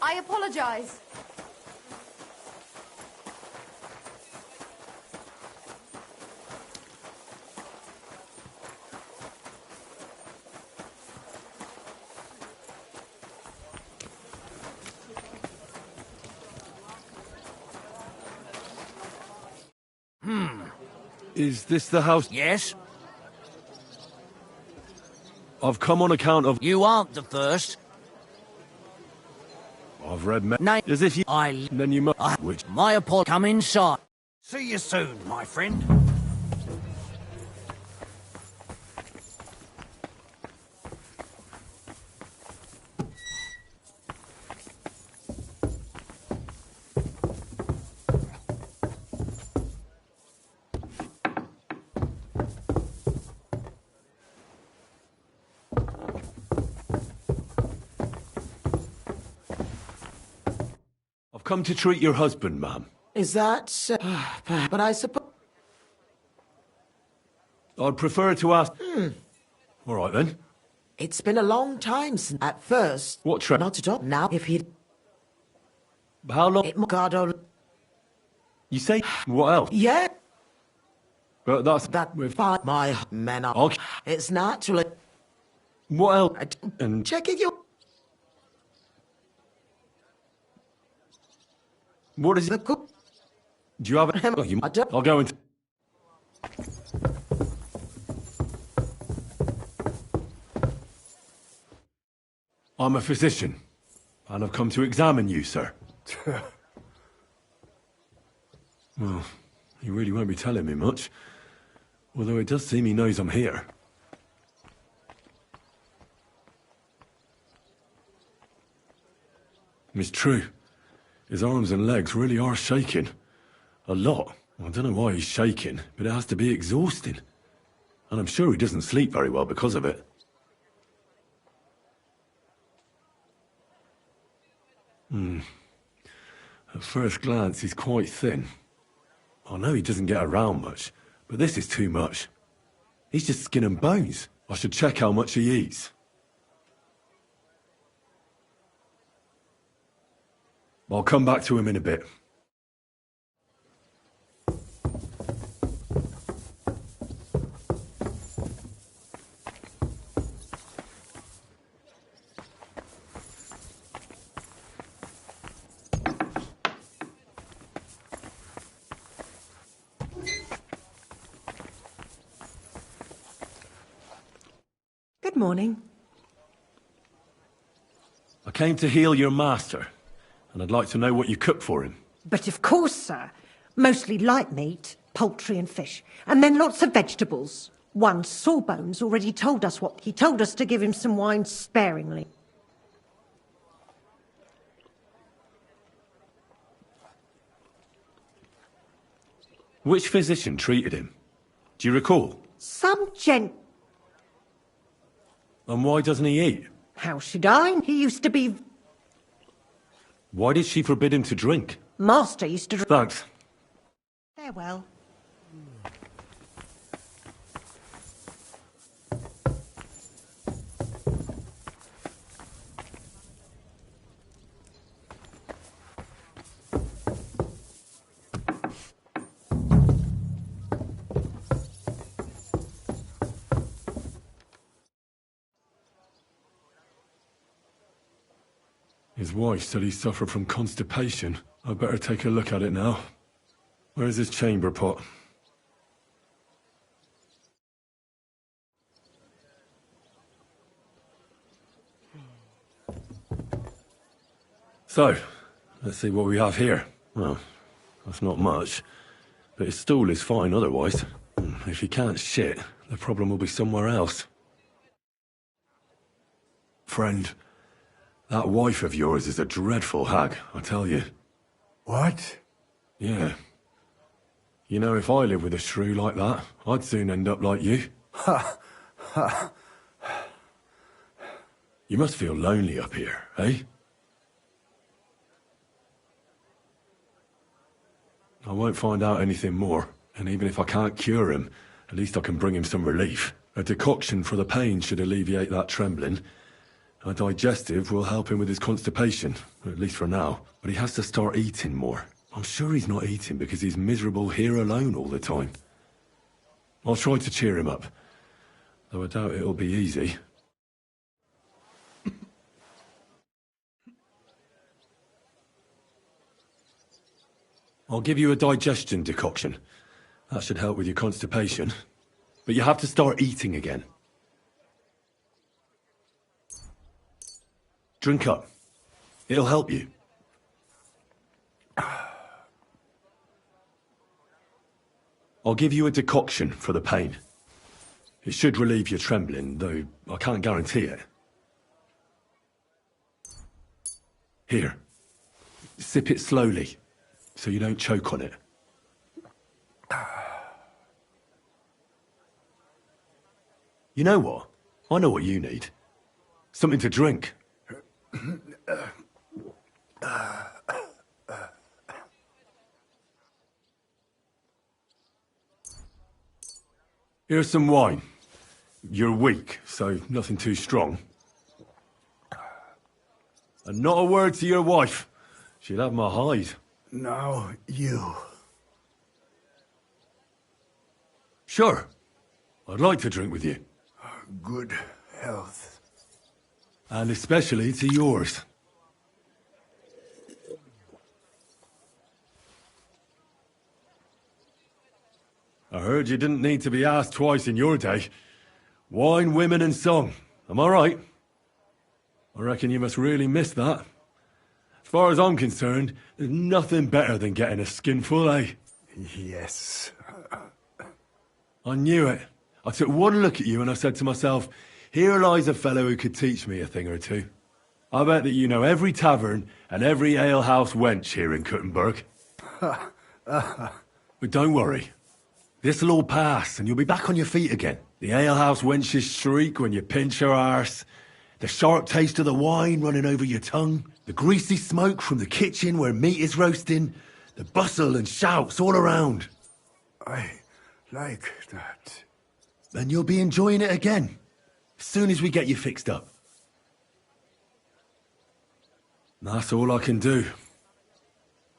I apologize. Is this the house? Yes? I've come on account of... You aren't the first. I've read... Name... As if you... Then you must... Which... My apologies. Come inside. See you soon, my friend. Come to treat your husband, ma'am. Is that... but I suppose... I'd prefer to ask... All right, then. It's been a long time since... At first... What trip? Not at all. Now, if he'd... How long... God, oh... You say... What else? Yeah. But that's... That with my men are... Okay. It's natural... What else? And... Check it, you... What is it? Do you have it? Oh, you... I'll go into... I'm a physician, and I've come to examine you, sir. Well, you really won't be telling me much, although it does seem he knows I'm here. It's true. His arms and legs really are shaking. A lot. I don't know why he's shaking, but it has to be exhausting. And I'm sure he doesn't sleep very well because of it. At first glance, he's quite thin. I know he doesn't get around much, but this is too much. He's just skin and bones. I should check how much he eats. I'll come back to him in a bit. Good morning. I came to heal your master, and I'd like to know what you cook for him. But of course, sir. Mostly light meat, poultry and fish, and then lots of vegetables. One Sawbones already told us what. He told us to give him some wine sparingly. Which physician treated him? Do you recall? Some gent... And why doesn't he eat? How should I? He used to be... Why did she forbid him to drink? Master used to... Thanks. Farewell. His wife said he suffered from constipation. I'd better take a look at it now. Where's his chamber pot? So, let's see what we have here. Well, that's not much, but his stool is fine otherwise. If he can't shit, the problem will be somewhere else. Friend, that wife of yours is a dreadful hag, I tell you. What? Yeah. You know, if I lived with a shrew like that, I'd soon end up like you. Ha! Ha! You must feel lonely up here, eh? I won't find out anything more, and even if I can't cure him, at least I can bring him some relief. A decoction for the pain should alleviate that trembling, A digestive will help him with his constipation, at least for now. But he has to start eating more. I'm sure he's not eating because he's miserable here alone all the time. I'll try to cheer him up, though I doubt it'll be easy. I'll give you a digestion decoction. That should help with your constipation. But you have to start eating again. Drink up. It'll help you. I'll give you a decoction for the pain. It should relieve your trembling, though I can't guarantee it. Here. Sip it slowly, so you don't choke on it. You know what? I know what you need. Something to drink. Here's some wine. You're weak, so nothing too strong. And not a word to your wife. She'll have my hide. Now, you. Sure. I'd like to drink with you. Good health. And especially to yours. I heard you didn't need to be asked twice in your day. Wine, women and song. Am I right? I reckon you must really miss that. As far as I'm concerned, there's nothing better than getting a skinful, eh? Yes. I knew it. I took one look at you and I said to myself, here lies a fellow who could teach me a thing or two. I bet that you know every tavern and every alehouse wench here in Kuttenberg. But don't worry. This'll all pass and you'll be back on your feet again. The alehouse wenches shriek when you pinch her arse. The sharp taste of the wine running over your tongue. The greasy smoke from the kitchen where meat is roasting. The bustle and shouts all around. I like that. And you'll be enjoying it again. As soon as we get you fixed up. That's all I can do.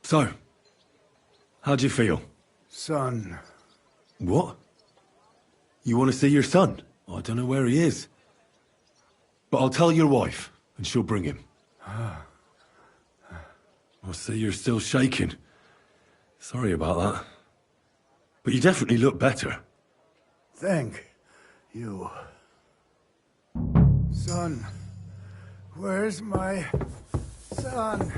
So, how'd you feel? Son. What? You want to see your son? I don't know where he is. But I'll tell your wife, and she'll bring him. I see you're still shaking. Sorry about that. But you definitely look better. Thank you. Son. Where's my son?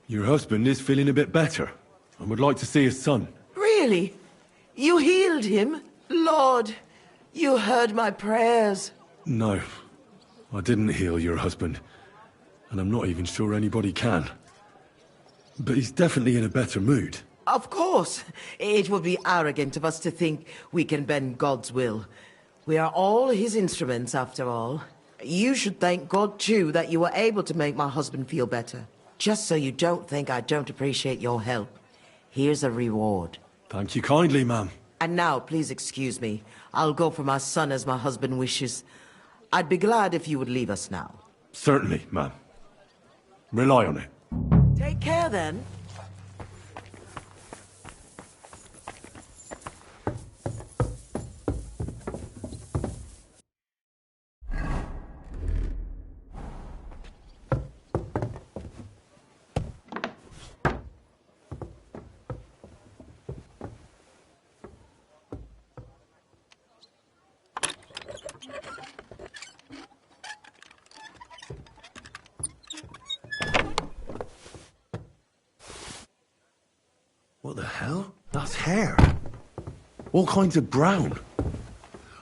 Your husband is feeling a bit better and would like to see his son. Really? You healed him? Lord, you heard my prayers. No, I didn't heal your husband. And I'm not even sure anybody can. But he's definitely in a better mood. Of course. It would be arrogant of us to think we can bend God's will. We are all his instruments, after all. You should thank God, too, that you were able to make my husband feel better. Just so you don't think I don't appreciate your help. Here's a reward. Thank you kindly, ma'am. And now, please excuse me. I'll go for my son as my husband wishes. I'd be glad if you would leave us now. Certainly, ma'am. Rely on it. Take care, then. What the hell? That's hair. All kinds of brown.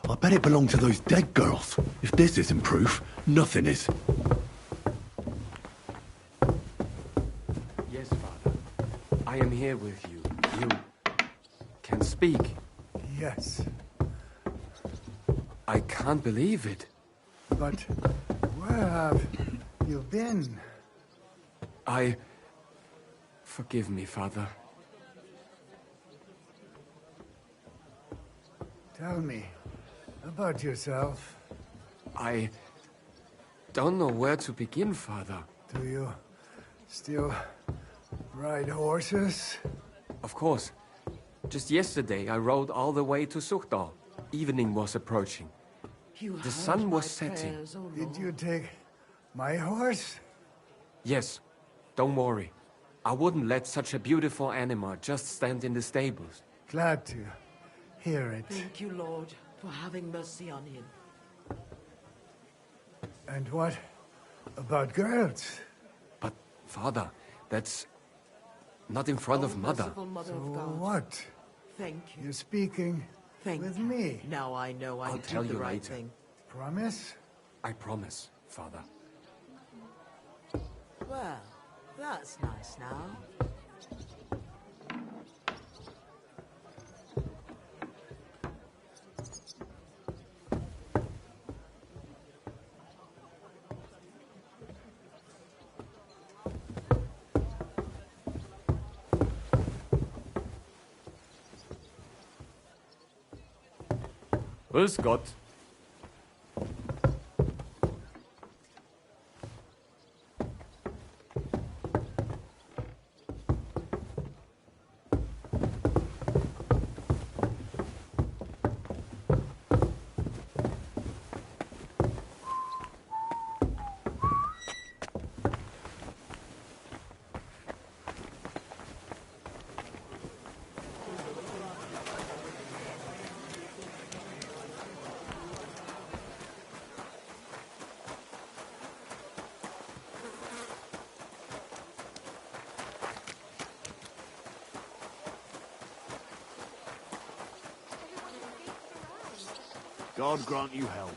I bet it belonged to those dead girls. If this isn't proof, nothing is. Yes, Father. I am here with you. You can speak. Yes. I can't believe it. But where have you been? Forgive me, Father. Tell me about yourself. I don't know where to begin, Father. Do you still ride horses? Of course. Just yesterday, I rode all the way to Suchdal. Evening was approaching. The sun was setting. Did you take my horse? Yes. Don't worry. I wouldn't let such a beautiful animal just stand in the stables. Glad to hear it. Thank you, Lord, for having mercy on him. And what about girls? But, Father, that's not in front of Mother. Mother So of God. what? Thank you. You're speaking with me. Now I know I I'll did tell the you right later. thing. Promise? I promise, Father. Well, that's nice now. Grüß Gott. God grant you help.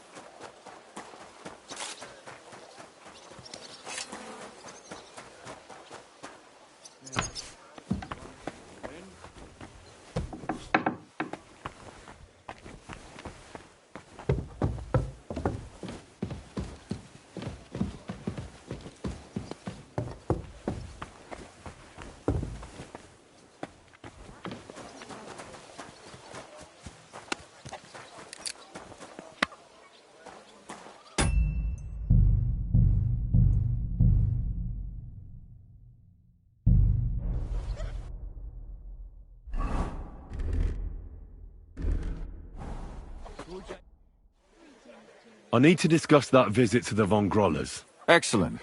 I need to discuss that visit to the Von Grollers. Excellent.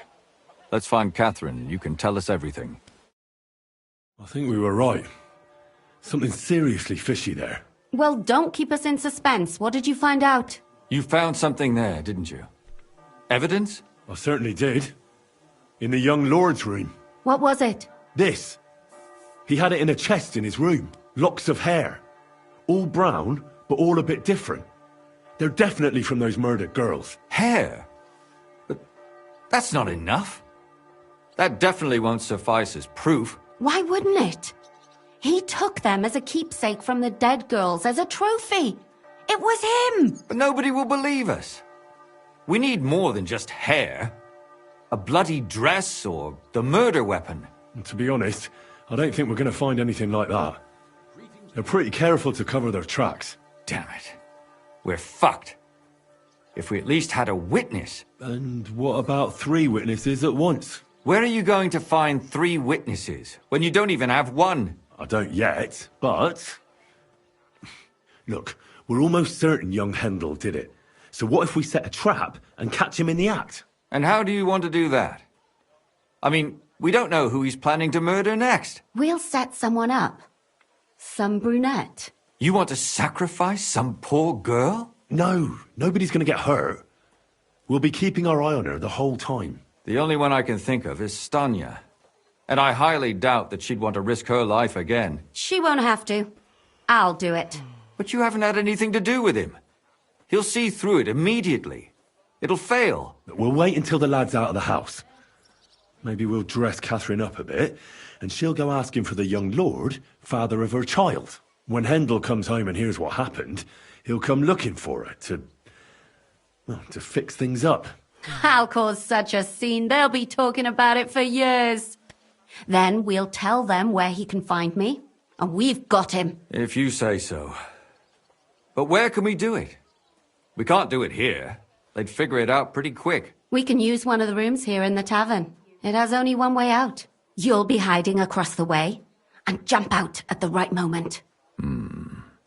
Let's find Catherine. You can tell us everything. I think we were right. Something seriously fishy there. Well, don't keep us in suspense. What did you find out? You found something there, didn't you? Evidence? I certainly did. In the young lord's room. What was it? This. He had it in a chest in his room. Locks of hair. All brown, but all a bit different. They're definitely from those murdered girls. Hair? But that's not enough. That definitely won't suffice as proof. Why wouldn't it? He took them as a keepsake from the dead girls, as a trophy. It was him! But nobody will believe us. We need more than just hair. A bloody dress or the murder weapon. And to be honest, I don't think we're going to find anything like that. They're pretty careful to cover their tracks. Damn it. We're fucked. If we at least had a witness. And what about 3 witnesses at once? Where are you going to find 3 witnesses when you don't even have one? I don't yet, but... Look, we're almost certain young Hendel did it. So what if we set a trap and catch him in the act? And how do you want to do that? I mean, we don't know who he's planning to murder next. We'll set someone up. Some brunette. You want to sacrifice some poor girl? No, nobody's going to get hurt. We'll be keeping our eye on her the whole time. The only one I can think of is Stanya. And I highly doubt that she'd want to risk her life again. She won't have to. I'll do it. But you haven't had anything to do with him. He'll see through it immediately. It'll fail. We'll wait until the lad's out of the house. Maybe we'll dress Catherine up a bit, and she'll go asking for the young lord, father of her child. When Hendel comes home and hears what happened, he'll come looking for her to fix things up. I'll cause such a scene, they'll be talking about it for years. Then we'll tell them where he can find me, and we've got him. If you say so. But where can we do it? We can't do it here. They'd figure it out pretty quick. We can use one of the rooms here in the tavern. It has only one way out. You'll be hiding across the way, and jump out at the right moment.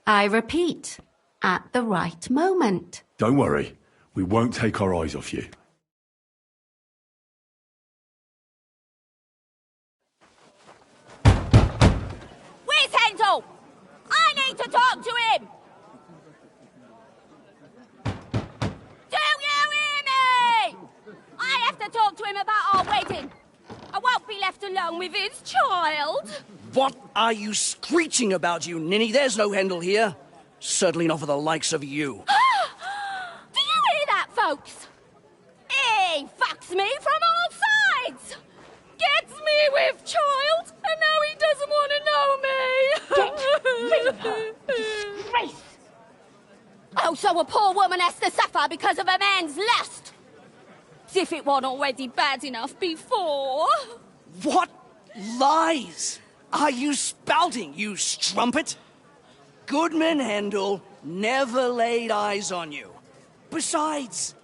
I repeat, at the right moment. Don't worry. We won't take our eyes off you. Where's Handel? I need to talk to him! Do you hear me? I have to talk to him about our wedding. I won't be left alone with his child. What are you screeching about, you ninny? There's no Handel here. Certainly not for the likes of you. Do you hear that, folks? He fucks me from all sides. Gets me with child, and now he doesn't want to know me. Get rid of her. Disgrace. Oh, so a poor woman has to suffer because of a man's lust. As if it wasn't already bad enough before. What lies are you spouting, you strumpet? Goodman Handel never laid eyes on you. Besides,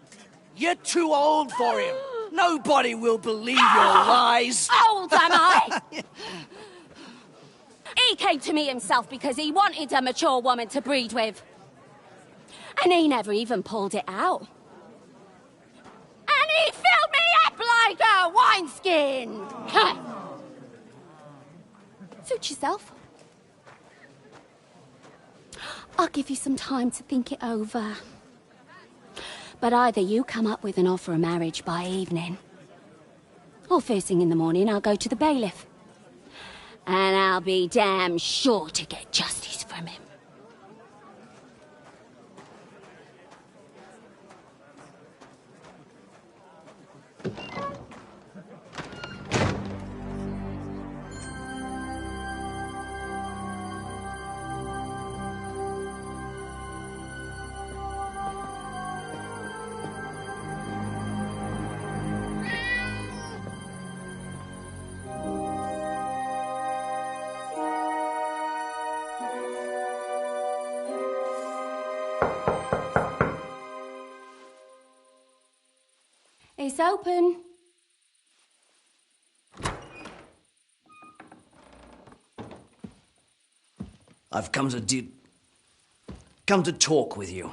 you're too old for him. Nobody will believe your lies. Old am I? He came to me himself because he wanted a mature woman to breed with. And he never even pulled it out. And he filled me up like a wineskin. Suit yourself. I'll give you some time to think it over. But either you come up with an offer of marriage by evening, or first thing in the morning I'll go to the bailiff. And I'll be damn sure to get justice from him. It's open. I've come to talk with you.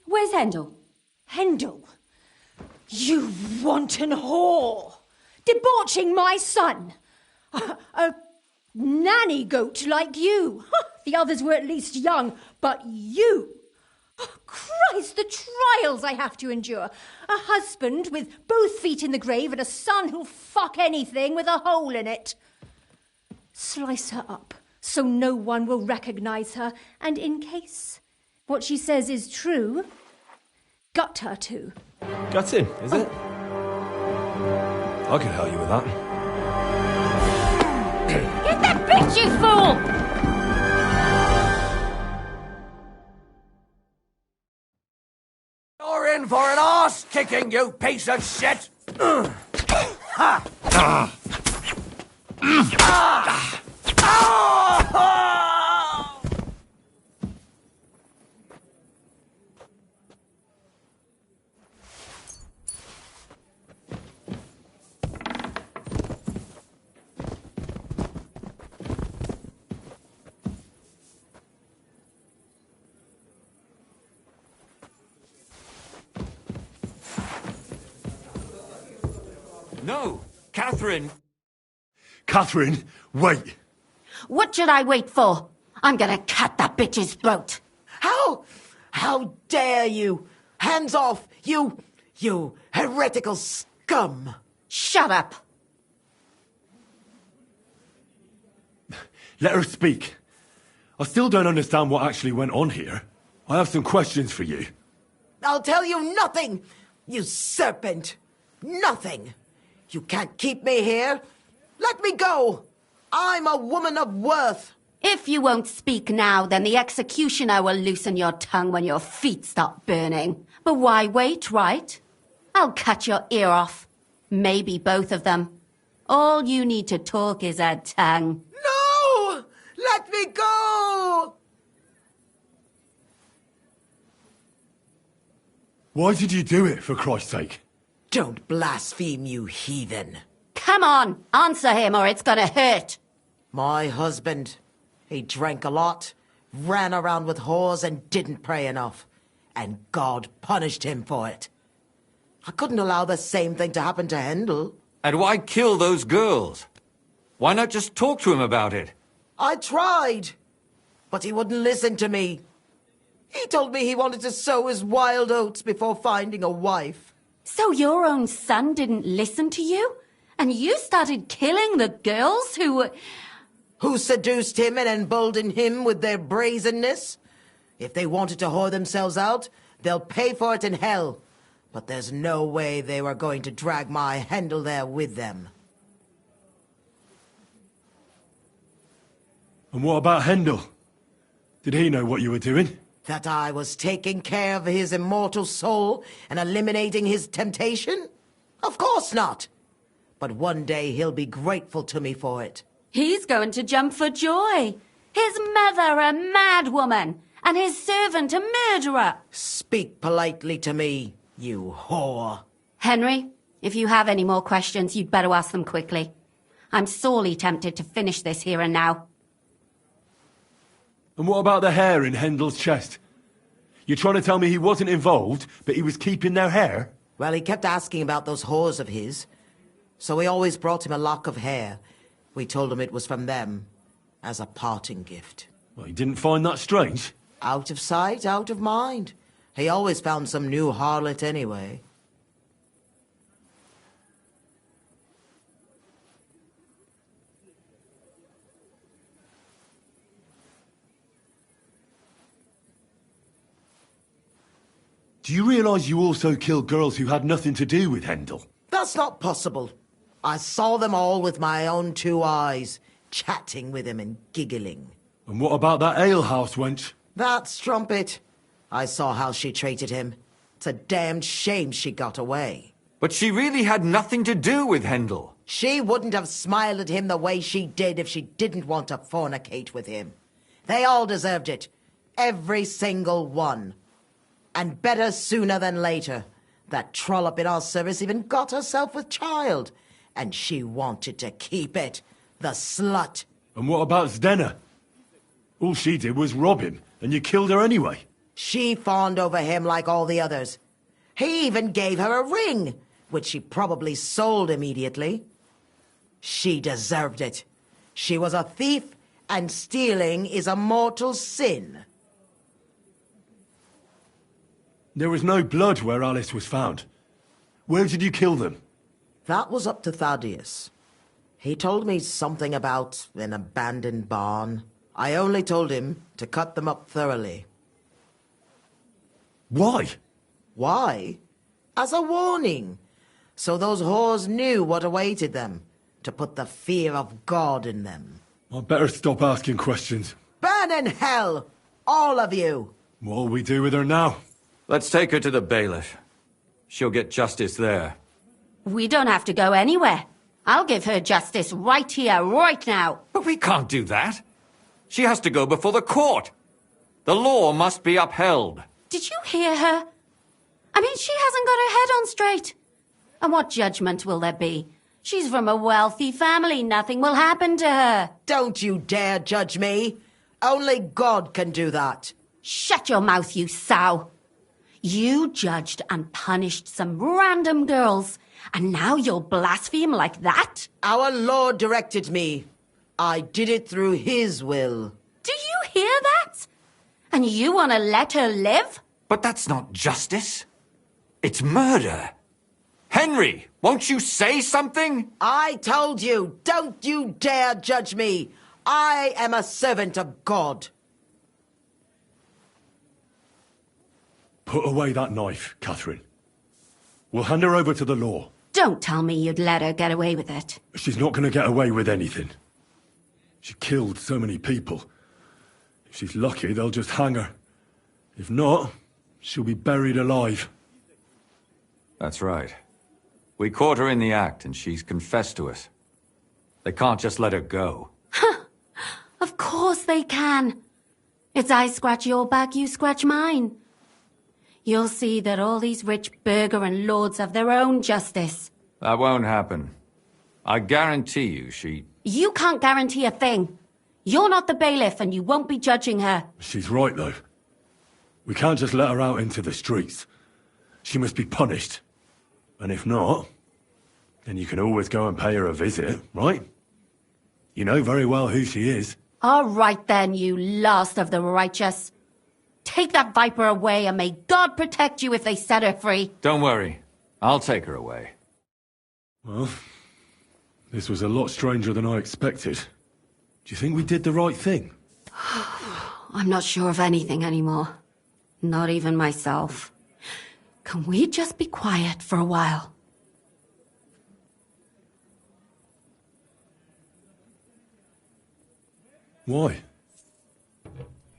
Where's Handel? Handel? You wanton whore! Debauching my son! A nanny goat like you! The others were at least young, but you! Christ, the trials I have to endure. A husband with both feet in the grave and a son who'll fuck anything with a hole in it. Slice her up so no one will recognize her, and in case what she says is true, gut her too. Gutting, is it? I can help you with that. Get that bitch, you fool! You're in for an arse kicking, you piece of shit! No, Catherine! Catherine, wait! What should I wait for? I'm gonna cut that bitch's throat. How dare you? Hands off, you heretical scum! Shut up! Let her speak. I still don't understand what actually went on here. I have some questions for you. I'll tell you nothing, you serpent! Nothing! You can't keep me here. Let me go. I'm a woman of worth. If you won't speak now, then the executioner will loosen your tongue when your feet stop burning. But why wait, right? I'll cut your ear off. Maybe both of them. All you need to talk is a tongue. No! Let me go! Why did you do it, for Christ's sake? Don't blaspheme, you heathen. Come on, answer him or it's gonna hurt. My husband, he drank a lot, ran around with whores and didn't pray enough. And God punished him for it. I couldn't allow the same thing to happen to Hendel. And why kill those girls? Why not just talk to him about it? I tried, but he wouldn't listen to me. He told me he wanted to sow his wild oats before finding a wife. So your own son didn't listen to you? And you started killing the girls who seduced him and emboldened him with their brazenness? If they wanted to whore themselves out, they'll pay for it in hell. But there's no way they were going to drag my Hendel there with them. And what about Hendel? Did he know what you were doing? That I was taking care of his immortal soul and eliminating his temptation? Of course not. But one day he'll be grateful to me for it. He's going to jump for joy. His mother a mad woman, and his servant a murderer. Speak politely to me, you whore. Henry, if you have any more questions, you'd better ask them quickly. I'm sorely tempted to finish this here and now. And what about the hair in Hendel's chest? You're trying to tell me he wasn't involved, but he was keeping their hair? Well, he kept asking about those whores of his. So we always brought him a lock of hair. We told him it was from them, as a parting gift. Well, he didn't find that strange? Out of sight, out of mind. He always found some new harlot anyway. Do you realise you also killed girls who had nothing to do with Hendel? That's not possible. I saw them all with my own 2 eyes, chatting with him and giggling. And what about that alehouse wench? That strumpet. I saw how she treated him. It's a damned shame she got away. But she really had nothing to do with Hendel. She wouldn't have smiled at him the way she did if she didn't want to fornicate with him. They all deserved it. Every single one. And better sooner than later. That trollop in our service even got herself with child. And she wanted to keep it. The slut. And what about Zdenna? All she did was rob him, and you killed her anyway. She fawned over him like all the others. He even gave her a ring, which she probably sold immediately. She deserved it. She was a thief, and stealing is a mortal sin. There was no blood where Alice was found. Where did you kill them? That was up to Thaddeus. He told me something about an abandoned barn. I only told him to cut them up thoroughly. Why? Why? As a warning. So those whores knew what awaited them. To put the fear of God in them. I'd better stop asking questions. Burn in hell! All of you! What'll we do with her now? Let's take her to the bailiff. She'll get justice there. We don't have to go anywhere. I'll give her justice right here, right now. But we can't do that. She has to go before the court. The law must be upheld. Did you hear her? I mean, she hasn't got her head on straight. And what judgment will there be? She's from a wealthy family. Nothing will happen to her. Don't you dare judge me. Only God can do that. Shut your mouth, you sow. You judged and punished some random girls, and now you'll blaspheme like that? Our Lord directed me. I did it through His will. Do you hear that? And you want to let her live? But that's not justice. It's murder. Henry, won't you say something? I told you, don't you dare judge me. I am a servant of God. Put away that knife, Catherine. We'll hand her over to the law. Don't tell me you'd let her get away with it. She's not going to get away with anything. She killed so many people. If she's lucky, they'll just hang her. If not, she'll be buried alive. That's right. We caught her in the act, and she's confessed to us. They can't just let her go. Of course they can. It's I scratch your back, you scratch mine. You'll see that all these rich burgher and lords have their own justice. That won't happen. I guarantee you You can't guarantee a thing. You're not the bailiff and you won't be judging her. She's right, though. We can't just let her out into the streets. She must be punished. And if not, then you can always go and pay her a visit, right? You know very well who she is. All right then, you last of the righteous. Take that viper away and may God protect you if they set her free. Don't worry. I'll take her away. Well, this was a lot stranger than I expected. Do you think we did the right thing? I'm not sure of anything anymore. Not even myself. Can we just be quiet for a while? Why?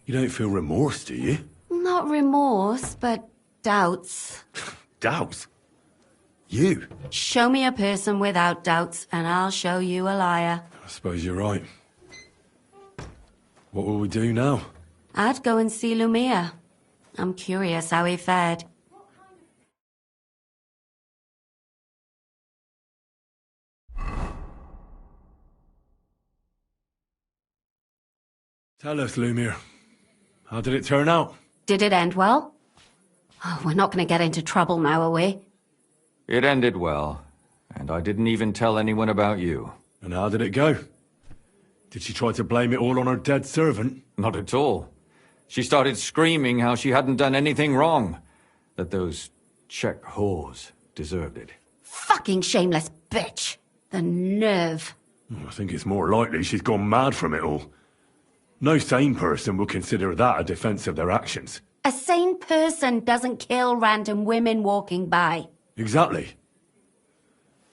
You don't feel remorse, do you? Not remorse, but doubts. Doubts? You? Show me a person without doubts, and I'll show you a liar. I suppose you're right. What will we do now? I'd go and see Lumia. I'm curious how he fared. Tell us, Lumir. How did it turn out? Did it end well? Oh, we're not going to get into trouble now, are we? It ended well, and I didn't even tell anyone about you. And how did it go? Did she try to blame it all on her dead servant? Not at all. She started screaming how she hadn't done anything wrong. That those Czech whores deserved it. Fucking shameless bitch. The nerve. I think it's more likely she's gone mad from it all. No sane person would consider that a defense of their actions. A sane person doesn't kill random women walking by. Exactly.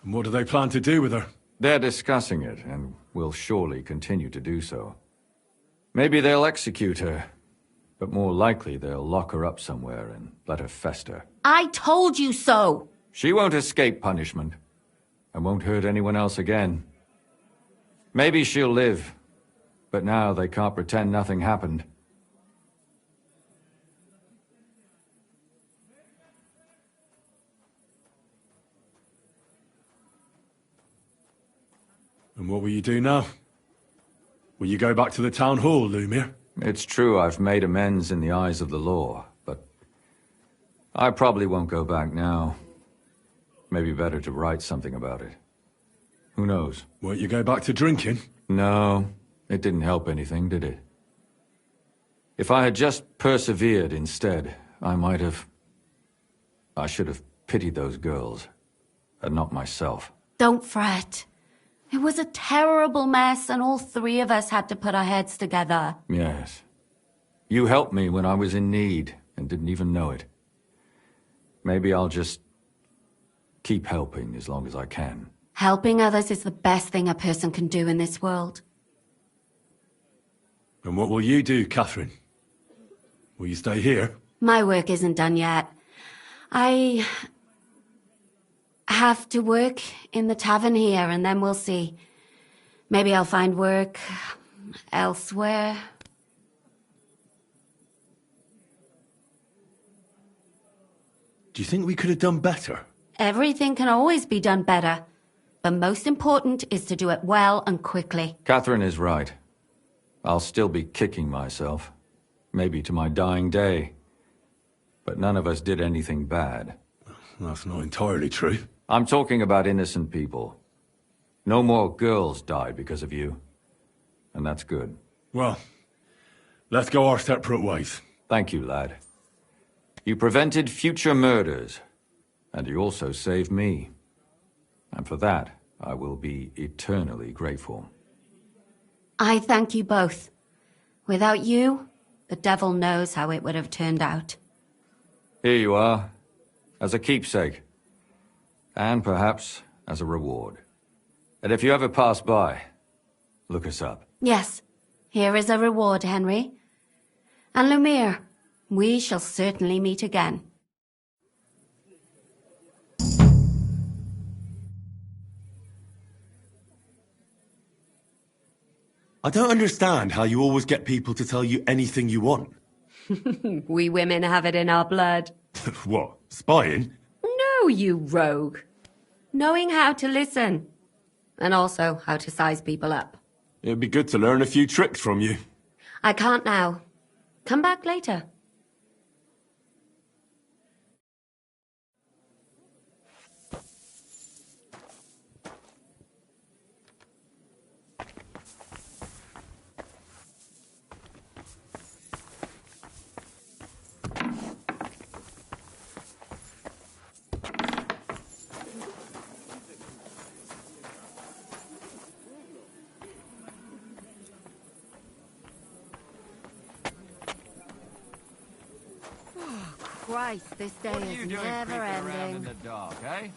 And what do they plan to do with her? They're discussing it, and will surely continue to do so. Maybe they'll execute her, but more likely they'll lock her up somewhere and let her fester. I told you so! She won't escape punishment, and won't hurt anyone else again. Maybe she'll live, but now they can't pretend nothing happened. And what will you do now? Will you go back to the town hall, Lumir? It's true I've made amends in the eyes of the law, but I probably won't go back now. Maybe better to write something about it. Who knows? Won't you go back to drinking? No, it didn't help anything, did it? If I had just persevered instead, I should have pitied those girls, and not myself. Don't fret. It was a terrible mess, and all three of us had to put our heads together. Yes. You helped me when I was in need, and didn't even know it. Maybe I'll just keep helping as long as I can. Helping others is the best thing a person can do in this world. And what will you do, Catherine? Will you stay here? My work isn't done yet. I have to work in the tavern here, and then we'll see. Maybe I'll find work elsewhere. Do you think we could have done better? Everything can always be done better. The most important is to do it well and quickly. Catherine is right. I'll still be kicking myself. Maybe to my dying day. But none of us did anything bad. That's not entirely true. I'm talking about innocent people. No more girls died because of you. And that's good. Well, let's go our separate ways. Thank you, lad. You prevented future murders. And you also saved me. And for that, I will be eternally grateful. I thank you both. Without you, the devil knows how it would have turned out. Here you are, as a keepsake. And perhaps as a reward. And if you ever pass by, look us up. Yes, here is a reward, Henry. And Lumir, we shall certainly meet again. I don't understand how you always get people to tell you anything you want. We women have it in our blood. What, spying? No, you rogue. Knowing how to listen. And also how to size people up. It'd be good to learn a few tricks from you. I can't now. Come back later. Christ, this day is never ending. In the dark, eh?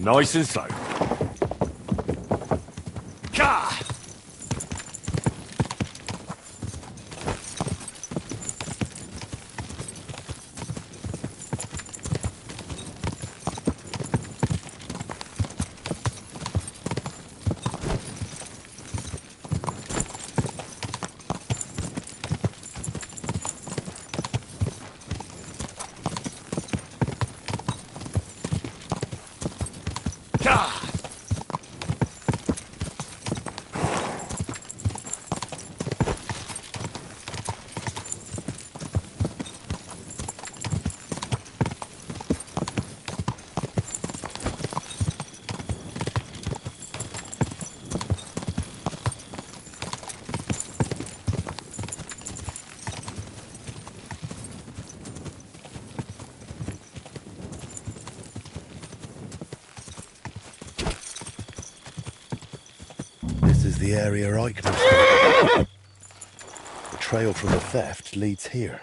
Nice and slow. Ka! This is the area I can escape. The trail from the theft leads here.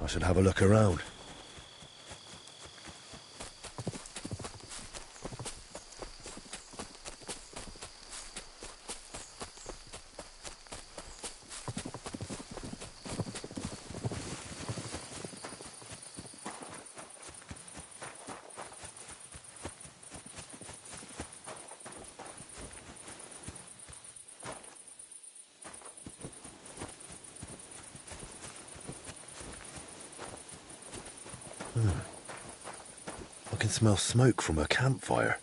I should have a look around. I can smell smoke from a campfire.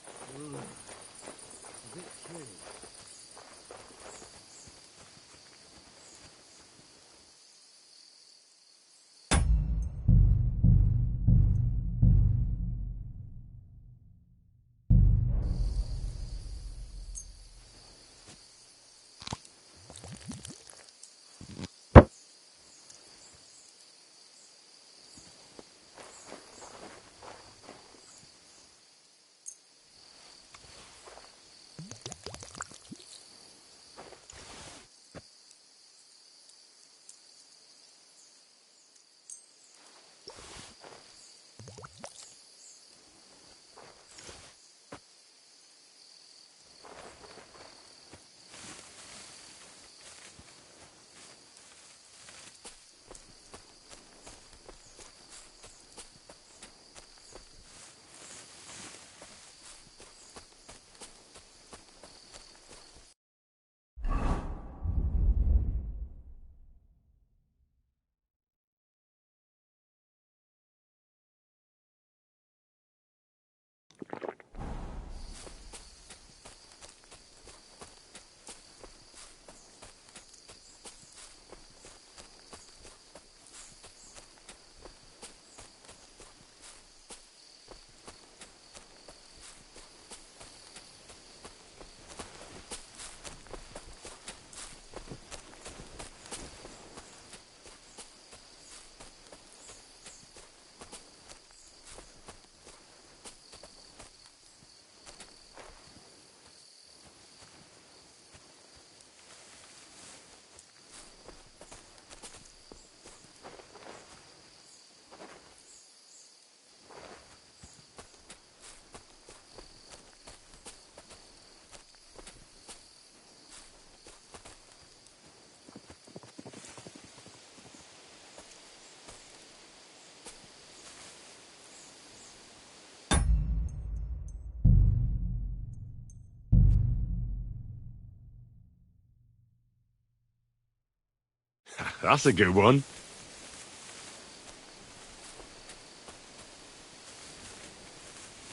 That's a good one.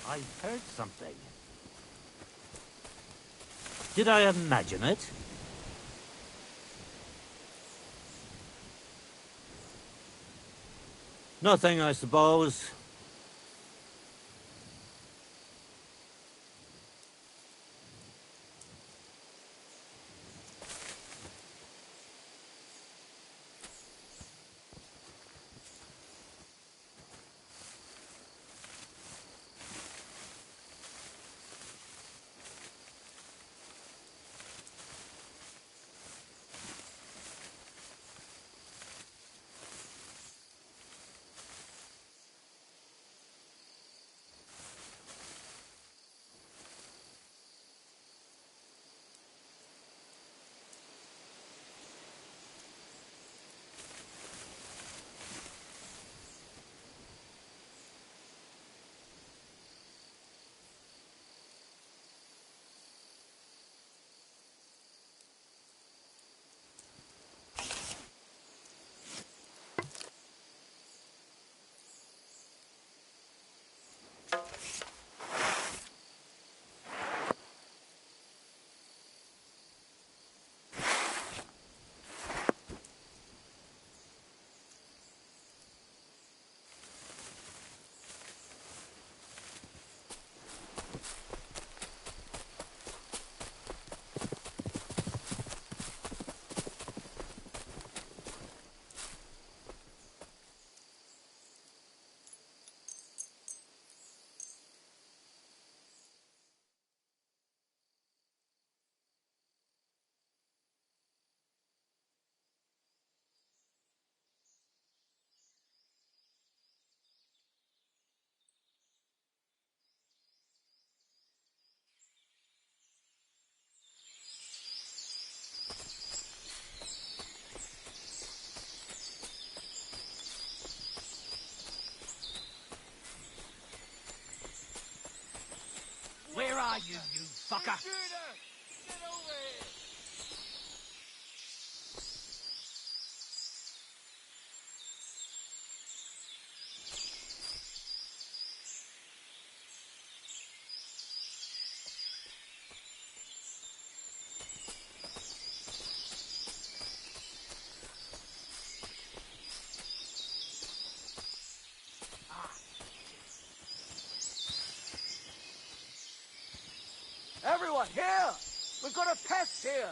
I heard something. Did I imagine it? Nothing, I suppose. Where are you, you fucker? Everyone, here! We've got a pest here!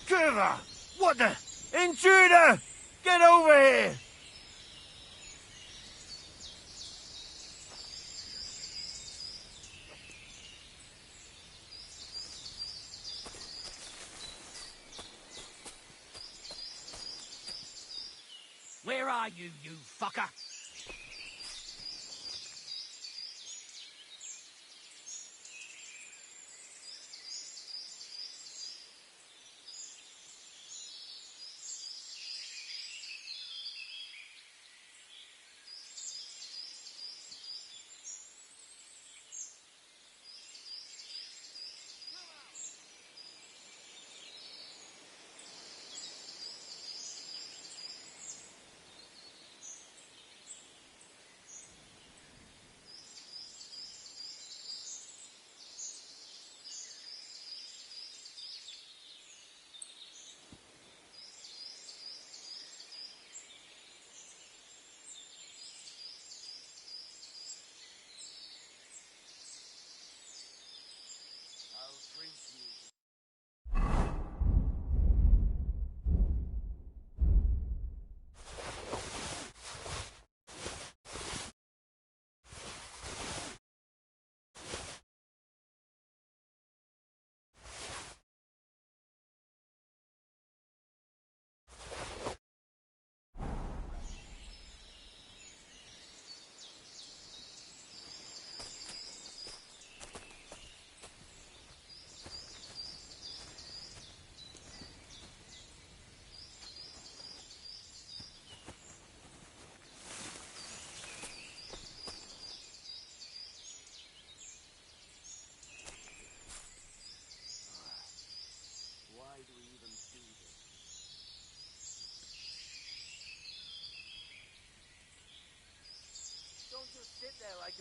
Trevor! What the? Intruder! Get over here! Where are you, you fucker?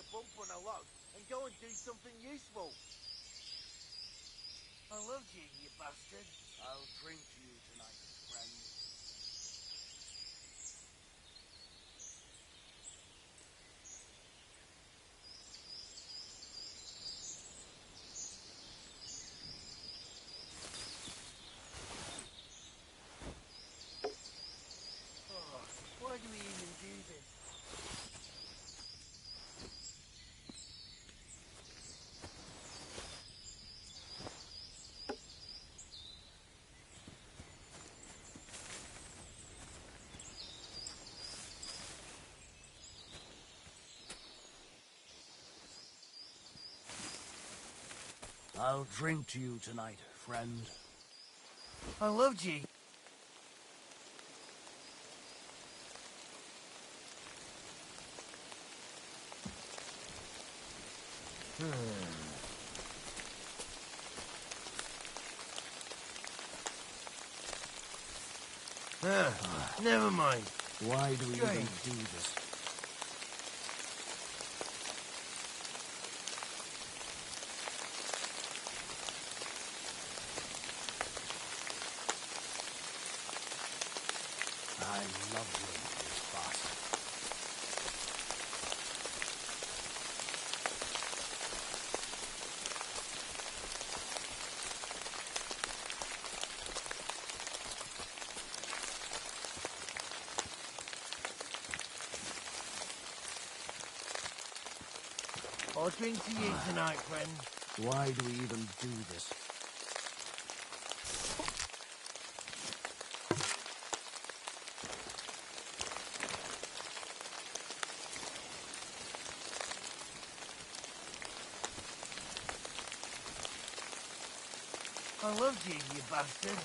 a bump on a log and go and do something useful. I love you, you bastard. I'll drink to you tonight, friend. Oh, why do we even do this? I'll drink to you tonight, friend. I loved you. Never mind. Why do we even Strange. do this? I love you, boss. I'll drink to you tonight, friend. Why do we even do this? I loved you, you bastard.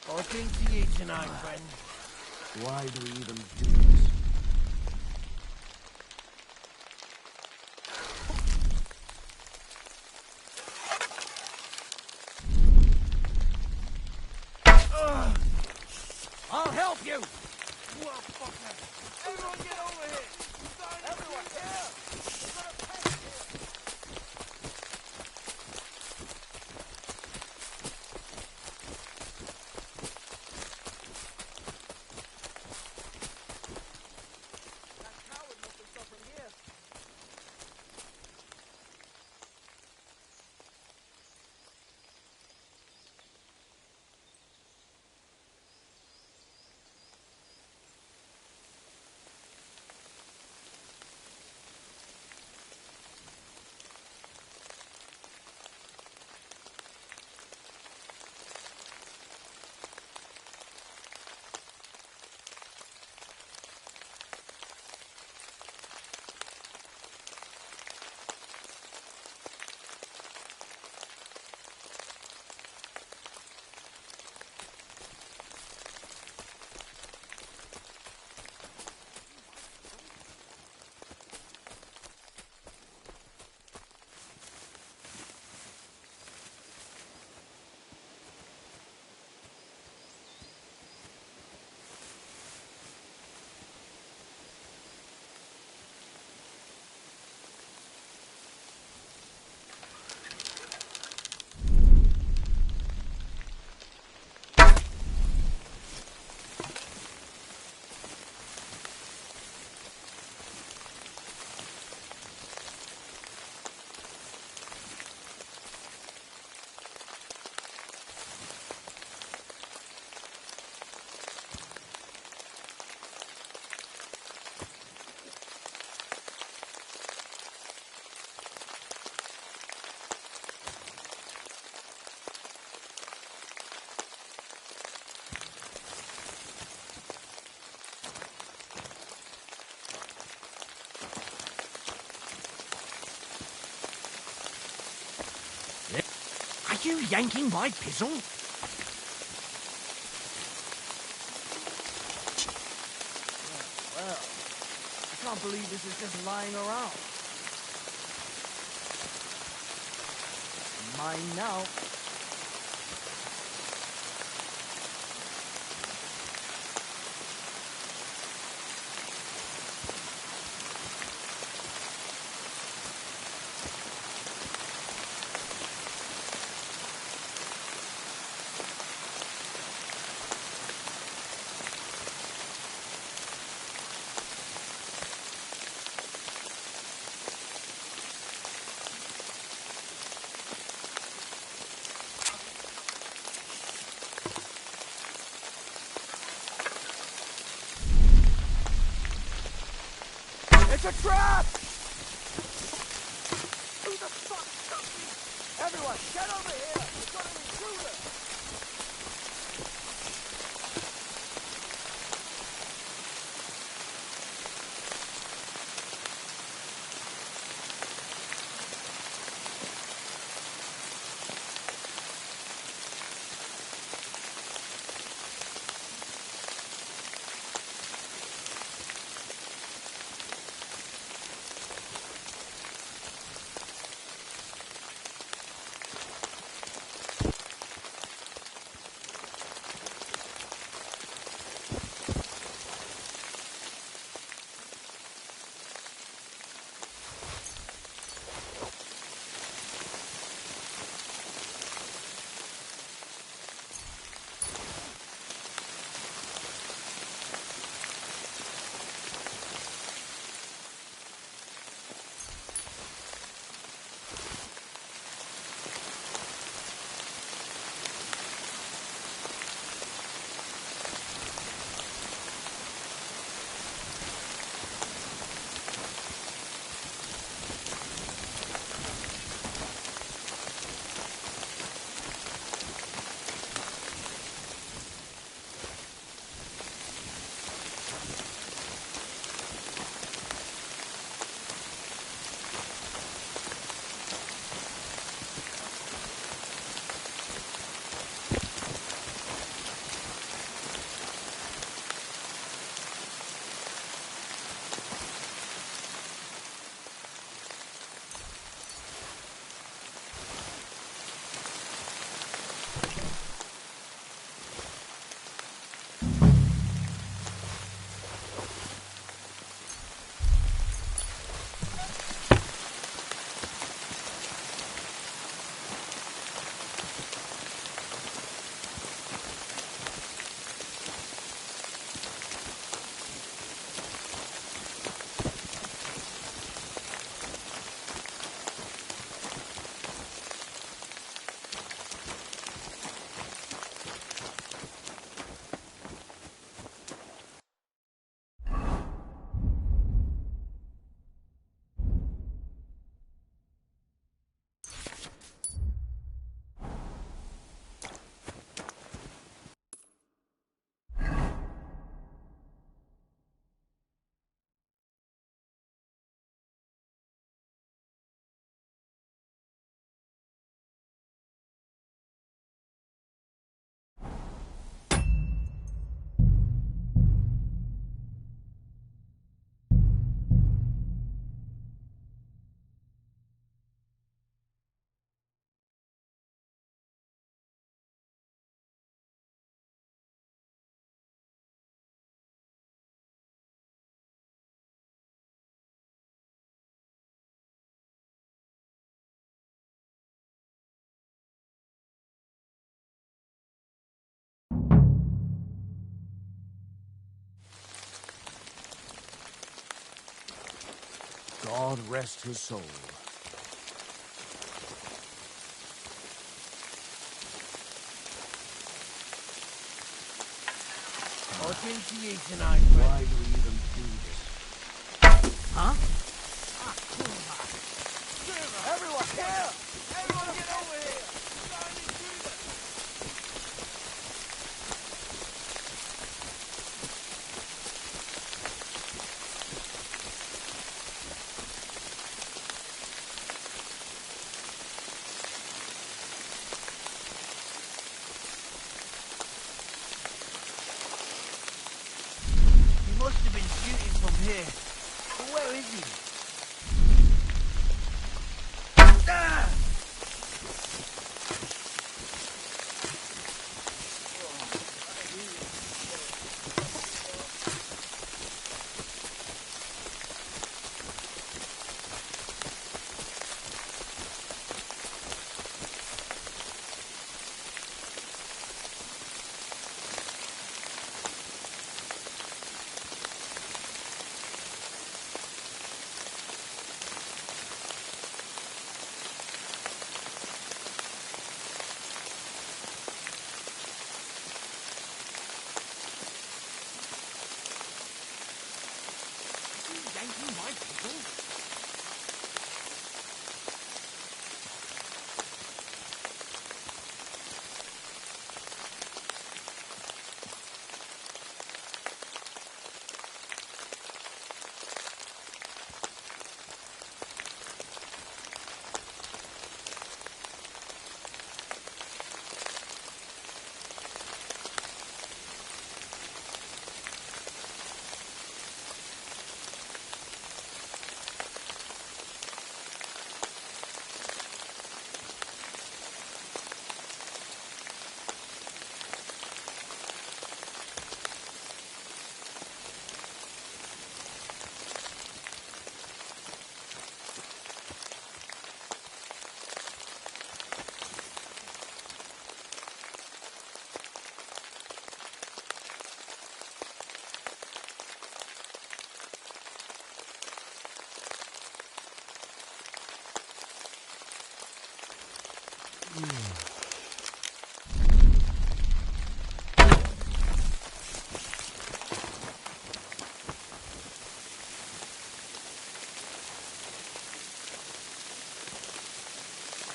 I'll drink to you tonight, friend. Why do we even do this? I'll help you! Well, fucker! Everyone get over here! Everyone here! We've got a pest here! you yanking my pizzle? Well, I can't believe this is just lying around. Mine now. It's a trap! Who the fuck shot me? Everyone, get over here! We've got an intruder! God rest his soul. What's into you tonight, Why do we even do this? Huh? Everyone, here! Everyone get over here! We've got an intruder! here. But where is he? Yanking my pickles?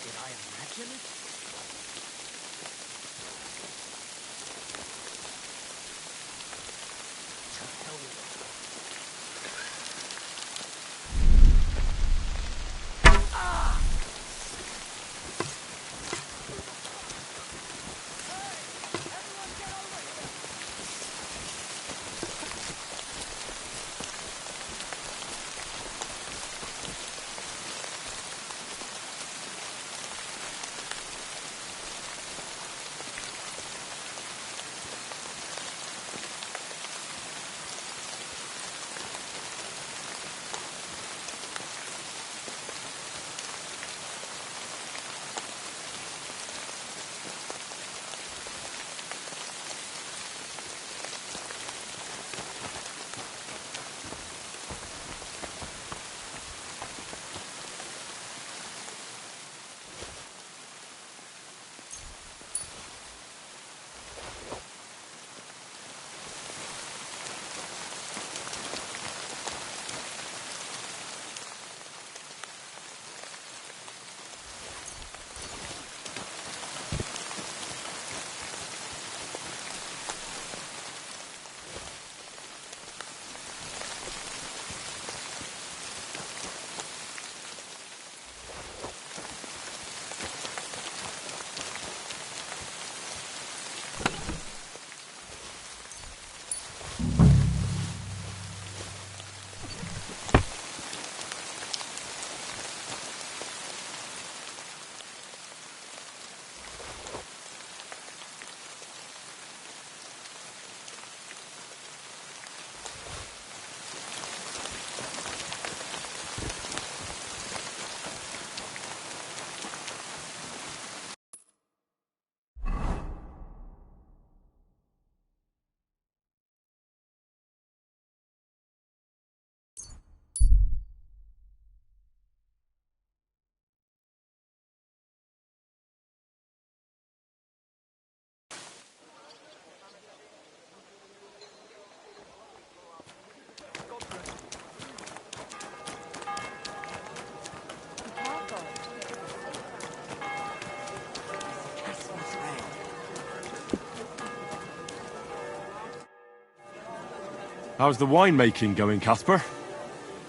Did I imagine it? To hell with it. How's the winemaking going, Casper?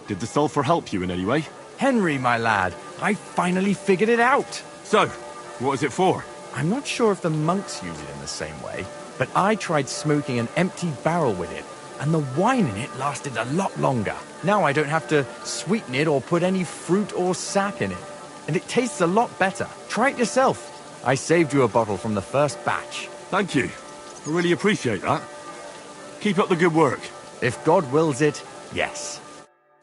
Did the sulphur help you in any way? Henry, my lad, I finally figured it out. So, what is it for? I'm not sure if the monks use it in the same way, but I tried smoking an empty barrel with it. And the wine in it lasted a lot longer. Now I don't have to sweeten it or put any fruit or sap in it. And it tastes a lot better. Try it yourself. I saved you a bottle from the first batch. Thank you. I really appreciate that. Keep up the good work. If God wills it, yes.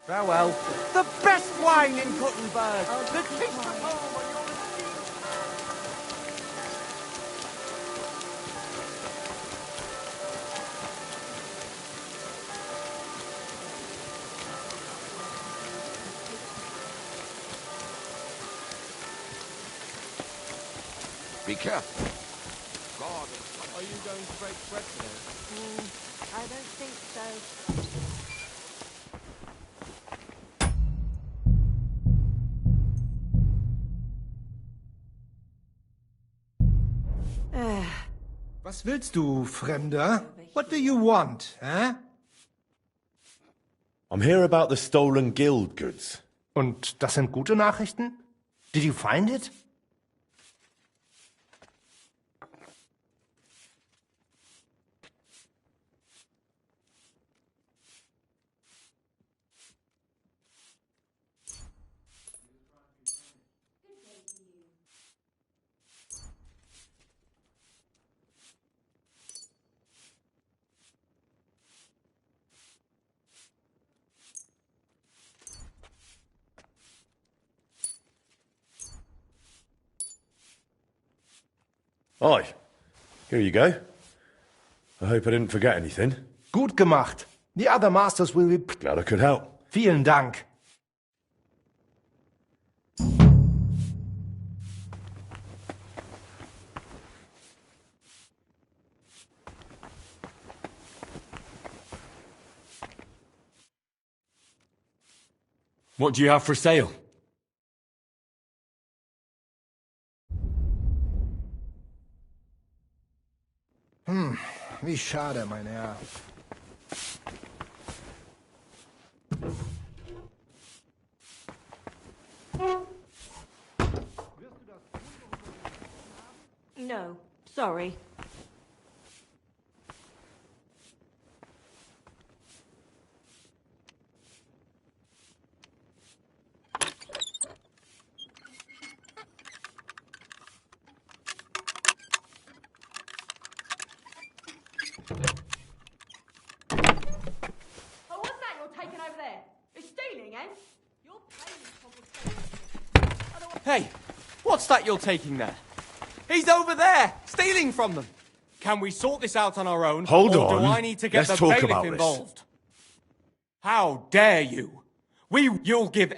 Farewell. The best wine in Kuttenberg. The taste of home. Be careful. God. Are you going straight to Brexit? I don't think so. Was willst du, Fremder? What do you want, eh? I'm here about the stolen guild goods. Und das sind gute Nachrichten? Did you find it? Aye. Here you go. I hope I didn't forget anything. Gut gemacht. The other masters will be... Glad I could help. Vielen Dank. What do you have for sale? Wie schade, mein Herr. No, sorry. Oh, what's that you're taking over there? It's stealing, eh? You're paying for Hey, what's that you're taking there? He's over there, stealing from them. Can we sort this out on our own? Hold or on. do I need to get Let's the talk bailiff about this. involved? How dare you? You'll give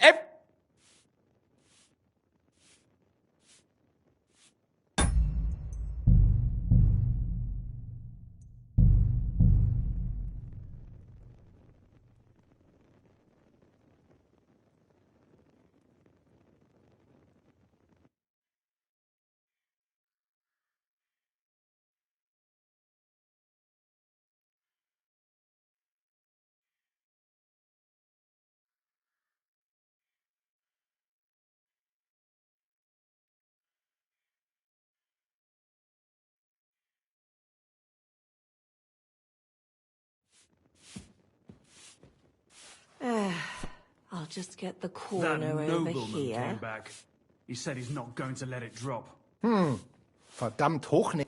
I'll just get the corner over nobleman here. came back. He said he's not going to let it drop. Verdammt hochne...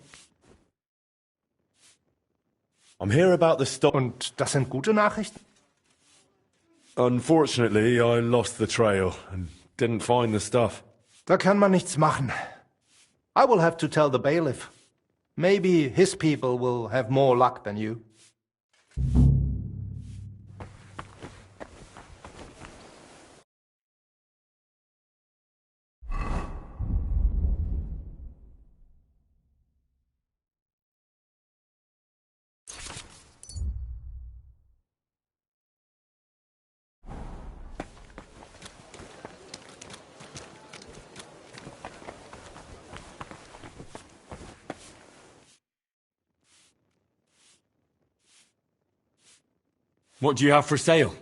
I'm here about the stock. Und das sind gute Nachrichten? Unfortunately, I lost the trail and didn't find the stuff. Da kann man nichts machen. I will have to tell the bailiff. Maybe his people will have more luck than you. What do you have for sale?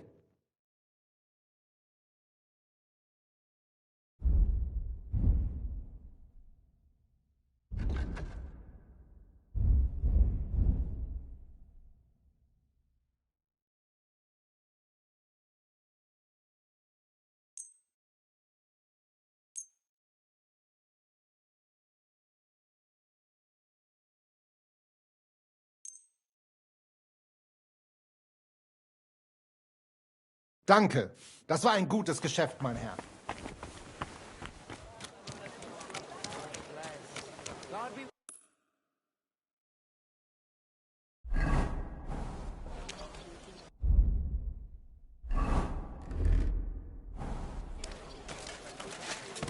Danke. Das war ein gutes Geschäft, mein Herr.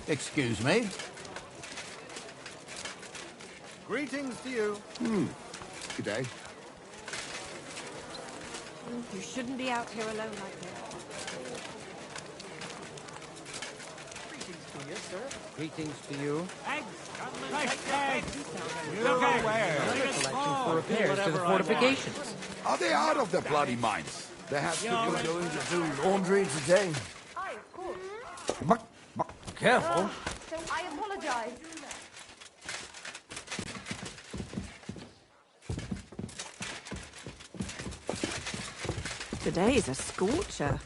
Excuse me. Greetings to you. Good day. You shouldn't be out here alone like this. Greetings to you, sir. Greetings to you. For repairs to the fortifications. Are they out of the bloody mines? They have to You're be going to do laundry today? Aye, of course. Careful. So I apologize. Today's a scorcher.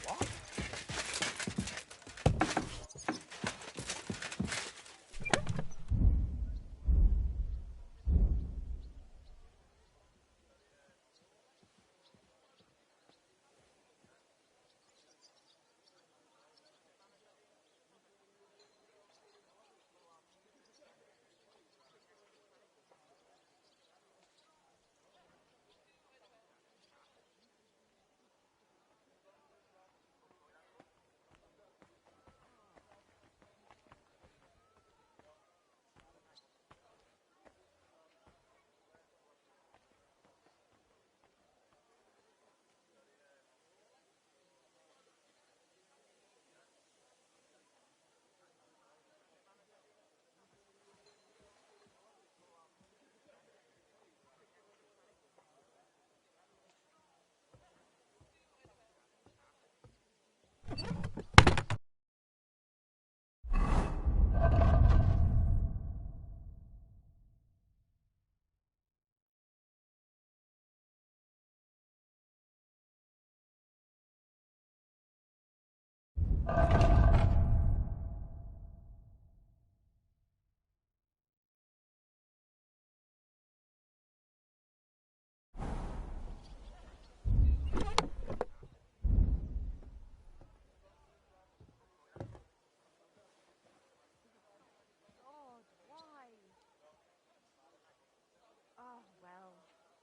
Oh, well,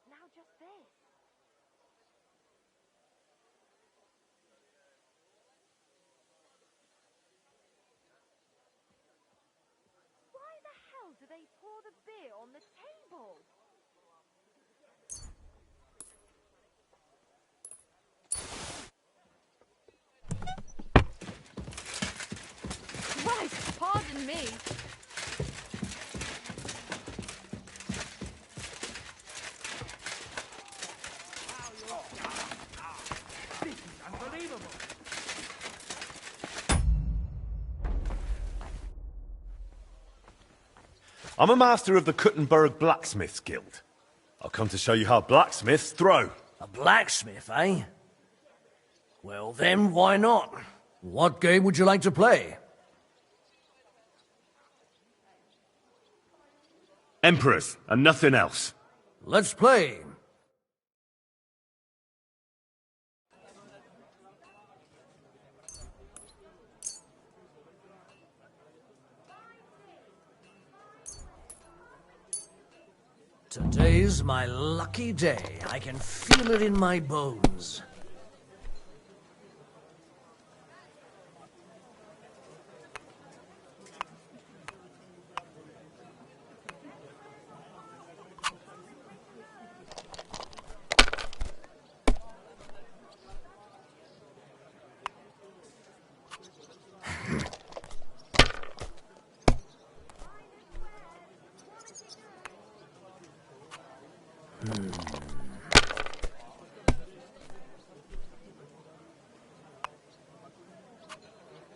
now just this. Why the hell do they pour the beer on the table? Christ, pardon me. I'm a master of the Kuttenberg Blacksmiths Guild. I've come to show you how blacksmiths throw. A blacksmith, eh? Well then, why not? What game would you like to play? Emperors, and nothing else. Let's play. Today's my lucky day. I can feel it in my bones.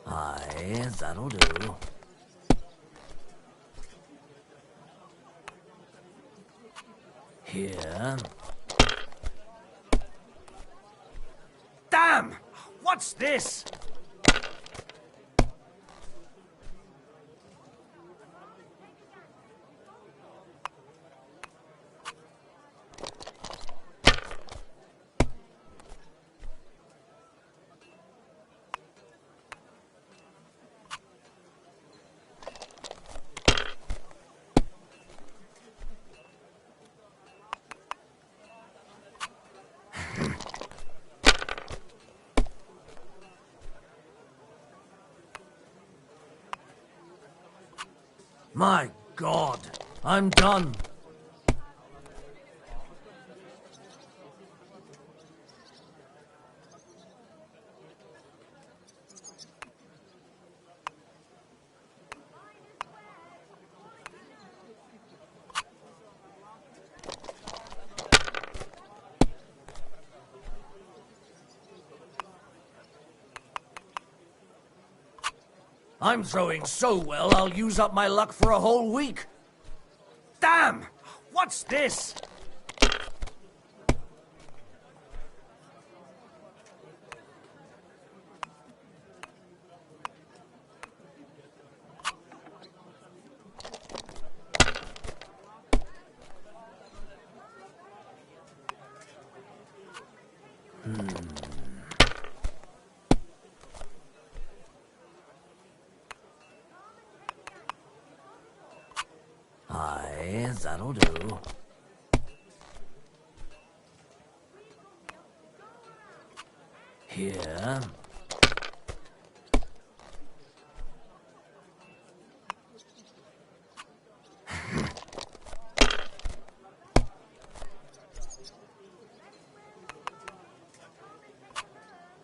Aye, that'll do. Here. Damn! What's this? My God, I'm done. I'm throwing so well, I'll use up my luck for a whole week. Damn! What's this? Aye, that'll do. Here.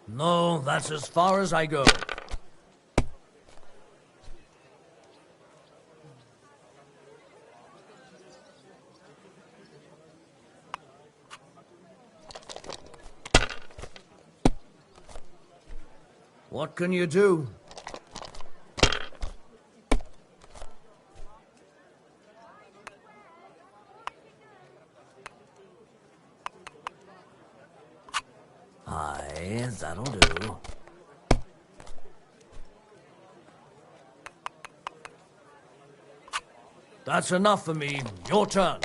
No, that's as far as I go. What can you do? Aye, that'll do. That's enough for me. Your turn.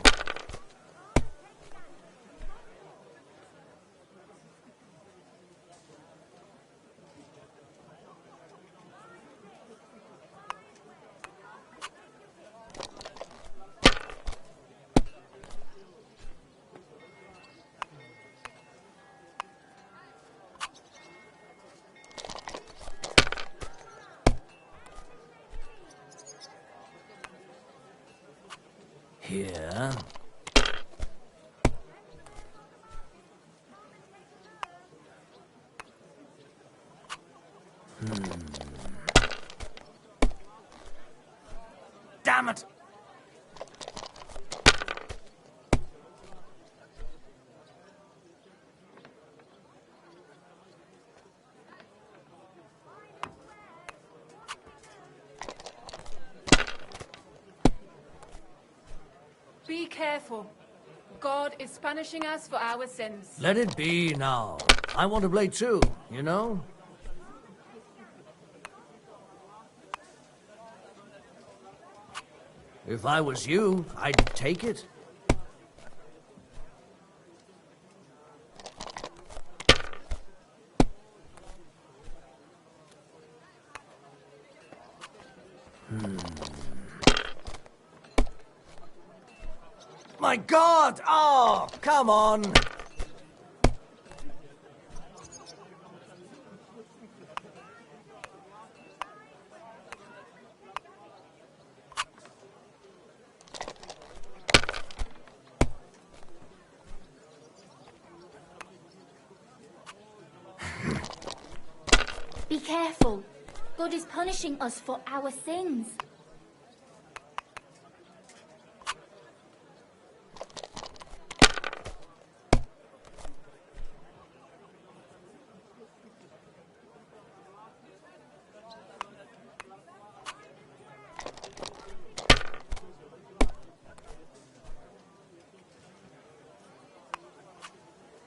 Here. Damn it! Be careful. God is punishing us for our sins. Let it be now. I want to play too, you know? If I was you, I'd take it. My God! Oh, come on! Be careful. God is punishing us for our sins.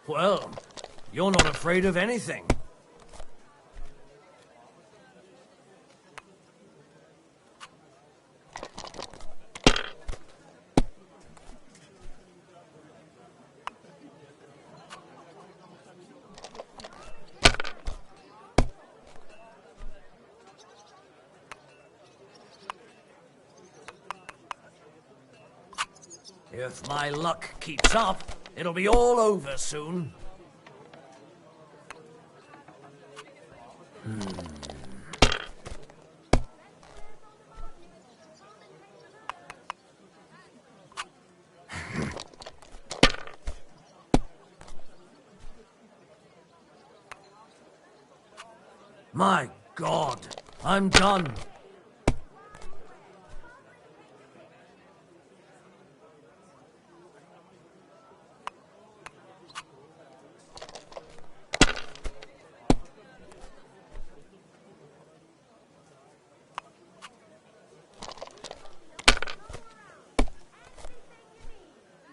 Well, you're not afraid of anything. If my luck keeps up, it'll be all over soon. My God, I'm done.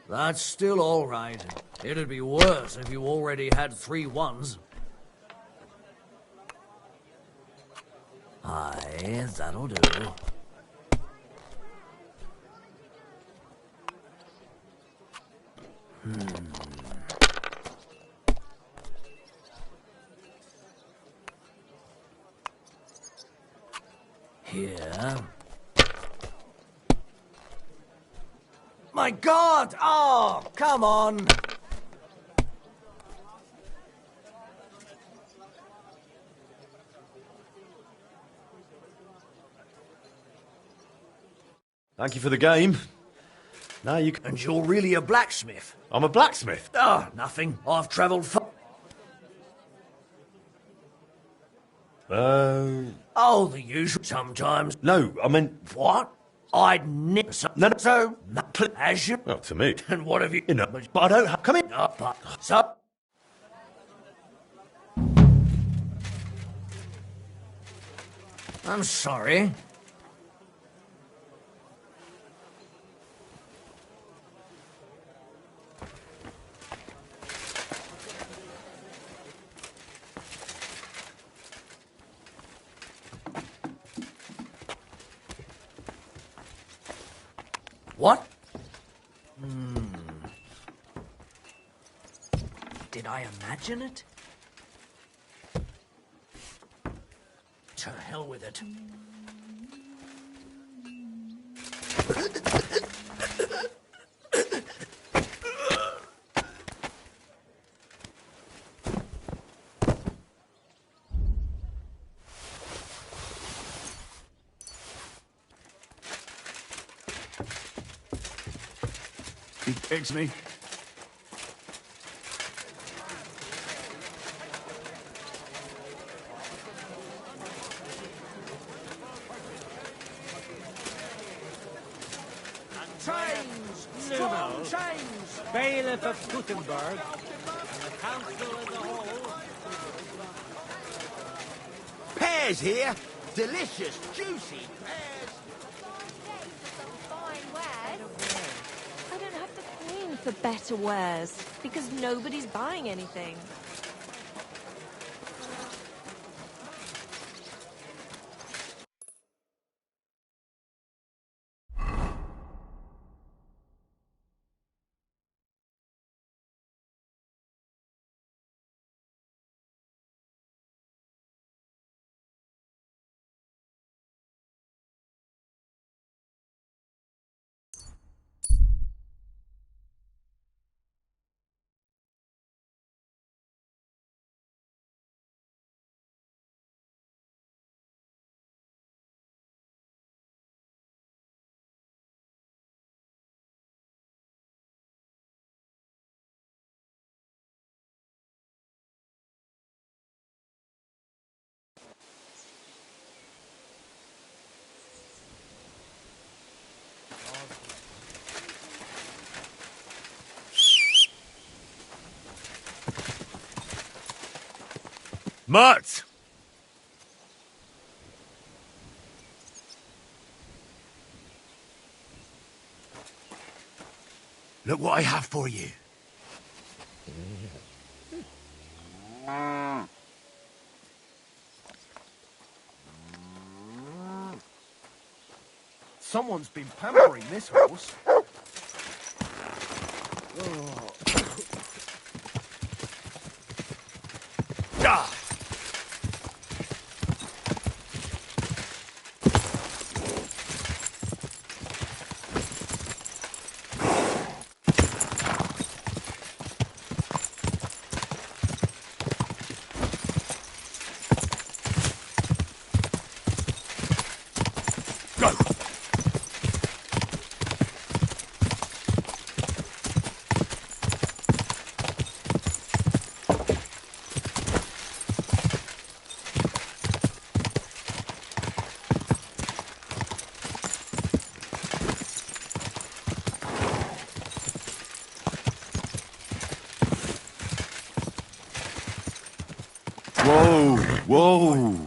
That's still all right. It'd be worse if you already had 3 1s. Aye, that'll do. Here. My God! Oh, come on! Thank you for the game. Now you can... And you're really a blacksmith? I'm a blacksmith. Ah, nothing. I've travelled far. Oh, the usual sometimes. No, I meant... What? I'd never... No, no. So, as you... Well, to me. And what have you... You know, but I don't have... Come in. But, so... I'm sorry. What? Did I imagine it? To hell with it. It's me. Chains! Strong chains! Bailiff of Gutenberg, and the council as a whole. Pears here. Delicious, juicy pears. I don't have to pay for better wares, because nobody's buying anything. Mutt! Look what I have for you. Someone's been pampering this horse. Ah! Whoa!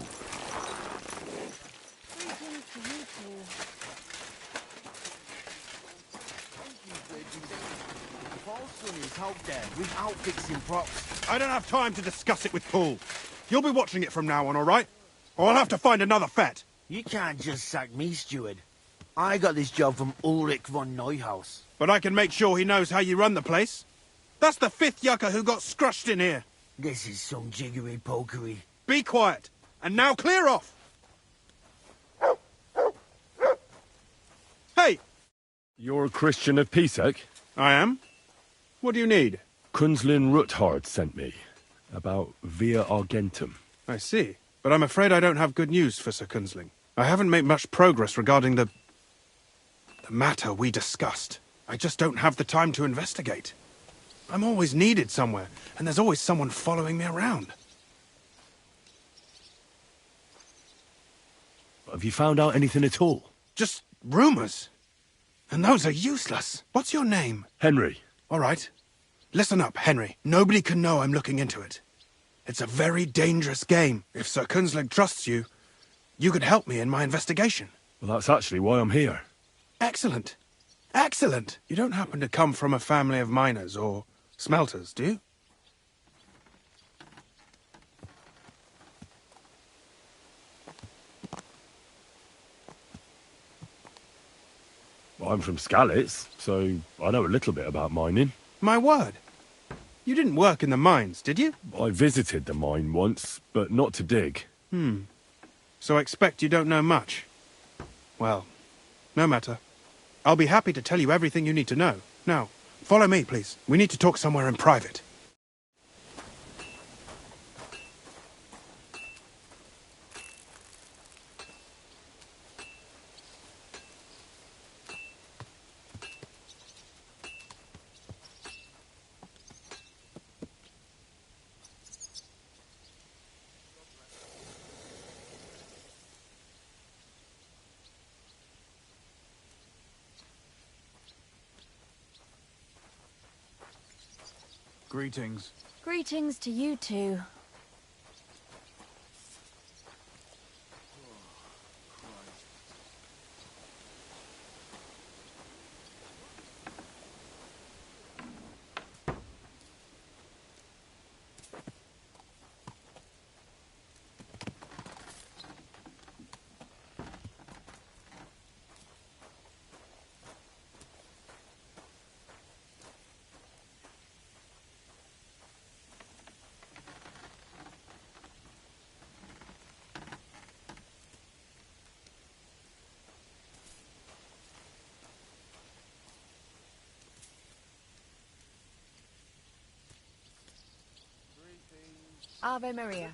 Without fixing props. I don't have time to discuss it with Paul. You'll be watching it from now on, all right? Or I'll have to find another fet. You can't just sack me, steward. I got this job from Ulrich von Neuhaus. But I can make sure he knows how you run the place. That's the 5th yucca who got scrushed in here. This is some jiggery-pokery. Be quiet. And now clear off. Hey! You're a Christian of Pisek? I am. What do you need? Kunzlin Ruthard sent me. About Via Argentum. I see. But I'm afraid I don't have good news for Sir Kunzling. I haven't made much progress regarding the matter we discussed. I just don't have the time to investigate. I'm always needed somewhere, and there's always someone following me around. Have you found out anything at all? Just rumors. And those are useless. What's your name? Henry. All right. Listen up, Henry. Nobody can know I'm looking into it. It's a very dangerous game. If Sir Kunzling trusts you, you could help me in my investigation. Well, that's actually why I'm here. Excellent. Excellent. You don't happen to come from a family of miners or smelters, do you? Well, I'm from Skalitz, so I know a little bit about mining. My word. You didn't work in the mines, did you? I visited the mine once, but not to dig. So I expect you don't know much. Well, no matter. I'll be happy to tell you everything you need to know. Now, follow me, please. We need to talk somewhere in private. Greetings. Greetings to you two. Ave Maria.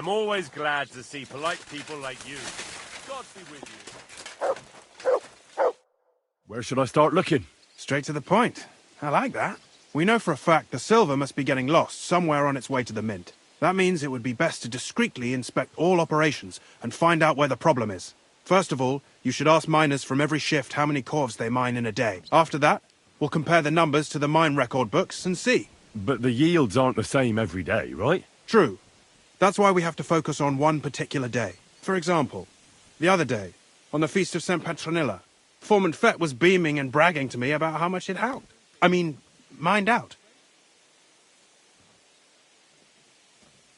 I'm always glad to see polite people like you. God be with you. Where should I start looking? Straight to the point. I like that. We know for a fact the silver must be getting lost somewhere on its way to the mint. That means it would be best to discreetly inspect all operations and find out where the problem is. First of all, you should ask miners from every shift how many corves they mine in a day. After that, we'll compare the numbers to the mine record books and see. But the yields aren't the same every day, right? True. That's why we have to focus on one particular day. For example, the other day, on the Feast of St. Petronilla, Foreman Fett was beaming and bragging to me about how much it helped. Mined out.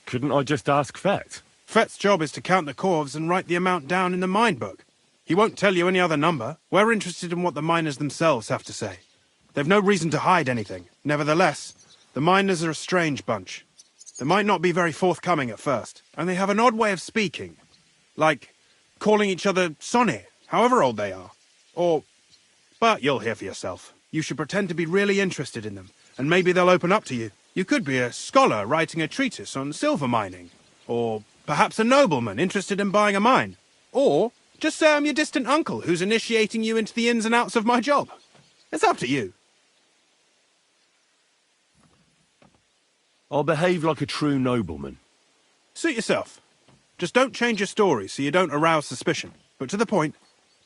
Couldn't I just ask Fett? Fett's job is to count the corves and write the amount down in the mine book. He won't tell you any other number. We're interested in what the miners themselves have to say. They've no reason to hide anything. Nevertheless, the miners are a strange bunch. They might not be very forthcoming at first, and they have an odd way of speaking. Like calling each other Sonny, however old they are. But you'll hear for yourself. You should pretend to be really interested in them, and maybe they'll open up to you. You could be a scholar writing a treatise on silver mining. Or perhaps a nobleman interested in buying a mine. Or just say I'm your distant uncle who's initiating you into the ins and outs of my job. It's up to you. I'll behave like a true nobleman. Suit yourself. Just don't change your story so you don't arouse suspicion. But to the point,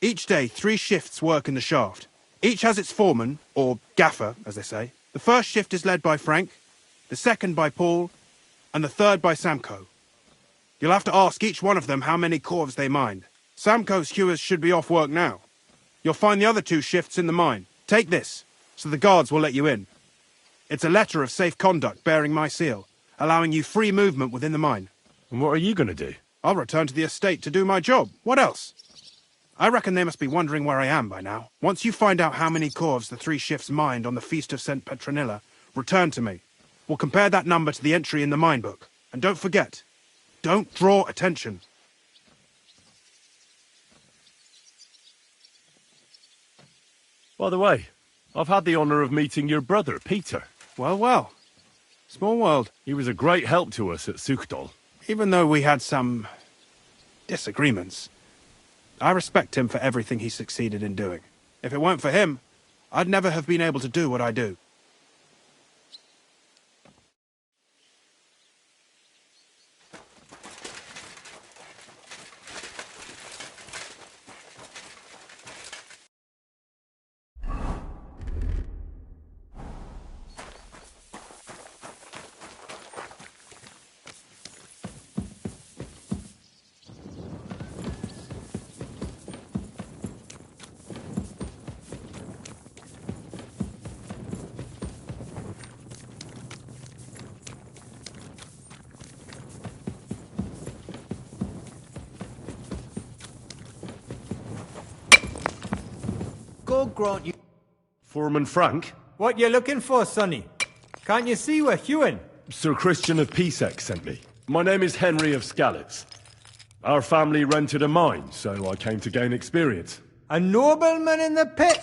each day 3 shifts work in the shaft. Each has its foreman, or gaffer, as they say. The first shift is led by Frank, the second by Paul, and the third by Samko. You'll have to ask each one of them how many corves they mined. Samko's hewers should be off work now. You'll find the other 2 shifts in the mine. Take this, so the guards will let you in. It's a letter of safe conduct bearing my seal, allowing you free movement within the mine. And what are you going to do? I'll return to the estate to do my job. What else? I reckon they must be wondering where I am by now. Once you find out how many corves the 3 shifts mined on the Feast of St. Petronilla, return to me. We'll compare that number to the entry in the mine book. And don't forget, don't draw attention. By the way, I've had the honour of meeting your brother, Peter. Well. Small world. He was a great help to us at Suchdol. Even though we had some disagreements, I respect him for everything he succeeded in doing. If it weren't for him, I'd never have been able to do what I do. God grant you... Foreman Frank? What you looking for, Sonny? Can't you see we're hewing? Sir Christian of Pisek sent me. My name is Henry of Skalitz. Our family rented a mine, so I came to gain experience. A nobleman in the pit?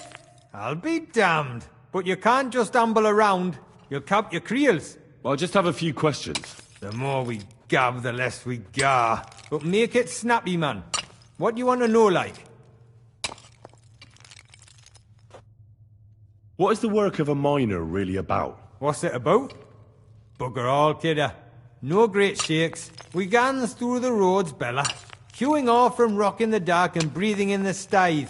I'll be damned. But you can't just amble around. You'll cap your creels. I'll just have a few questions. The more we gab, the less we gar. But make it snappy, man. What do you want to know, like? What is the work of a miner really about? What's it about? Bugger all, kidder. No great shakes. We gans through the roads, Bella. Queuing off from rock in the dark and breathing in the stythe.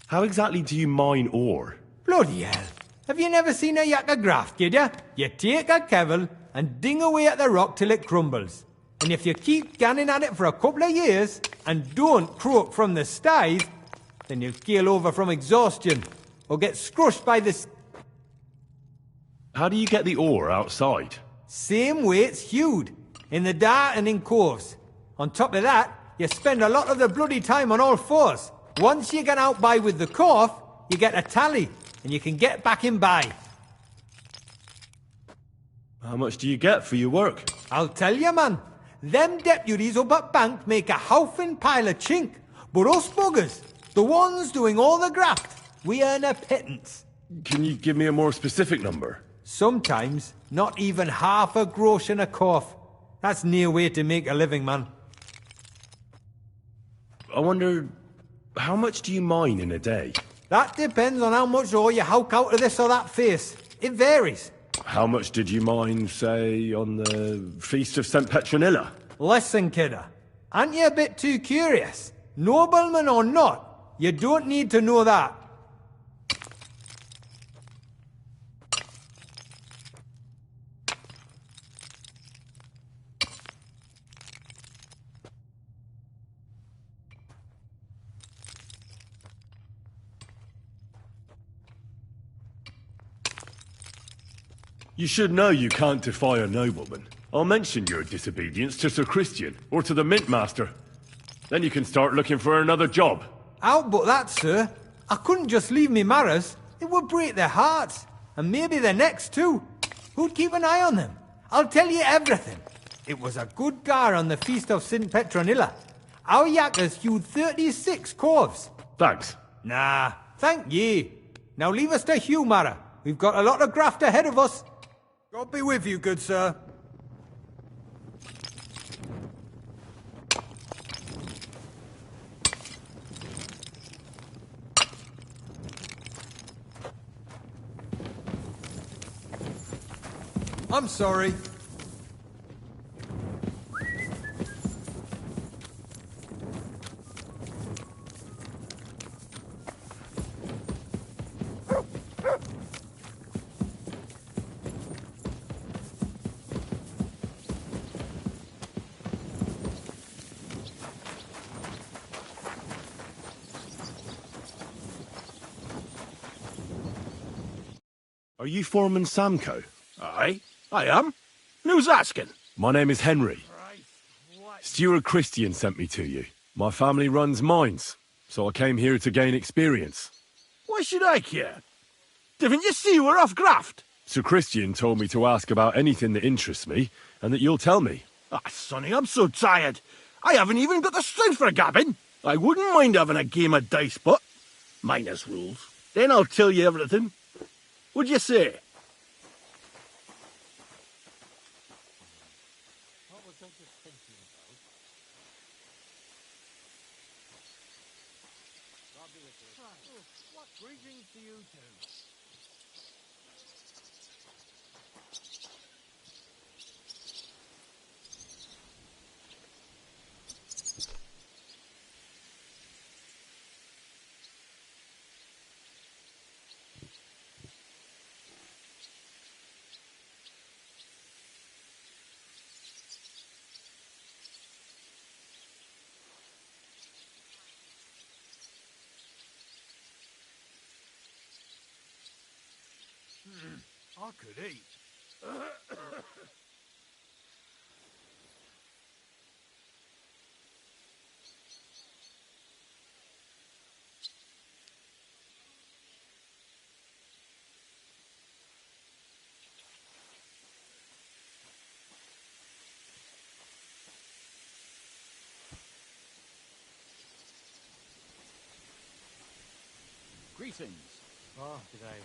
How exactly do you mine ore? Bloody hell. Have you never seen a yakka graft, kidder? You take a kevel and ding away at the rock till it crumbles. And if you keep ganning at it for a couple of years and don't croak from the stythe, then you'll keel over from exhaustion, or get scrushed by the... How do you get the ore outside? Same way it's hewed, in the dark and in coves. On top of that, you spend a lot of the bloody time on all fours. Once you get out by with the corf, you get a tally, and you can get back in by. How much do you get for your work? I'll tell you, man. Them deputies up at bank make a howfing pile of chink, but us buggers, the ones doing all the graft, we earn a pittance. Can you give me a more specific number? Sometimes, not even half a grosh in a cough. That's near way to make a living, man. I wonder, how much do you mine in a day? That depends on how much ore you howk out of this or that face. It varies. How much did you mine, say, on the Feast of St. Petronilla? Listen, kidder. Aren't you a bit too curious? Nobleman or not, you don't need to know that. You should know you can't defy a nobleman. I'll mention your disobedience to Sir Christian, or to the Mint Master. Then you can start looking for another job. Out but that, sir. I couldn't just leave me marrows. It would break their hearts. And maybe their necks too. Who'd keep an eye on them? I'll tell you everything. It was a good gar on the Feast of St. Petronilla. Our yakkers hewed 36 corves. Thanks. Nah, thank ye. Now leave us to hew, Mara. We've got a lot of graft ahead of us. God be with you, good sir. I'm sorry. Are you Foreman Samco? Aye, I am. Who's asking? My name is Henry. Steward Christian sent me to you. My family runs mines, so I came here to gain experience. Why should I care? Didn't you see we're off graft? Sir Christian told me to ask about anything that interests me, and that you'll tell me. Ah, Sonny, I'm so tired. I haven't even got the strength for gabbing. I wouldn't mind having a game of dice, but minus rules. Then I'll tell you everything. What'd you say? What greetings to you two? I could eat. Greetings. Oh, g'day.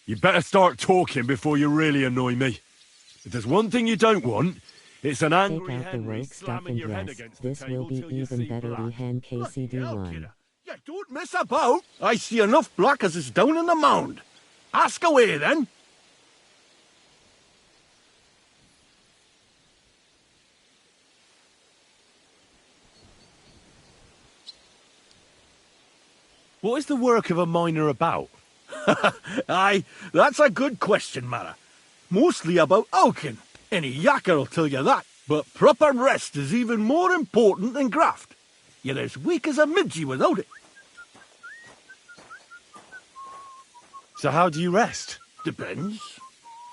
You better start talking before you really annoy me. If there's one thing you don't want, it's an angry Take out the Henry rogue stuff slamming and your head dress. against This will be even better. We hand KCD I. You don't mess about. I see enough black as is down in the mound. Ask away, then. What is the work of a miner about? Aye, that's a good question, Mara. Mostly about oaking. Any yakker'll tell you that. But proper rest is even more important than graft. You're as weak as a midgie without it. So how do you rest? Depends.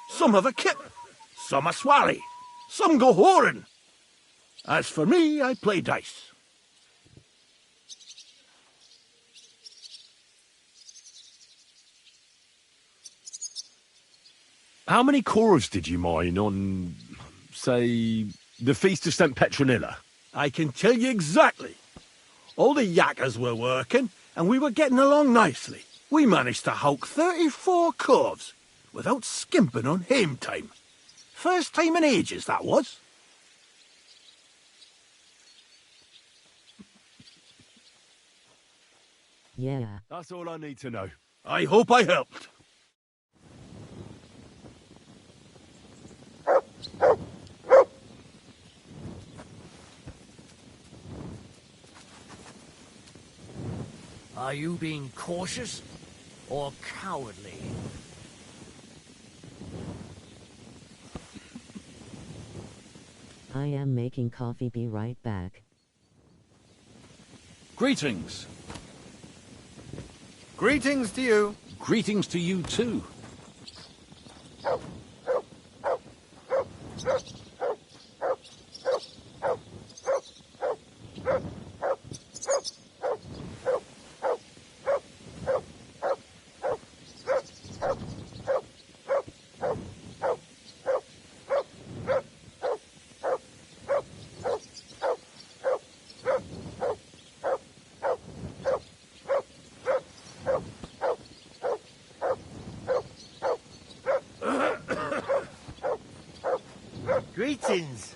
Some have a kip, some a swally, some go whoring. As for me, I play dice. How many cores did you mine on, say, the Feast of St. Petronilla? I can tell you exactly. All the yakkers were working, and we were getting along nicely. We managed to hulk 34 corves without skimping on hame time. First time in ages, that was. Yeah. That's all I need to know. I hope I helped. Are you being cautious or cowardly? I am making coffee. Be right back. Greetings. Greetings to you. Greetings to you too. Greetings.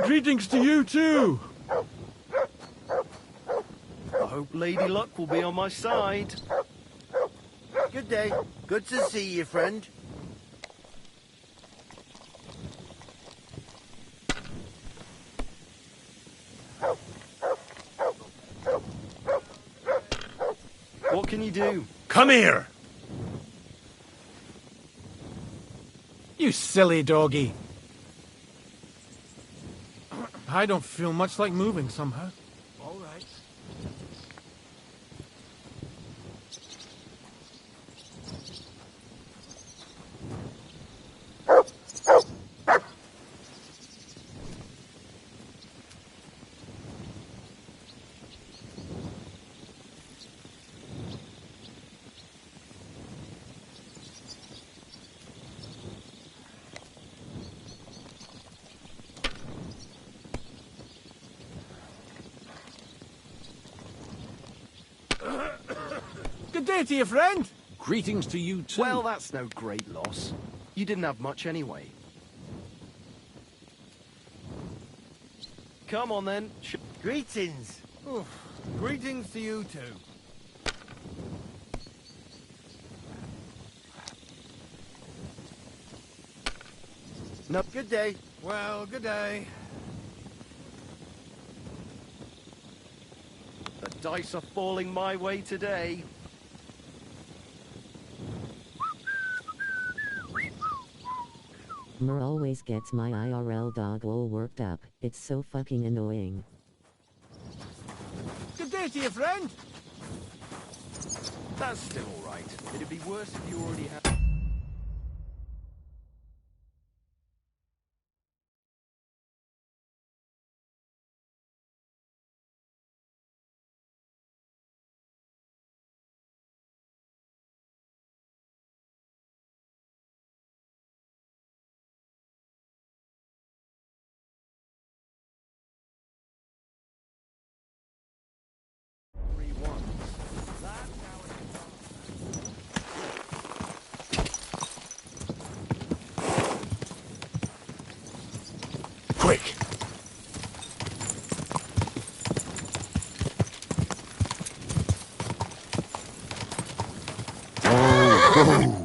Greetings to you too. I hope Lady Luck will be on my side. Good day. Good to see you, friend. What can you do? Come here! You silly doggy. I don't feel much like moving somehow. All right. Good day to you, friend. Greetings to you too. Well, that's no great loss. You didn't have much anyway. Come on then. Greetings. Oof. Greetings to you too. No, good day. Well, good day. The dice are falling my way today. Mer always gets my IRL dog all worked up. It's so fucking annoying. Good day to you, friend. That's still alright. It'd be worse if you already had... Quick! Oh.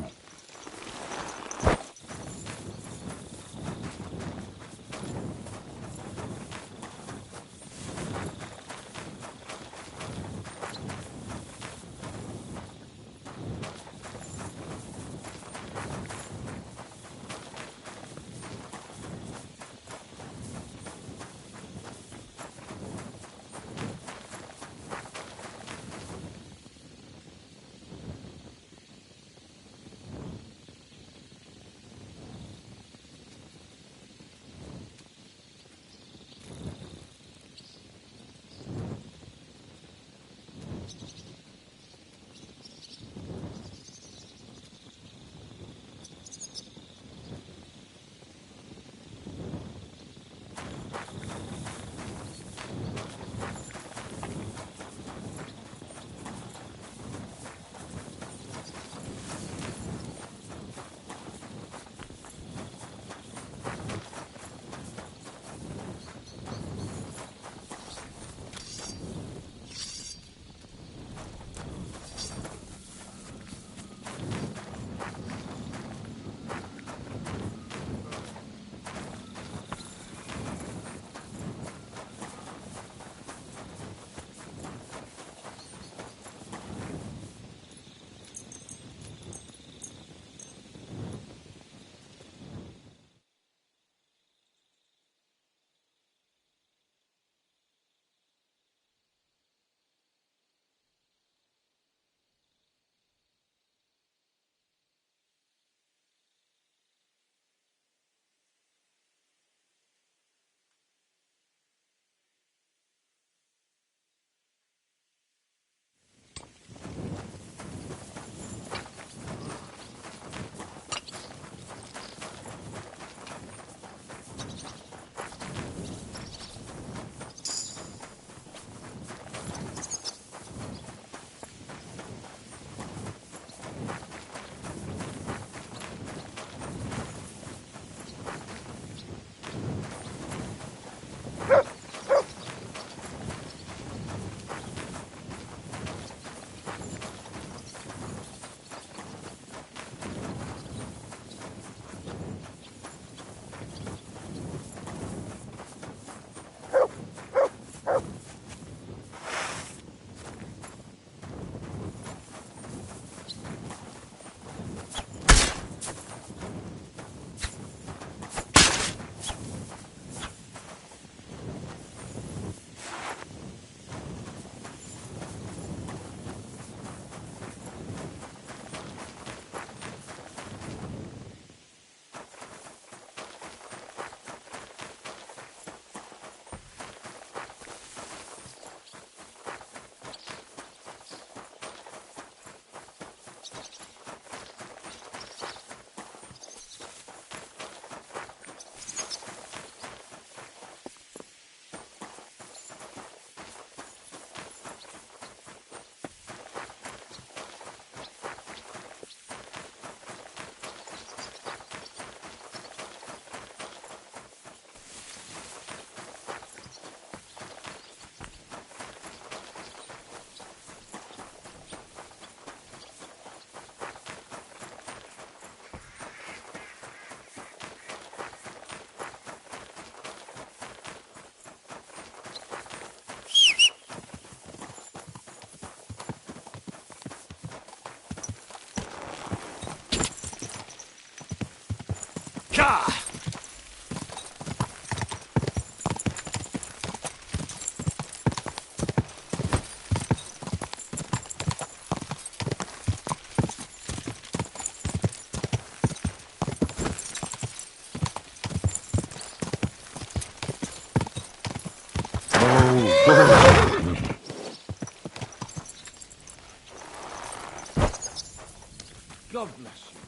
God bless you.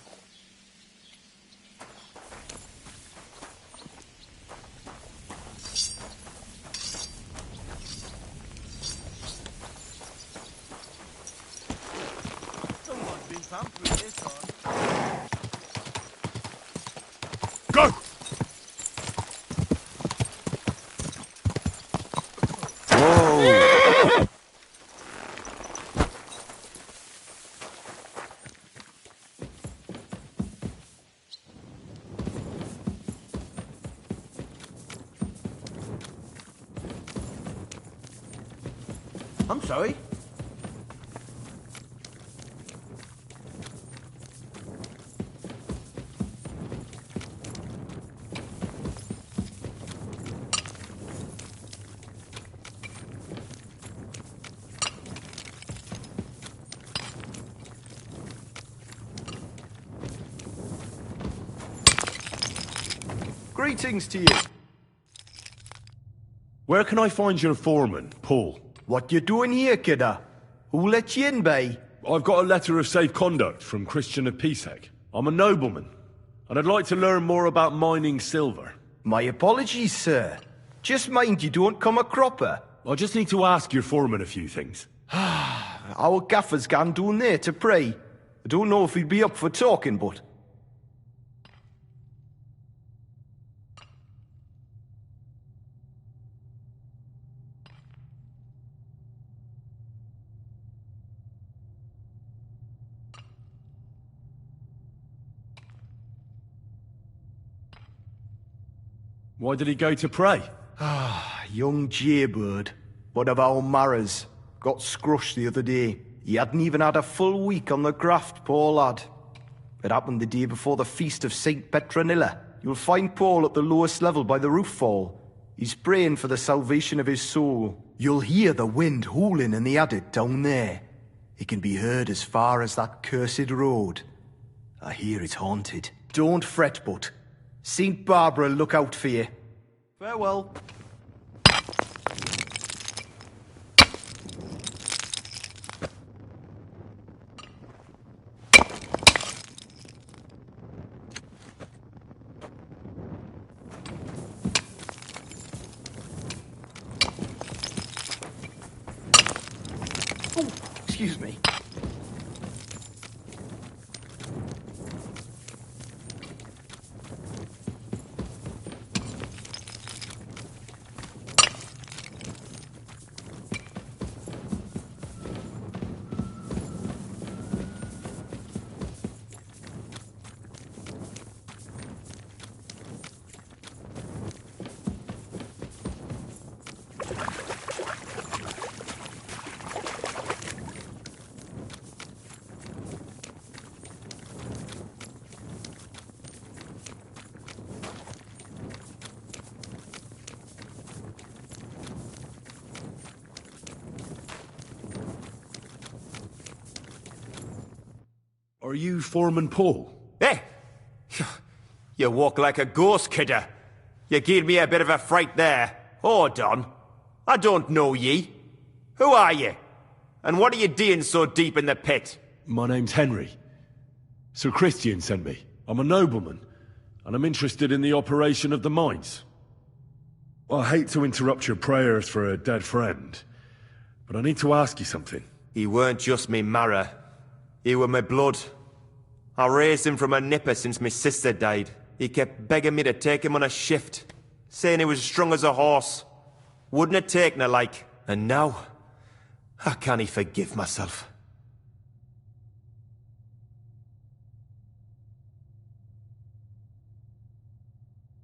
Someone's been pampering this one. Go! Whoa! I'm sorry. Greetings to you. Where can I find your foreman, Paul? What you doing here, kidder? Who let you in, bay? I've got a letter of safe conduct from Christian of Pisek. I'm a nobleman, and I'd like to learn more about mining silver. My apologies, sir. Just mind you don't come a cropper. I just need to ask your foreman a few things. Our gaffer's gone down there to pray. I don't know if he'd be up for talking, but... Why did he go to pray? Young Jaybird, one of our marrows, got scrushed the other day. He hadn't even had a full week on the graft, poor lad. It happened the day before the feast of Saint Petronilla. You'll find Paul at the lowest level by the roof fall. He's praying for the salvation of his soul. You'll hear the wind howling in the adit down there. It can be heard as far as that cursed road. I hear it's haunted. Don't fret, but Saint Barbara look out for you. Farewell. Oh, excuse me. Are you Foreman Paul? Hey! You walk like a ghost, kidder. You gave me a bit of a fright there. Hold on. I don't know ye. Who are you? And what are you doing so deep in the pit? My name's Henry. Sir Christian sent me. I'm a nobleman, and I'm interested in the operation of the mines. I hate to interrupt your prayers for a dead friend, but I need to ask you something. He weren't just me marrow. He were my blood. I raised him from a nipper since my sister died. He kept begging me to take him on a shift, saying he was strong as a horse. Wouldn't have taken her like. And now, I can't forgive myself.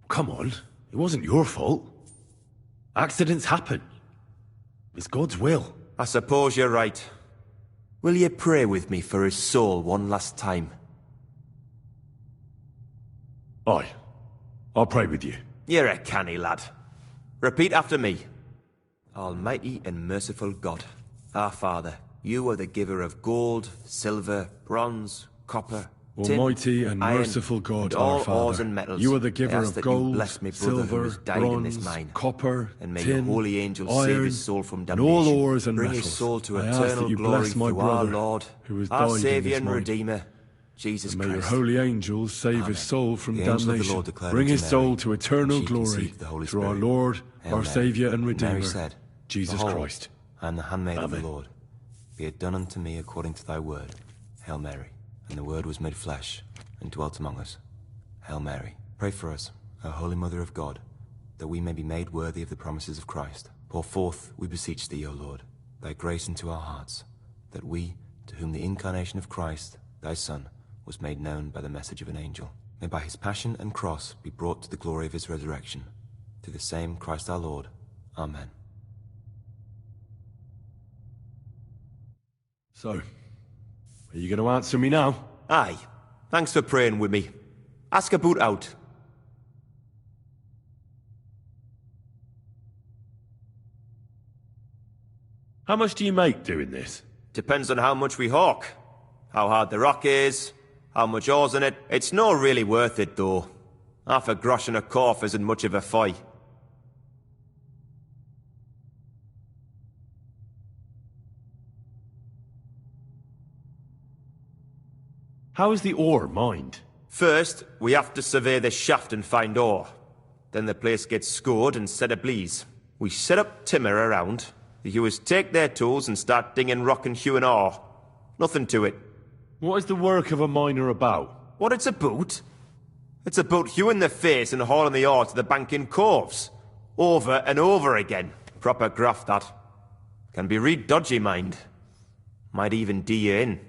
Come on, it wasn't your fault. Accidents happen. It's God's will. I suppose you're right. Will you pray with me for his soul one last time? Aye. I'll pray with you. You're a canny lad. Repeat after me. Almighty and merciful God, our Father, you are the giver of gold, silver, bronze, copper, tin, Almighty and iron, merciful God, and all our Father, ores and metals. you are the giver I ask of that gold, you bless me brother who silver, has died in this bronze, mine. copper, and may tin, your holy angels save iron, his soul from and damnation. all ores and Bring metals. his soul to I ask that eternal you glory bless my through our brother Lord, who has our died in Saviour this and mine. Redeemer, Jesus And may your Christ. holy angels save his soul from The angel of the damnation. Lord declared Bring unto his soul Mary, to eternal and she glory conceived the Holy through our Spirit. Lord, Hail our Mary. Saviour and And Mary Redeemer, said, Jesus Behold, Christ. I am the handmaid of the Amen. Lord. Be it done unto me according to thy word. Hail Mary. And the Word was made flesh, and dwelt among us. Hail Mary. Pray for us, O Holy Mother of God, that we may be made worthy of the promises of Christ. Pour forth, we beseech thee, O Lord, thy grace into our hearts, that we, to whom the incarnation of Christ, thy Son, was made known by the message of an angel, may by his passion and cross be brought to the glory of his resurrection. Through the same Christ our Lord. Amen. So, are you going to answer me now? Aye. Thanks for praying with me. Ask about out. How much do you make doing this? Depends on how much we hawk. How hard the rock is, how much ore's in it. It's not really worth it, though. Half a grosh and a corf isn't much of a fight. How is the ore mined? First, we have to survey the shaft and find ore. Then the place gets scored and set ablaze. We set up timber around. The hewers take their tools and start dinging rock and hewing ore. Nothing to it. What is the work of a miner about? What it's about? It's about hewing the face and hauling the ore to the bank in coves. Over and over again. Proper graft, that. Can be real dodgy, mind. Might even do you in.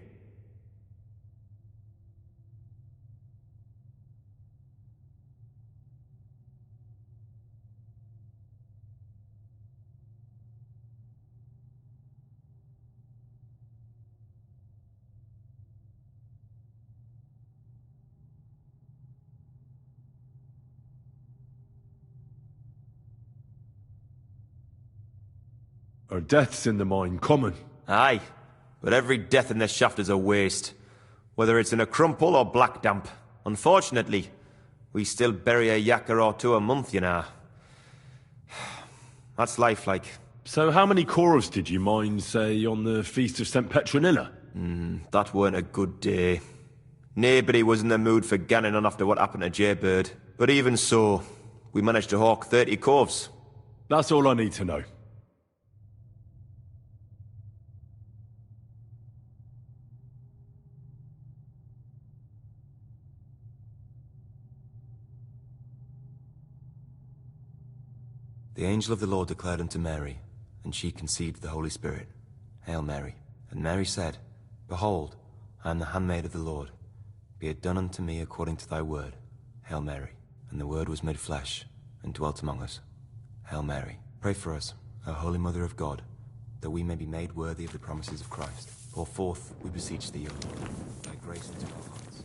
Are deaths in the mine common? Aye, but every death in the shaft is a waste. Whether it's in a crumple or black damp. Unfortunately, we still bury a yakka or two a month, you know. That's life, like. So how many corves did you mine, say, on the Feast of St. Petronilla? That weren't a good day. Nobody was in the mood for ganning on after what happened to Jaybird. But even so, we managed to hawk 30 corves. That's all I need to know. The angel of the Lord declared unto Mary, and she conceived the Holy Spirit. Hail Mary. And Mary said, Behold, I am the handmaid of the Lord. Be it done unto me according to thy word. Hail Mary. And the Word was made flesh, and dwelt among us. Hail Mary. Pray for us, O Holy Mother of God, that we may be made worthy of the promises of Christ. Pour forth, we beseech thee, O Lord, thy grace into our hearts.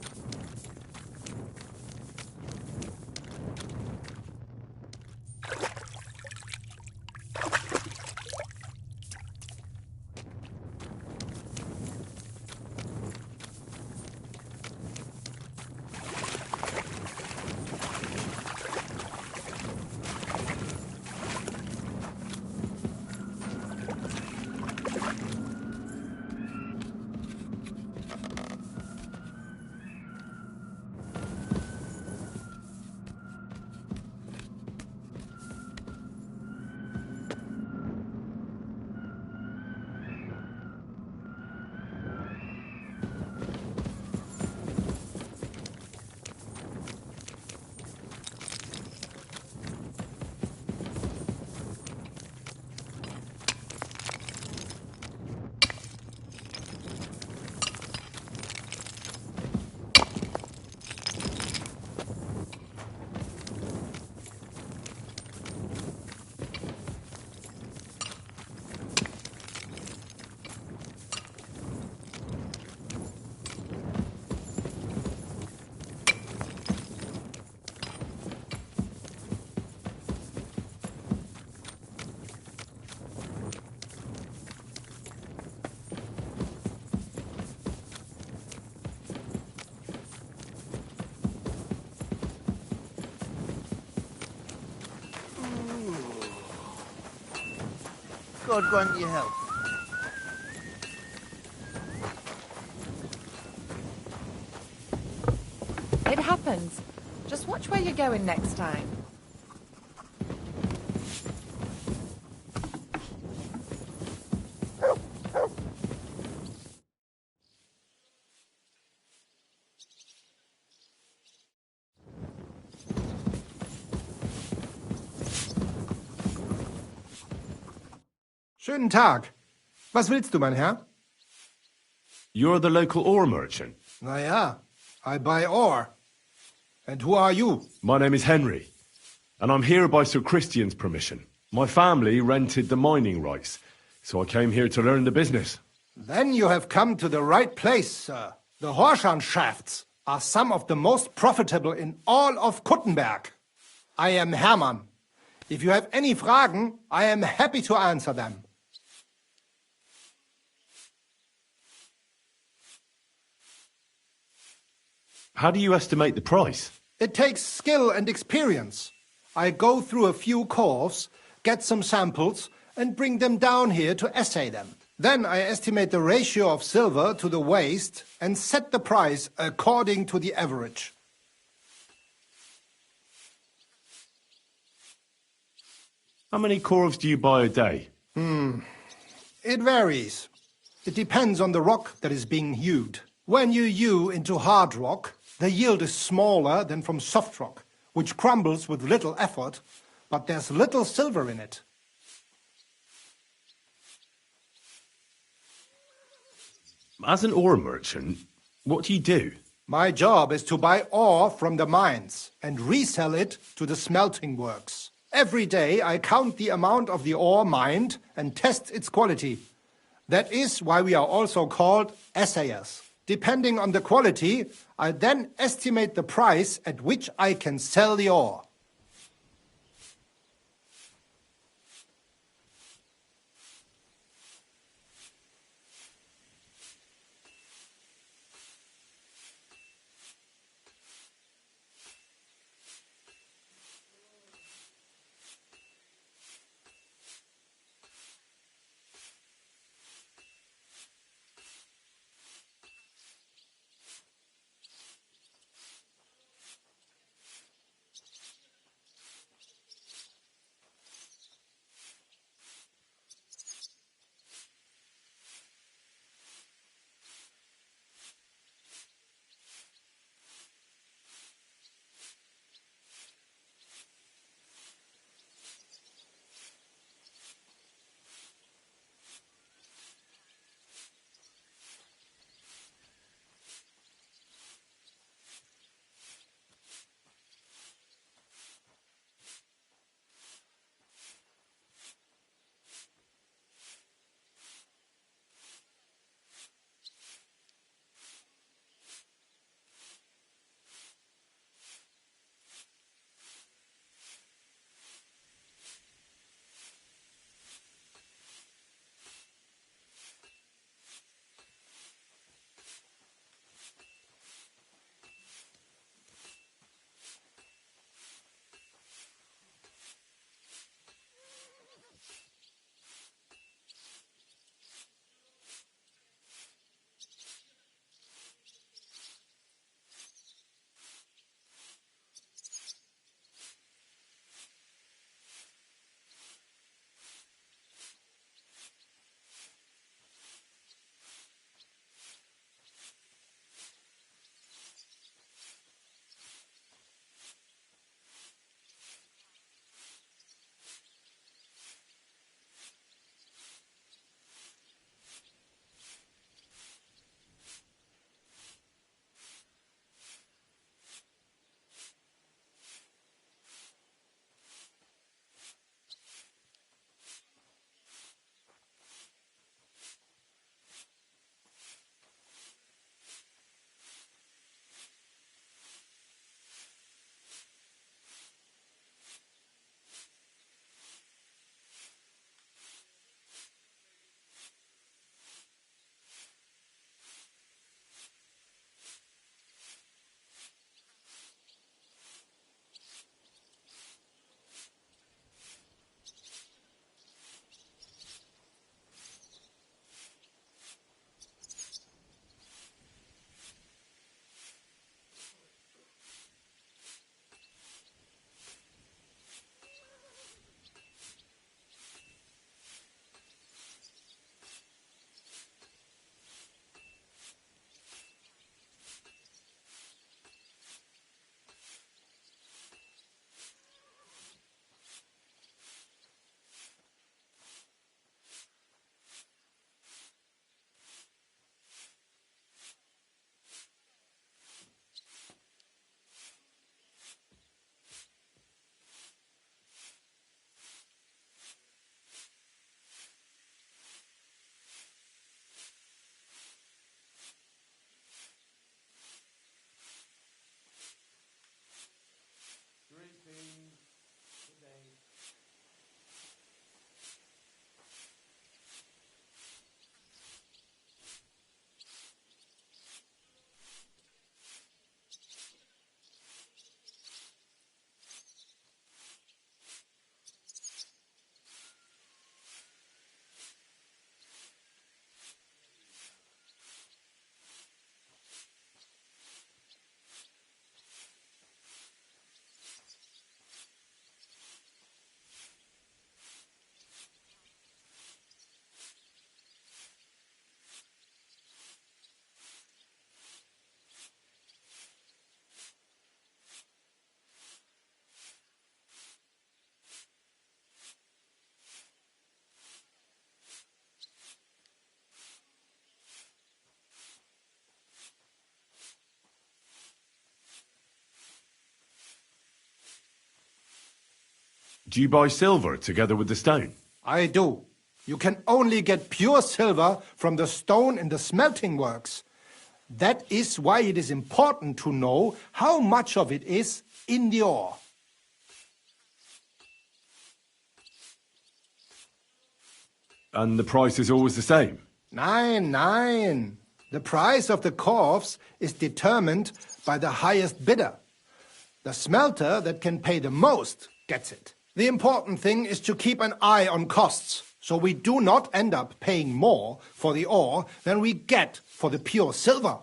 God grant you help. It happens. Just watch where you're going next time. Schönen Tag. Was willst du, mein Herr? You're the local ore merchant? Na ja, I buy ore. And who are you? My name is Henry, and I'm here by Sir Christian's permission. My family rented the mining rights, so I came here to learn the business. Then you have come to the right place, sir. The Horschan shafts are some of the most profitable in all of Kuttenberg. I am Hermann. If you have any Fragen, I am happy to answer them. How do you estimate the price? It takes skill and experience. I go through a few cores, get some samples, and bring them down here to assay them. Then I estimate the ratio of silver to the waste and set the price according to the average. How many cores do you buy a day? It varies. It depends on the rock that is being hewed. When you hew into hard rock, the yield is smaller than from soft rock, which crumbles with little effort, but there's little silver in it. As an ore merchant, what do you do? My job is to buy ore from the mines and resell it to the smelting works. Every day I count the amount of the ore mined and test its quality. That is why we are also called assayers. Depending on the quality, I then estimate the price at which I can sell the ore. Do you buy silver together with the stone? I do. You can only get pure silver from the stone in the smelting works. That is why it is important to know how much of it is in the ore. And the price is always the same? Nein. The price of the corpse is determined by the highest bidder. The smelter that can pay the most gets it. The important thing is to keep an eye on costs, so we do not end up paying more for the ore than we get for the pure silver.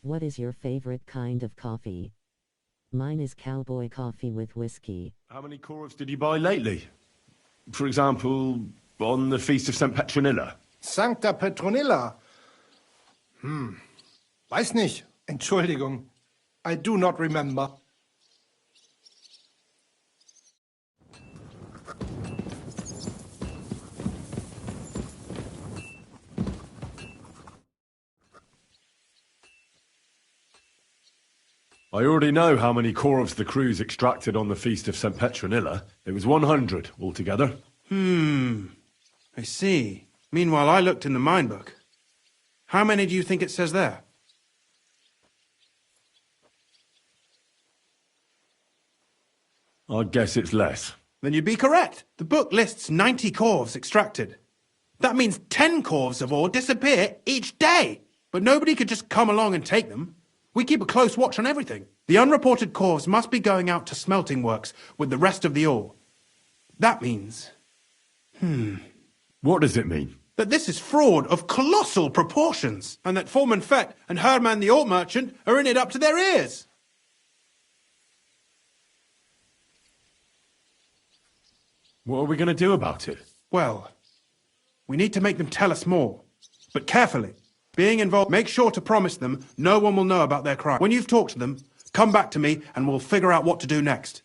What is your favorite kind of coffee? Mine is cowboy coffee with whiskey. How many corvs did you buy lately? For example, on the Feast of St. Petronilla? Sancta Petronilla? Weiß nicht. Entschuldigung. I do not remember. I already know how many corvs the crews extracted on the Feast of St. Petronilla. It was 100 altogether. I see. Meanwhile, I looked in the mine book. How many do you think it says there? I'd guess it's less. Then you'd be correct. The book lists 90 corvs extracted. That means 10 corvs of ore disappear each day. But nobody could just come along and take them. We keep a close watch on everything. The unreported corvs must be going out to smelting works with the rest of the ore. That means... What does it mean? That this is fraud of colossal proportions, and that Foreman Fett and Herman the ore merchant are in it up to their ears. What are we going to do about it? Well, we need to make them tell us more. But carefully. Being involved, make sure to promise them no one will know about their crime. When you've talked to them, come back to me and we'll figure out what to do next.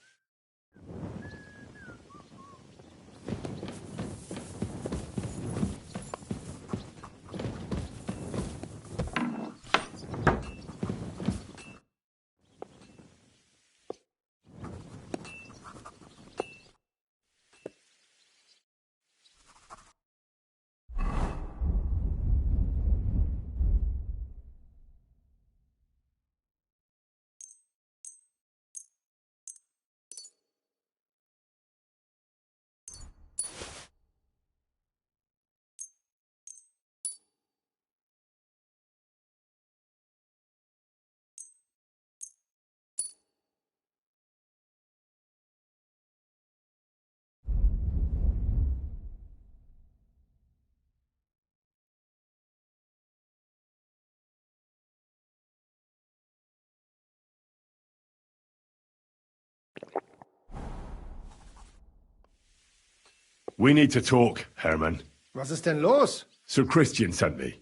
We need to talk, Herman. Was ist denn los? Sir Christian sent me.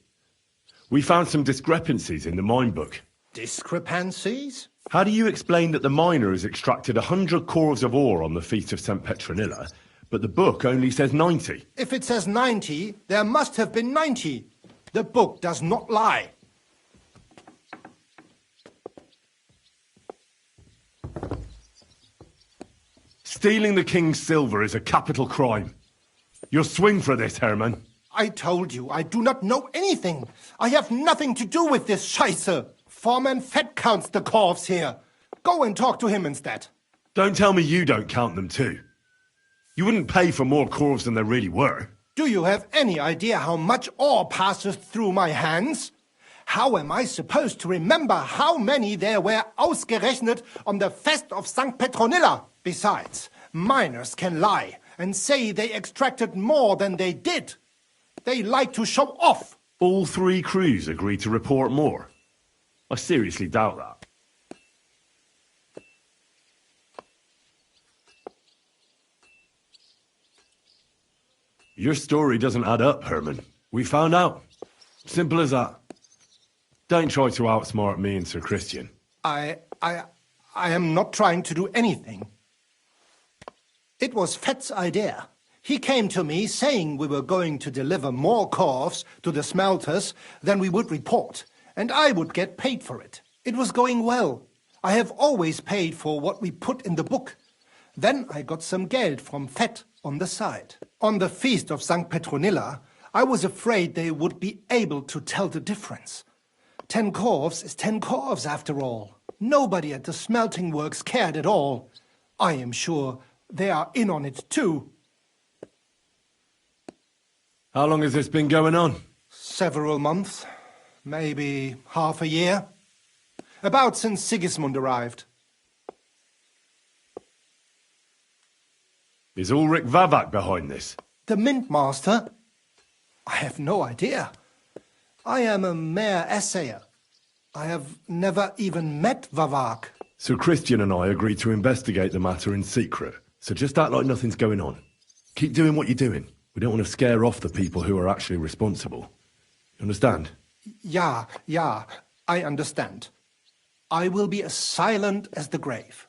We found some discrepancies in the mine book. Discrepancies? How do you explain that the miner has extracted 100 corvs of ore on the Feast of St. Petronilla, but the book only says 90? If it says 90, there must have been 90. The book does not lie. Stealing the king's silver is a capital crime. You'll swing for this, Herman. I told you, I do not know anything. I have nothing to do with this Scheiße. Foreman Fett counts the corvs here. Go and talk to him instead. Don't tell me you don't count them too. You wouldn't pay for more corvs than there really were. Do you have any idea how much ore passes through my hands? How am I supposed to remember how many there were ausgerechnet on the Fest of St. Petronilla? Besides, miners can lie and say they extracted more than they did. They like to show off. All three crews agreed to report more. I seriously doubt that. Your story doesn't add up, Herman. We found out. Simple as that. Don't try to outsmart me and Sir Christian. I am not trying to do anything. It was Fett's idea. He came to me saying we were going to deliver more corves to the smelters than we would report, and I would get paid for it. It was going well. I have always paid for what we put in the book. Then I got some geld from Fett on the side. On the feast of St. Petronilla, I was afraid they would be able to tell the difference. 10 corves is 10 corves after all. Nobody at the smelting works cared at all. I am sure they are in on it too. How long has this been going on? Several months. Maybe half a year. About since Sigismund arrived. Is Ulrich Vavak behind this? The Mint Master? I have no idea. I am a mere assayer. I have never even met Vavak. Sir Christian and I agreed to investigate the matter in secret, so just act like nothing's going on. Keep doing what you're doing. We don't want to scare off the people who are actually responsible. You understand? Yeah, I understand. I will be as silent as the grave.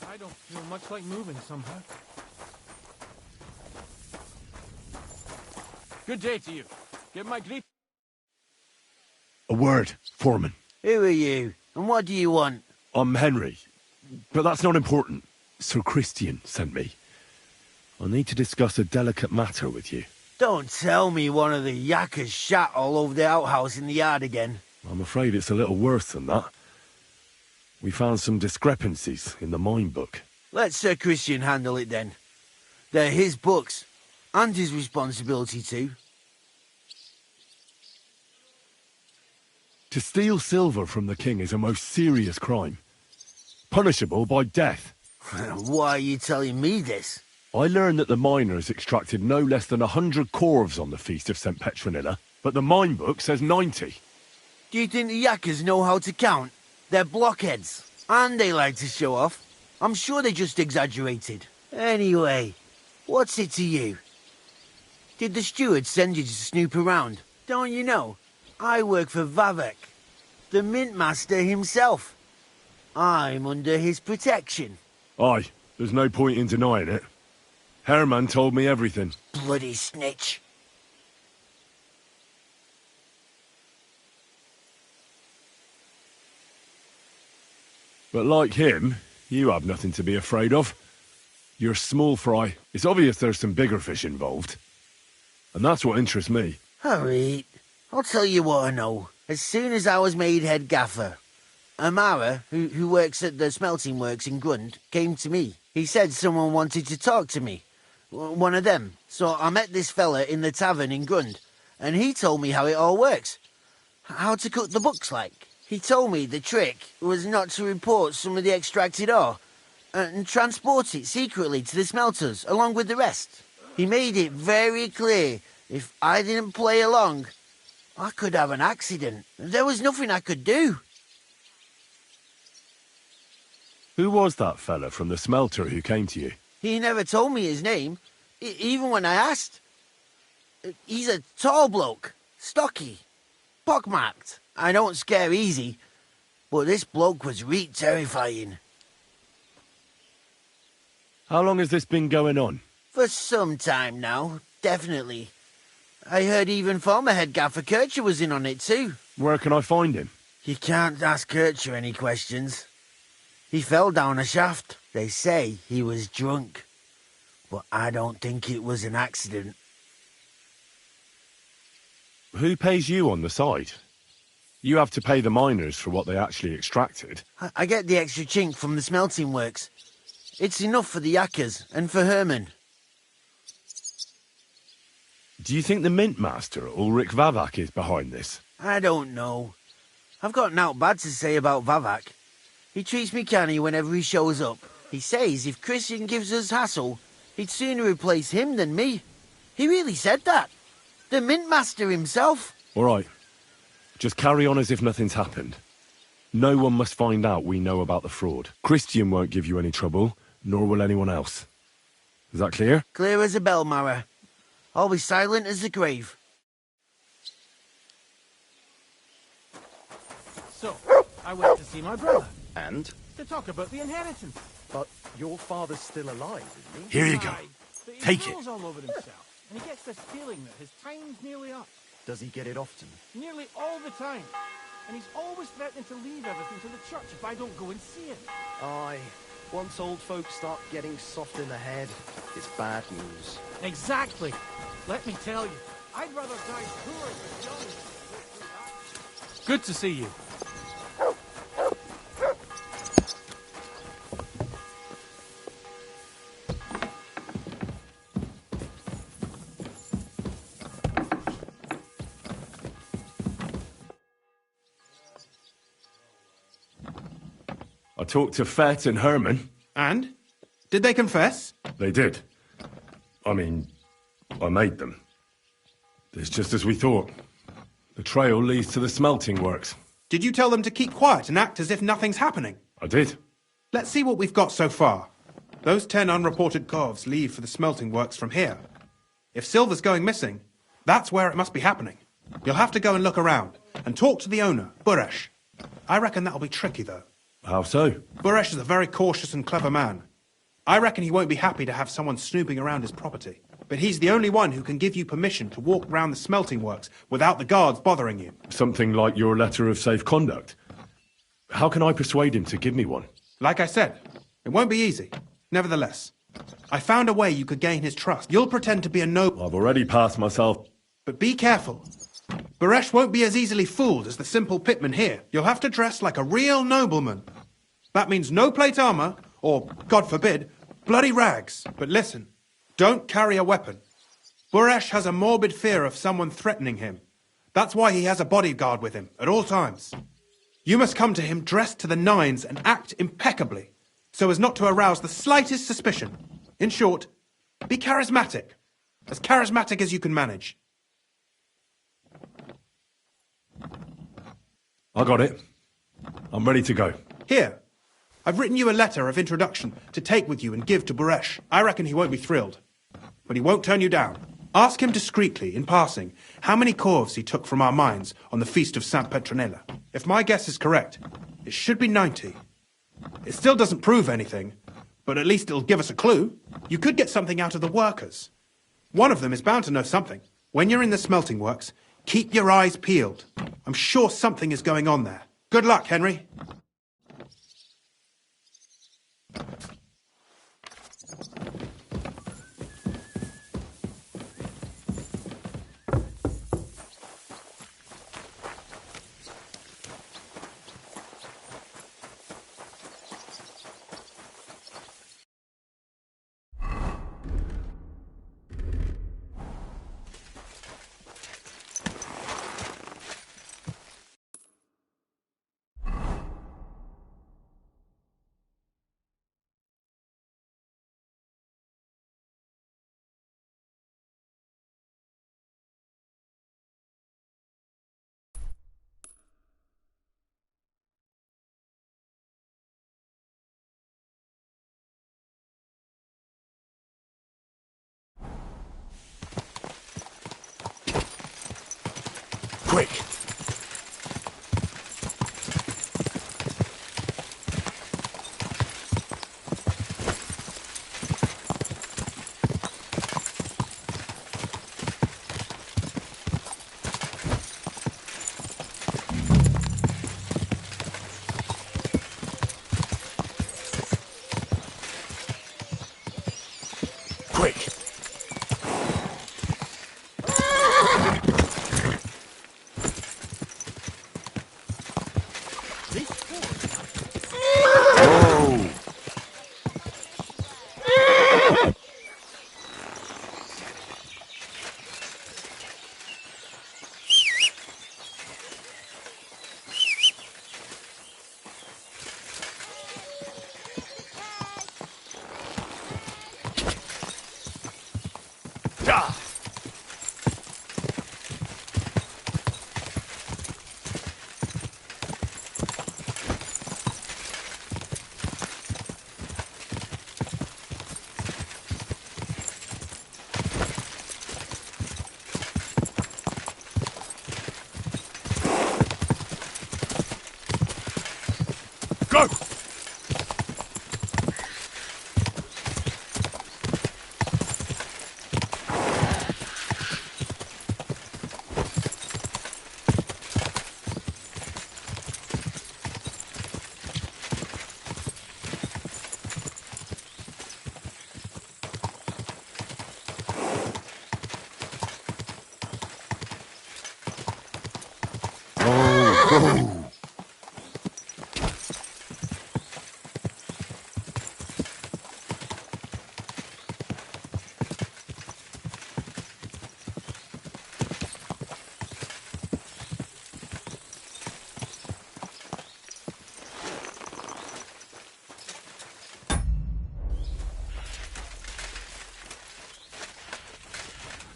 I don't feel much like moving somehow. Good day to you. Give my greet. A word, Foreman. Who are you, and what do you want? I'm Henry, but that's not important. Sir Christian sent me. I need to discuss a delicate matter with you. Don't tell me one of the yakkers shat all over the outhouse in the yard again. I'm afraid it's a little worse than that. We found some discrepancies in the mine book. Let Sir Christian handle it then. They're his books, and his responsibility too. To steal silver from the king is a most serious crime. Punishable by death. Why are you telling me this? I learned that the miners extracted no less than 100 corves on the Feast of St. Petronilla, but the mine book says 90. Do you think the yakkers know how to count? They're blockheads, and they like to show off. I'm sure they just exaggerated. Anyway, what's it to you? Did the steward send you to snoop around? Don't you know? I work for Vavek, the mint master himself. I'm under his protection. Aye, there's no point in denying it. Herman told me everything. Bloody snitch. But like him, you have nothing to be afraid of. You're small fry. It's obvious there's some bigger fish involved. And that's what interests me. Alright, I'll tell you what I know. As soon as I was made head gaffer, Amara, who works at the smelting works in Grund, came to me. He said someone wanted to talk to me. One of them. So I met this fella in the tavern in Grund, and he told me how it all works. How to cook the books like. He told me the trick was not to report some of the extracted ore and transport it secretly to the smelters along with the rest. He made it very clear if I didn't play along, I could have an accident. There was nothing I could do. Who was that fella from the smelter who came to you? He never told me his name, even when I asked. He's a tall bloke, stocky, pockmarked. I don't scare easy, but this bloke was reet terrifying. How long has this been going on? For some time now, definitely. I heard even former head gaffer Kircher was in on it too. Where can I find him? You can't ask Kircher any questions. He fell down a shaft. They say he was drunk, but I don't think it was an accident. Who pays you on the side? You have to pay the miners for what they actually extracted. I get the extra chink from the smelting works. It's enough for the yakkers and for Herman. Do you think the mint master, Ulrich Vavak, is behind this? I don't know. I've got naught bad to say about Vavak. He treats me canny whenever he shows up. He says if Christian gives us hassle, he'd sooner replace him than me. He really said that. The mint master himself. All right. Just carry on as if nothing's happened. No one must find out we know about the fraud. Christian won't give you any trouble, nor will anyone else. Is that clear? Clear as a bell, Mara. I'll be silent as the grave. So, I went to see my brother. And? To talk about the inheritance. But your father's still alive, isn't he? Here you go. Aye, but he Take it. rolls all over himself, and he gets this feeling that his time's nearly up. Does he get it often? Nearly all the time. And he's always threatening to leave everything to the church if I don't go and see him. Aye. Once old folks start getting soft in the head, it's bad news. Exactly. Let me tell you, I'd rather die poor than young. Good to see you. I talked to Fett and Herman. And? Did they confess? They did. I mean, I made them. It's just as we thought. The trail leads to the smelting works. Did you tell them to keep quiet and act as if nothing's happening? I did. Let's see what we've got so far. Those 10 unreported corves leave for the smelting works from here. If silver's going missing, that's where it must be happening. You'll have to go and look around, and talk to the owner, Buresh. I reckon that'll be tricky, though. How so? Buresh is a very cautious and clever man. I reckon he won't be happy to have someone snooping around his property. But he's the only one who can give you permission to walk around the smelting works without the guards bothering you. Something like your letter of safe conduct. How can I persuade him to give me one? Like I said, it won't be easy. Nevertheless, I found a way you could gain his trust. You'll pretend to be a noble. I've already passed myself. But be careful. Buresh won't be as easily fooled as the simple pitman here. You'll have to dress like a real nobleman. That means no plate armor, or, God forbid, bloody rags. But listen, don't carry a weapon. Buresh has a morbid fear of someone threatening him. That's why he has a bodyguard with him at all times. You must come to him dressed to the nines and act impeccably, so as not to arouse the slightest suspicion. In short, be charismatic as you can manage. I got it. I'm ready to go. Here, I've written you a letter of introduction to take with you and give to Buresh. I reckon he won't be thrilled, but he won't turn you down. Ask him discreetly, in passing, how many corves he took from our mines on the feast of Saint Petronella. If my guess is correct, it should be 90. It still doesn't prove anything, but at least it'll give us a clue. You could get something out of the workers. One of them is bound to know something. When you're in the smelting works, keep your eyes peeled. I'm sure something is going on there. Good luck, Henry. Quick! Quick!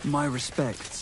My respects.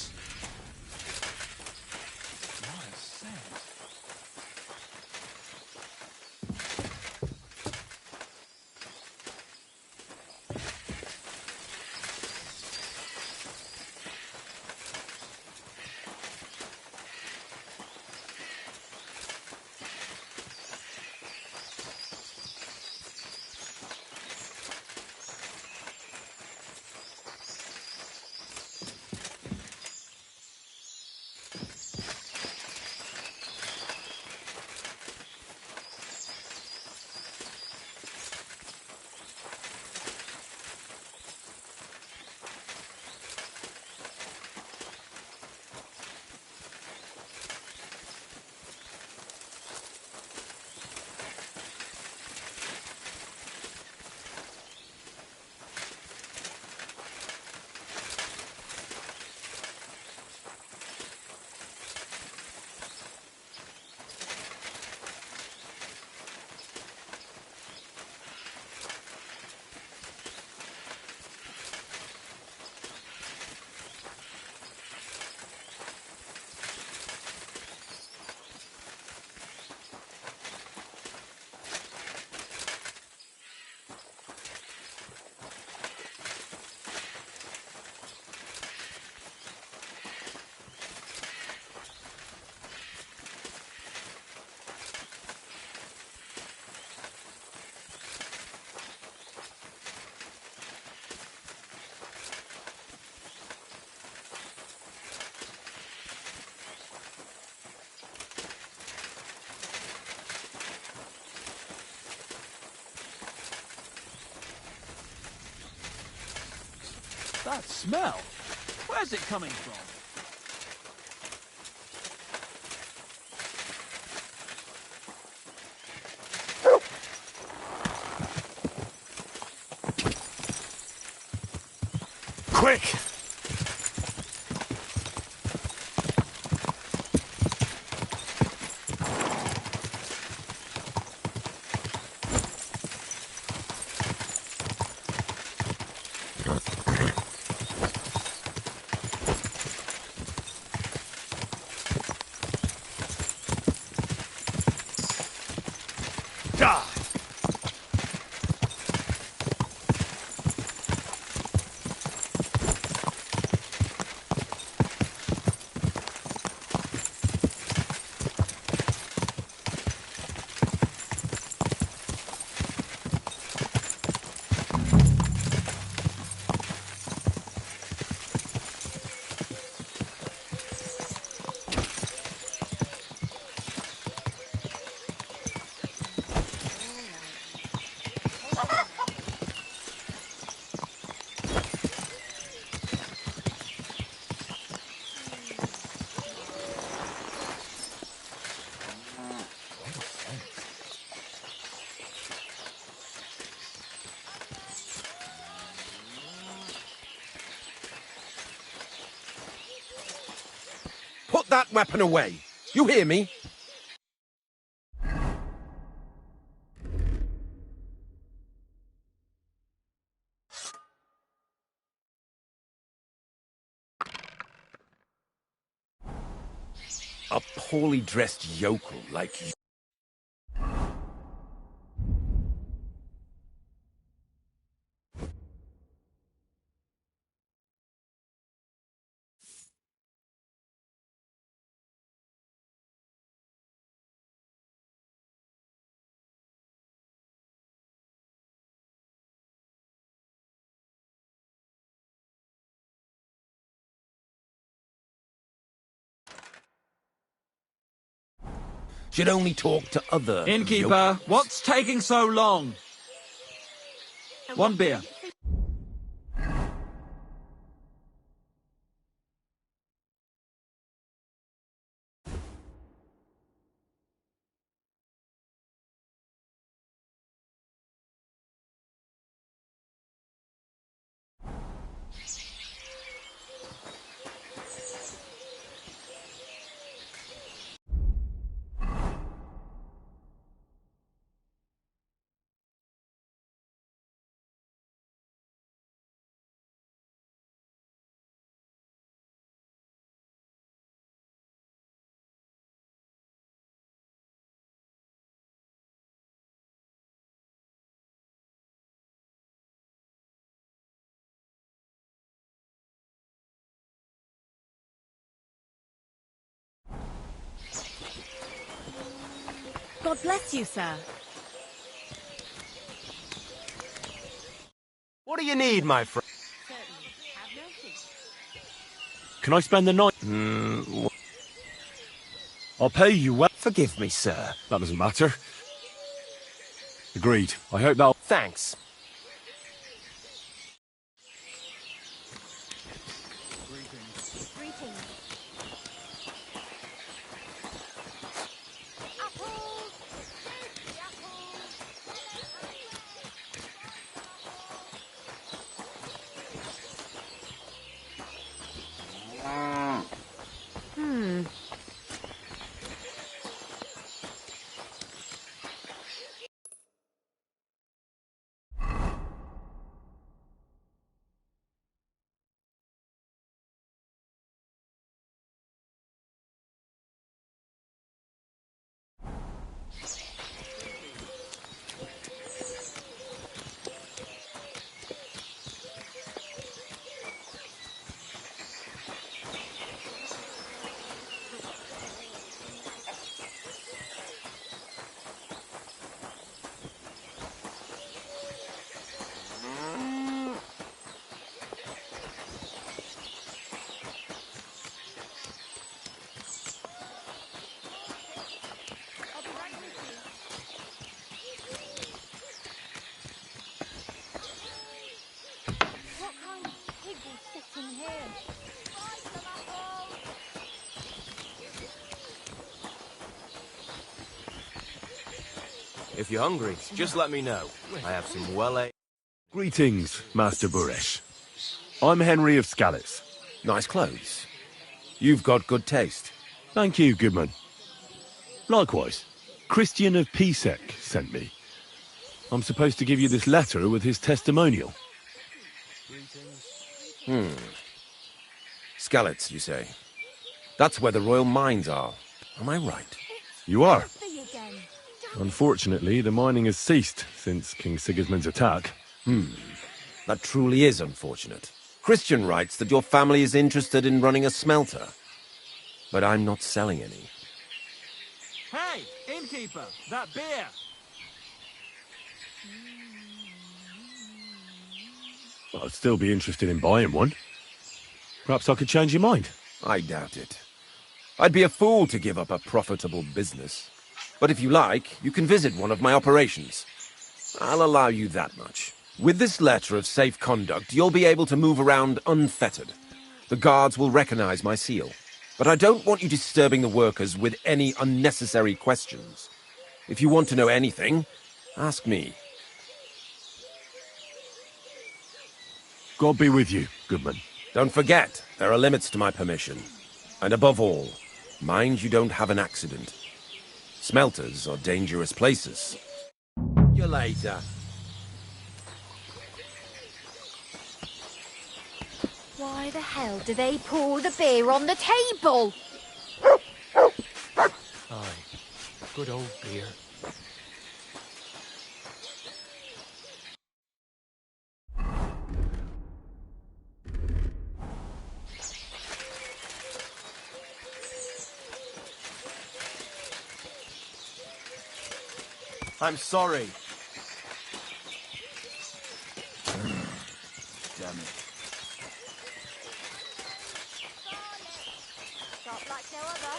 That smell? Where's it coming from? Quick! Put that weapon away. You hear me? A poorly dressed yokel like you. Should only talk to other Innkeeper, what's taking so long? One beer. God bless you, sir. What do you need, my friend? Can I spend the night? I'll pay you well. Forgive me, sir. That doesn't matter. Agreed. I hope that'll... Thanks. If you're hungry, just let me know. I have some well-ate... Greetings, Master Buresh. I'm Henry of Scalitz. Nice clothes. You've got good taste. Thank you, Goodman. Likewise, Christian of Pisek sent me. I'm supposed to give you this letter with his testimonial. Scalitz, you say? That's where the royal mines are. Am I right? You are. Unfortunately, the mining has ceased since King Sigismund's attack. That truly is unfortunate. Christian writes that your family is interested in running a smelter. But I'm not selling any. Hey, innkeeper, that beer! I'd still be interested in buying one. Perhaps I could change your mind. I doubt it. I'd be a fool to give up a profitable business. But if you like, you can visit one of my operations. I'll allow you that much. With this letter of safe conduct, you'll be able to move around unfettered. The guards will recognize my seal. But I don't want you disturbing the workers with any unnecessary questions. If you want to know anything, ask me. God be with you, Goodman. Don't forget, there are limits to my permission. And above all, mind you don't have an accident. Smelters are dangerous places. See you later. Why the hell do they pour the beer on the table? Aye, good old beer. I'm sorry. Damn it. Stop like no other.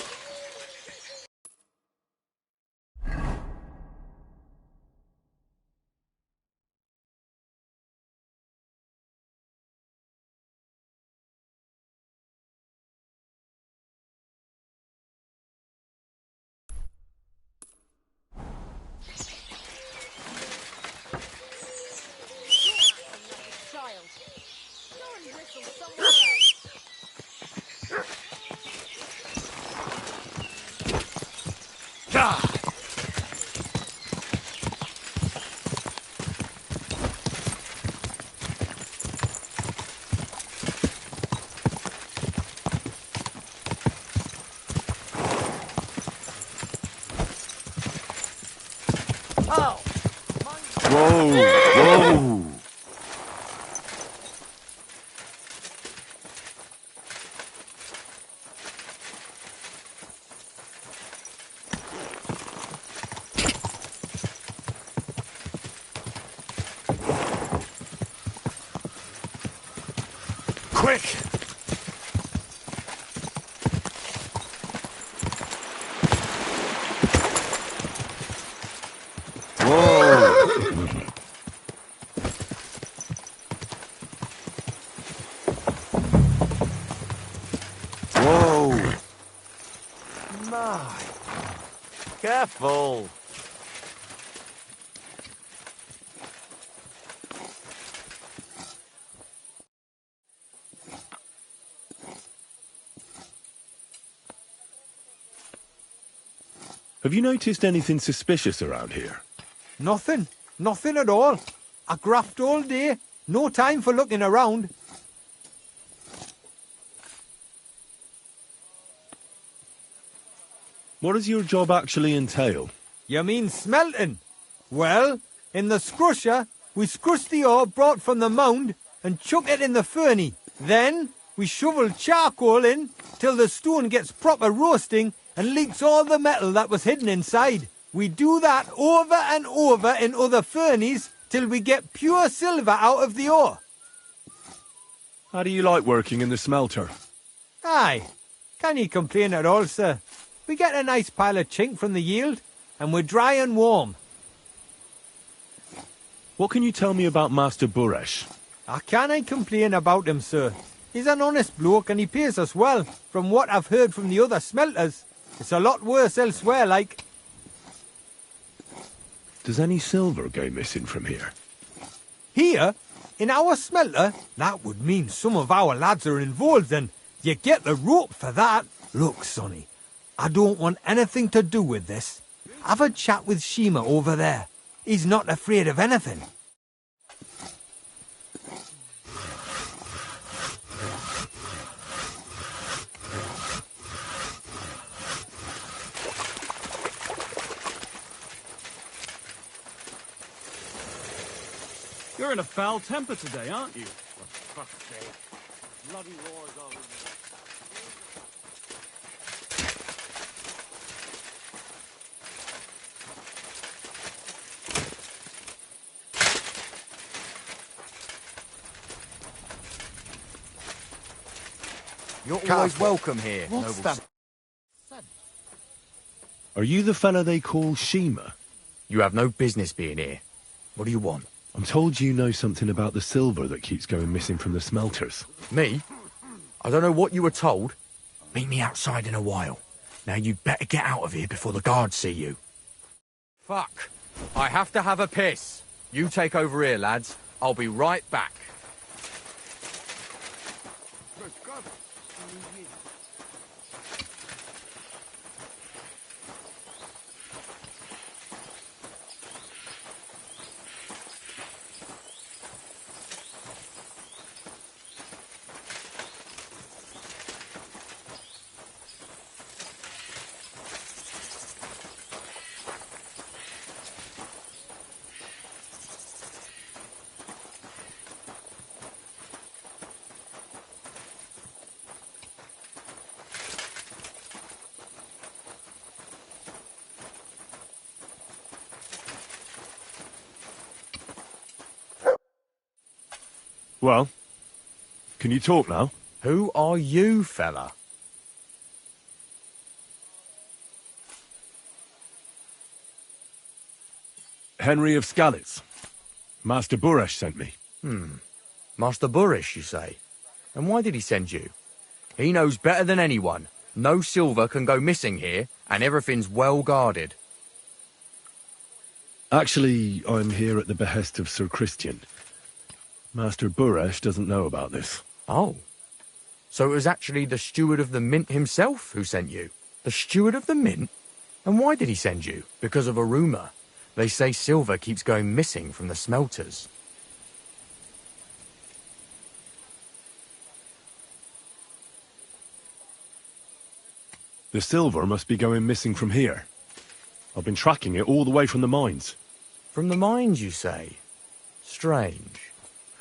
Child. Go and whistle somewhere else. Ah! Oh! Whoa! Whoa! quick! Whoa! My. Careful. Have you noticed anything suspicious around here? Nothing. Nothing at all. I graft all day. No time for looking around. What does your job actually entail? You mean smelting? Well, in the scrusher, we scrush the ore brought from the mound and chuck it in the furnace. Then we shovel charcoal in till the stone gets proper roasting and leaks all the metal that was hidden inside. We do that over and over in other furnaces till we get pure silver out of the ore. How do you like working in the smelter? Aye, can you complain at all, sir? We get a nice pile of chink from the yield, and we're dry and warm. What can you tell me about Master Buresh? I can't complain about him, sir. He's an honest bloke and he pays us well. From what I've heard from the other smelters, it's a lot worse elsewhere, like. Does any silver go missing from here? Here? In our smelter? That would mean some of our lads are involved and you get the rope for that. Look, Sonny, I don't want anything to do with this. Have a chat with Shima over there. He's not afraid of anything. You're in a foul temper today, aren't you? For fuck's sake. Bloody wars over there. You're always welcome here, What's noble. Are you the fella they call Shima? You have no business being here. What do you want? I'm told you know something about the silver that keeps going missing from the smelters. Me? I don't know what you were told. Meet me outside in a while. Now you'd better get out of here before the guards see you. Fuck. I have to have a piss. You take over here, lads. I'll be right back. Well, can you talk now? Who are you, fella? Henry of Skalitz. Master Buresh sent me. Master Buresh, you say? And why did he send you? He knows better than anyone. No silver can go missing here, and everything's well guarded. Actually, I'm here at the behest of Sir Christian. Master Buresh doesn't know about this. Oh. So it was actually the steward of the mint himself who sent you? The steward of the mint? And why did he send you? Because of a rumour. They say silver keeps going missing from the smelters. The silver must be going missing from here. I've been tracking it all the way from the mines. From the mines, you say? Strange.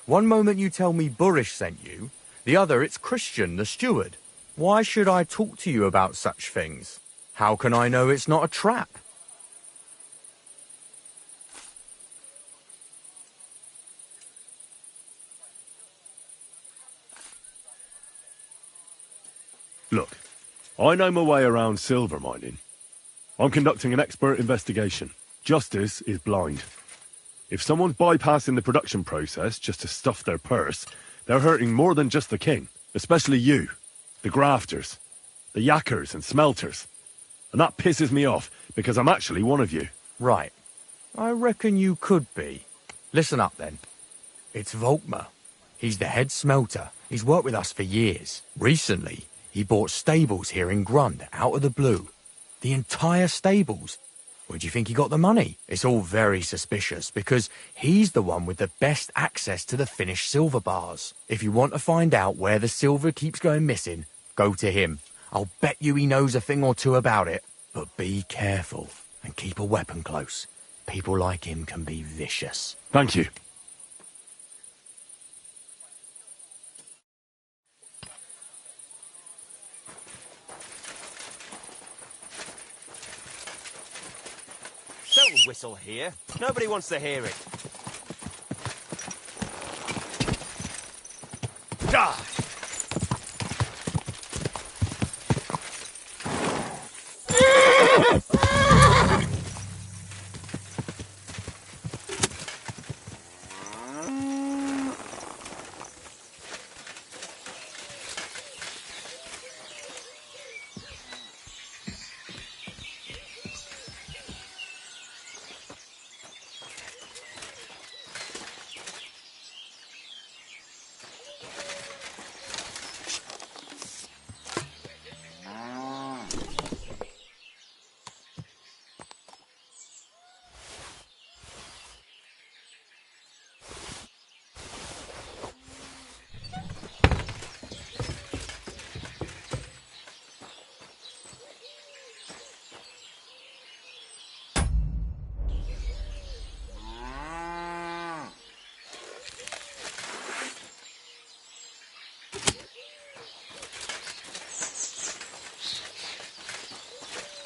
One moment you tell me Buresh sent you, the other it's Christian, the steward. Why should I talk to you about such things? How can I know it's not a trap? I know my way around silver mining. I'm conducting an expert investigation. Justice is blind. If someone's bypassing the production process just to stuff their purse, they're hurting more than just the king. Especially you, the grafters, the yackers and smelters. And that pisses me off, because I'm actually one of you. Right. I reckon you could be. Listen up, then. It's Volkmar. He's the head smelter. He's worked with us for years. Recently, he bought stables here in Grund, out of the blue. The entire stables. Where do you think he got the money? It's all very suspicious, because he's the one with the best access to the finished silver bars. If you want to find out where the silver keeps going missing, go to him. I'll bet you he knows a thing or two about it. But be careful, and keep a weapon close. People like him can be vicious. Thank you. Don't whistle here. Nobody wants to hear it. Die!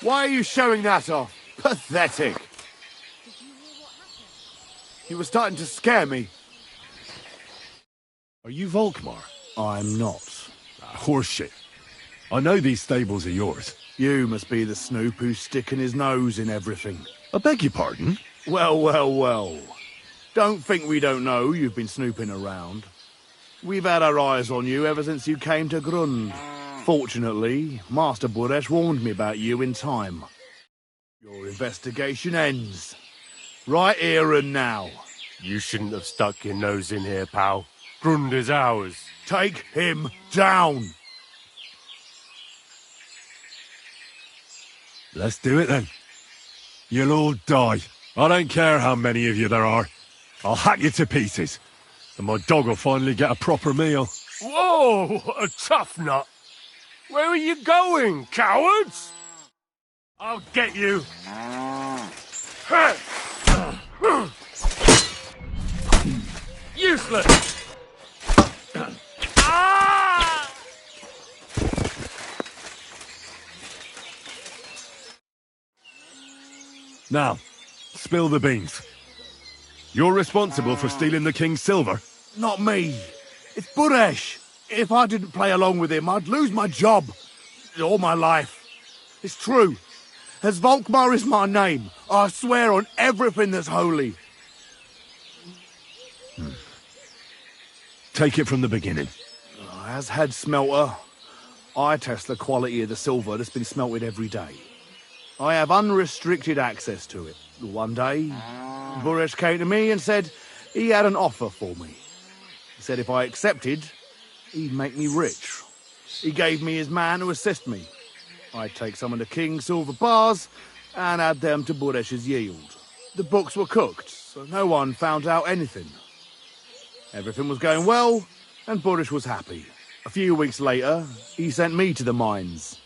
Why are you showing that off? Pathetic. You were starting to scare me. Are you Volkmar? I'm not. Horseshit. I know these stables are yours. You must be the snoop who's sticking his nose in everything. I beg your pardon? Well, well, well. Don't think we don't know you've been snooping around. We've had our eyes on you ever since you came to Grund. Fortunately, Master Buresh warned me about you in time. Your investigation ends. Right here and now. You shouldn't have stuck your nose in here, pal. Grund is ours. Take him down! Let's do it then. You'll all die. I don't care how many of you there are. I'll hack you to pieces. And my dog will finally get a proper meal. Whoa! A tough nut. Where are you going, cowards? I'll get you. Useless! Ah! Now, spill the beans. You're responsible for stealing the king's silver? Not me. It's Buresh. If I didn't play along with him, I'd lose my job. All my life. It's true. As Volkmar is my name, I swear on everything that's holy. Take it from the beginning. As head smelter, I test the quality of the silver that's been smelted every day. I have unrestricted access to it. One day, Buresh came to me and said he had an offer for me. He said if I accepted, he'd make me rich. He gave me his man to assist me. I'd take some of the king's silver bars and add them to Buresh's yield. The books were cooked, so no one found out anything. Everything was going well, and Buresh was happy. A few weeks later, he sent me to the mines.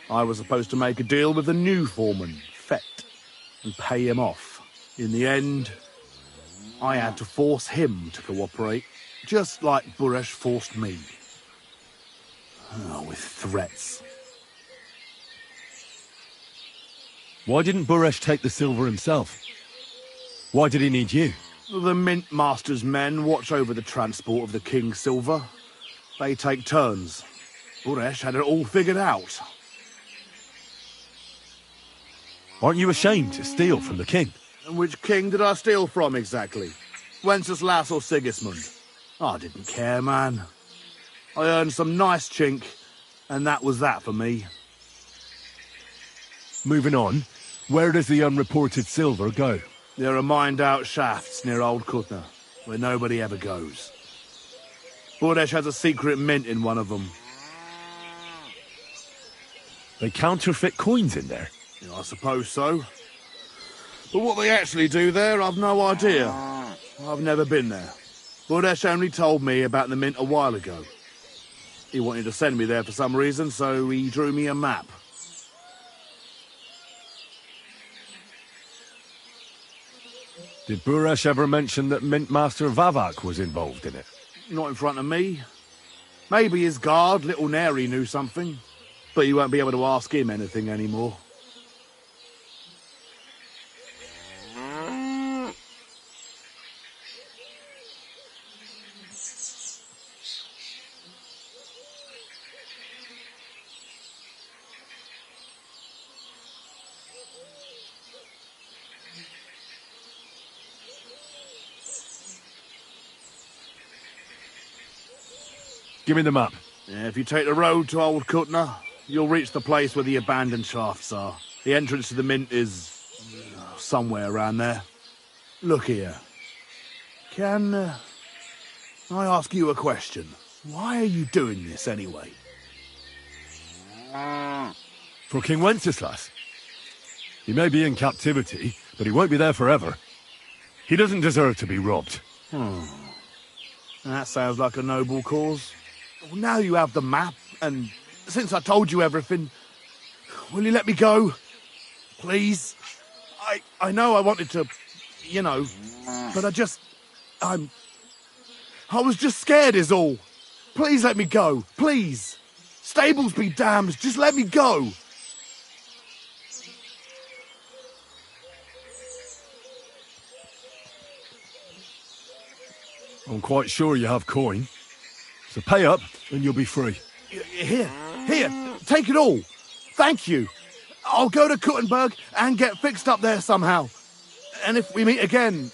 I was supposed to make a deal with the new foreman, Fett, and pay him off. In the end, I had to force him to cooperate, just like Buresh forced me. Oh, with threats. Why didn't Buresh take the silver himself? Why did he need you? The Mint Master's men watch over the transport of the king's silver. They take turns. Buresh had it all figured out. Aren't you ashamed to steal from the king? And which king did I steal from exactly? Wenceslas or Sigismund? I didn't care, man. I earned some nice chink, and that was that for me. Moving on, where does the unreported silver go? There are mined-out shafts near Old Kutna, where nobody ever goes. Burdesh has a secret mint in one of them. They counterfeit coins in there? Yeah, I suppose so. But what they actually do there, I've no idea. I've never been there. Burdesh only told me about the mint a while ago. He wanted to send me there for some reason, so he drew me a map. Did Buresh ever mention that Mint Master Vavak was involved in it? Not in front of me. Maybe his guard, Little Neri, knew something. But you won't be able to ask him anything anymore. Give me the map. Yeah, if you take the road to Old Kutna, you'll reach the place where the abandoned shafts are. The entrance to the mint is somewhere around there. Look here. Can I ask you a question? Why are you doing this anyway? For King Wenceslas. He may be in captivity, but he won't be there forever. He doesn't deserve to be robbed. That sounds like a noble cause. Well, now you have the map, and since I told you everything, will you let me go? Please? I know I wanted to, you know, but I was just scared is all. Please let me go, please. Stables be damned, just let me go. I'm quite sure you have coin. So pay up, and you'll be free. Here, take it all. Thank you. I'll go to Kuttenberg and get fixed up there somehow. And if we meet again,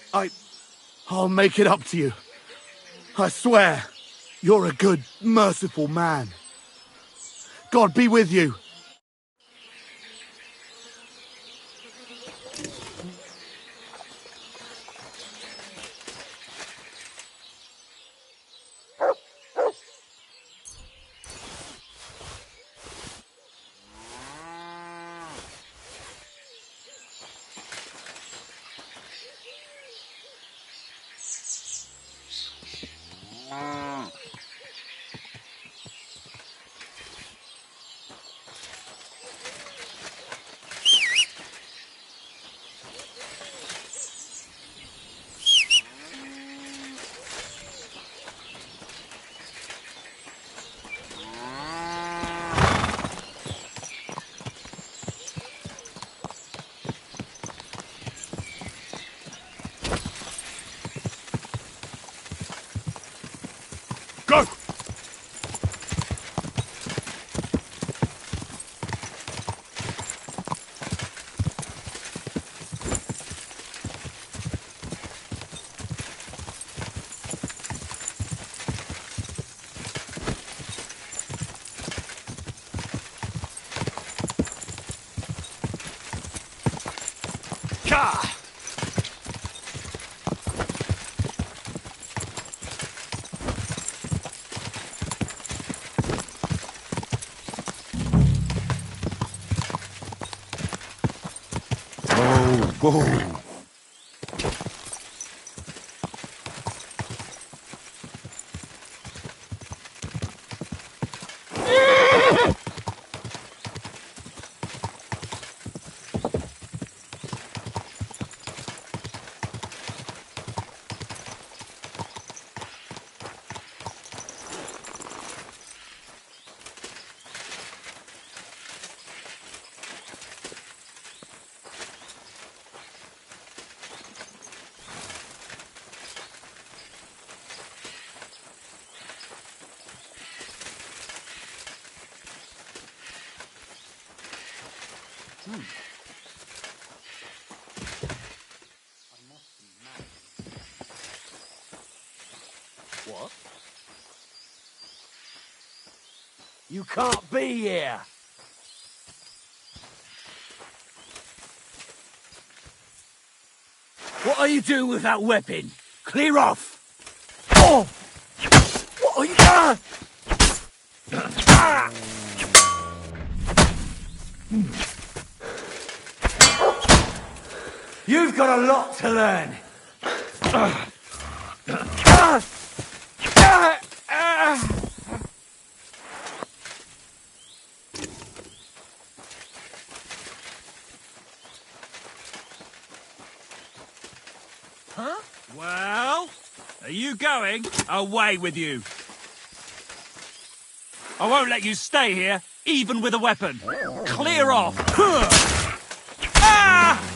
I'll make it up to you. I swear, you're a good, merciful man. God be with you. Go! Whoa. You can't be here. What are you doing with that weapon? Clear off! Oh! What are you... Ah! Ah! You've got a lot to learn. Huh? Well, are you going? Away with you. I won't let you stay here, even with a weapon. Clear off. Ah!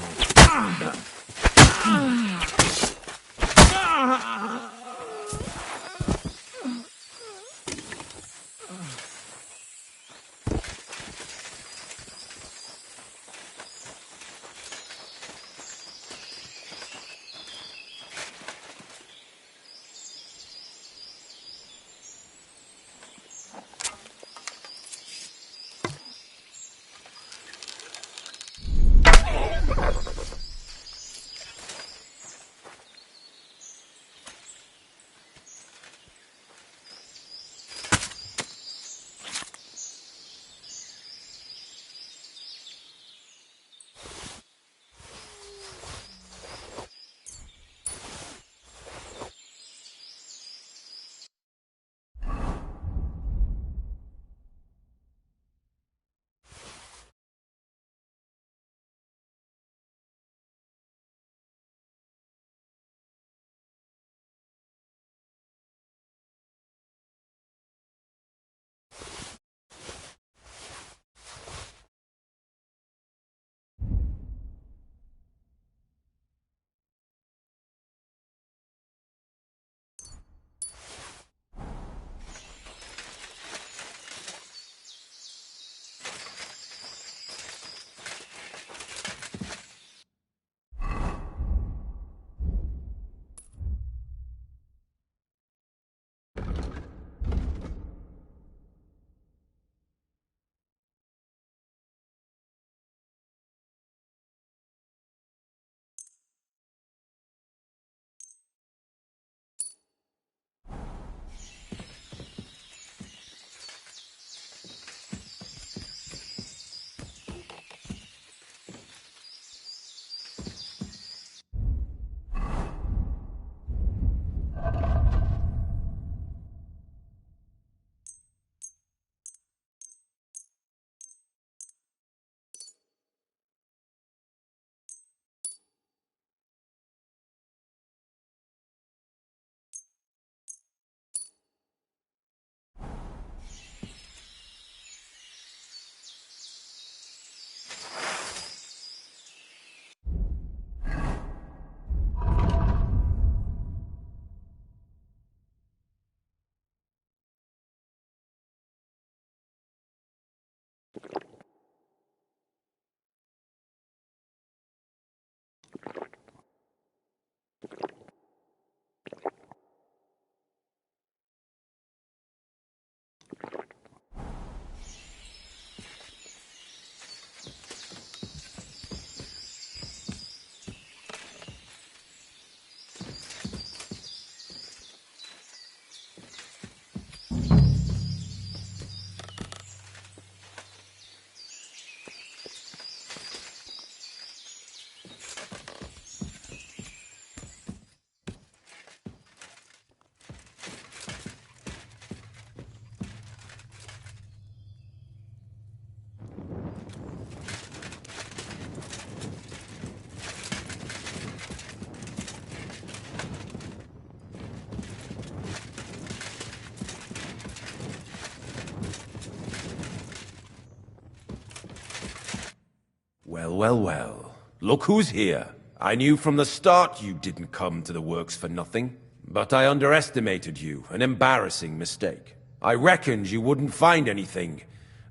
Well, well, well. Look who's here. I knew from the start you didn't come to the works for nothing. But I underestimated you, an embarrassing mistake. I reckoned you wouldn't find anything,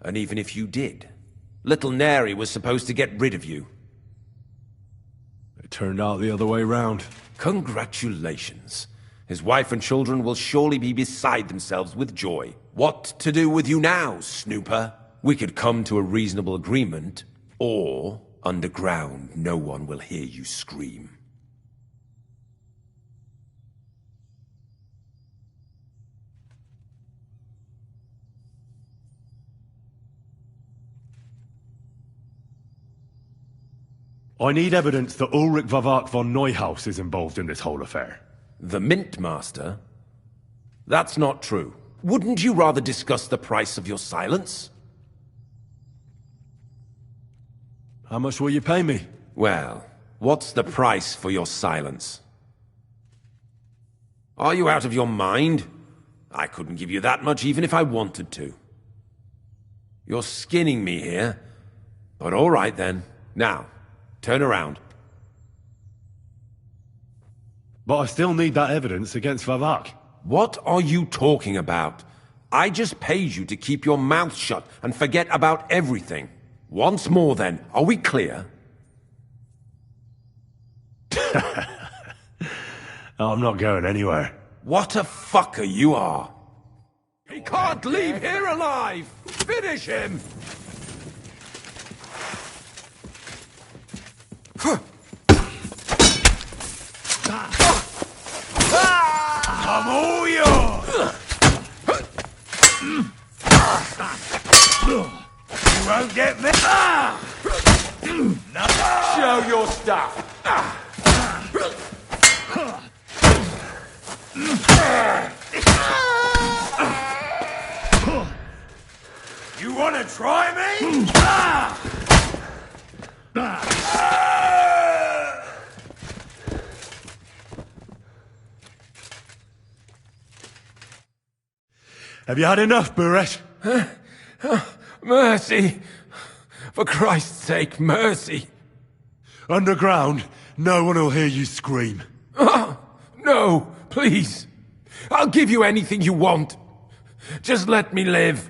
and even if you did, little Neri was supposed to get rid of you. It turned out the other way round. Congratulations. His wife and children will surely be beside themselves with joy. What to do with you now, snooper? We could come to a reasonable agreement, or underground no one will hear you scream. I need evidence that Ulrich Vavak von Neuhaus is involved in this whole affair. The Mint Master? That's not true. Wouldn't you rather discuss the price of your silence? How much will you pay me? Well, what's the price for your silence? Are you out of your mind? I couldn't give you that much even if I wanted to. You're skinning me here. But all right then. Now, turn around. But I still need that evidence against Vavak. What are you talking about? I just paid you to keep your mouth shut and forget about everything. Once more then, are we clear? I'm not going anywhere. What a fucker you are. He can't leave here alive! Finish him! I'm all yours! You won't get me! Show your stuff! You wanna try me? Have you had enough, Buret? Mercy! For Christ's sake, mercy! Underground, no one will hear you scream. No, please! I'll give you anything you want. Just let me live.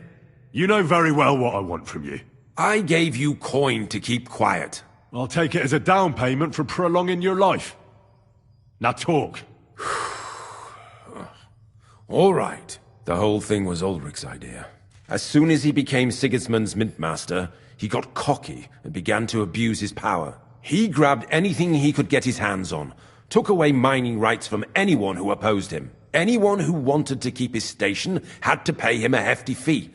You know very well what I want from you. I gave you coin to keep quiet. I'll take it as a down payment for prolonging your life. Now talk. All right. The whole thing was Ulrich's idea. As soon as he became Sigismund's Mintmaster, he got cocky and began to abuse his power. He grabbed anything he could get his hands on, took away mining rights from anyone who opposed him. Anyone who wanted to keep his station had to pay him a hefty fee.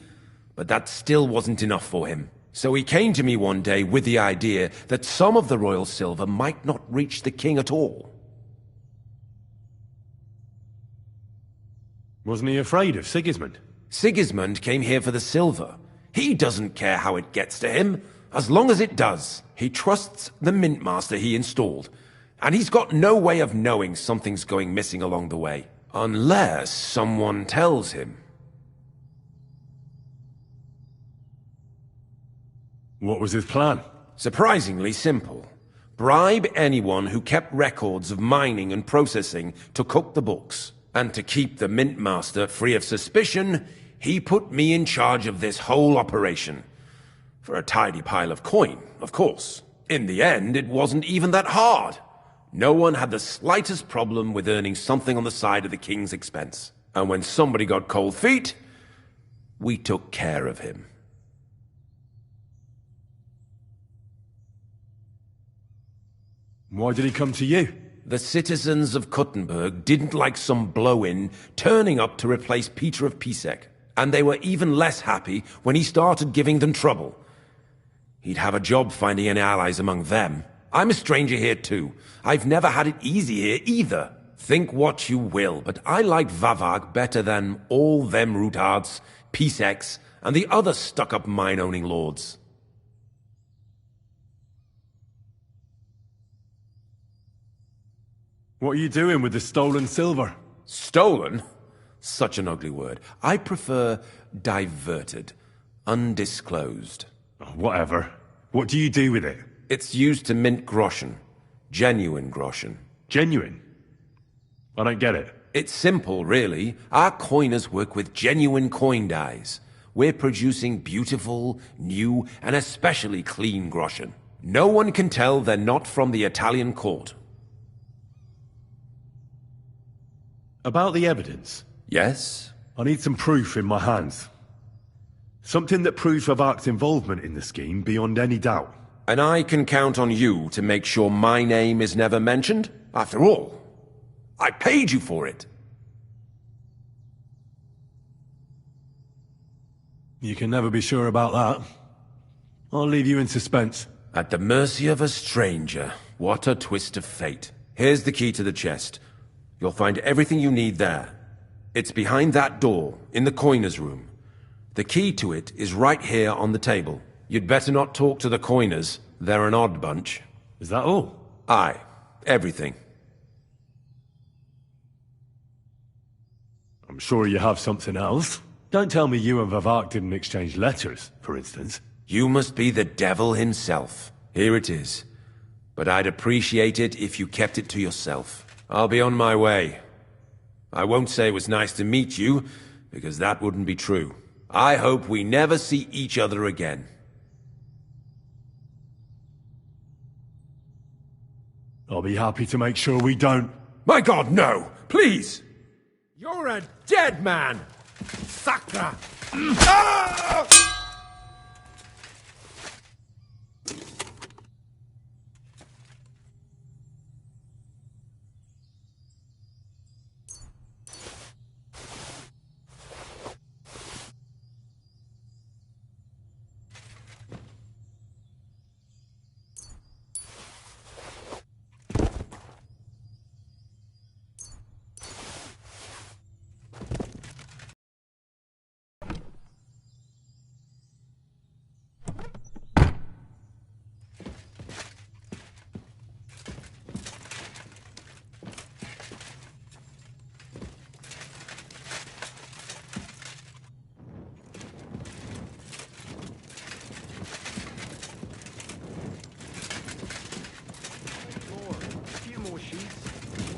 But that still wasn't enough for him. So he came to me one day with the idea that some of the royal silver might not reach the king at all. Wasn't he afraid of Sigismund? Sigismund came here for the silver. He doesn't care how it gets to him, as long as it does. He trusts the Mint Master he installed, and he's got no way of knowing something's going missing along the way. Unless someone tells him. What was his plan? Surprisingly simple. Bribe anyone who kept records of mining and processing to cook the books. And to keep the Mint Master free of suspicion, he put me in charge of this whole operation. For a tidy pile of coin, of course. In the end, it wasn't even that hard. No one had the slightest problem with earning something on the side of the king's expense. And when somebody got cold feet, we took care of him. Why did he come to you? The citizens of Kuttenberg didn't like some blow-in turning up to replace Peter of Pisek, and they were even less happy when he started giving them trouble. He'd have a job finding any allies among them. I'm a stranger here too. I've never had it easy here either. Think what you will, but I like Vavag better than all them Rutards, Piseks, and the other stuck-up mine-owning lords. What are you doing with the stolen silver? Stolen? Such an ugly word. I prefer diverted, undisclosed. Oh, whatever. What do you do with it? It's used to mint groschen. Genuine groschen. Genuine? I don't get it. It's simple, really. Our coiners work with genuine coin dies. We're producing beautiful, new, and especially clean groschen. No one can tell they're not from the Italian court. About the evidence. Yes? I need some proof in my hands. Something that proves Vavak's involvement in the scheme beyond any doubt. And I can count on you to make sure my name is never mentioned? After all, I paid you for it. You can never be sure about that. I'll leave you in suspense. At the mercy of a stranger. What a twist of fate. Here's the key to the chest. You'll find everything you need there. It's behind that door, in the coiner's room. The key to it is right here on the table. You'd better not talk to the coiners. They're an odd bunch. Is that all? Aye. Everything. I'm sure you have something else. Don't tell me you and Vavak didn't exchange letters, for instance. You must be the devil himself. Here it is. But I'd appreciate it if you kept it to yourself. I'll be on my way. I won't say it was nice to meet you, because that wouldn't be true. I hope we never see each other again. I'll be happy to make sure we don't. My God, no! Please! You're a dead man! Sakra!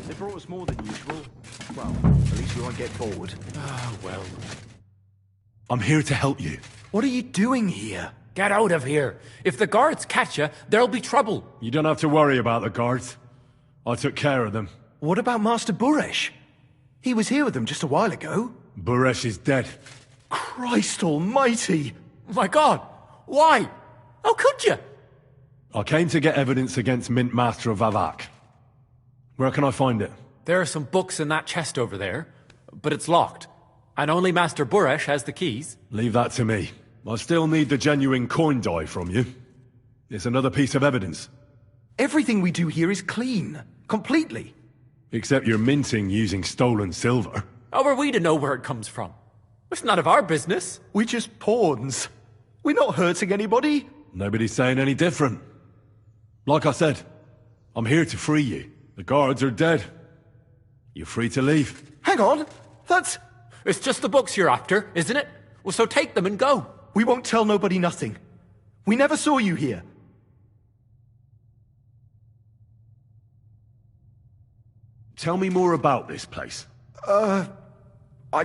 They brought us more than usual. Well, at least we won't get bored. Ah, well. I'm here to help you. What are you doing here? Get out of here. If the guards catch you, there'll be trouble. You don't have to worry about the guards. I took care of them. What about Master Buresh? He was here with them just a while ago. Buresh is dead. Christ almighty! My God! Why? How could you? I came to get evidence against Mint Master Vavak. Where can I find it? There are some books in that chest over there, but it's locked. And only Master Buresh has the keys. Leave that to me. I still need the genuine coin die from you. It's another piece of evidence. Everything we do here is clean. Completely. Except you're minting using stolen silver. How are we to know where it comes from? It's none of our business. We're just pawns. We're not hurting anybody. Nobody's saying any different. Like I said, I'm here to free you. The guards are dead. You're free to leave. Hang on. That's... It's just the books you're after, isn't it? Well, so take them and go. We won't tell nobody nothing. We never saw you here. Tell me more about this place. I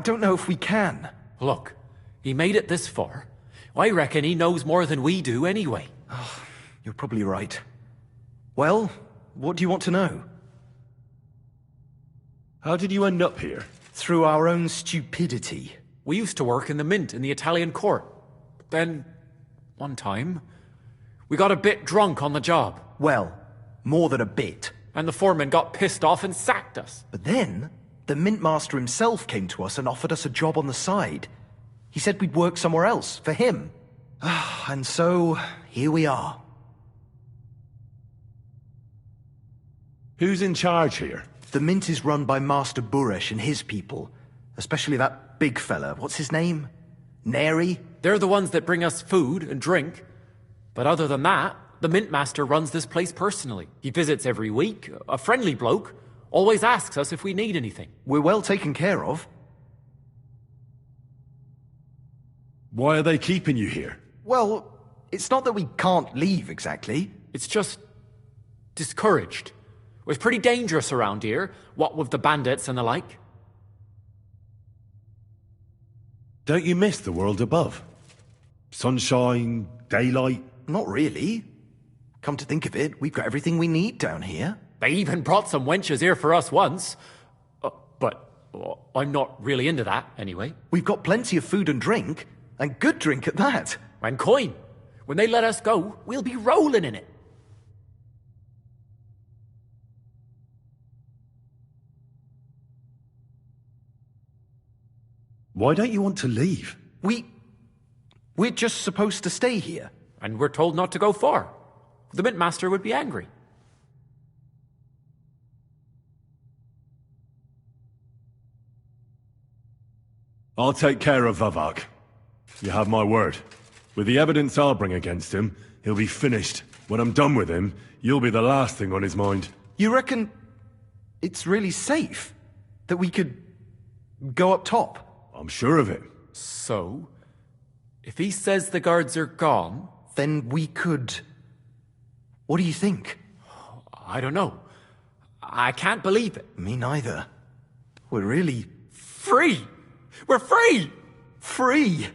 don't know if we can. Look, he made it this far. I reckon he knows more than we do anyway. You're probably right. Well, what do you want to know? How did you end up here? Through our own stupidity. We used to work in the mint in the Italian court. Then, one time, we got a bit drunk on the job. Well, more than a bit. And the foreman got pissed off and sacked us. But then, the mint master himself came to us and offered us a job on the side. He said we'd work somewhere else, for him. And so, here we are. Who's in charge here? The mint is run by Master Buresh and his people. Especially that big fella. What's his name? Neri? They're the ones that bring us food and drink. But other than that, the mint master runs this place personally. He visits every week, a friendly bloke, always asks us if we need anything. We're well taken care of. Why are they keeping you here? Well, it's not that we can't leave exactly. It's just discouraged. It's pretty dangerous around here, what with the bandits and the like. Don't you miss the world above? Sunshine, daylight? Not really. Come to think of it, we've got everything we need down here. They even brought some wenches here for us once. But I'm not really into that, anyway. We've got plenty of food and drink, and good drink at that. And coin. When they let us go, we'll be rolling in it. Why don't you want to leave? We're just supposed to stay here. And we're told not to go far. The Mintmaster would be angry. I'll take care of Vavak. You have my word. With the evidence I'll bring against him, he'll be finished. When I'm done with him, you'll be the last thing on his mind. You reckon it's really safe that we could go up top? I'm sure of it. So, if he says the guards are gone... Then we could... What do you think? I don't know. I can't believe it. Me neither. We're really... Free! We're free! Free!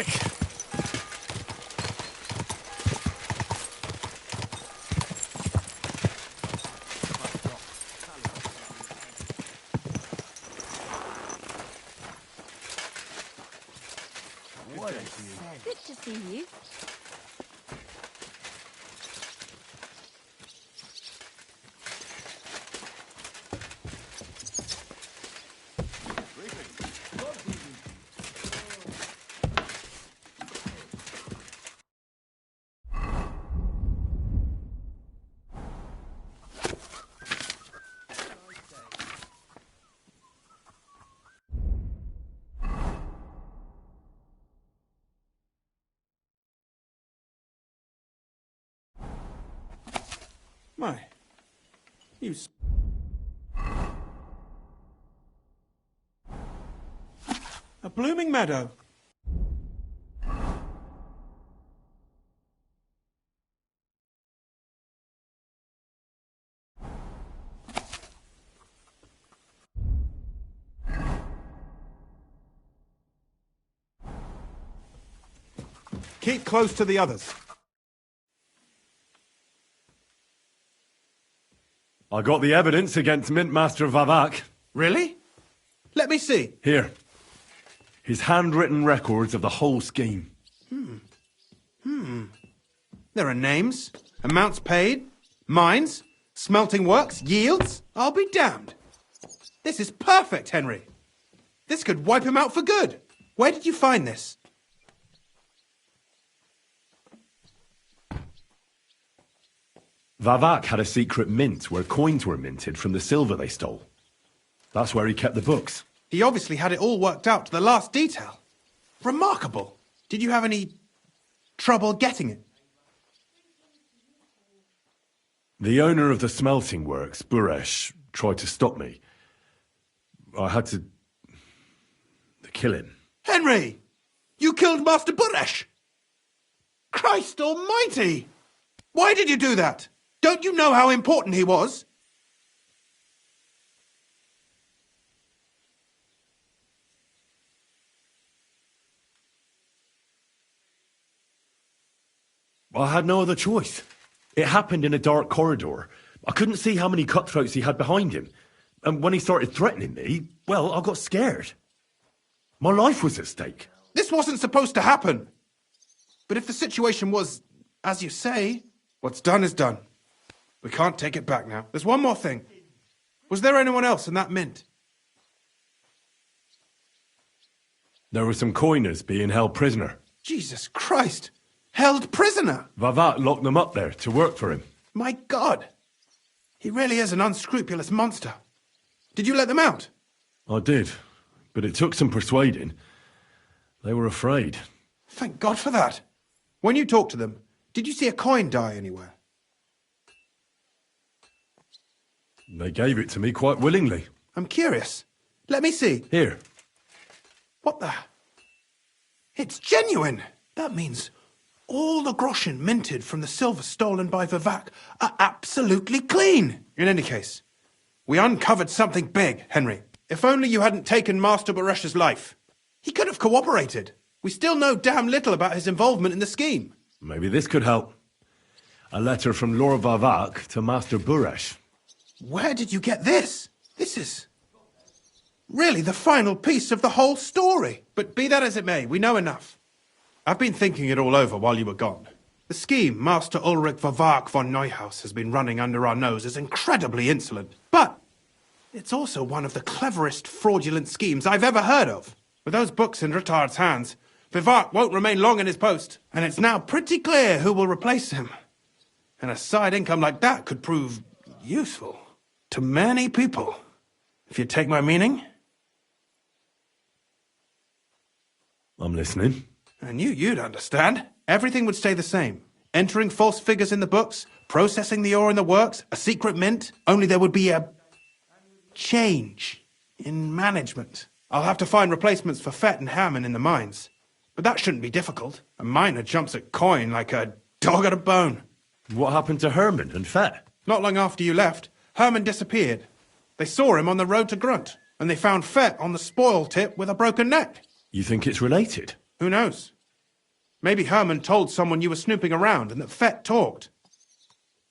quick! Good to see you. My, a blooming meadow. Keep close to the others. I got the evidence against Mintmaster Vavak. Really? Let me see. Here. His handwritten records of the whole scheme. There are names, amounts paid, mines, smelting works, yields. I'll be damned. This is perfect, Henry. This could wipe him out for good. Where did you find this? Vavak had a secret mint where coins were minted from the silver they stole. That's where he kept the books. He obviously had it all worked out to the last detail. Remarkable. Did you have any trouble getting it? The owner of the smelting works, Buresh, tried to stop me. I had to kill him. Henry! You killed Master Buresh! Christ almighty! Why did you do that? Don't you know how important he was? I had no other choice. It happened in a dark corridor. I couldn't see how many cutthroats he had behind him. And when he started threatening me, well, I got scared. My life was at stake. This wasn't supposed to happen. But if the situation was, as you say, what's done is done. We can't take it back now. There's one more thing. Was there anyone else in that mint? There were some coiners being held prisoner. Jesus Christ! Held prisoner! Vavak locked them up there to work for him. My God! He really is an unscrupulous monster. Did you let them out? I did, but it took some persuading. They were afraid. Thank God for that. When you talked to them, did you see a coin die anywhere? They gave it to me quite willingly. I'm curious. Let me see. Here. What the? It's genuine! That means all the groschen minted from the silver stolen by Vavak are absolutely clean. In any case, we uncovered something big, Henry. If only you hadn't taken Master Baresh's life. He could have cooperated. We still know damn little about his involvement in the scheme. Maybe this could help. A letter from Lord Vavak to Master Buresh. Where did you get this? This is really the final piece of the whole story. But be that as it may, we know enough. I've been thinking it all over while you were gone. The scheme Master Ulrich Vavak von Neuhaus has been running under our nose is incredibly insolent. But it's also one of the cleverest fraudulent schemes I've ever heard of. With those books in Rittard's hands, Vivart won't remain long in his post, and it's now pretty clear who will replace him. And a side income like that could prove useful to many people, if you take my meaning. I'm listening. I knew you'd understand. Everything would stay the same. Entering false figures in the books, processing the ore in the works, a secret mint, only there would be a change in management. I'll have to find replacements for Fett and Hammond in the mines. But that shouldn't be difficult. A miner jumps at coin like a dog at a bone. What happened to Herman and Fett? Not long after you left, Herman disappeared. They saw him on the road to Grunt, and they found Fett on the spoil tip with a broken neck. You think it's related? Who knows? Maybe Herman told someone you were snooping around and that Fett talked.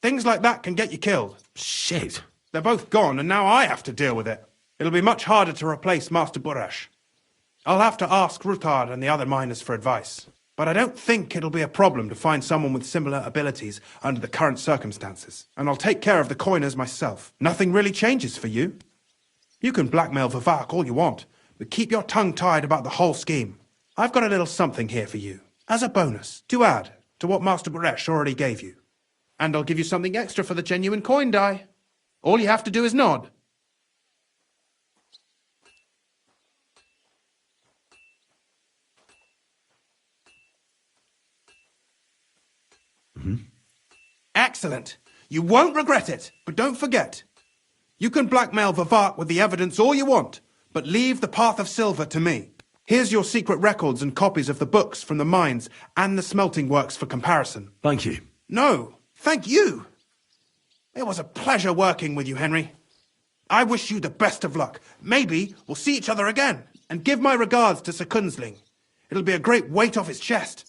Things like that can get you killed. Shit. They're both gone, and now I have to deal with it. It'll be much harder to replace Master Burash. I'll have to ask Ruthard and the other miners for advice. But I don't think it'll be a problem to find someone with similar abilities under the current circumstances. And I'll take care of the coiners myself. Nothing really changes for you. You can blackmail Vivak all you want, but keep your tongue tied about the whole scheme. I've got a little something here for you, as a bonus, to add to what Master Burash already gave you. And I'll give you something extra for the genuine coin die. All you have to do is nod. Excellent. You won't regret it, but don't forget. You can blackmail Vivak with the evidence all you want, but leave the Path of Silver to me. Here's your secret records and copies of the books from the mines and the smelting works for comparison. Thank you. No, thank you. It was a pleasure working with you, Henry. I wish you the best of luck. Maybe we'll see each other again. And give my regards to Sir Kunzling. It'll be a great weight off his chest.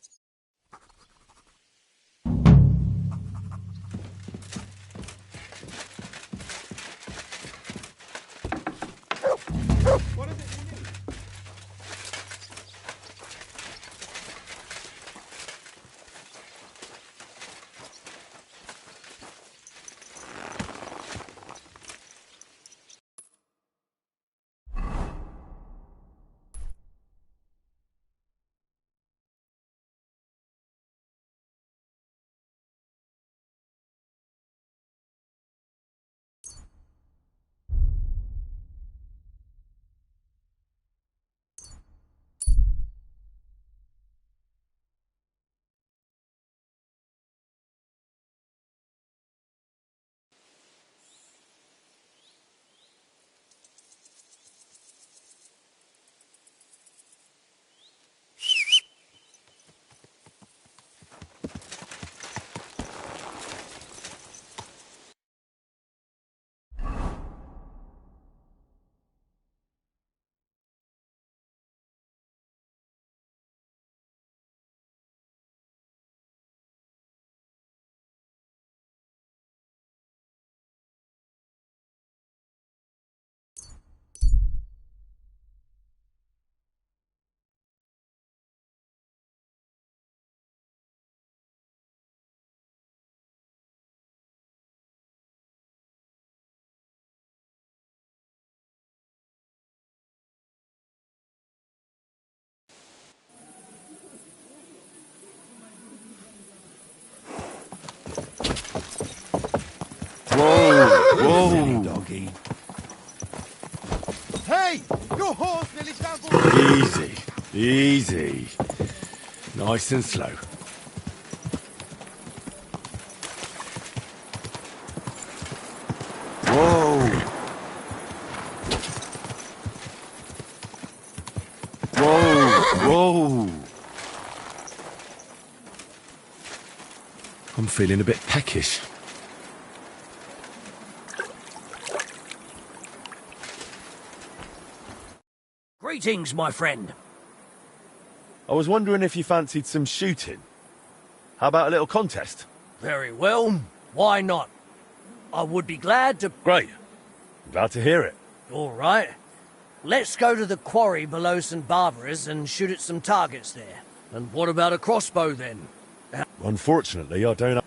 Whoa! Doggy. Hey! Your horse nearly stumbled. Easy. Easy. Nice and slow. Whoa! Whoa! Whoa! I'm feeling a bit peckish. Greetings, my friend. I was wondering if you fancied some shooting. How about a little contest? Very well. Why not? I would be glad to... Great. Glad to hear it. All right. Let's go to the quarry below St. Barbara's and shoot at some targets there. And what about a crossbow, then? Unfortunately, I don't...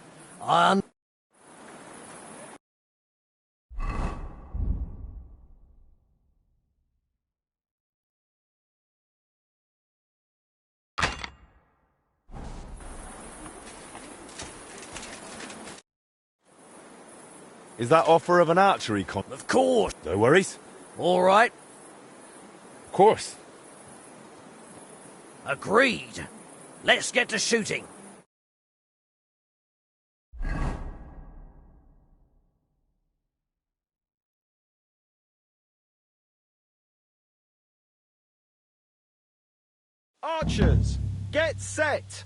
Is that offer of an archery con... Of course. No worries. All right. Of course. Agreed. Let's get to shooting. Archers, get set!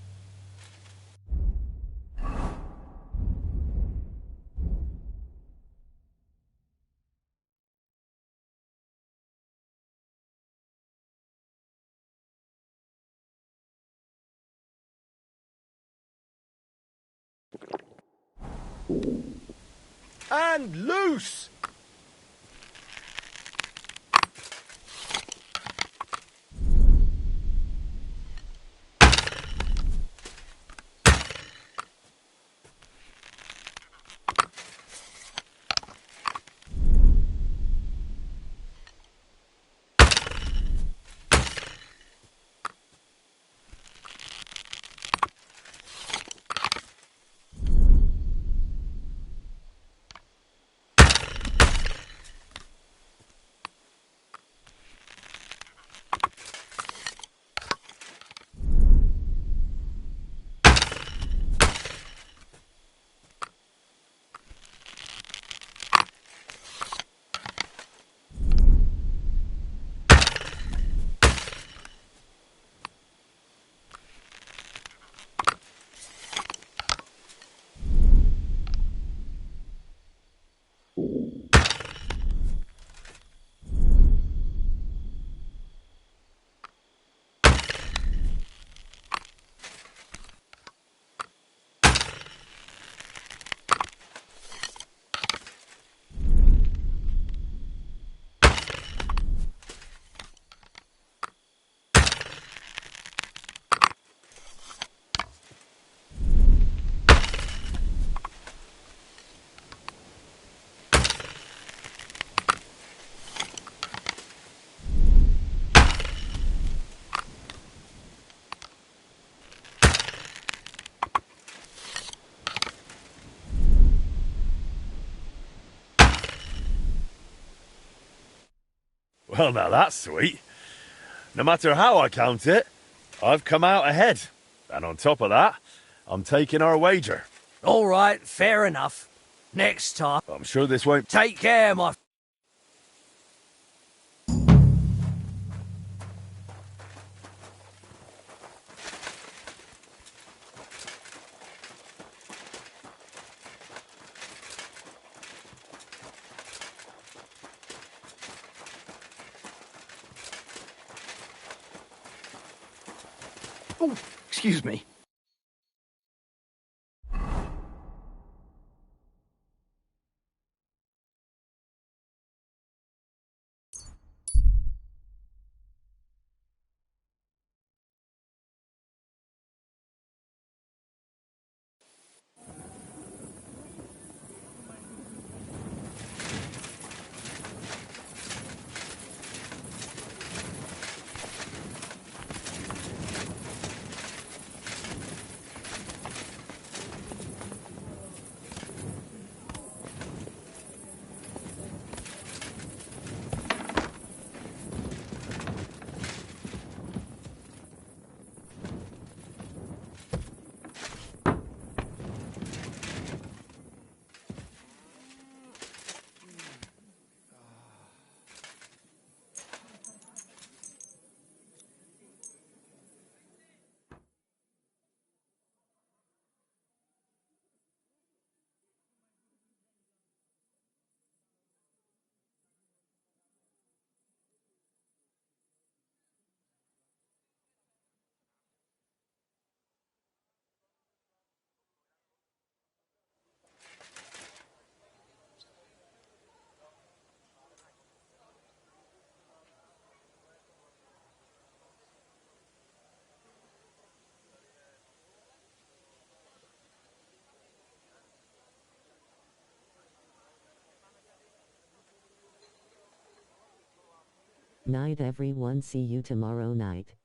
And loose! Well, now that's sweet. No matter how I count it, I've come out ahead. And on top of that, I'm taking our wager. All right, fair enough. Next time. I'm sure this won't... Take care, my... Oh, excuse me. Night everyone, see you tomorrow night.